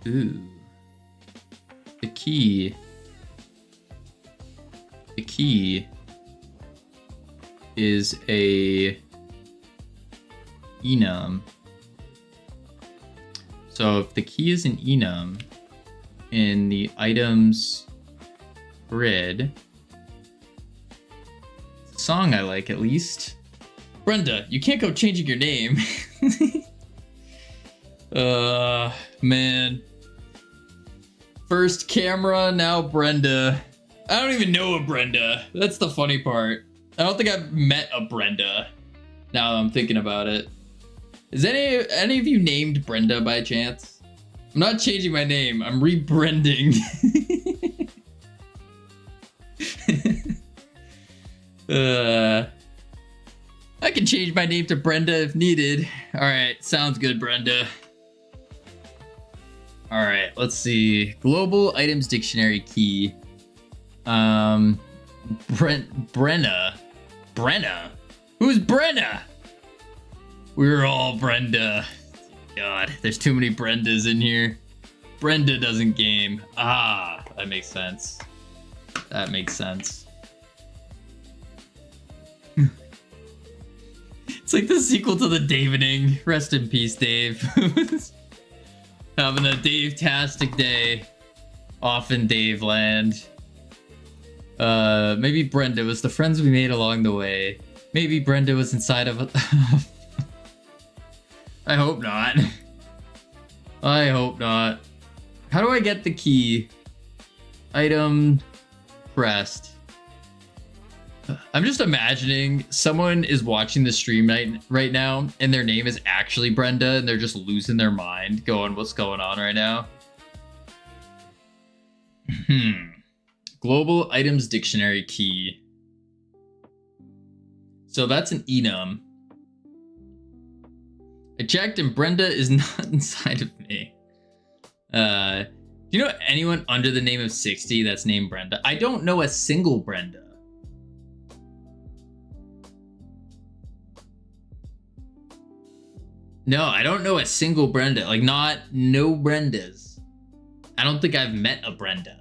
Speaker 1: Ooh. The key is a enum. So if the key is an enum in the items grid, it's a song I like at least. Brenda, you can't go changing your name. Man. First camera, now Brenda. I don't even know a Brenda. That's the funny part. I don't think I've met a Brenda. Now that I'm thinking about it. Is any of you named Brenda by chance? I'm not changing my name. I'm rebranding. I can change my name to Brenda if needed. All right, sounds good, Brenda. All right, let's see. Global items dictionary key. Brenna. Who's Brenna? We're all Brenda. God, there's too many Brendas in here. Brenda doesn't game. Ah, that makes sense. That makes sense. It's like the sequel to the Davening. Rest in peace, Dave. Having a Dave-tastic day off in Dave land. Maybe Brenda was the friends we made along the way. Maybe Brenda was inside of a... I hope not. I hope not. How do I get the key? Item pressed. I'm just imagining someone is watching the stream right now and their name is actually Brenda and they're just losing their mind going, what's going on right now? Global items dictionary key. So that's an enum. I checked and Brenda is not inside of me. Do you know anyone under the name of 60 that's named Brenda? I don't know a single Brenda. No, I don't know a single Brenda. Like, no Brendas. I don't think I've met a Brenda.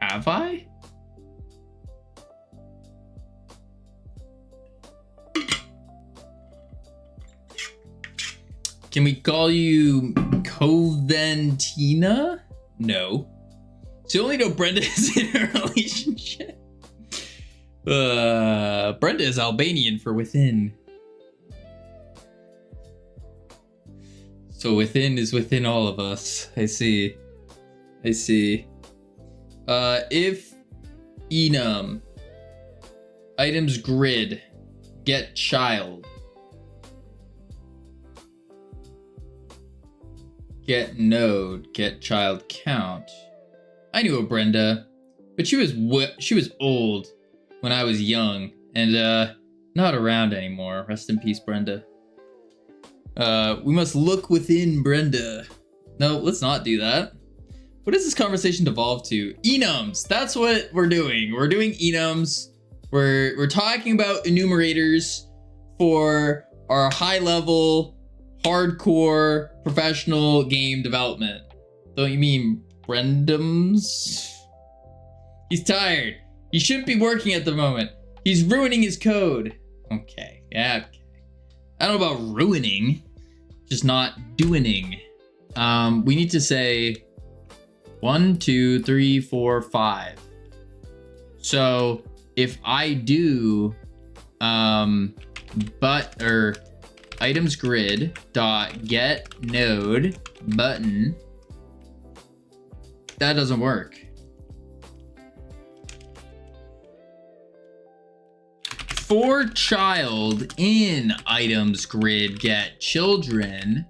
Speaker 1: Have I? Can we call you Coventina? No. So you only know Brenda is in a relationship. Brenda is Albanian for within. So within is within all of us. I see. I see. If enum items grid get child get node get child count. I knew a Brenda, but she was old when I was young and not around anymore. Rest in peace, Brenda. We must look within Brenda. No, let's not do that. What does this conversation devolve to? Enums. That's what we're doing. We're doing enums. We're talking about enumerators for our high level, hardcore, professional game development. Don't you mean Brendums? He's tired. He shouldn't be working at the moment. He's ruining his code. Okay, yeah, okay. I don't know about ruining, just not doing. We need to say 1, 2, 3, 4, 5. So if I do items grid dot get node button, that doesn't work. For child in items grid get children,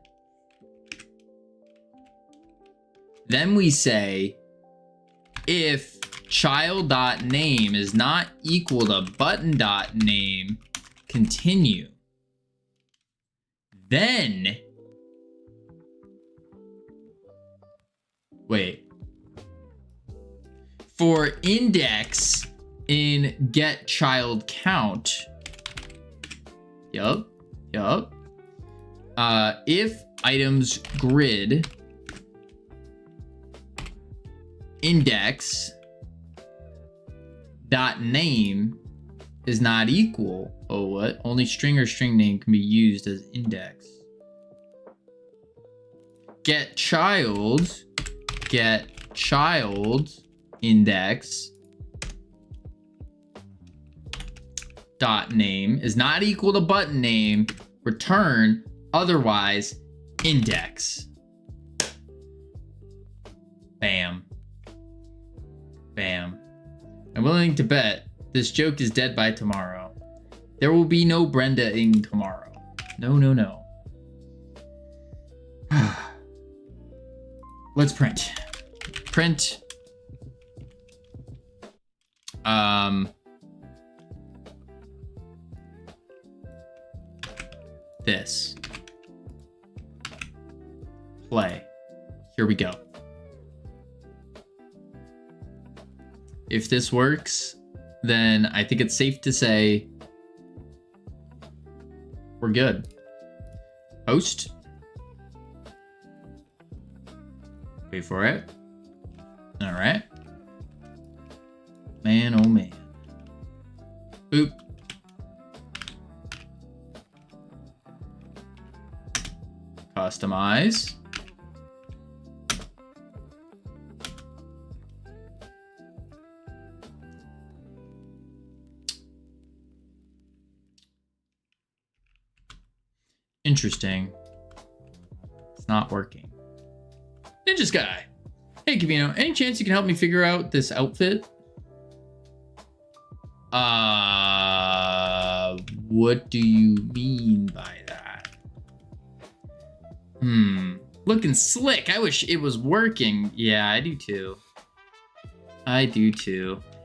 Speaker 1: then we say if child.name is not equal to button.name, continue. Then, wait. For index in get child count, yup. If items grid index dot name is not equal. Oh, what? Only string or string name can be used as index. Get child index dot name is not equal to button name. Return otherwise index. Bam. Bam. I'm willing to bet this joke is dead by tomorrow. There will be no Brenda-ing tomorrow. No. Let's print. Print. This. Play. Here we go. If this works, then I think it's safe to say we're good. Post. Wait for it. All right. Man, oh man. Boop. Customize. Interesting. It's not working. Ninja Sky. Hey, Kavino, any chance you can help me figure out this outfit? What do you mean by that? Looking slick. I wish it was working. Yeah, I do too.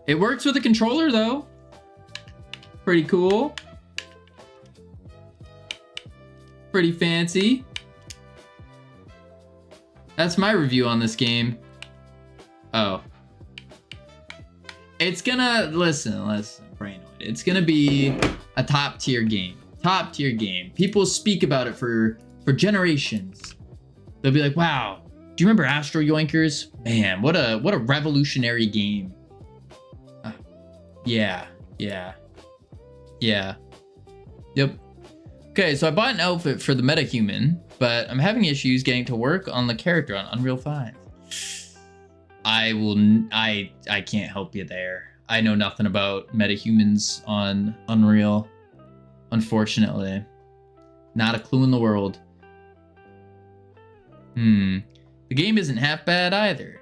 Speaker 1: It works with a controller though. Pretty cool. Pretty fancy. That's my review on this game. Oh. It's gonna, listen, Brainoid. It's gonna be a top tier game. Top tier game. People speak about it for generations. They'll be like, wow, do you remember Astro Yoinkers? Man, what a revolutionary game. Yeah. Yep. Okay, so I bought an outfit for the metahuman, but I'm having issues getting to work on the character on Unreal 5. I can't help you there. I know nothing about metahumans on Unreal, unfortunately. Not a clue in the world. The game isn't half bad either.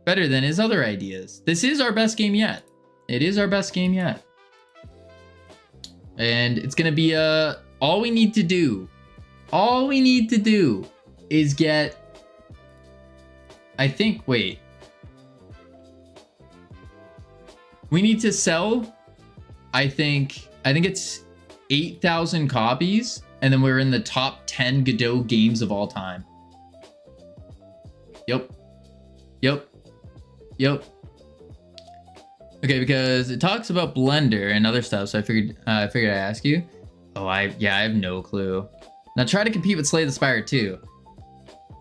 Speaker 1: Better than his other ideas. This is our best game yet. It is our best game yet. And it's gonna be all we need to do is get, I think, wait. We need to sell, I think it's 8,000 copies, and then we're in the top 10 Godot games of all time. Yep. Okay, because it talks about Blender and other stuff, so I figured I'd ask you. Oh, I have no clue. Now try to compete with Slay the Spire 2.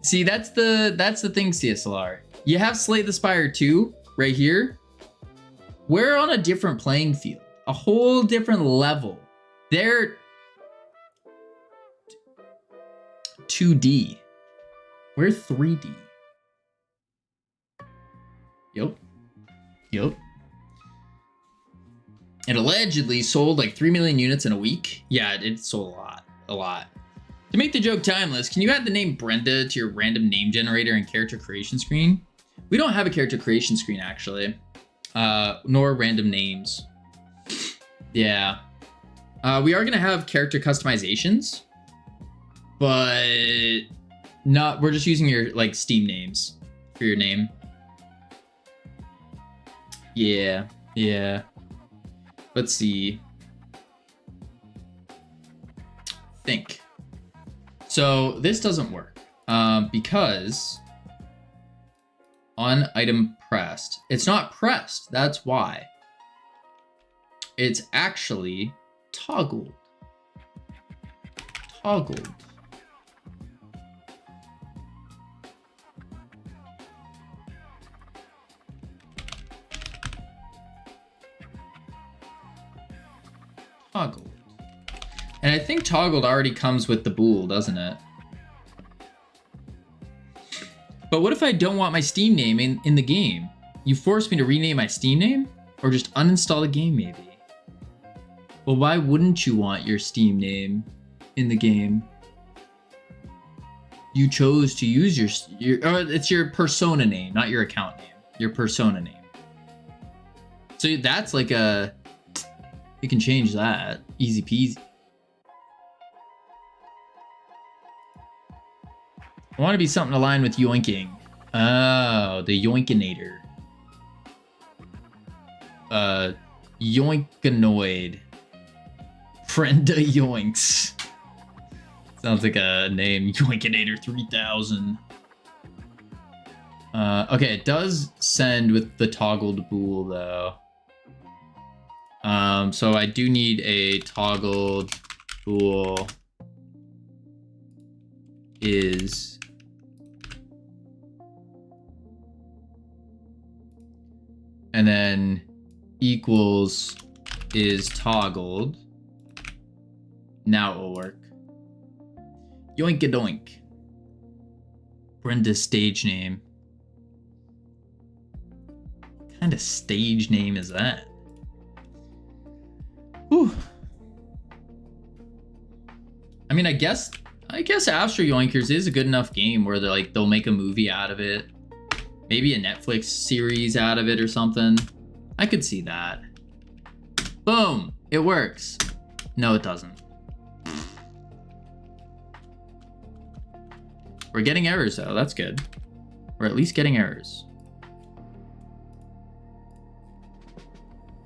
Speaker 1: See, that's the thing, CSLR. You have Slay the Spire 2 right here. We're on a different playing field, a whole different level. They're 2D. We're 3D. Yep. It allegedly sold like 3 million units in a week. Yeah, it sold a lot. To make the joke timeless, can you add the name Brenda to your random name generator and character creation screen? We don't have a character creation screen actually, nor random names. Yeah, we are gonna have character customizations, but not. We're just using your like Steam names for your name. Yeah, yeah. Let's see. Think. So this doesn't work because on item pressed, it's not pressed. That's why. It's actually toggled. Toggled. Toggled. And I think toggled already comes with the bool, doesn't it? But what if I don't want my Steam name in the game? You force me to rename my Steam name? Or just uninstall the game, maybe? Well, why wouldn't you want your Steam name in the game? You chose to use it's your persona name, not your account name. Your persona name. So that's like you can change that. Easy peasy. I want to be something aligned with yoinking. Oh, the yoinkinator. Yoinkanoid. Brenda Yoinks. Sounds like a name. Yoinkinator 3000. Okay, it does send with the toggled bool though. So I do need a toggled bool is and then equals is toggled. Now it will work. Yoinkadoink. Brenda's stage name. What kind of stage name is that? Whew. I mean, I guess Astro Yoinkers is a good enough game where they'll make a movie out of it. Maybe a Netflix series out of it or something. I could see that. Boom! It works. No, it doesn't. We're getting errors though, that's good. We're at least getting errors.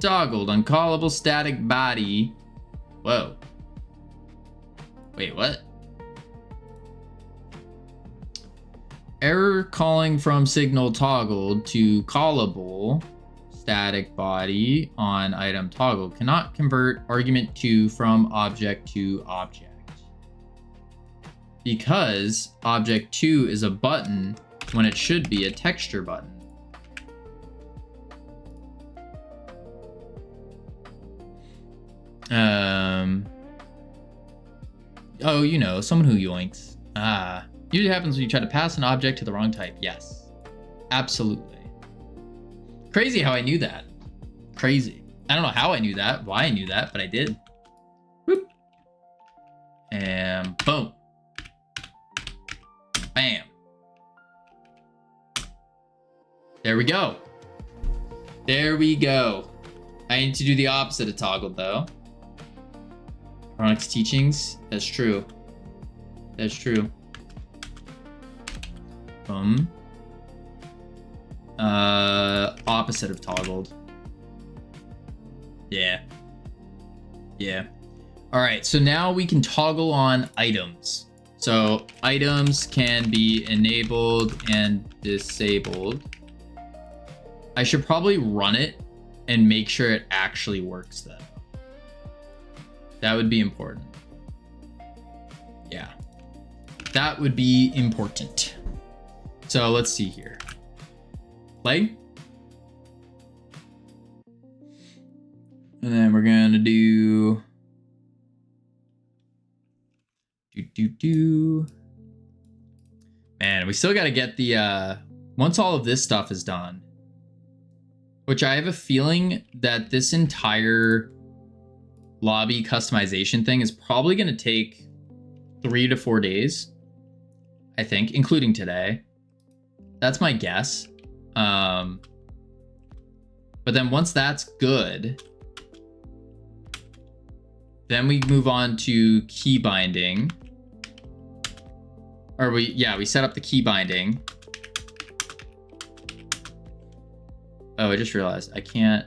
Speaker 1: Toggled, uncallable static body. Whoa. Wait, what? Error calling from signal toggled to callable static body on item toggle cannot convert argument 2 from object to object. Because object 2 is a button when it should be a texture button. Oh, you know, someone who yoinks. Usually happens when you try to pass an object to the wrong type. Yes, absolutely. Crazy how I knew that. Crazy. I don't know how I knew that, why I knew that, but I did. Whoop. And boom. Bam. There we go. There we go. I need to do the opposite of toggled though. Chronic's teachings. That's true. That's true. Opposite of toggled. Yeah. Yeah. All right, so now we can toggle on items. So items can be enabled and disabled. I should probably run it and make sure it actually works though. That would be important. Yeah, that would be important. So let's see here. Play. And then we're gonna do Man, we still gotta get the once all of this stuff is done, which I have a feeling that this entire lobby customization thing is probably gonna take 3 to 4 days, I think, including today. That's my guess. But then once that's good, then we move on to key binding. Or we set up the key binding. Oh, I just realized I can't.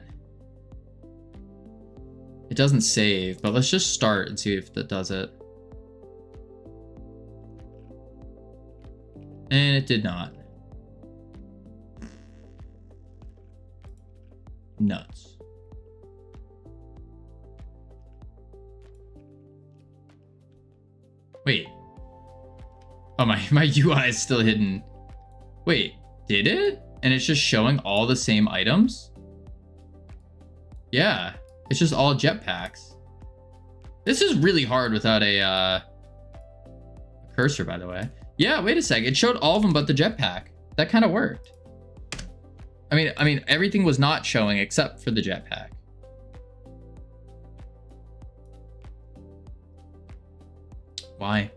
Speaker 1: It doesn't save, but let's just start and see if that does it. And it did not. Nuts. Wait. Oh, my UI is still hidden. Wait, did it? And it's just showing all the same items? Yeah, it's just all jetpacks. This is really hard without a cursor, by the way. Yeah, wait a sec. It showed all of them but the jetpack. That kind of worked. I mean, everything was not showing except for the jetpack. Why?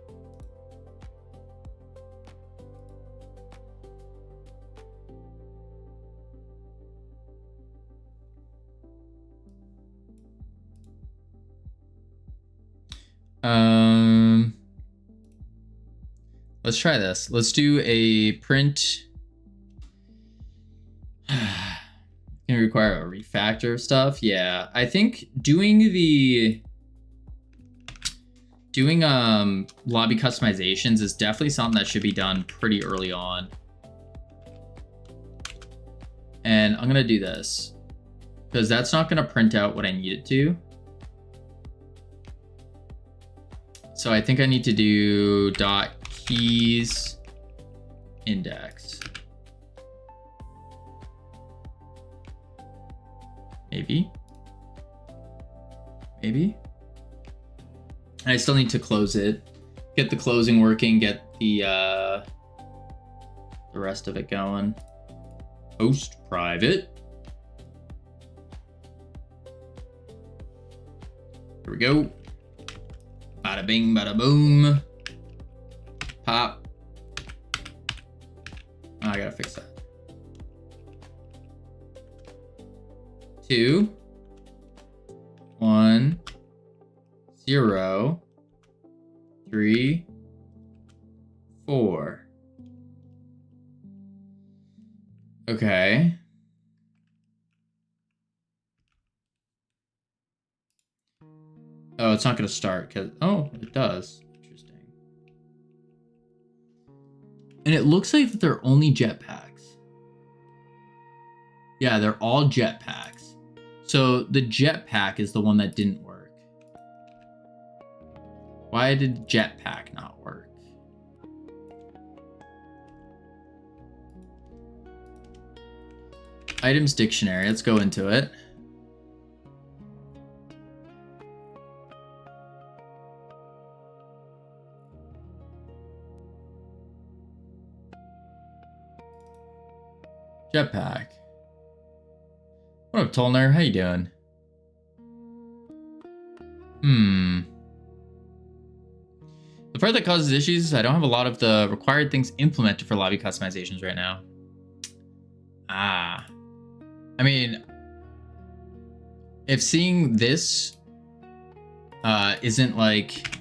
Speaker 1: Let's try this. Let's do a print. Gonna require a refactor of stuff. Yeah, I think doing lobby customizations is definitely something that should be done pretty early on. And I'm gonna do this because that's not gonna print out what I need it to. So I think I need to do .keys index. Maybe. I still need to close it, get the closing working, get the rest of it going. Post private. Here we go. Bada bing, bada boom. Pop. Oh, I gotta fix that. 2, 1, 0, 3, 4. Okay. Oh, it's not going to start because, oh, it does. Interesting. And it looks like they're only jetpacks. Yeah, they're all jetpacks. So the jetpack is the one that didn't work. Why did jetpack not work? Items dictionary, let's go into it. Jetpack. What up, Tolner? How you doing? The part that causes issues is I don't have a lot of the required things implemented for lobby customizations right now. Ah. I mean, if seeing this isn't like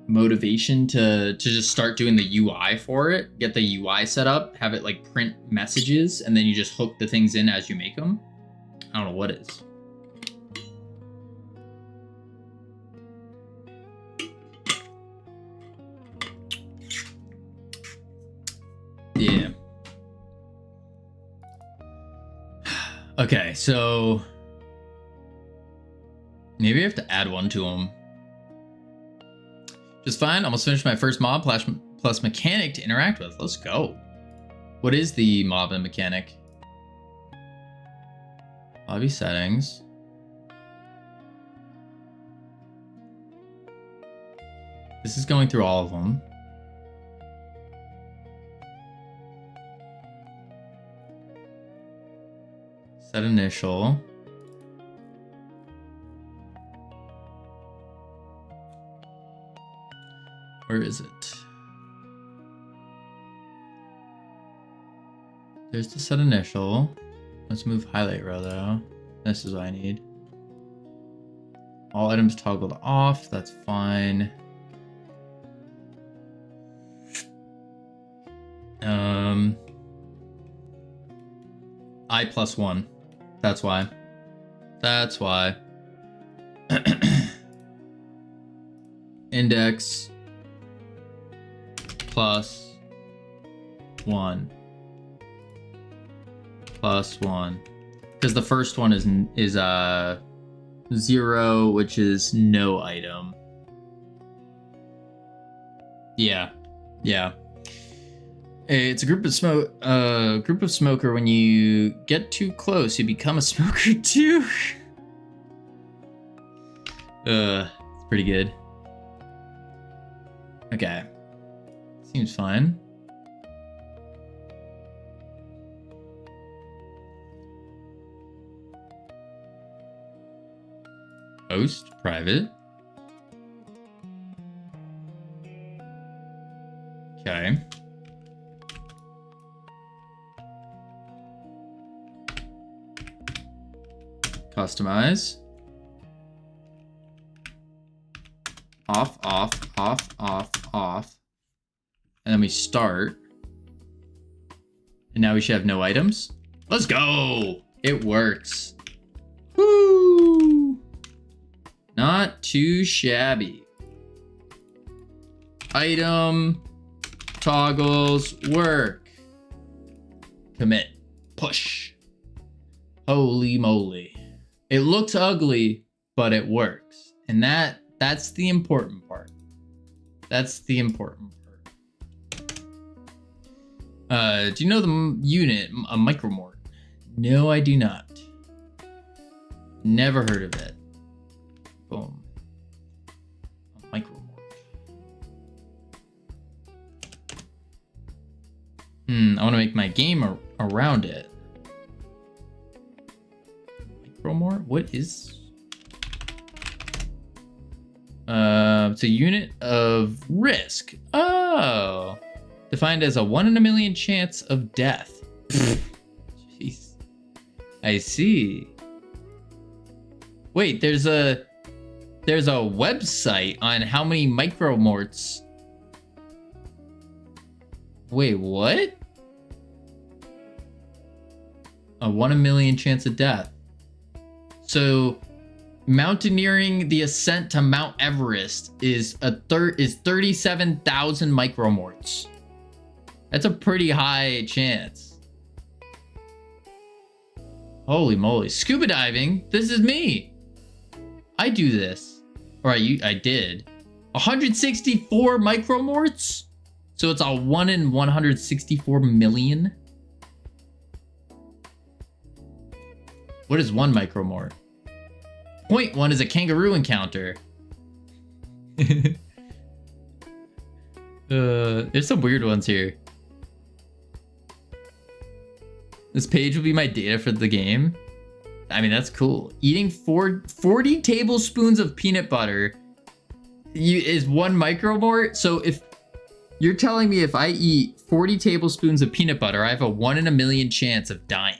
Speaker 1: motivation to just start doing the UI for it, get the UI set up, have it like print messages, and then you just hook the things in as you make them, I don't know what is. Yeah. Okay, so maybe I have to add one to them. Just fine. Almost finished my first mob plus mechanic to interact with. Let's go. What is the mob and mechanic? Lobby settings. This is going through all of them. Set initial. Where is it? There's the set initial. Let's move highlight row though. This is what I need. All items toggled off. That's fine. I plus 1. That's why. That's why. Index plus 1 plus 1, because the first one is 0, which is no item. Yeah. It's a group of smoker. When you get too close, you become a smoker too. It's pretty good. Okay. Seems fine. Host, private. Okay. Customize. Off. And then we start. And now we should have no items. Let's go! It works. Woo! Not too shabby. Item. Toggles. Work. Commit. Push. Holy moly. It looks ugly, but it works. And that's the important part. That's the important part. Do you know the unit, a micromort? No, I do not. Never heard of it. Boom. A micromort. I want to make my game around it. Micromort? What is... it's a unit of risk. Oh. Defined as a 1 in a million chance of death. Jeez. I see. Wait, there's a website on how many micromorts. Wait, what? A 1 in a million chance of death. So mountaineering the ascent to Mount Everest is 37,000 micromorts. That's a pretty high chance. Holy moly. Scuba diving? This is me. I do this. Or I did. 164 micromorts? So it's a 1 in 164 million? What is 1 micromort? 0.1 is a kangaroo encounter. There's some weird ones here. This page will be my data for the game. I mean, that's cool. Eating 40 tablespoons of peanut butter is 1 micromort. So if you're telling me if I eat 40 tablespoons of peanut butter, I have a 1 in a million chance of dying.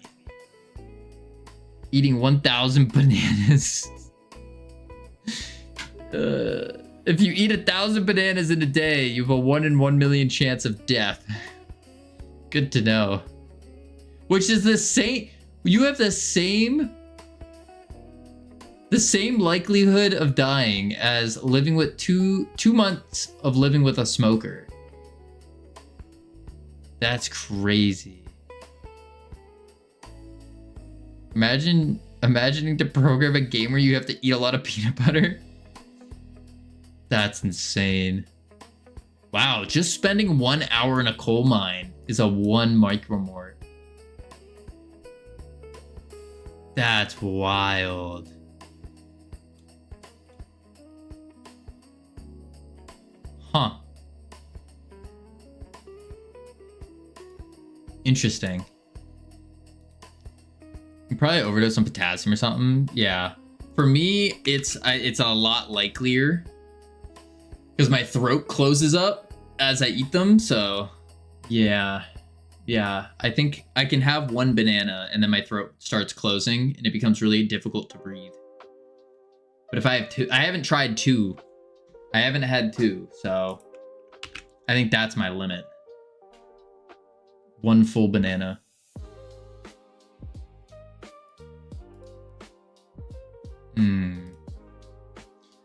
Speaker 1: Eating 1,000 bananas. If you eat 1,000 bananas in a day, you have a 1 in 1 million chance of death. Good to know. Which is the same. You have the same likelihood of dying as living with two months of living with a smoker. That's crazy. Imagining to program a game where you have to eat a lot of peanut butter. That's insane. Wow, just spending 1 hour in a coal mine is a 1 micromort. That's wild. Huh. Interesting. You probably overdose on potassium or something. Yeah. For me, it's a lot likelier because my throat closes up as I eat them. So, yeah. Yeah, I think I can have 1 banana and then my throat starts closing and it becomes really difficult to breathe. But if I have 2, I haven't tried 2. I haven't had 2, so I think that's my limit. 1 full banana.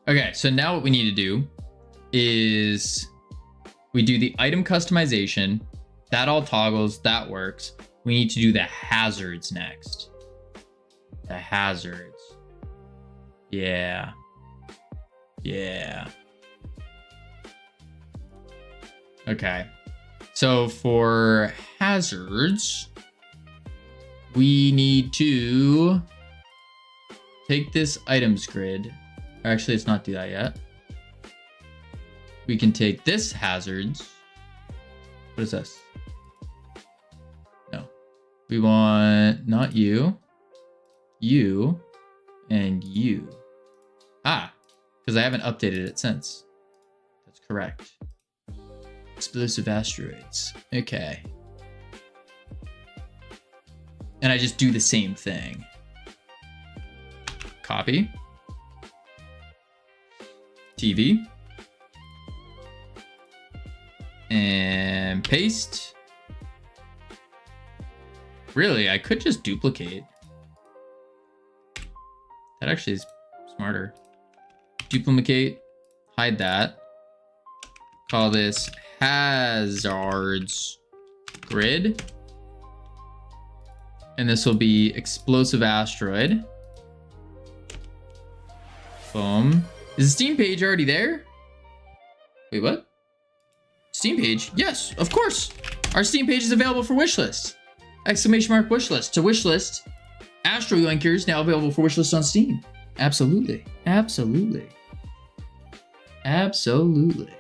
Speaker 1: Okay, so now what we need to do is we do the item customization. That all toggles, that works. We need to do the hazards next. The hazards. Yeah. Yeah. Okay. So for hazards, we need to take this items grid. Actually, let's not do that yet. We can take this hazards. What is this? No. We want not you, you, and you. Ah, because I haven't updated it since. That's correct. Explosive asteroids. Okay. And I just do the same thing. Copy. TV. And paste. Really, I could just duplicate. That actually is smarter. Duplicate. Hide that. Call this hazards grid. And this will be explosive asteroid. Boom. Is the Steam page already there? Wait, what? Steam page? Yes, of course. Our Steam page is available for wishlist. Exclamation mark wishlist. To wishlist, Astro Yoinkers now available for wishlist on Steam. Absolutely. Absolutely. Absolutely.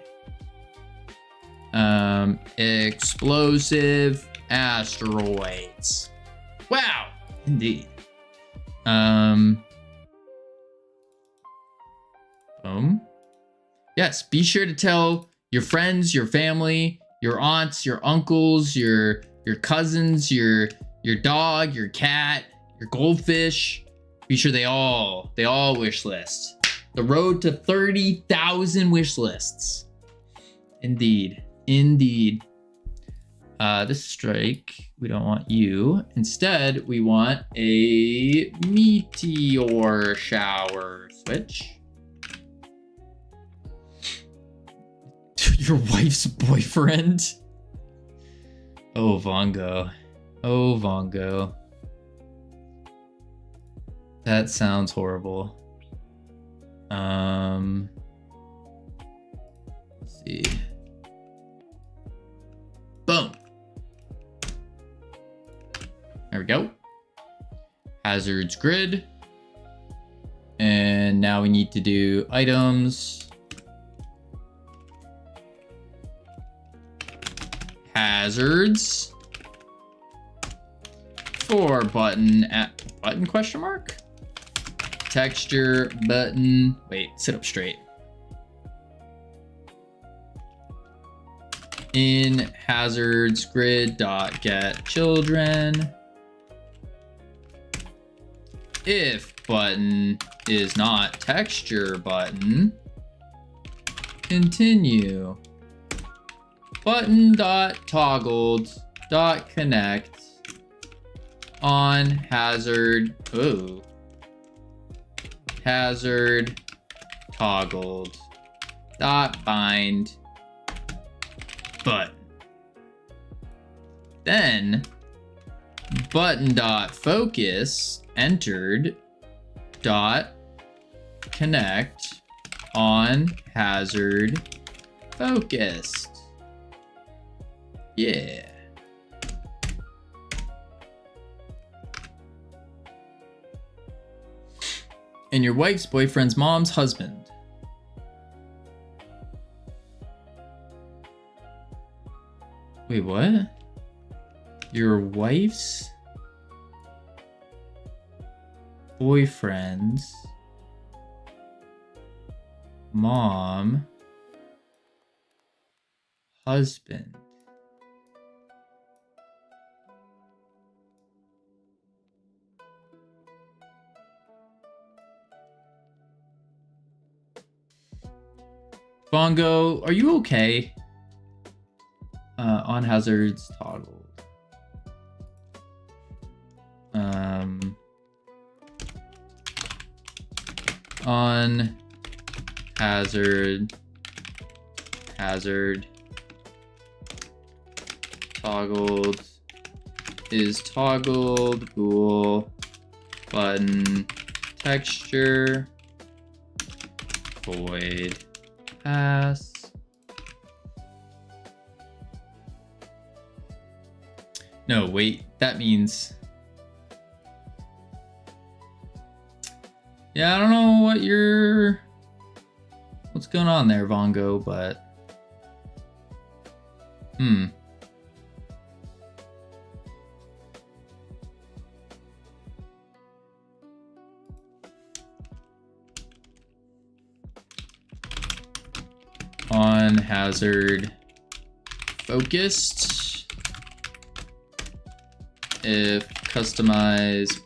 Speaker 1: Explosive asteroids. Wow, indeed. Boom. Yes, be sure to tell your friends, your family, your aunts, your uncles, your cousins, your dog, your cat, your goldfish. Be sure they all wish list. The road to 30,000 wish lists. Indeed. Indeed. This strike, we don't want you. Instead, we want a meteor shower switch. Your wife's boyfriend? Oh, Vongo. Oh, Vongo. That sounds horrible. Let's see. Boom. There we go. Hazards grid. And now we need to do items. Hazards. For button at button question mark? Texture button. Wait, sit up straight. In hazards grid dot get children. If button is not texture button, continue. Button dot toggled dot connect on hazard. Ooh. Hazard toggled dot bind button. Then button dot focus entered dot connect on hazard focused. Yeah. And your wife's boyfriend's mom's husband. Wait, what? Your wife's boyfriend's mom husband. Bongo, are you okay? On hazards toggled. On hazard toggled is toggled bool button texture void pass. No, wait, that means, yeah, I don't know what's going on there, Vongo, but on hazard focused if customize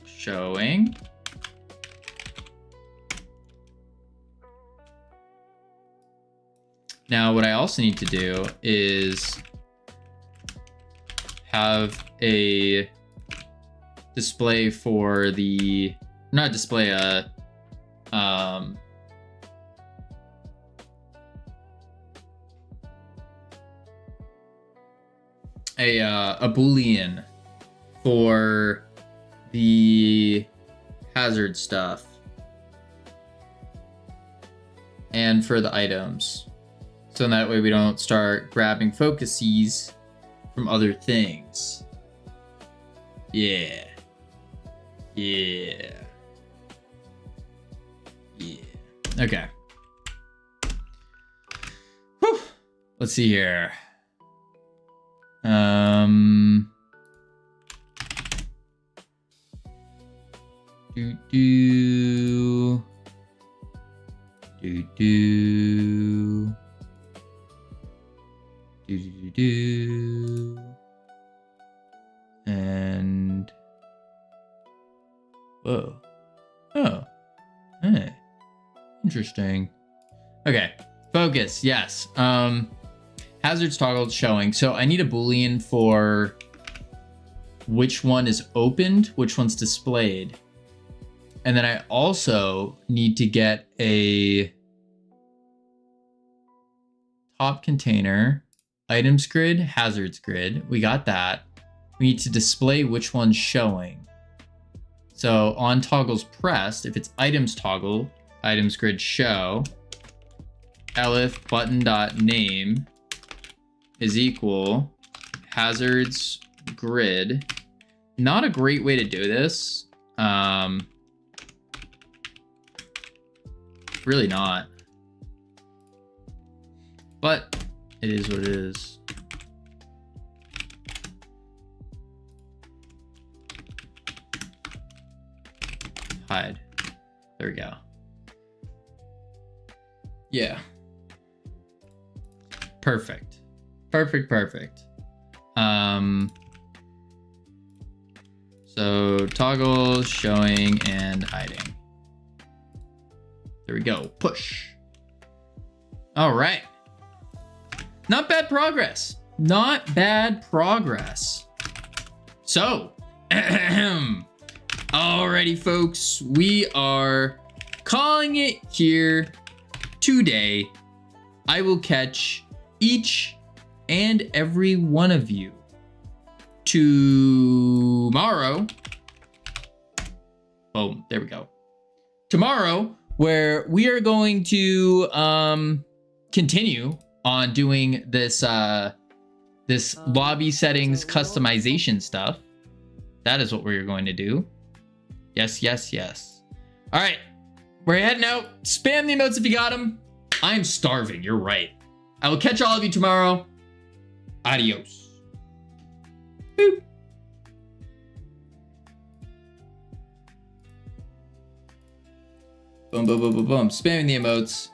Speaker 1: showing now. What I also need to do is have a display for the not display a Boolean for the hazard stuff and for the items. So that way we don't start grabbing focuses from other things. Yeah. Yeah. Yeah. Okay. Whew. Let's see here. And whoa. Oh. Hey. Interesting. Okay. Focus. Yes. Hazards toggled showing. So I need a Boolean for which one is opened, which one's displayed. And then I also need to get a top container, items grid, hazards grid. We got that. We need to display which one's showing. So on toggles pressed, if it's items toggle, items grid show, elif button.name is equal hazards grid. Not a great way to do this. Really not. But it is what it is. Hide. There we go. Yeah. Perfect. Perfect. So toggle showing and hiding. There we go. Push. All right. Not bad progress. Not bad progress. So, alrighty, folks, we are calling it here today. I will catch each and every one of you tomorrow. Boom, there we go. Tomorrow, where we are going to continue on doing this this lobby settings customization stuff. That is what we're going to do. Yes. All right, we're heading out. Spam the emotes if you got them. I'm starving, you're right. I will catch all of you tomorrow. Adios. Boop. Boom. Spamming the emotes.